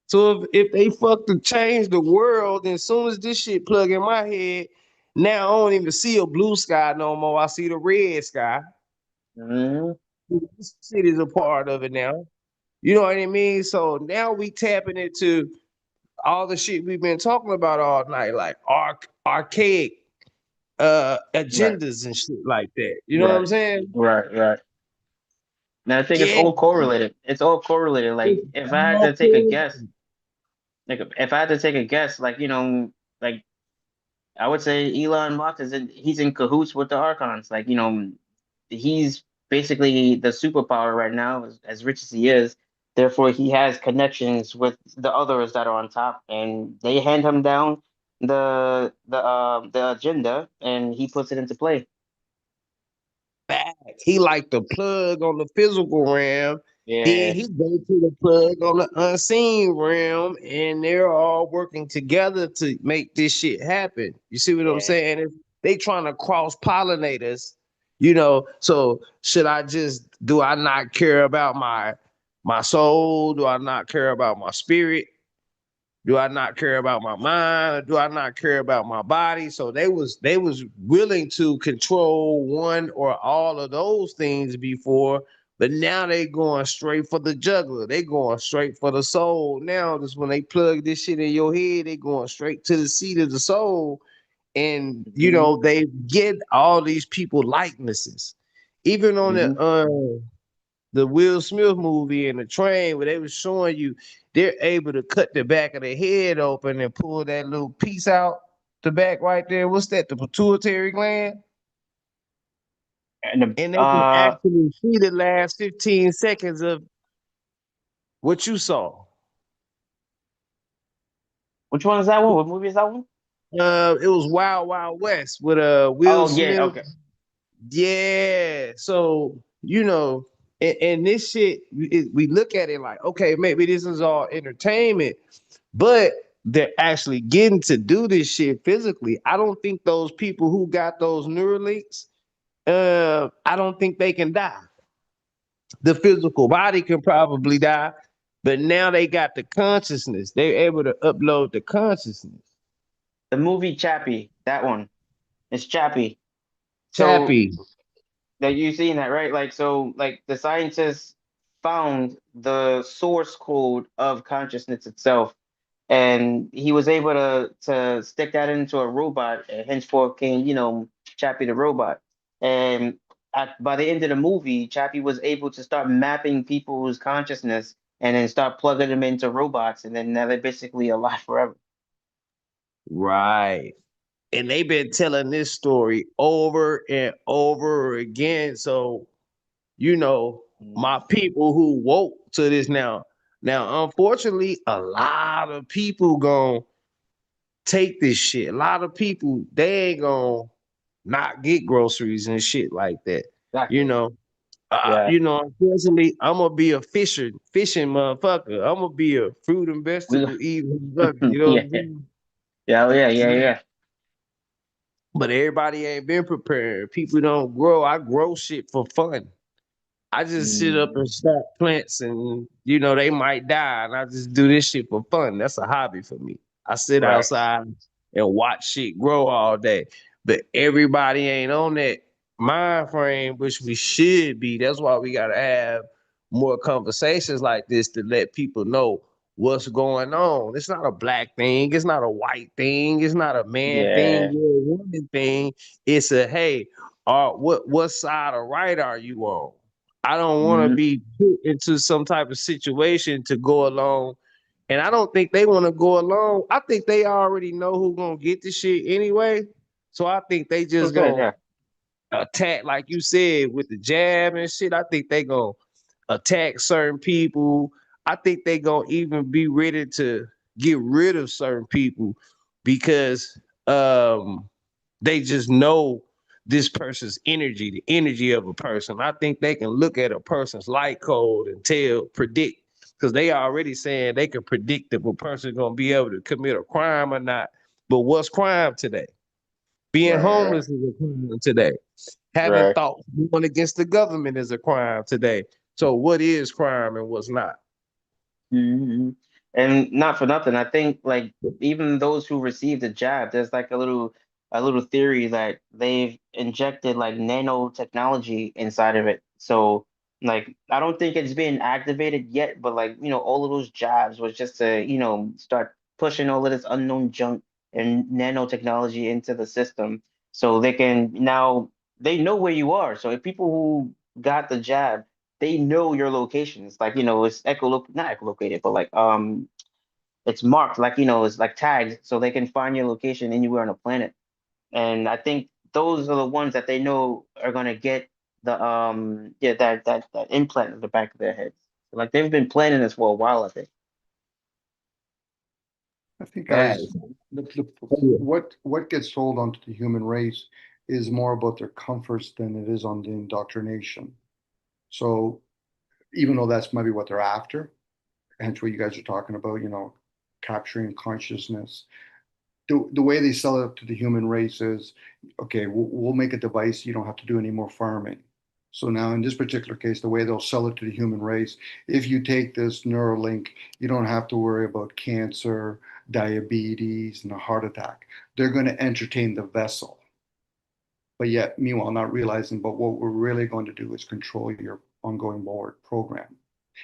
So if they fuck to change the world, then as soon as this shit plug in my head, now I don't even see a blue sky no more. I see the red sky. Hmm. This shit is a part of it now. You know what I mean? So now we tapping into all the shit we've been talking about all night, like archaic Right, agendas and shit like that. You know what I'm right, saying? right. Now I think it's Yeah. all correlated. It's all correlated. Like if I had to take a guess, like if I had to take a guess, like like I would say Elon Musk he's in cahoots with the Archons. Like, he's basically the superpower right now, as rich as he is. Therefore, he has connections with the others that are on top, and they hand him down the agenda, and he puts it into play. Back. He like the plug on the physical realm. Then Yeah, he go to the plug on the unseen realm, and they're all working together to make this shit happen. You see what I'm yeah. saying? They trying to cross pollinate us, So should I just do I not care about my soul? Do I not care about my spirit? Do I not care about my mind, or do I not care about my body? So they was willing to control one or all of those things before, but now they going straight for the juggler. They going straight for the soul. Now, just when they plug this shit in your head, they going straight to the seat of the soul. And Hmm. they get all these people likenesses. Even on Hmm. the Will Smith movie and the train where they was showing you they're able to cut the back of the head open and pull that little piece out the back right there. What's that? The pituitary gland? And And they can actually see the last 15 seconds of what you saw. which one is that one? What movie is that one? It was Wild Wild West with Will Oh yeah, Smith. okay. Yeah. So, and this shit, we look at it like, okay, maybe this is all entertainment, but they're actually getting to do this shit physically. I don't think those people who got those Neuralinks, I don't think they can die. The physical body can probably die, but now they got the consciousness. They're able to upload the consciousness. The movie Chappie, that one. It's Chappie. So Chappie. that you seen that, right? Like so, like the scientists found the source code of consciousness itself, and he was able to stick that into a robot, and henceforth came, Chappie the robot. And by the end of the movie, Chappie was able to start mapping people's consciousness and then start plugging them into robots, and then now they're basically alive forever. Right. And they've been telling this story over and over again. So, you know, Mm. my people who woke to this now. Now, unfortunately, a lot of people gonna take this shit. A lot of people, they ain't gonna not get groceries and shit like that. You Exactly. know, Yeah. unfortunately, I'm gonna be a fishing motherfucker. I'm gonna be a fruit and We. vegetable eating motherfucker. You know what Yeah. I'm saying? Yeah. Oh, yeah. Yeah. Yeah. But everybody ain't been prepared. People don't grow. I grow shit for fun. I just sit up Mm. and start plants and they might die and I just do this shit for fun. That's a hobby for me. I sit Right. outside and watch shit grow all day. But everybody ain't on that mind frame, which we should be. That's why we gotta have more conversations like this to let people know what's going on. It's not a black thing, it's not a white thing, it's not a man thing Yeah. or a woman thing. It's a hey, what side of right are you on? I don't want to Mm. be put into some type of situation to go along. And I don't think they want to go along. I think they already know who's gonna get the shit anyway. So I think they Oh, just good. gonna Yeah. attack, like you said, with the jab and shit. I think they gonna attack certain people. I think they gonna even be ready to get rid of certain people because they just know this person's energy, the energy of a person. I think they can look at a person's light code and predict, because they already saying they can predict if a person's gonna be able to commit a crime or not. But what's crime today? Being Right. Right. homeless is a crime today. Having Right. thoughts going against the government is a crime today. So what is crime and what's not? Hmm. And not for nothing, I think like even those who receive the jab, there's like a little theory that they've injected like nanotechnology inside of it. So like I don't think it's been activated yet, but like all of those jabs was just to start pushing all of this unknown junk and nanotechnology into the system, so they can now they know where you are. So if people who got the jab, they know your location. It's like, it's not echolocated, but like it's marked, like, it's like tagged so they can find your location anywhere on the planet. And I think those are the ones that they know are gonna get the that implant in the back of their heads. Like they've been planning this for a while, I think. I think, guys, Facts. what gets sold onto the human race is more about their comforts than it is on the indoctrination. So even though that's maybe what they're after, hence what you guys are talking about, capturing consciousness, the way they sell it to the human race is, okay, we'll make a device, you don't have to do any more farming. So now in this particular case, the way they'll sell it to the human race, if you take this Neuralink, you don't have to worry about cancer, diabetes and a heart attack. They're going to entertain the vessel, but yet, meanwhile, not realizing, but what we're really going to do is control your ongoing board program.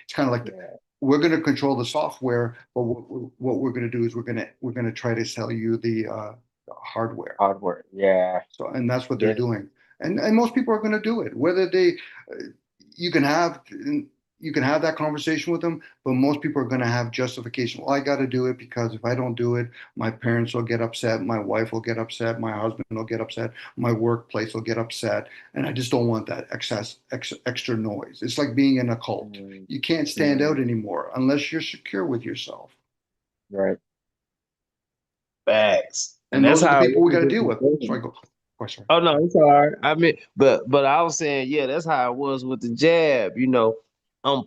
It's kind of like we're going to control the software, but what we're going to do is we're going to try to sell you the hardware. Hardware. Yeah. So, and that's what they're doing. And most people are going to do it, whether you can have, you can have that conversation with them, but most people are going to have justification. Well, I got to do it because if I don't do it, my parents will get upset, my wife will get upset, my husband will get upset, my workplace will get upset, and I just don't want that extra noise. It's like being in a cult. You can't stand out anymore unless you're secure with yourself. Right. Facts. And those are the people we got to deal with. Sorry, go. Oh, sorry. Oh no, it's all right. I mean, but I was saying, yeah, that's how it was with the jab. You know, I'm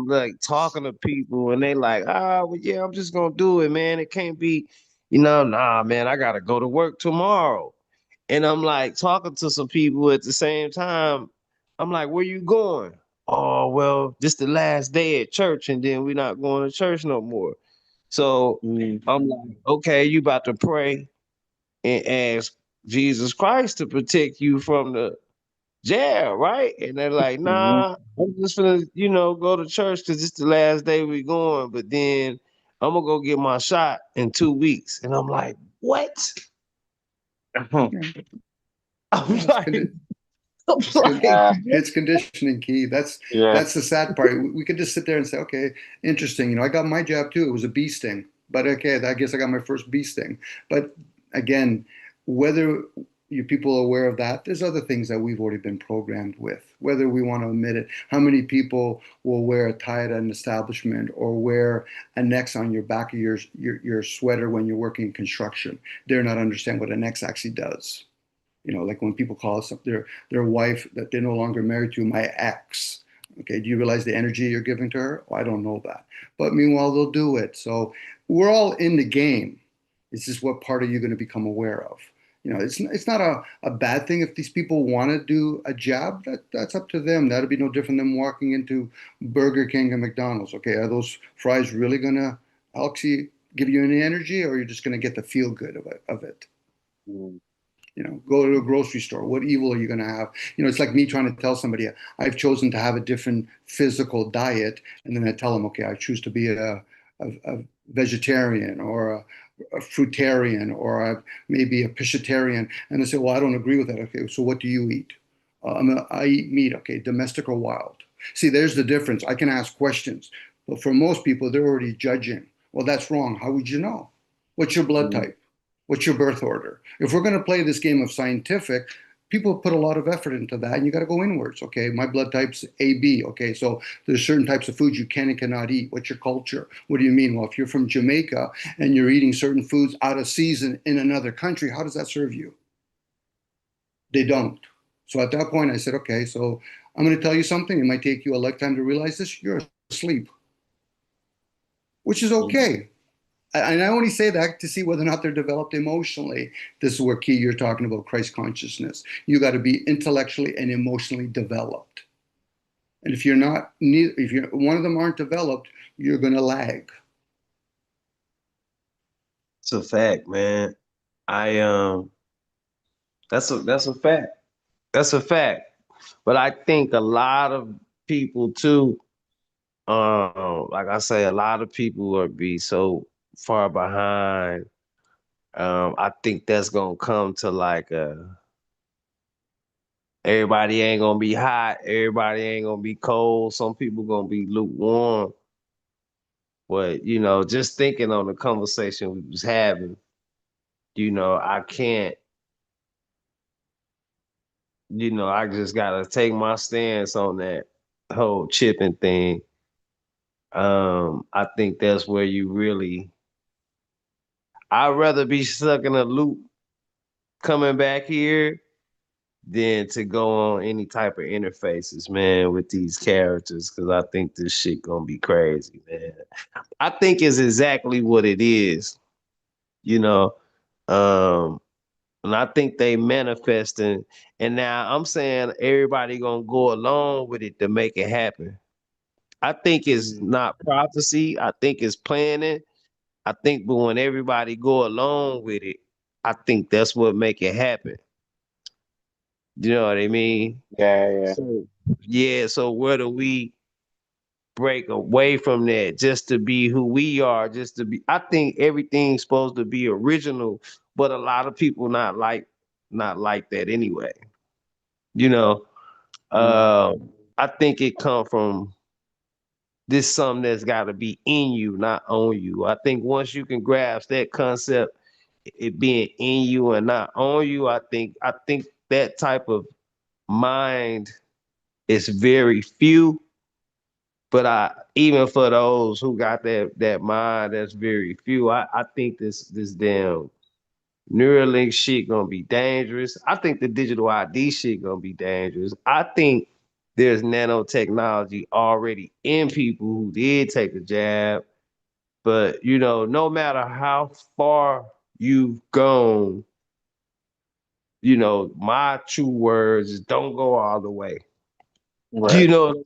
like talking to people, and they like, well, yeah, I'm just gonna do it, man. It can't be, nah, man, I gotta go to work tomorrow. And I'm like talking to some people at the same time. I'm like, where you going? Oh, well, this the last day at church, and then we're not going to church no more. So I'm like, okay, you about to pray and ask Jesus Christ to protect you from the jail, right? And they're like, nah, I'm just gonna, go to church because it's the last day we going, but then I'm gonna go get my shot in 2 weeks. And I'm like, what? I'm like, It's conditioning, Key. That's the sad part. We could just sit there and say, okay, interesting. I got my jab too. It was a bee sting, but okay, I guess I got my first bee sting. But again, whether you people are aware of that, there's other things that we've already been programmed with, whether we want to admit it. How many people will wear a tie at an establishment or wear an X on your back of your sweater when you're working in construction? They're not understand what an X actually does. Like when people call us their wife that they're no longer married to, my ex. Okay, do you realize the energy you're giving to her? Oh, I don't know that. But meanwhile, they'll do it. So we're all in the game. It's just what part are you going to become aware of? It's not a bad thing if these people want to do a jab. That's up to them. That'll be no different than walking into Burger King and McDonald's. Okay, are those fries really going to actually give you any energy, or are you just going to get the feel good of it? Go to a grocery store. What evil are you going to have? It's like me trying to tell somebody I've chosen to have a different physical diet, and then I tell them, okay, I choose to be a vegetarian or a fruitarian or maybe a pescatarian, and they say, well, I don't agree with that. Okay, so what do you eat? I eat meat. Okay, domestic or wild? See, there's the difference. I can ask questions, but for most people, they're already judging. Well, that's wrong. How would you know? What's your blood type? What's your birth order? If we're going to play this game of scientific, people put a lot of effort into that, and you got to go inwards. Okay, my blood type's AB. Okay, so there's certain types of foods you can and cannot eat. What's your culture? What do you mean? Well, if you're from Jamaica and you're eating certain foods out of season in another country, how does that serve you? They don't. So at that point, I said, okay, so I'm going to tell you something. It might take you a lifetime to realize this. You're asleep, which is okay. And I only say that to see whether or not they're developed emotionally. This is where, Key, you're talking about Christ consciousness. You got to be intellectually and emotionally developed. And if you're not, if you're one of them aren't developed, you're going to lag. it's a fact, man. That's a fact. That's a fact. But I think a lot of people too, like I say, a lot of people will be so far behind. I think that's gonna come to like everybody ain't gonna be hot, everybody ain't gonna be cold, some people gonna be lukewarm. But just thinking on the conversation we was having, I can't, I just gotta take my stance on that whole chipping thing. I think that's where you really I'd rather be stuck in a loop coming back here than to go on any type of interfaces, man, with these characters, because I think this shit gonna be crazy, man. I think it's exactly what it is, you know. Um, and I think they manifesting, and now I'm saying everybody gonna go along with it to make it happen. I think it's not prophecy. I think it's planning. I think, but when everybody go along with it, I think that's what make it happen. You know what I mean? Yeah, yeah. So yeah, so where do we break away from that just to be who we are, just to be I think everything's supposed to be original, but a lot of people not like that anyway. You know, Mm. I think it come from this something that's got to be in you, not on you. I think once you can grasp that concept, it being in you and not on you, I think that type of mind is very few. But I even for those who got that mind, that's very few. I think this damn Neuralink shit gonna be dangerous. I think the digital ID shit gonna be dangerous. I think there's nanotechnology already in people who did take a jab. But no matter how far you've gone, my true words is don't go all the way. You Right. know,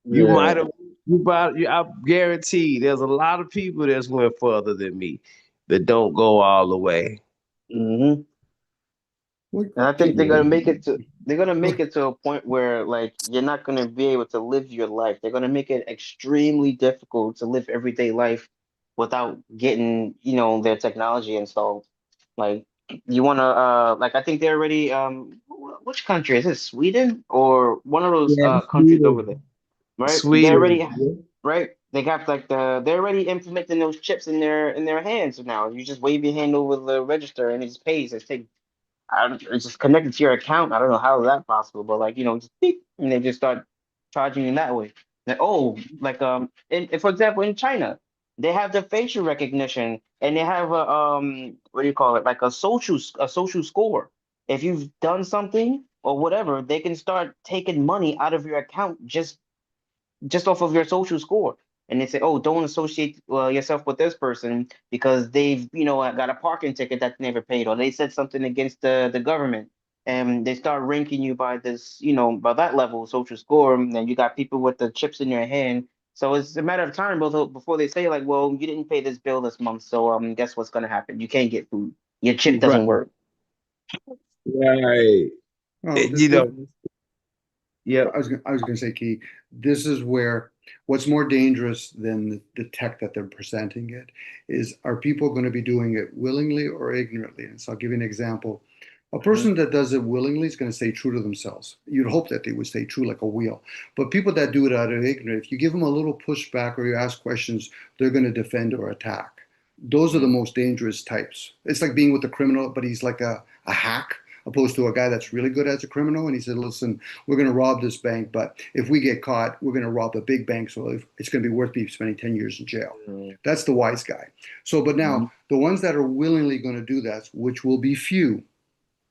you Yeah. might have I guarantee there's a lot of people that's went further than me that don't go all the way. Hmm. What, And I think Keith, they're gonna go make ahead. it to a point where like you're not gonna be able to live your life. They're gonna make it extremely difficult to live everyday life without getting, their technology installed. Like you wanna like I think they're already which country is it? Sweden or one of those Yeah, countries over there, Sweden. right? They're Sweden. already right. They got like they're already implementing those chips in their hands now. You just wave your hand over the register and it just pays. It takes I don't, it's just connected to your account. I don't know how is that possible, but like just beep, and they just start charging you that way. Like like for example, in China, they have the facial recognition, and they have a what do you call it? Like a social score. If you've done something or whatever, they can start taking money out of your account just off of your social score. And they say, oh, don't associate yourself with this person because they've, got a parking ticket that they never paid, or they said something against the government. And they start ranking you by this, by that level of social score. And then you got people with the chips in your hand. So it's a matter of time before they say, like, well, you didn't pay this bill this month. So guess what's going to happen? You can't get food. Your chip Right. doesn't work. Right. Well, You know, yep. I was going to say, Key, this is where what's more dangerous than the tech that they're presenting it is, are people going to be doing it willingly or ignorantly? And so I'll give you an example. A Mhm. person that does it willingly is going to stay true to themselves. You'd hope that they would stay true like a wheel. But people that do it out of ignorance, if you give them a little pushback or you ask questions, they're going to defend or attack. Those are the most dangerous types. It's like being with a criminal, but he's like a hack, opposed to a guy that's really good as a criminal. And he said, listen, we're going to rob this bank, but if we get caught, we're going to rob a big bank. So it's going to be worth me spending 10 years in jail. That's the wise guy. So, but now Mhm. the ones that are willingly going to do that, which will be few,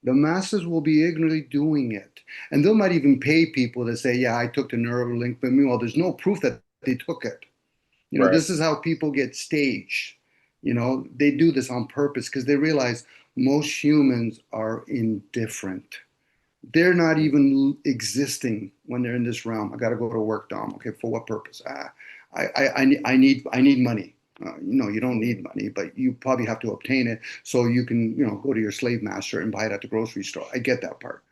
the masses will be ignorantly doing it. And they might even pay people to say, yeah, I took the Neuralink, but meanwhile, there's no proof that they took it. Right. This is how people get staged. They do this on purpose because they realize most humans are indifferent. They're not even existing when they're in this realm. I got to go to work, Dom. Okay, for what purpose? I need money. You don't need money, but you probably have to obtain it so you can, go to your slave master and buy it at the grocery store. I get that part.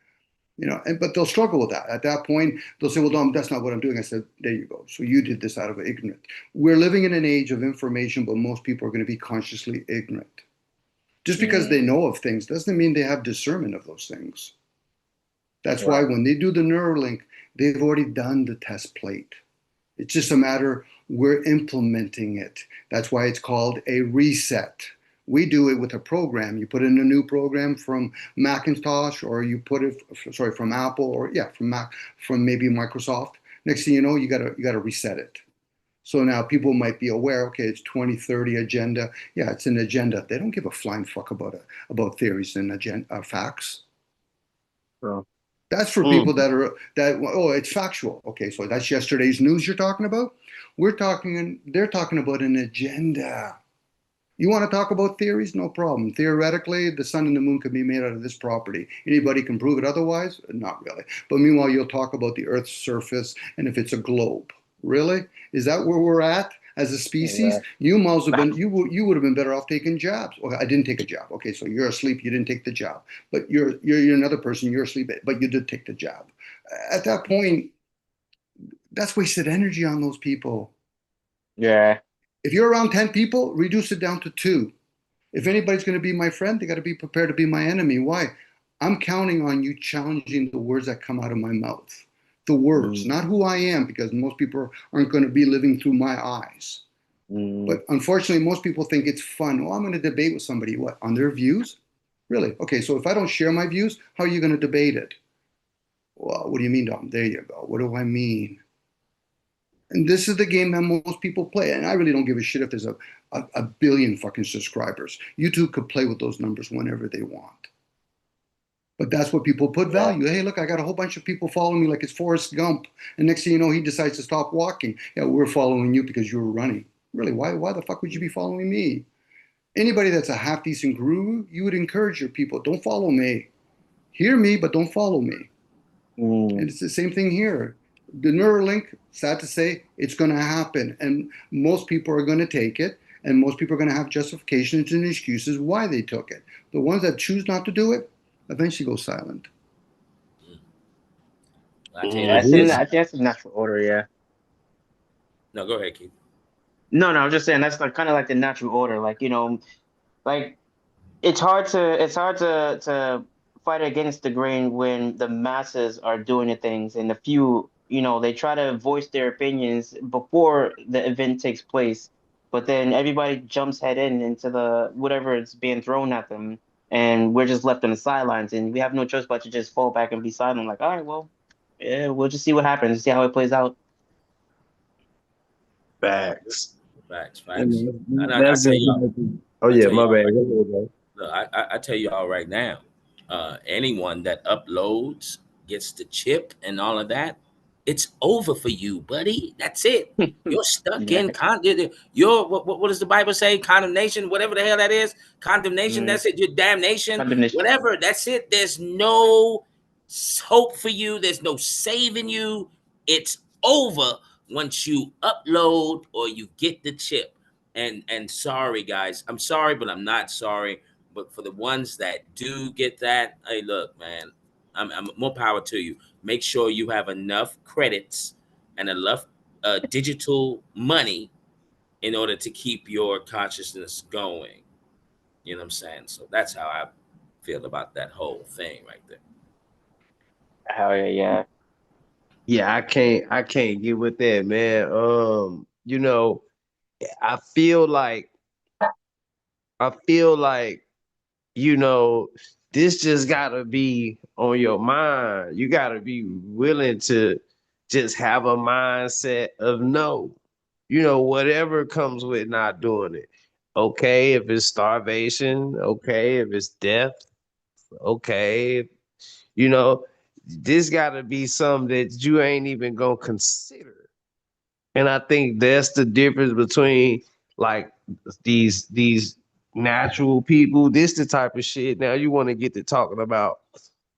But they'll struggle with that. At that point, they'll say, well, Dom, that's not what I'm doing. I said, there you go. So you did this out of ignorance. We're living in an age of information, but most people are going to be consciously ignorant. Just because Mm. they know of things doesn't mean they have discernment of those things. That's why Right. when they do the Neuralink, they've already done the test plate. It's just a matter we're implementing it. That's why it's called a reset. We do it with a program. You put in a new program from Macintosh, or you put it, sorry, from Apple, or yeah, from Mac, from maybe Microsoft. Next thing you know, you gotta reset it. So now people might be aware. Okay, it's 2030 agenda. Yeah, it's an agenda. They don't give a flying fuck about theories and facts. So, That's for mm. people that oh, it's factual. Okay, so that's yesterday's news you're talking about. They're talking about an agenda. You want to talk about theories? No problem. Theoretically, the sun and the moon can be made out of this property. Anybody can prove it otherwise? Not really. But meanwhile, you'll talk about the Earth's surface and if it's a globe. Really? Is that where we're at? as a species, Yeah. you must have been you would have been better off taking jabs. Okay, I didn't take a jab. Okay, so you're asleep. You didn't take the jab, but you're another person. You're asleep, but you did take the jab. At that point, that's wasted energy on those people. Yeah. If you're around 10 people, reduce it down to two. If anybody's going to be my friend, they got to be prepared to be my enemy. Why? I'm counting on you challenging the words that come out of my mouth. The words, Mm, not who I am, because most people aren't going to be living through my eyes. mm, But unfortunately, most people think it's fun. Oh, I'm going to debate with somebody. What? On their views? Really? Okay, so if I don't share my views, how are you going to debate it? Well, what do you mean, Dom? There you go. What do I mean? And this is the game that most people play. And I really don't give a shit if there's a billion fucking subscribers. YouTube could play with those numbers whenever they want. But that's what people put yeah. value. Hey, look, I got a whole bunch of people following me like it's Forrest Gump. And next thing you know, he decides to stop walking. Yeah, we're following you because you were running. Really, why the fuck would you be following me? Anybody that's a half decent guru, you would encourage your people. Don't follow me. Hear me, but don't follow me. And Mm, it's the same thing here. The Neuralink, sad to say, it's going to happen. And most people are going to take it. And most people are going to have justifications and excuses why they took it. The ones that choose not to do it eventually go silent. I tell you, yeah. that Mhm. this. I think that's the natural order. Yeah. No, go ahead, Keith. No, I'm just saying that's like kind of like the natural order. Like like it's hard to fight against the grain when the masses are doing the things and the few, they try to voice their opinions before the event takes place, but then everybody jumps head into the whatever is being thrown at them, and we're just left on the sidelines, and we have no choice but to just fall back and be silent. Like, all right, well, yeah, we'll just see what happens, see how it plays out. Facts. Facts, facts. And And I that's tell just y'all, oh I yeah, tell my y'all bad. right. Go ahead, bro. Look, I tell y'all right now, anyone that uploads gets the chip and all of that, it's over for you, buddy. That's it. You're stuck Yeah. in you're what does the Bible say? Condemnation, whatever the hell that is. Condemnation, Mm, that's it. Your damnation, condemnation. whatever. That's it. There's no hope for you. There's no saving you. It's over once you upload or you get the chip. And sorry guys, I'm sorry, but I'm not sorry. But for the ones that do get that, hey, look, man, I'm more power to you. Make sure you have enough credits and enough digital money in order to keep your consciousness going. You know what I'm saying? So that's how I feel about that whole thing right there. Hell yeah, yeah. Yeah, I can't get with that, man. I feel like I feel like, you know, this just gotta be on your mind. You gotta be willing to just have a mindset of no. Whatever comes with not doing it. Okay, if it's starvation, okay, if it's death, okay. You know, this gotta be something that you ain't even gonna consider. And I think that's the difference between like these natural people. This the type of shit. Now you want to get to talking about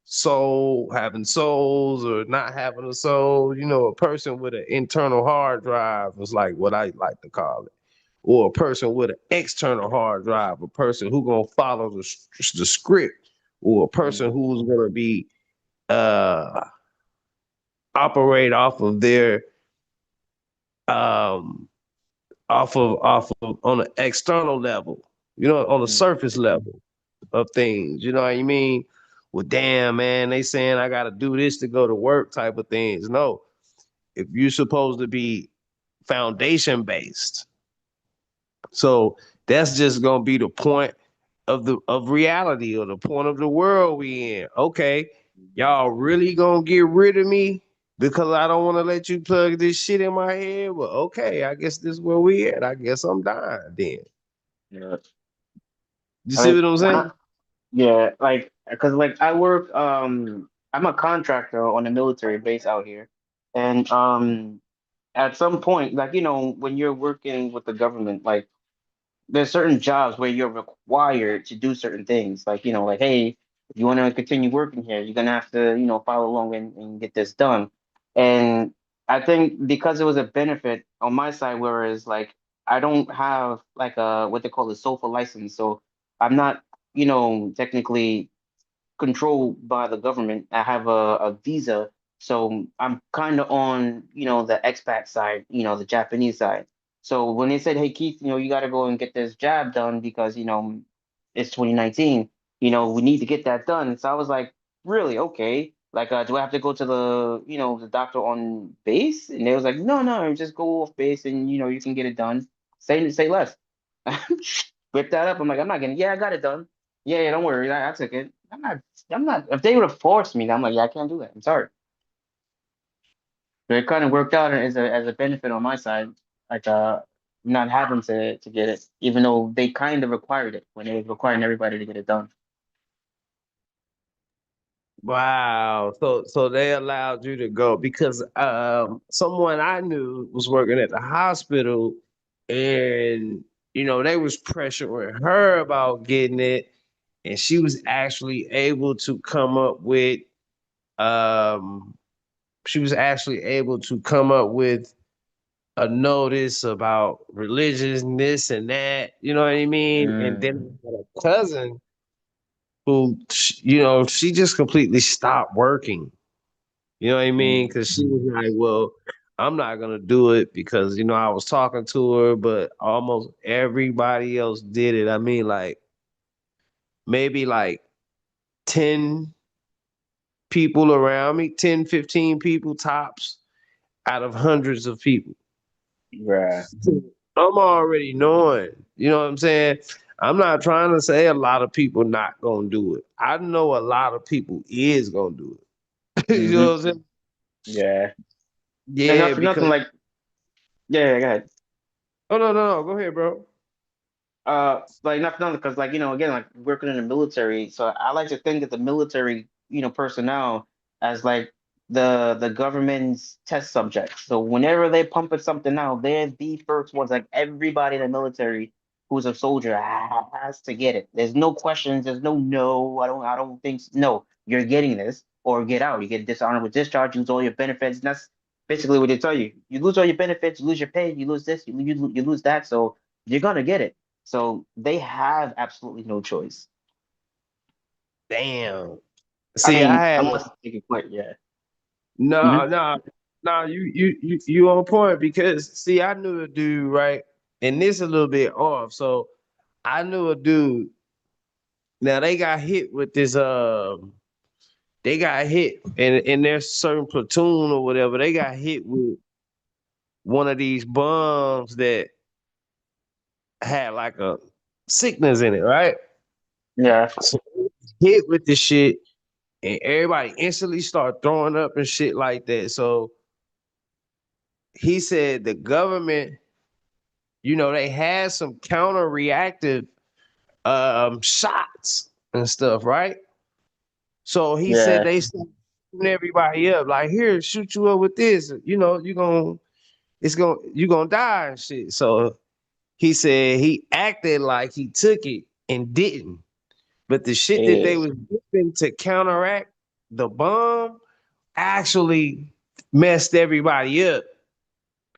soul, having souls or not having a soul. A person with an internal hard drive is like what I like to call it. Or a person with an external hard drive, a person who gonna follow the script, or a person Mm, who's gonna be uh operate off of their um off of on an external level, on the mm, surface level of things. You know what I mean? Well, damn, man, they saying I got to do this to go to work type of things. No, if you're supposed to be foundation based, so that's just gonna be the point of reality or the point of the world we in. Okay, mm. y'all really gonna get rid of me because I don't want to let you plug this shit in my head? Well, okay, I guess this is where we at. I guess I'm dying then. Yeah. You I see mean, what I'm saying? yeah, like, cause like I work, I'm a contractor on a military base out here, and at some point, like when you're working with the government, like there's certain jobs where you're required to do certain things, like like, hey, if you want to continue working here, you're gonna have to follow along and get this done, and I think because it was a benefit on my side, whereas like I don't have like a what they call a SOFA license, so I'm not, technically controlled by the government. I have a visa, so I'm kind of on, the expat side, the Japanese side. So when they said, "Hey Keith, you got to go and get this jab done because it's 2019, we need to get that done." So I was like, "Really? Okay. Like, do I have to go to the doctor on base?" And they was like, "No, no, just go off base and you can get it done. Say less." Whip that up. I'm like, I'm not getting. Yeah, I got it done. Yeah, yeah, don't worry. I took it. I'm not. I'm not. If they would have forced me, I'm like, yeah, I can't do that. I'm sorry. But it kind of worked out as a benefit on my side, like not having to get it, even though they kind of required it when they was requiring everybody to get it done. Wow. So they allowed you to go because someone I knew was working at the hospital and they was pressuring her about getting it and she was actually able to come up with um she was actually able to come up with a notice about religion, this and that, you know what I mean? And Mm, then I had a cousin who, she just completely stopped working. You know what I mean? mm, Because she was like, well, I'm not gonna do it because I was talking to her, but almost everybody else did it. I mean, like maybe like 10 people around me, 10, 15 people tops out of hundreds of people. yeah. I'm already knowing, you know what I'm saying? I'm not trying to say a lot of people not gonna do it. I know a lot of people is gonna do it. You know Hmm. what I'm saying? Yeah. And Yeah, not for nothing, because like, yeah, yeah, go ahead. oh no, go ahead, bro. Like not for nothing, because like again, like working in the military, so I like to think of the military, personnel as like the government's test subjects. So whenever they pumping something out, they're the first ones. Like everybody in the military who's a soldier has to get it. There's no questions. There's no. I don't think no. You're getting this or get out. You get dishonorable discharge. Lose all your benefits. And that's basically what they tell you. You lose all your benefits. You lose your pay. You lose this. You lose that. So you're gonna get it. So they have absolutely no choice. Damn. I See, I mean, had unless they can quit, yeah. no, Hmm. no, no. You on point because see, I knew a dude, right? And this a little bit off. So I knew a dude. Now they got hit with this. They got hit in their certain platoon or whatever. They got hit with one of these bombs that had like a sickness in it, right? Yeah. So hit with the shit, and everybody instantly start throwing up and shit like that. So he said the government, they had some counter reactive shots and stuff, right? So he said Yeah. they started shooting everybody up, like here, shoot you up with this. You're gonna die and shit. So he said he acted like he took it and didn't. But the shit that they Eh. was doing to counteract the bomb actually messed everybody up.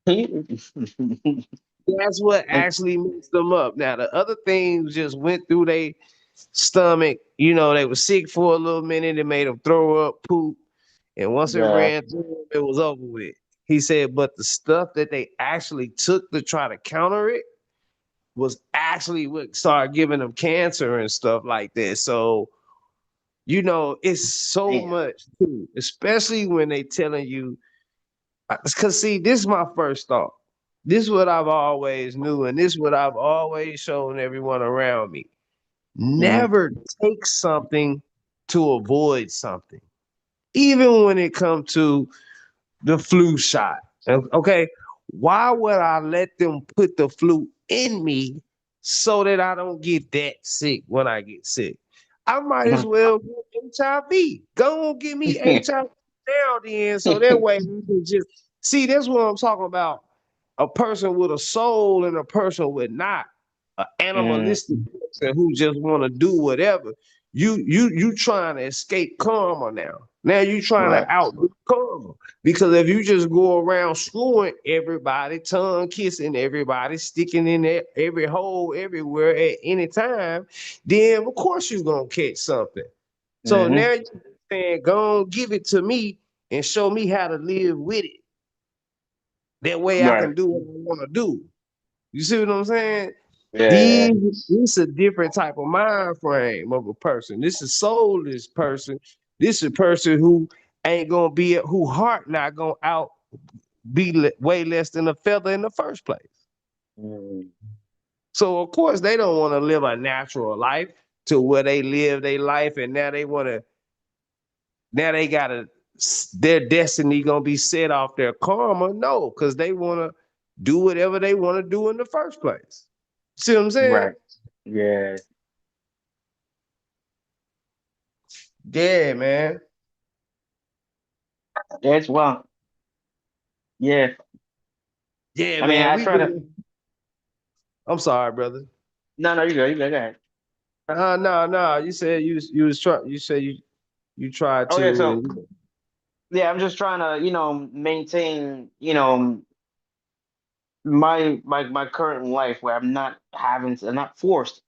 That's what actually messed them up. Now the other things just went through their stomach. They were sick for a little minute. It made them throw up, poop, and once it Yeah. ran through them, it was over with. He said, but the stuff that they actually took to try to counter it was actually what started giving them cancer and stuff like that. So it's so Damn. much too, especially when they telling you. Because see, this is my first thought. This is what I've always knew, and this is what I've always shown everyone around me. Hmm. Never take something to avoid something, even when it comes to the flu shot. Okay, why would I let them put the flu in me so that I don't get that sick when I get sick? I might as well get HIV. Go on, give me HIV now, then, so that way you can just see. That's what I'm talking about. A person with a soul and a person with not an Mm, animalistic person who just want to do whatever. You trying to escape karma now. Now you trying to right. outdo karma. Because if you just go around screwing everybody, tongue kissing everybody, sticking in every hole everywhere at any time, then of course you're gonna catch something. So Mm-hmm. now you're saying, go on, give it to me and show me how to live with it. That way I Right. can do what I want to do. You see what I'm saying? Yeah. This a different type of mind frame of a person. This is soulless person. This is a person who ain't gonna be who heart not gonna out be way less than a feather in the first place. Mm. So of course they don't want to live a natural life to where they live their life, and now they want to. Now they gotta their destiny gonna be set off their karma. No, because they want to do whatever they want to do in the first place. See what I'm saying? Right. Yeah. Yeah, man. That's well. Yeah. Yeah, I mean, man. I We try to. been. I'm sorry, brother. No, no, you go. You go. Go ahead. No. You said you was try. You said you tried Oh yeah. to, So and yeah, I'm just trying to, maintain, my current life where I'm not forced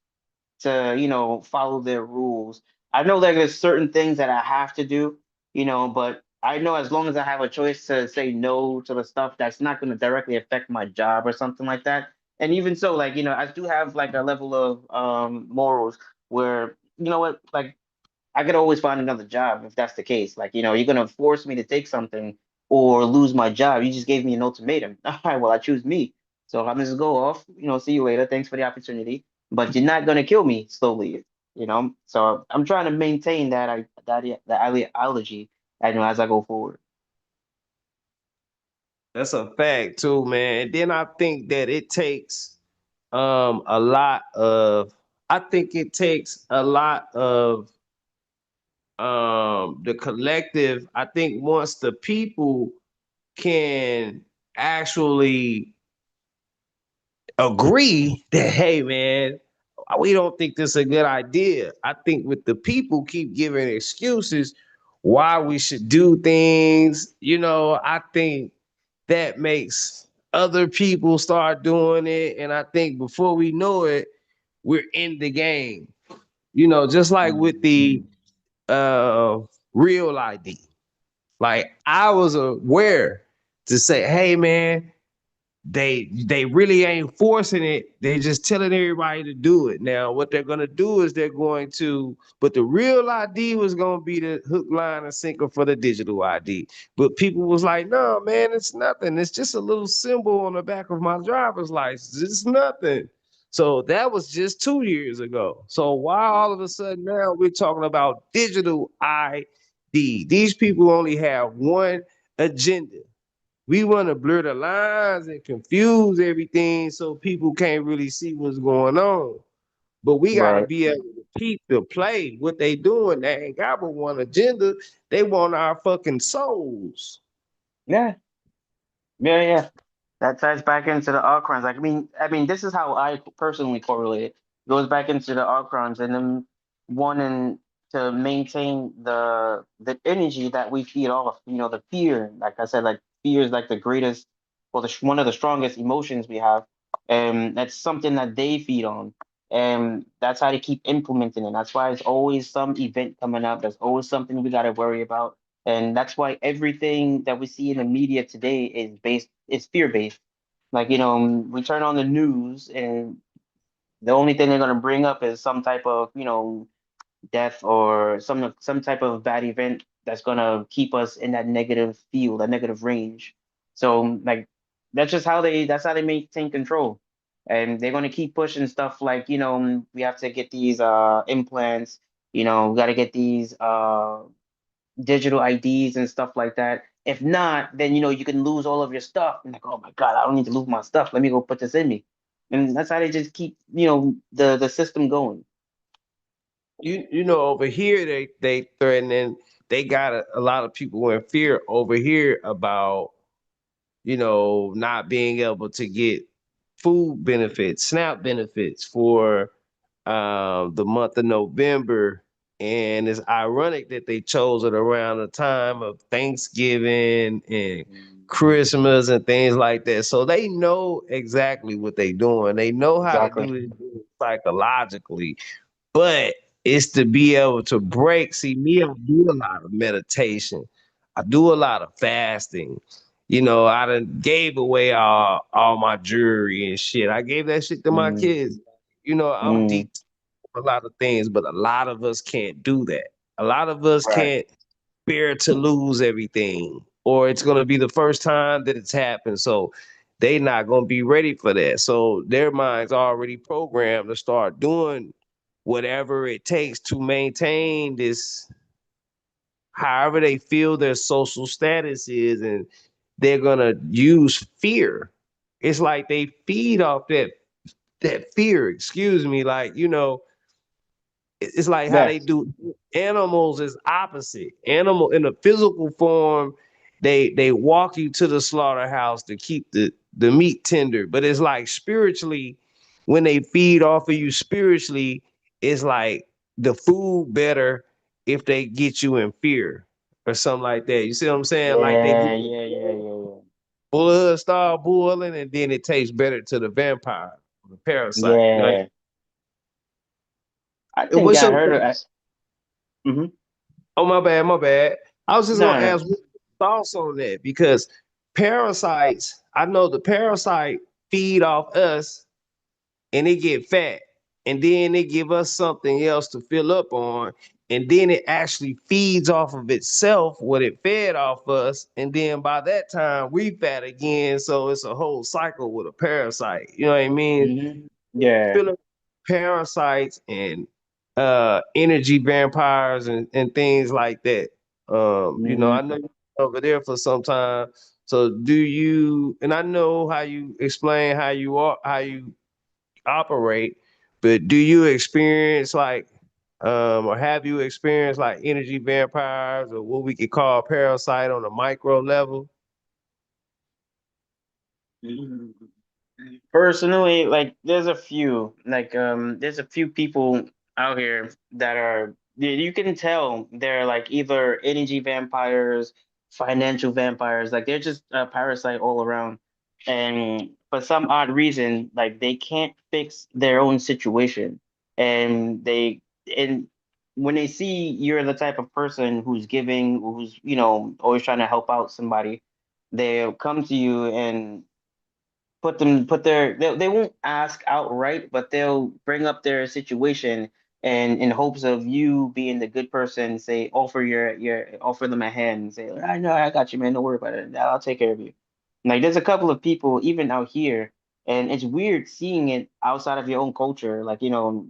to, follow their rules. I know that there's certain things that I have to do, but I know as long as I have a choice to say no to the stuff that's not going to directly affect my job or something like that. And even so, like, I do have like a level of morals where, what, like I could always find another job if that's the case. Like, you're gonna force me to take something or lose my job. You just gave me an ultimatum. All right, well, I choose me. So I'm just go off, see you later. Thanks for the opportunity. But you're not gonna kill me slowly, So I'm trying to maintain that ideology, as I go forward. that's a fact too, man. And then I think that it takes a lot of. I think it takes a lot of the collective. I think once the people can actually agree that, hey, man, we don't think this is a good idea. I think with the people keep giving excuses why we should do things, I think that makes other people start doing it. And I think before we know it, we're in the game. Just like with the uh real ID. Like I was aware to say, hey man, they really ain't forcing it. They just telling everybody to do it. Now, what they're gonna do is they're going to, but the real ID was gonna be the hook, line, and sinker for the digital ID. But people was like, no, man, it's nothing. It's just a little symbol on the back of my driver's license. It's nothing. So that was just 2 years ago. So why all of a sudden now we're talking about digital ID? These people only have one agenda. We want to blur the lines and confuse everything so people can't really see what's going on. But we got to Right. be able to keep the play. What they doing, they ain't got but one agenda. They want our fucking souls. Yeah. Yeah. Yeah. That ties back into the art crimes. Like, I mean, this is how I personally correlate it. Goes back into the art crimes and then wanting to maintain the energy that we feed off. The fear. Like I said, like fear is like the greatest, well, one of the strongest emotions we have, and that's something that they feed on, and that's how they keep implementing it. That's why it's always some event coming up. There's always something we got to worry about, and that's why everything that we see in the media today is fear based. Like, we turn on the news and the only thing they're going to bring up is some type of, death or some type of bad event that's going to keep us in that negative field, that negative range. So like that's how they maintain control. And they're going to keep pushing stuff like, we have to get these implants, we got to get these digital IDs and stuff like that. If not, then you can lose all of your stuff. And like, oh my God, I don't need to lose my stuff. Let me go put this in me. And that's how they just keep, the system going. Over here they threatening. They got a lot of people in fear over here about not being able to get food benefits, SNAP benefits for the month of November And it's ironic that they chose it around the time of Thanksgiving and Christmas and things like that. So they know exactly what they're doing. They know how to Exactly. do it psychologically, but it's to be able to break. See, me, I do a lot of meditation. I do a lot of fasting. You know, I done gave away all my jewelry and shit. I gave that shit to my Mm, kids. You know, I'm mm, deep a lot of things, but a lot of us can't do that. A lot of us right. can't bear to lose everything, or it's gonna be the first time that it's happened. So they not gonna be ready for that. So their minds already programmed to start doing whatever it takes to maintain this, however they feel their social status is, and they're gonna use fear. It's like they feed off that fear, excuse me, like, you know, it's like how they Yes. do animals is opposite. Animal in a physical form, they walk you to the slaughterhouse to keep the meat tender. But it's like spiritually, when they feed off of you spiritually, it's like the food better if they get you in fear or something like that. You see what I'm saying? Like they Yeah, get yeah, yeah, yeah, blood start boiling, and then it tastes better to the vampire, the yeah. parasite. You know? Yeah. I And think what's I your heard of. Mm-hmm. Oh, my bad, my bad. I was just No, gonna no. ask what your thoughts on that because parasites, I know the parasite feed off us and they get fat, and then they give us something else to fill up on, and then it actually feeds off of itself what it fed off us, and then by that time we fat again. So it's a whole cycle with a parasite. You know what I mean? Mm-hmm. Yeah. Feeling parasites and energy vampires and things like that. You know, I Mm-hmm. know you're over there for some time. So do you, and I know how you explain how you are, how you operate, but do you experience like or have you experienced like energy vampires or what we could call parasite on a micro level? Personally, like there's a few people out here that are you can tell they're like either energy vampires, financial vampires, like they're just a parasite all around. And for some odd reason, like they can't fix their own situation. And and when they see you're the type of person who's giving, who's, always trying to help out somebody, they'll come to you and they won't ask outright, but they'll bring up their situation and in hopes of you being the good person, say offer them a hand and say, I know, I got you, man, don't worry about it, I'll take care of you. Like there's a couple of people even out here, and it's weird seeing it outside of your own culture, like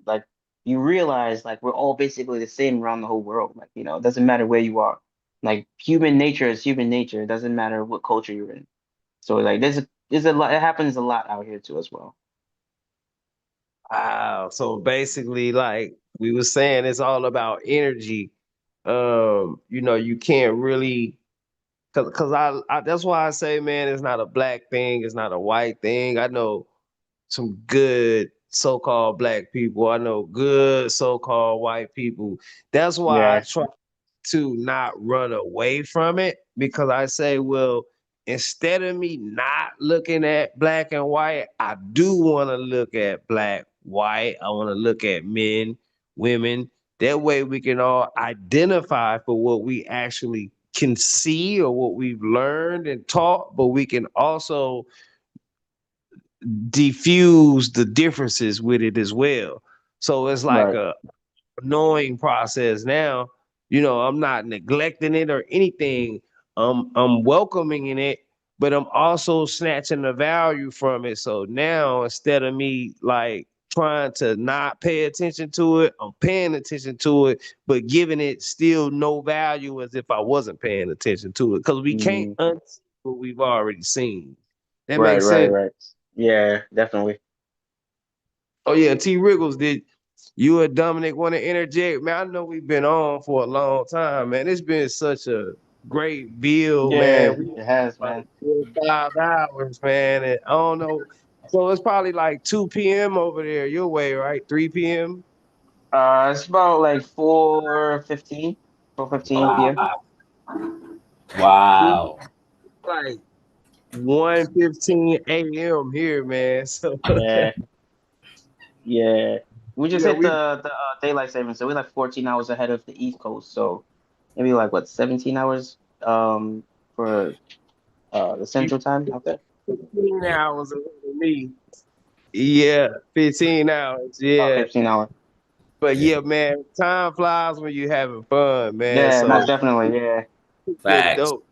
like you realize like we're all basically the same around the whole world, like it doesn't matter where you are, like human nature is human nature, it doesn't matter what culture you're in. So like there's a lot, it happens a lot out here too as well. Wow. So basically, like we were saying, it's all about energy. You know, you can't really cause I that's why I say, man, it's not a black thing, it's not a white thing. I know some good so-called black people. I know good so-called white people. That's why I Yeah. try to not run away from it because I say, well, instead of me not looking at black and white, I do want to look at black, white. I want to look at men, women. That way we can all identify for what we actually can see or what we've learned and taught, but we can also diffuse the differences with it as well. So it's like Right. a knowing process now. You know, I'm not neglecting it or anything. I'm welcoming in it, but I'm also snatching the value from it. So now instead of me like trying to not pay attention to it, I'm paying attention to it, but giving it still no value as if I wasn't paying attention to it. Because we can't Mm, unsee what we've already seen. That right, makes right, sense. right. Yeah, definitely. Oh yeah, T Riggles, did you and Dominic want to interject? Man, I know we've been on for a long time, man. It's been such a great build, man. Yeah, We it has, like man. 4 or 5 hours, man. And I don't know. So it's probably like 2 p.m. over there, your way, right? 3 p.m. It's about like 4:15, 4:15 Wow. p.m. Wow. Like 1:15 a.m. here, man. So Yeah, yeah. We just yeah, hit we the daylight savings, so we're like 14 hours ahead of the East Coast. So maybe like what 17 hours for the you Central Time out there. 15 Yeah. hours ahead of me. Yeah, 15 hours. About Yeah. 15 hours. But Yeah. yeah, man, time flies when you having fun, man. Yeah, So most definitely. Yeah. that's Facts. dope.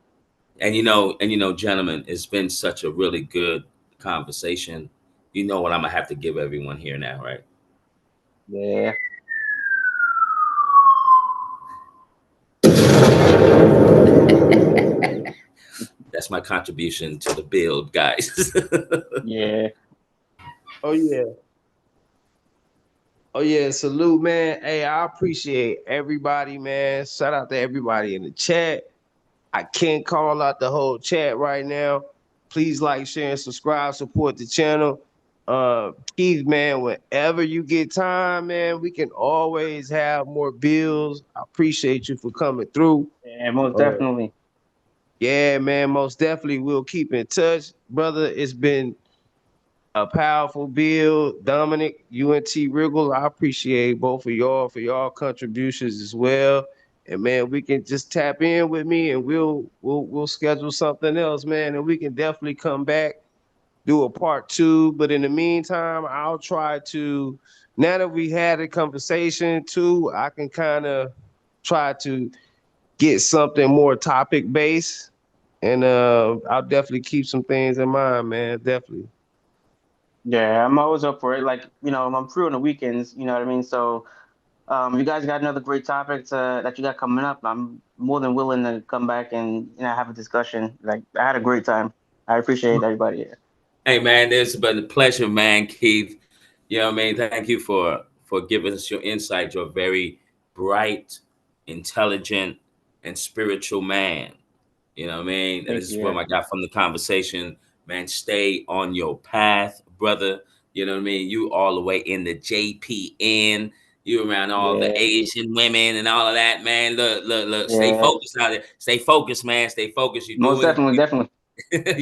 Gentlemen, it's been such a really good conversation. You know what I'm gonna have to give everyone here now, right? Yeah. That's my contribution to the build, guys. Yeah. Oh yeah. Oh yeah, salute, man. Hey, I appreciate everybody, man. Shout out to everybody in the chat. I can't call out the whole chat right now. Please like, share, and subscribe, support the channel. Keith, man, whenever you get time, man, we can always have more bills. I appreciate you for coming through. Yeah, most Uh, definitely. yeah, man, most definitely we'll keep in touch. Brother, it's been a powerful build. Dominic, UNT Riggles, I appreciate both of y'all for y'all contributions as well. And man, we can just tap in with me and we'll schedule something else, man. And we can definitely come back, do a part two. But in the meantime, I'll try to now that we had a conversation too, I can kind of try to get something more topic based. And I'll definitely keep some things in mind, man. Definitely. Yeah, I'm always up for it. Like, I'm free on the weekends, you know what I mean? So, you guys got another great topic that you got coming up. I'm more than willing to come back and, have a discussion. Like, I had a great time. I appreciate everybody here. Hey man, it's been a pleasure, man, Keith. You know what I mean? Thank you for giving us your insight. You're a very bright, intelligent, and spiritual man. You know what I mean? And this Thank is you. what Yeah. I got from the conversation. Man, stay on your path, brother. You know what I mean? You all the way in the JPN. You around all the Yeah. Asian women and all of that, man. Look, look, look. Stay Yeah. focused out there. Stay focused, man. Stay focused. You're Most doing definitely, definitely.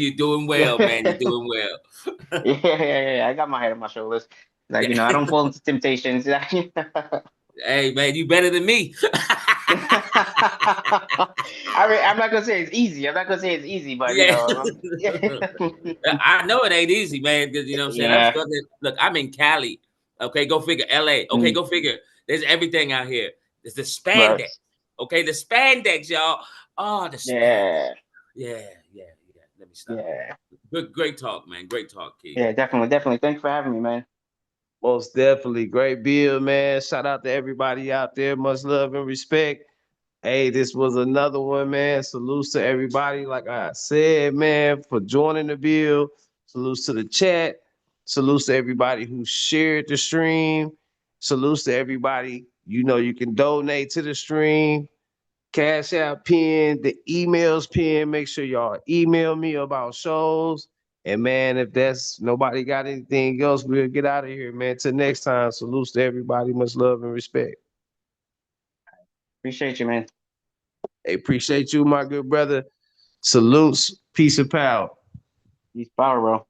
you're doing well, man. You're Yeah. doing well. Yeah, yeah, yeah. I got my head on my shoulders. Like, I don't fall into temptations. Hey man, you better than me. I mean, I'm not gonna say it's easy. I'm not gonna say it's easy, but Yeah. yeah. I know it ain't easy, man, because you know what I'm saying? I'm Yeah. struggling. Look, I'm in Cali. Okay, go figure. LA. Okay, Mm, go figure. There's everything out here. There's the right. spandex. Okay, the spandex, y'all. Oh, the spandex. Yeah. Yeah, yeah, yeah. Let me stop. Yeah. Good, great talk, man. Great talk, Keith. Yeah, definitely, definitely. Thanks for having me, man. Most definitely. Great bill, man. Shout out to everybody out there. Much love and respect. Hey, this was another one, man. Salutes to everybody, like I said, man, for joining the bill. Salutes to the chat. Salutes to everybody who shared the stream. Salutes to everybody. You know, you can donate to the stream. Cash App pin, the emails pin. Make sure y'all email me about shows. And man, if that's nobody got anything else, we'll get out of here, man. Till next time. Salutes to everybody. Much love and respect. Appreciate you, man. Hey, appreciate you, my good brother. Salutes. Peace and power. Peace, power, bro.